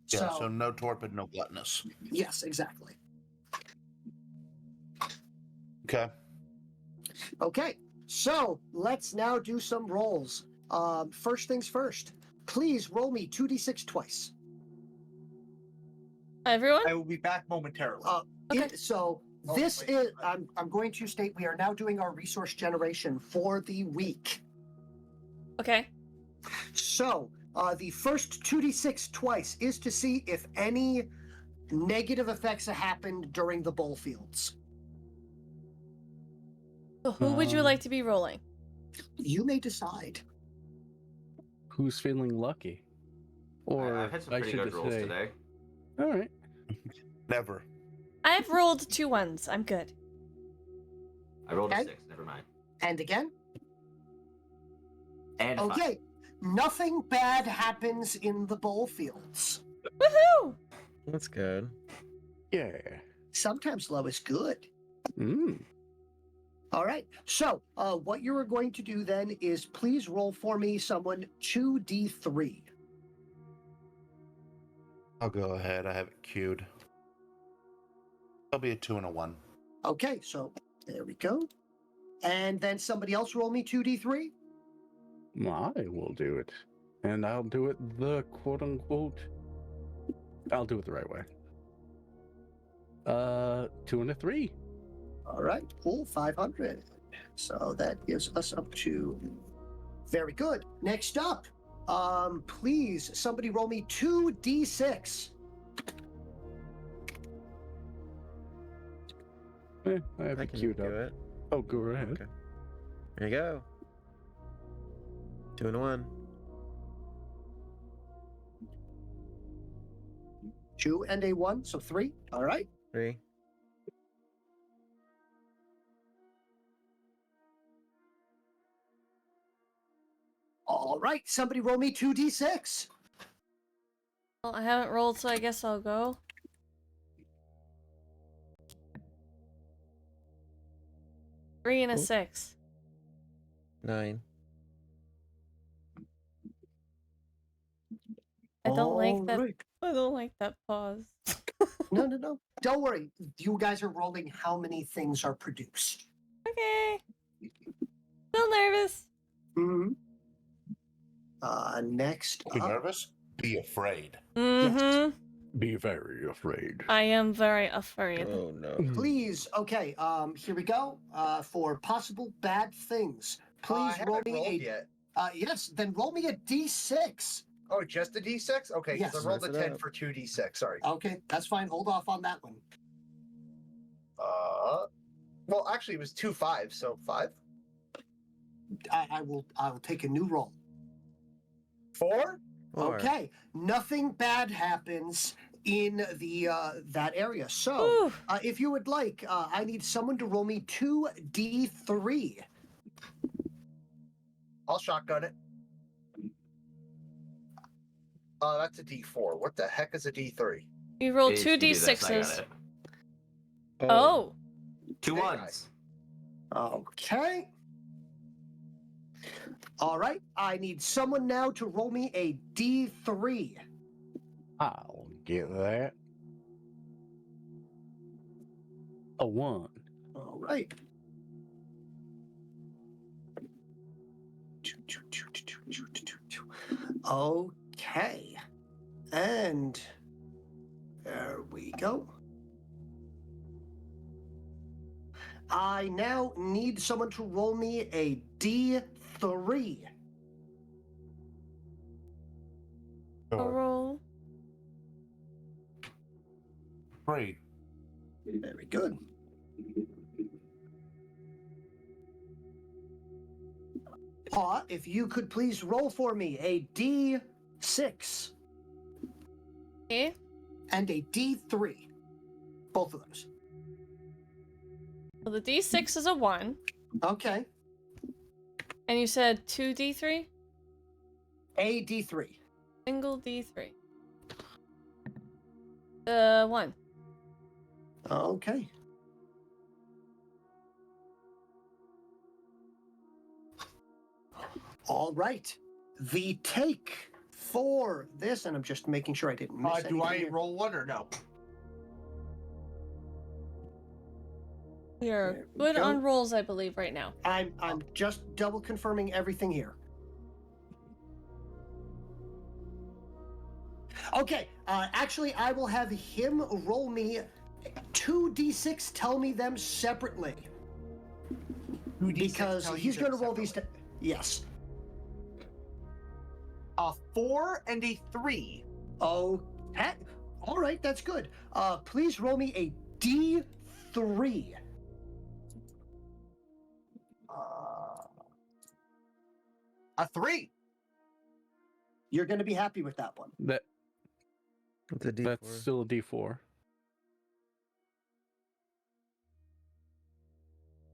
Yeah, so no torpid, no gluttonous. Yes, exactly. Okay. Okay, so let's now do some rolls. First things first. Please roll me 2d6 twice. Everyone? I will be back momentarily. Okay. This is, I'm going to state we are now doing our resource generation for the week. Okay. So, the first 2d6 twice is to see if any negative effects have happened during the bowl fields. So who would you like to be rolling? You may decide. Who's feeling lucky? Or I've had some I pretty should good rolls say, today. all right. Never. I've rolled 2 1s. I'm good. I rolled Okay. a 6. Never mind. And again? And a 5. Okay. Nothing bad happens in the bowl fields. Woohoo! That's good. Yeah. Sometimes low is good. Mm. All right. So, what you are going to do then is please roll for me someone 2d3. I'll go ahead. I have it queued. There'll be a 2 and a 1. Okay, so there we go. And then somebody else roll me 2d3. I will do it. And I'll do it the quote unquote. I'll do it the right way. 2 and a 3. All right, cool, 500. So that gives us up to. Very good. Next up, please, somebody roll me 2d6. I have I it can queued do up. it. Oh, go ahead. Okay. There you go. 2 and a 1. 2 and a 1, so 3. All right. 3. All right, somebody roll me 2d6. Well, I haven't rolled, so I guess I'll go. Three and a 6. 9. I don't like that. Alright. I don't like that pause. No. Don't worry. You guys are rolling how many things are produced. Okay. Still nervous. Mm-hmm. Next Be up. nervous? Be afraid. Mm-hmm. Be very afraid. I am very afraid. Oh no. Please, okay, here we go. For possible bad things. Please I roll haven't me rolled a. yet. Yes, then roll me a d6. Oh, just a d6? Okay, because Yes. I rolled a Mess it 10 up. for 2d6. Sorry. Okay, that's fine. Hold off on that one. Well, actually, it was 2 5s, so 5. I will take a new roll. 4? Four. Okay. Nothing bad happens in the that area. So, Ooh. if you would like, I need someone to roll me 2d3. I'll shotgun it. That's a D4. What the heck is a D3? You roll Ace, two you do this, I got d6s. it. Oh. Two Hey, ones. Okay. All right. I need someone now to roll me a d3. I'll get that. A 1. All right. Okay. And there we go. I now need someone to roll me a d3. I'll roll. 3. Very good. Paw, if you could please roll for me a d6 Okay. and a d3. Both of those. Well, the d6 is a 1. Okay. And you said 2d3? A d3. Single d3. 1. Okay. All right. The take for this, and I'm just making sure I didn't miss Do I anything here. roll one or no? You're There we good go. on rolls, I believe, right now. I'm just double confirming everything here. Okay, actually, I will have him roll me 2d6. Tell me them separately. 2d6 Because tell you he's them going to roll these. separately. Yes. A 4 and a 3. Okay. All right, that's good. Please roll me a d3. A 3. You're going to be happy with that one. That It's a D4. that's still a D4.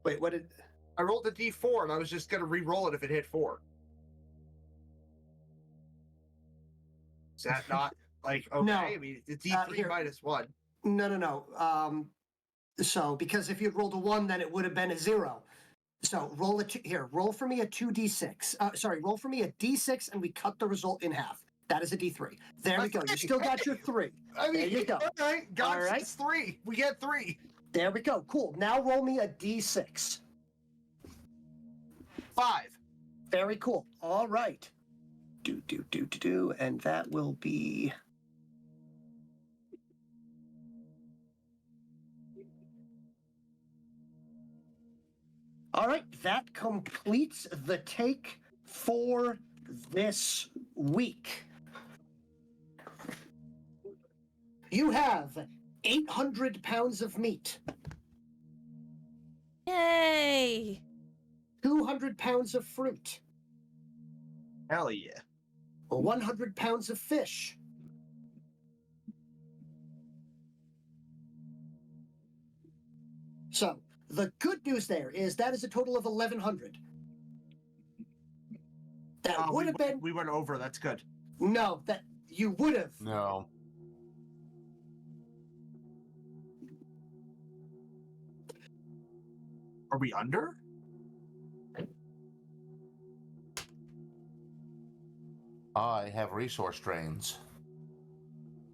Wait, what did? I rolled a D4 and I was just gonna re-roll it if it hit 4. Is that not like okay? No. I mean, it's D3 Here. minus 1. No. So because if you'd rolled a 1, then it would have been a 0. So roll a here. Roll for me a 2d6. Sorry, roll for me a d6, and we cut the result in half. That is a d3. There we go. You still got your 3. I mean, There you go. all right, God All right. says 3. We get 3. There we go. Cool. Now roll me a d6. 5. Very cool. All right. Do. And that will be. All right. That completes the take for this week. You have 800 pounds of meat, Yay! 200 pounds of fruit, Hell yeah. 100 pounds of fish, so the good news there is that is a total of 1,100. That would have been We went over. That's good. no. That you would have. No. Are we under? I have resource drains.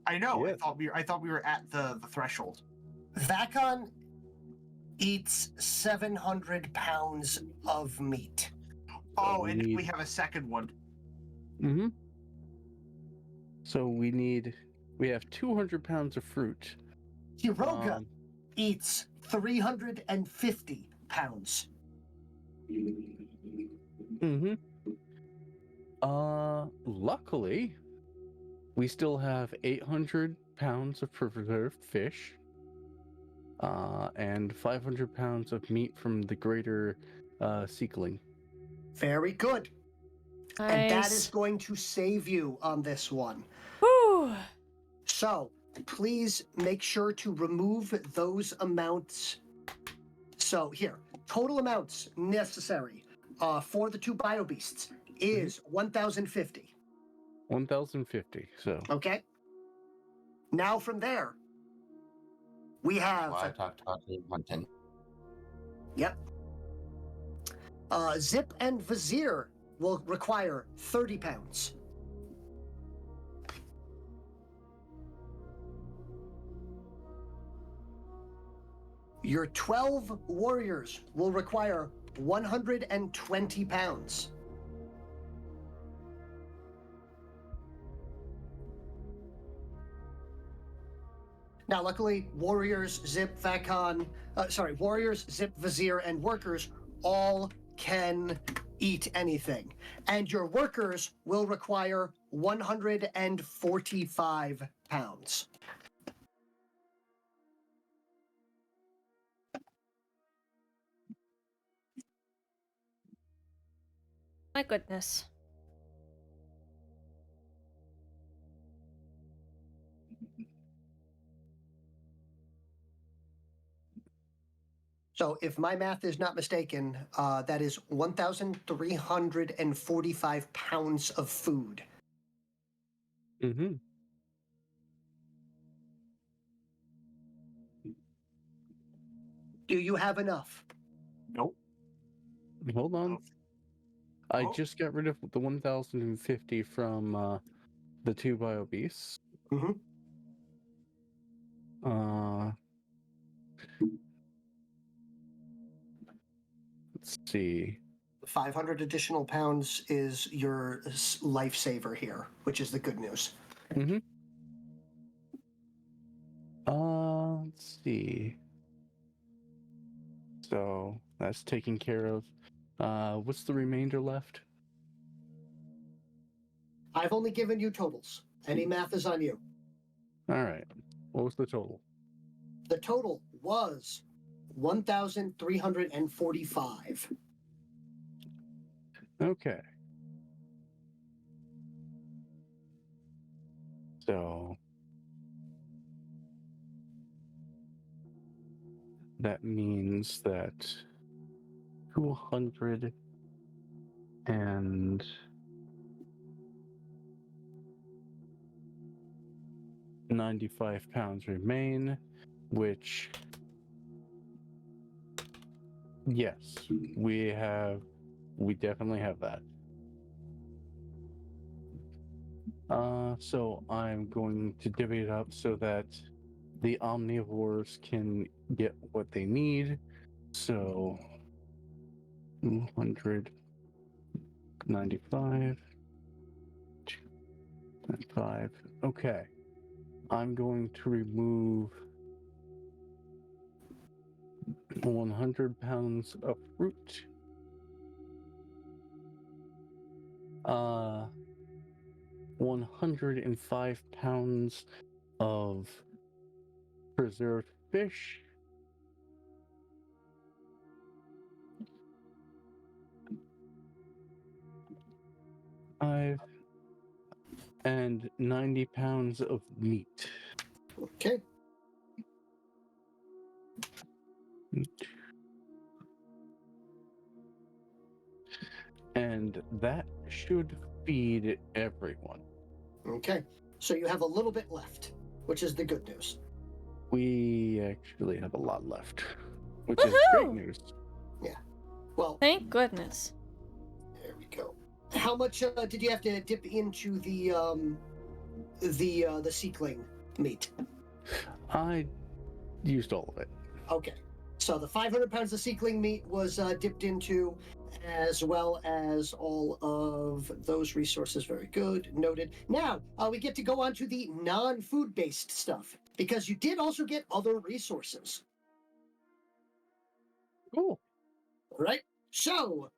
I know. Yeah. I thought we were at the threshold. Vakon eats 700 pounds of meat. Oh, we and need- we have a second one. Mm-hmm. So we have 200 pounds of fruit. Hiroga Um, eats 350 pounds. Mm-hmm. Luckily, we still have 800 pounds of preserved fish, and 500 pounds of meat from the greater seekling. Very good. And that is Nice. going to save you on this one. Whew. So please make sure to remove those amounts. So here, total amounts necessary for the 2 bio beasts is 1,050. 1,050. So Okay. Now from there, we have. Well, I talked about the 110. Yep. Zip and Vizier will require 30 pounds. Your 12 warriors will require 120 pounds. Now, luckily, warriors, Zip, warriors, Zip, Vizier, and workers all can eat anything. And your workers will require 145 pounds. My goodness. So if my math is not mistaken, that is 1,345 pounds of food. mm-hmm. Do you have enough? Nope. Hold on. I Oh. just got rid of the 1,050 from the 2 bio beasts. Mm-hmm. Let's see. 500 additional pounds is your lifesaver here, which is the good news. Mm-hmm. Let's see. So that's taken care of. What's the remainder left? I've only given you totals. Any math is on you. All right. What was the total? The total was 1,345. Okay. So that means that 295 pounds remain, which, yes, we definitely have that. So I'm going to divvy it up so that the omnivores can get what they need. So 195, 295. Okay. I'm going to remove 100 pounds of fruit. 105 pounds of preserved fish. And 90 pounds of meat. Okay. And that should feed everyone. Okay. So you have a little bit left, which is the good news. We actually have a lot left, which is great news. Yeah. Well, Thank goodness. there we go. How much did you have to dip into the seekling meat? I used all of it. Okay. So the 500 pounds of seekling meat was dipped into, as well as all of those resources. Very good. Noted. Now, we get to go on to the non-food-based stuff, because you did also get other resources. Cool. All right. So,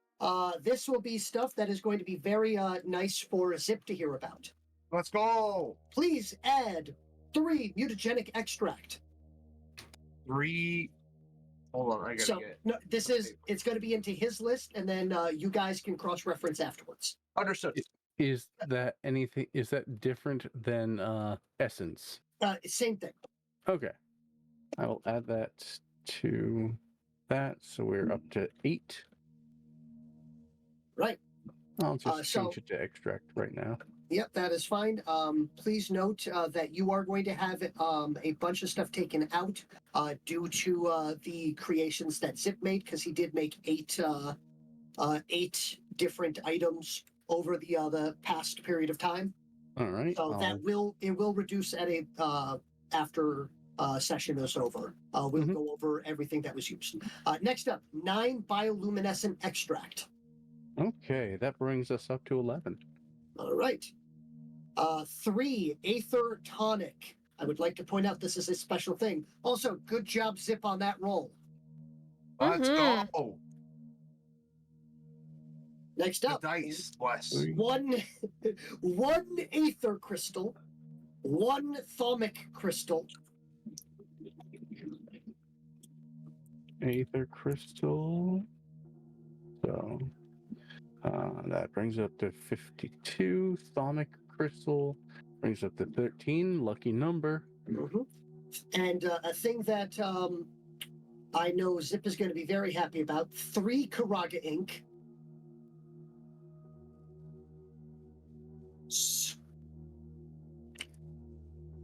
this will be stuff that is going to be very nice for Zip to hear about. Let's go. Please add 3 mutagenic extract. 3. Hold on, I gotta So, get. no, it's going to be into his list, and then you guys can cross-reference afterwards. Understood. Is that anything? Is that different than essence? Same thing. Okay, I will add that to that. So we're up to 8. Right. I'll just So- change it to extract right now. Yep, that is fine. Please note that you are going to have a bunch of stuff taken out due to the creations that Zip made, because he did make 8 different items over the past period of time. All right. So that will reduce at a after session is over. We'll go over everything that was used. Next up, 9 bioluminescent extract. Okay, that brings us up to 11. All right. 3 Aether Tonic. I would like to point out this is a special thing. Also, good job, Zip, on that roll. Let's go. Next The up, dice, Wes. one Aether Crystal, 1 Thaumic Crystal, Aether crystal. So that brings up to 52. Thaumic crystal brings up to 13. Lucky number. and a thing that I know Zip is going to be very happy about: 3 Karaga ink,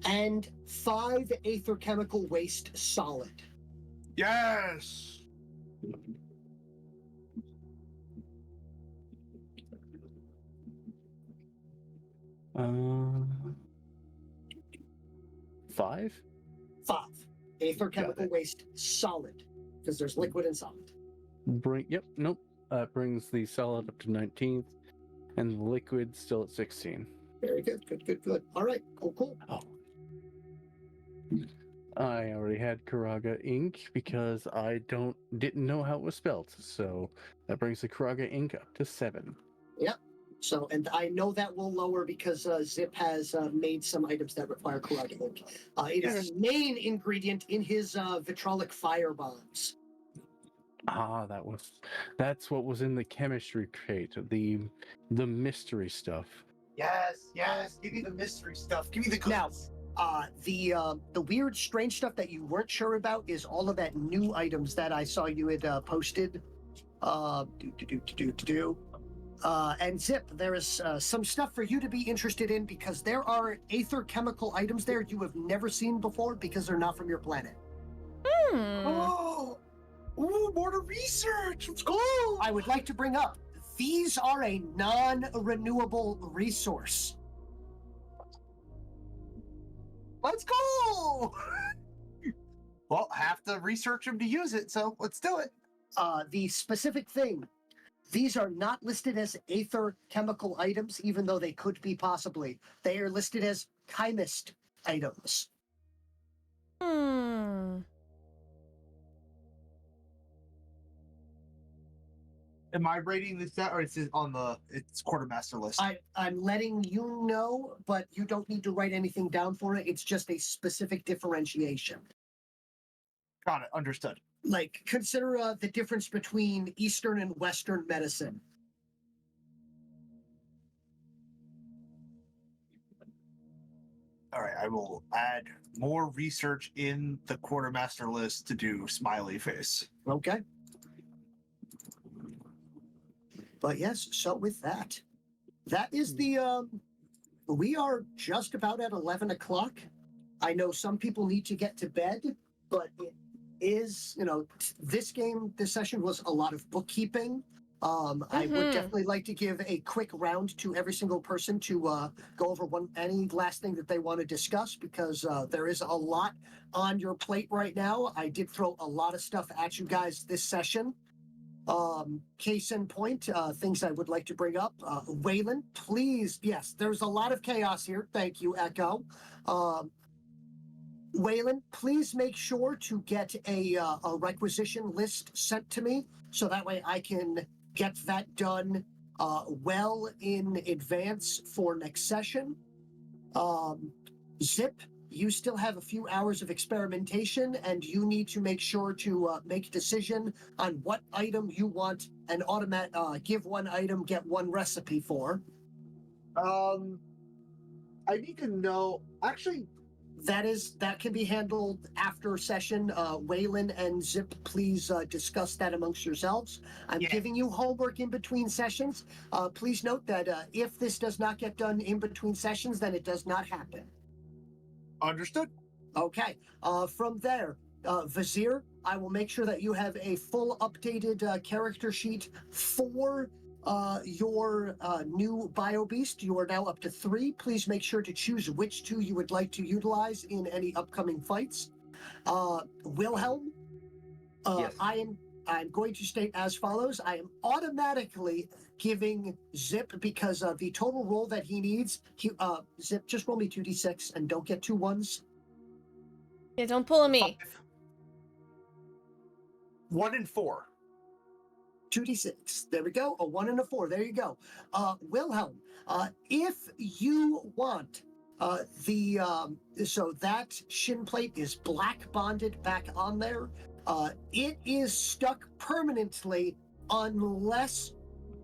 and 5 Aether Chemical Waste Solid. Yes. Uh, 5? 5 Aether Chemical Waste Solid, because there's liquid and solid. Nope. That brings the solid up to 19th, and the liquid still at 16. Very good, good. All right, cool. Oh. I already had Karaga ink because I didn't know how it was spelled, so that brings the Karaga ink up to 7. Yep. So, and I know that will lower because Zip has made some items that require Karaga ink. It is the main ingredient in his vitrolic fire bombs. Ah, that's what was in the chemistry crate, the mystery stuff. Yes. Give me the mystery stuff. Give me the goods. Now, the weird, strange stuff that you weren't sure about is all of that new items that I saw you had posted. And Zip, there is some stuff for you to be interested in, because there are Aether chemical items there you have never seen before because they're not from your planet. Oh, more to research. Let's go. I would like to bring up, these are a non-renewable resource. Let's go. Well, have to research them to use it, so let's do it. The specific thing, these are not listed as Aether chemical items, even though they could be possibly. They are listed as chemist items. Am I rating this out, or is it on it's quartermaster list? I'm letting you know, but you don't need to write anything down for it. It's just a specific differentiation. Got it. Understood. Like, consider the difference between Eastern and Western medicine. All right, I will add more research in the quartermaster list to do smiley face. Okay. But yes, so with that is the, we are just about at 11 o'clock. I know some people need to get to bed, but it is, this session was a lot of bookkeeping. I would definitely like to give a quick round to every single person to go over any last thing that they want to discuss, because there is a lot on your plate right now. I did throw a lot of stuff at you guys this session. Case in point, things I would like to bring up. Whalen, please, yes, there's a lot of chaos here. Thank you, Echo. Whalen, please make sure to get a requisition list sent to me, so that way I can get that done well in advance for next session. Zip, you still have a few hours of experimentation, and you need to make sure to make a decision on what item you want an automatic give one item, get one recipe for. I need to know. Actually, That can be handled after session. Whalen and Zip, please discuss that amongst yourselves. I'm giving you homework in between sessions. Please note that if this does not get done in between sessions, then it does not happen. understood. Okay. From there, Vizier, I will make sure that you have a full updated character sheet for your new bio beast. You are now up to 3. Please make sure to choose which 2 you would like to utilize in any upcoming fights. Wilhelm, Yes. I'm going to state as follows. I am automatically giving Zip, because the total roll that he needs, Zip, just roll me 2d6 and don't get 2 1s. Yeah, don't pull a me. 1 and 4. 2d6. There we go. A 1 and a 4. There you go. Wilhelm, if you want so that shin plate is black bonded back on there. It is stuck permanently unless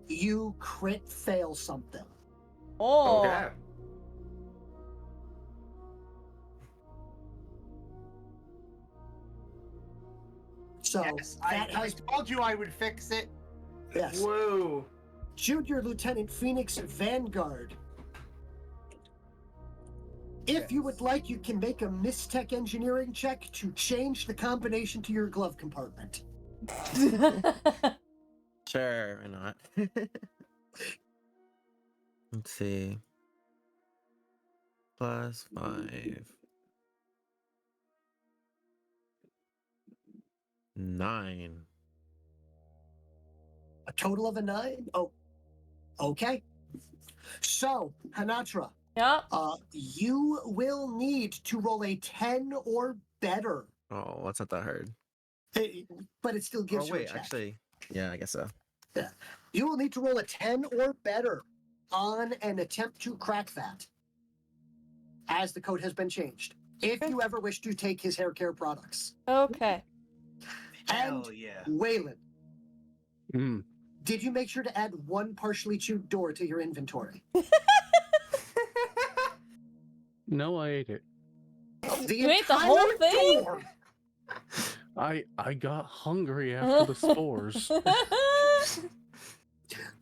you crit fail something. Oh. Okay. So Yes, that I has told you I would fix it. yes. Whoa. Junior Lieutenant Phoenix Vanguard. If you would like, you can make a Mistech engineering check to change the combination to your glove compartment. Sure, why not? Let's see. +5. 9. A total of a 9? Oh, okay. So, Honatra, Yeah. you will need to roll a 10 or better. Oh, that's not that hard. But it still gives Oh you a wait, check. actually, yeah, I guess so. Yeah. You will need to roll a 10 or better on an attempt to crack that, as the code has been changed, if you ever wish to take his hair care products. Okay. And Hell yeah. Whalen, Hmm. did you make sure to add 1 partially chewed door to your inventory? No, I ate it. The You ate the whole entire thing? door! I got hungry after the spores.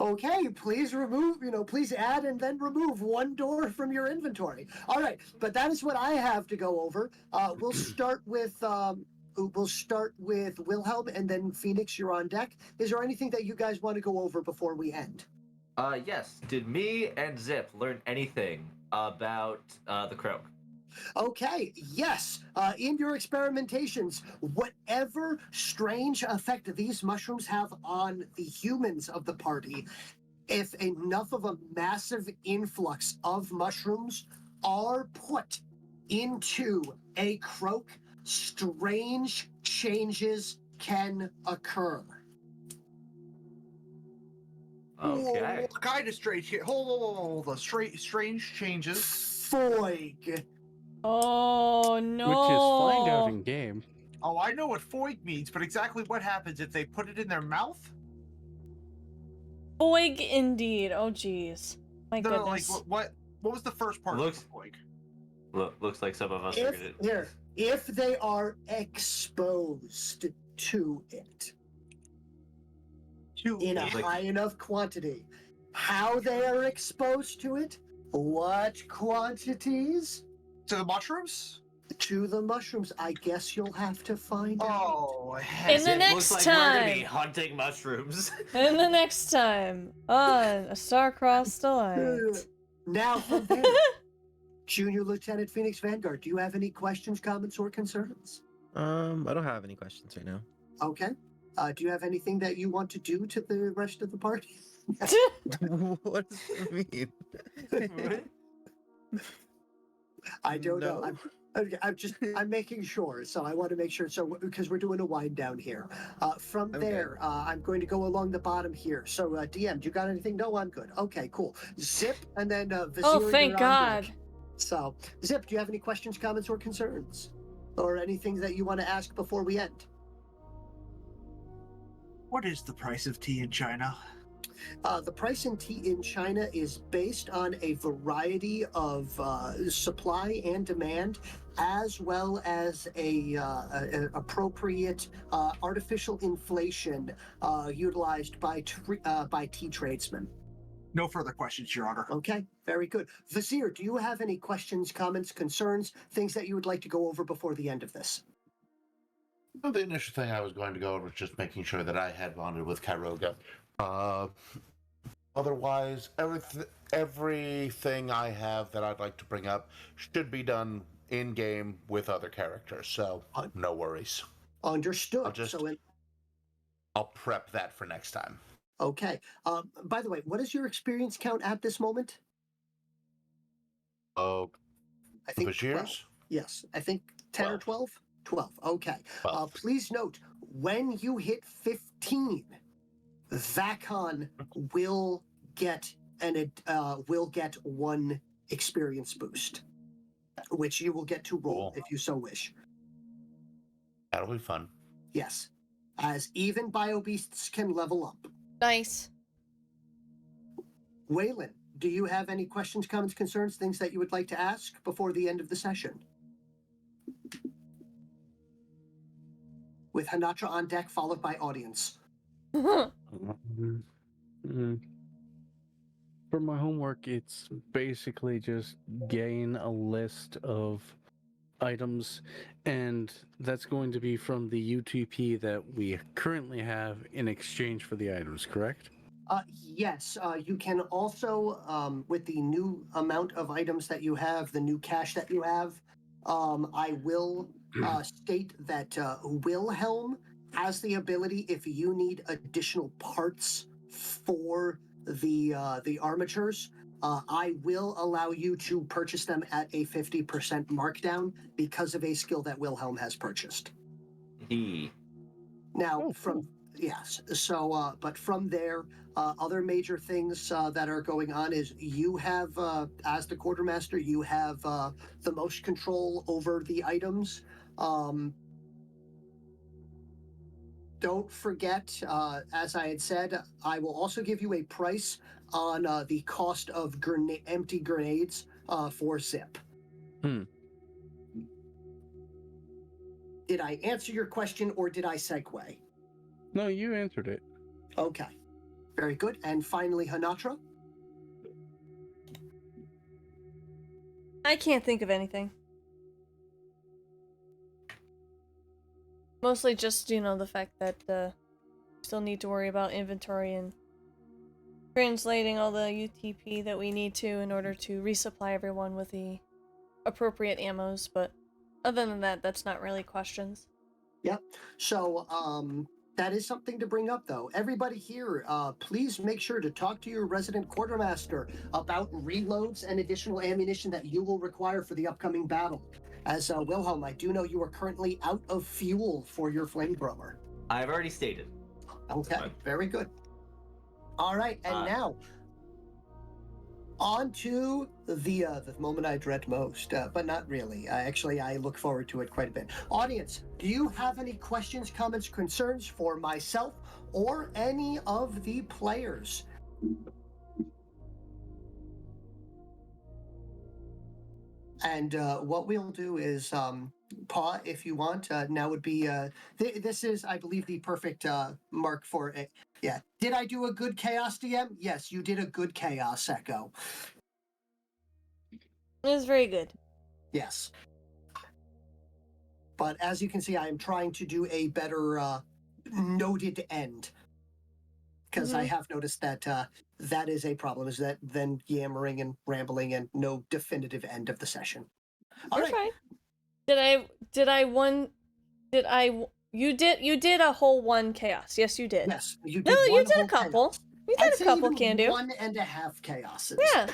Okay, please remove, please add and then remove 1 door from your inventory. All right, but that is what I have to go over. We'll start with Wilhelm, and then Phoenix, you're on deck. Is there anything that you guys want to go over before we end? Yes. Did me and Zip learn anything about the croak? Okay, yes. In your experimentations, whatever strange effect these mushrooms have on the humans of the party, if enough of a massive influx of mushrooms are put into a croak, strange changes can occur. Okay. What kind of strange here? Hold on. Strange changes. Foig. Oh no. Which is find out in game. Oh, I know what foig means, but exactly what happens if they put it in their mouth? Boig indeed. Oh jeez. My No, like goodness. what was the first part Looks- of foig? Looks like some of us are gonna. If they are exposed to it in a Like- high enough quantity, how they are exposed to it, what quantities To the mushrooms? to the mushrooms, I guess you'll have to find out. Oh, In the It next looks like we're gonna be time. hunting mushrooms. And the next time on A Star-Crossed Delight. Now from there, Junior Lieutenant Phoenix Vanguard, do you have any questions, comments, or concerns? I don't have any questions right now. Okay. Do you have anything that you want to do to the rest of the party? What does that mean? I don't know. No. I'm making sure. So I want to make sure. So because we're doing a wind down here. From Okay. there, I'm going to go along the bottom here. So DM, do you got anything? No, I'm good. Okay, cool. Zip, and then Vizier. Oh, thank you're on deck. God. So, Zip, do you have any questions, comments, or concerns? Or anything that you want to ask before we end? What is the price of tea in China? The price in tea in China is based on a variety of supply and demand, as well as a appropriate artificial inflation utilized by tea tradesmen. No further questions, Your Honor. Okay, very good. Vizier, do you have any questions, comments, concerns, things that you would like to go over before the end of this? Well, the initial thing I was going to go over was just making sure that I had bonded with Kairoga. Otherwise, everything I have that I'd like to bring up should be done in game with other characters, so no worries. Understood. I'll prep that for next time. Okay. By the way, what is your experience count at this moment? Oh, I think Viziers? 12. Yes, I think 10 or 12? 12, okay. 12. Please note, when you hit 15, Vakon will get one experience boost, which you will get to roll if you so wish. That'll be fun. Yes, as even biobeasts can level up. Nice. Whalen, do you have any questions, comments, concerns, things that you would like to ask before the end of the session? With Honatra on deck, followed by audience. For my homework, it's basically just gain a list of items, and that's going to be from the UTP that we currently have in exchange for the items, correct? Yes, you can also, with the new amount of items that you have, the new cash that you have, I will state that Wilhelm has the ability, if you need additional parts for the armatures, I will allow you to purchase them at a 50% markdown because of a skill that Wilhelm has purchased. Now, yes, so, but from there, other major things that are going on is you have, as the quartermaster, you have the most control over the items. Don't forget, as I had said, I will also give you a price on the cost of empty grenades for Zip. Did I answer your question or did I segue? No, you answered it. Okay. Very good. And finally, Honatra? I can't think of anything. Mostly just, the fact that still need to worry about inventory and translating all the UTP that we need to in order to resupply everyone with the appropriate ammos, but other than that, that's not really questions. Yep. So, that is something to bring up, though. Everybody here, please make sure to talk to your resident quartermaster about reloads and additional ammunition that you will require for the upcoming battle. As Wilhelm, I do know you are currently out of fuel for your flamethrower. I've already stated. Okay, very good. All right, and now on to the moment I dread most, but not really. Actually, I look forward to it quite a bit. Audience, do you have any questions, comments, concerns for myself or any of the players? And what we'll do is, Paw, if you want, now would be, this is, I believe, the perfect mark for it. Yeah. Did I do a good Chaos DM? Yes, you did a good Chaos, Echo. It was very good. Yes. But as you can see, I am trying to do a better noted end. Because I have noticed that that is a problem, is that then yammering and rambling and no definitive end of the session. You're fine. You did a whole one chaos. Yes, you did. Yes, you did. No, you did a couple. Chaos. You did I'd a couple, say can do. 1.5 chaoses. Yeah.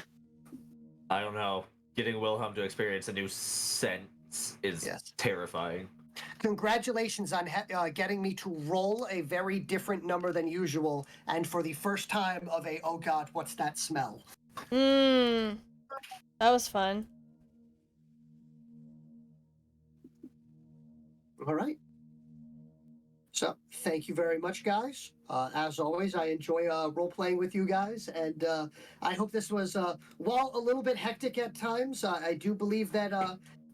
I don't know. Getting Wilhelm to experience a new sense is terrifying. Congratulations on getting me to roll a very different number than usual, and for the first time of a, oh god, what's that smell? That was fun. All right. So, thank you very much, guys. As always, I enjoy role-playing with you guys, and I hope this was, while a little bit hectic at times, I do believe that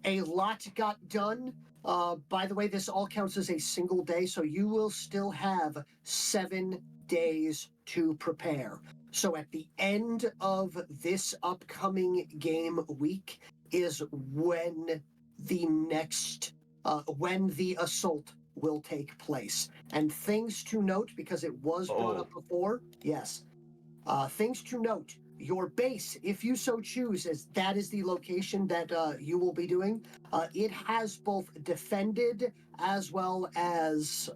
a lot got done. By the way, this all counts as a single day, so you will still have 7 days to prepare. So at the end of this upcoming game week is when the next, when the assault will take place. And things to note, because it was brought up before, yes. Things to note, your base, if you so choose, as that is the location that you will be doing, it has both defended as well as,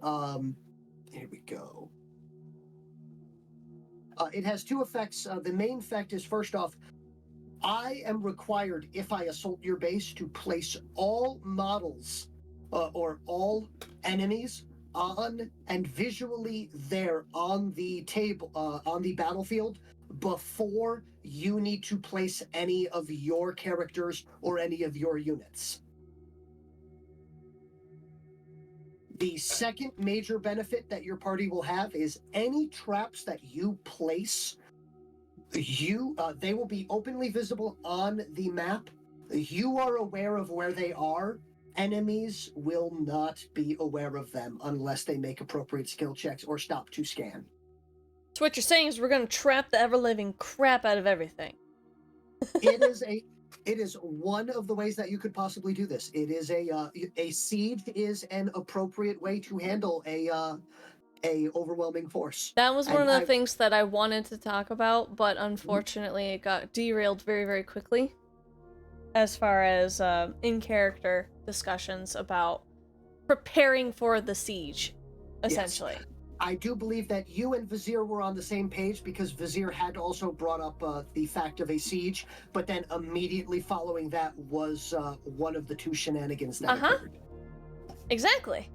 here we go. It has 2 effects. The main effect is, first off, I am required, if I assault your base, to place all models or all enemies on and visually there on the table, on the battlefield, before you need to place any of your characters or any of your units. The second major benefit that your party will have is any traps that you place, they will be openly visible on the map. You are aware of where they are. Enemies will not be aware of them unless they make appropriate skill checks or stop to scan. So what you're saying is we're gonna trap the ever-living crap out of everything. It is one of the ways that you could possibly do this. It is a siege is an appropriate way to handle a overwhelming force. That was one of the things that I wanted to talk about, but unfortunately it got derailed very, very quickly. As far as in-character discussions about preparing for the siege, essentially. Yes. I do believe that you and Vizier were on the same page, because Vizier had also brought up the fact of a siege, but then immediately following that was one of the 2 shenanigans that occurred. Exactly.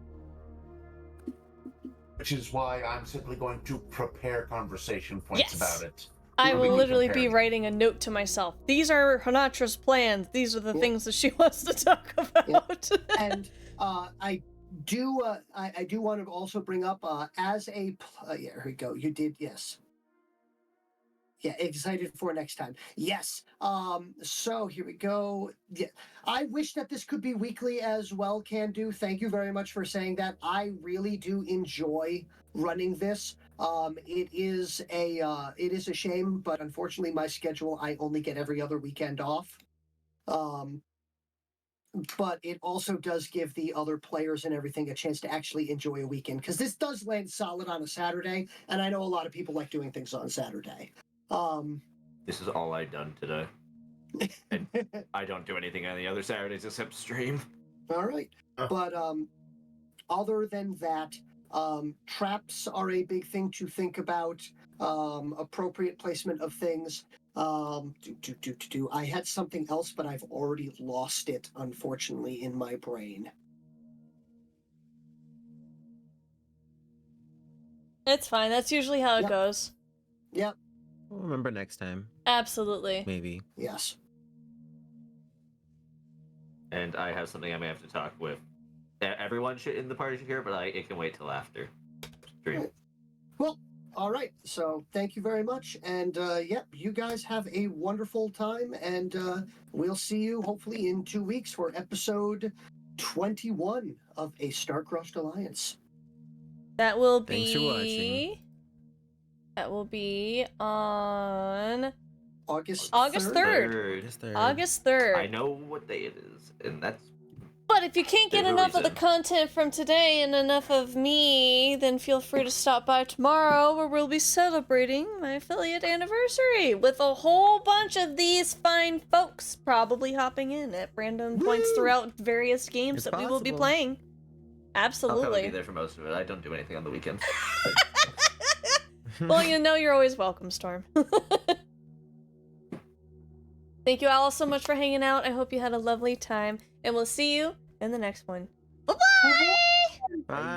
Which is why I'm simply going to prepare conversation points about it. I will literally be writing a note to myself. These are Honatra's plans. These are the things that she wants to talk about. And I do want to also bring up as a yeah, here we go. You did, yes. Yeah, excited for next time. Yes. So here we go. Yeah, I wish that this could be weekly as well, Can Do. Thank you very much for saying that. I really do enjoy running this. It is a shame, but unfortunately my schedule, I only get every other weekend off. But it also does give the other players and everything a chance to actually enjoy a weekend, because this does land solid on a Saturday, and I know a lot of people like doing things on Saturday. This is all I've done today. And I don't do anything on the other Saturdays except stream. All right. But other than that, traps are a big thing to think about. Appropriate placement of things. I had something else, but I've already lost it, unfortunately, in my brain. It's fine. That's usually how it goes. Yep. We'll remember next time. Absolutely. Maybe. Yes. And I have something I may have to talk with. Everyone in the party should hear, but it can wait till after stream. Right. Well, all right. So thank you very much. And yep, you guys have a wonderful time. And we'll see you hopefully in 2 weeks for episode 21 of A Star-Crossed Alliance. That will Thanks for watching. That will be on August 3rd. August 3rd. I know what day it is, and that's... But if you can't get enough of the content from today and enough of me, then feel free to stop by tomorrow, where we'll be celebrating my affiliate anniversary with a whole bunch of these fine folks probably hopping in at random points throughout various games that we will be playing. Absolutely. I'll probably be there for most of it. I don't do anything on the weekends. Well, you know you're always welcome, Storm. Thank you all so much for hanging out. I hope you had a lovely time, and we'll see you in the next one. Bye-bye! Bye.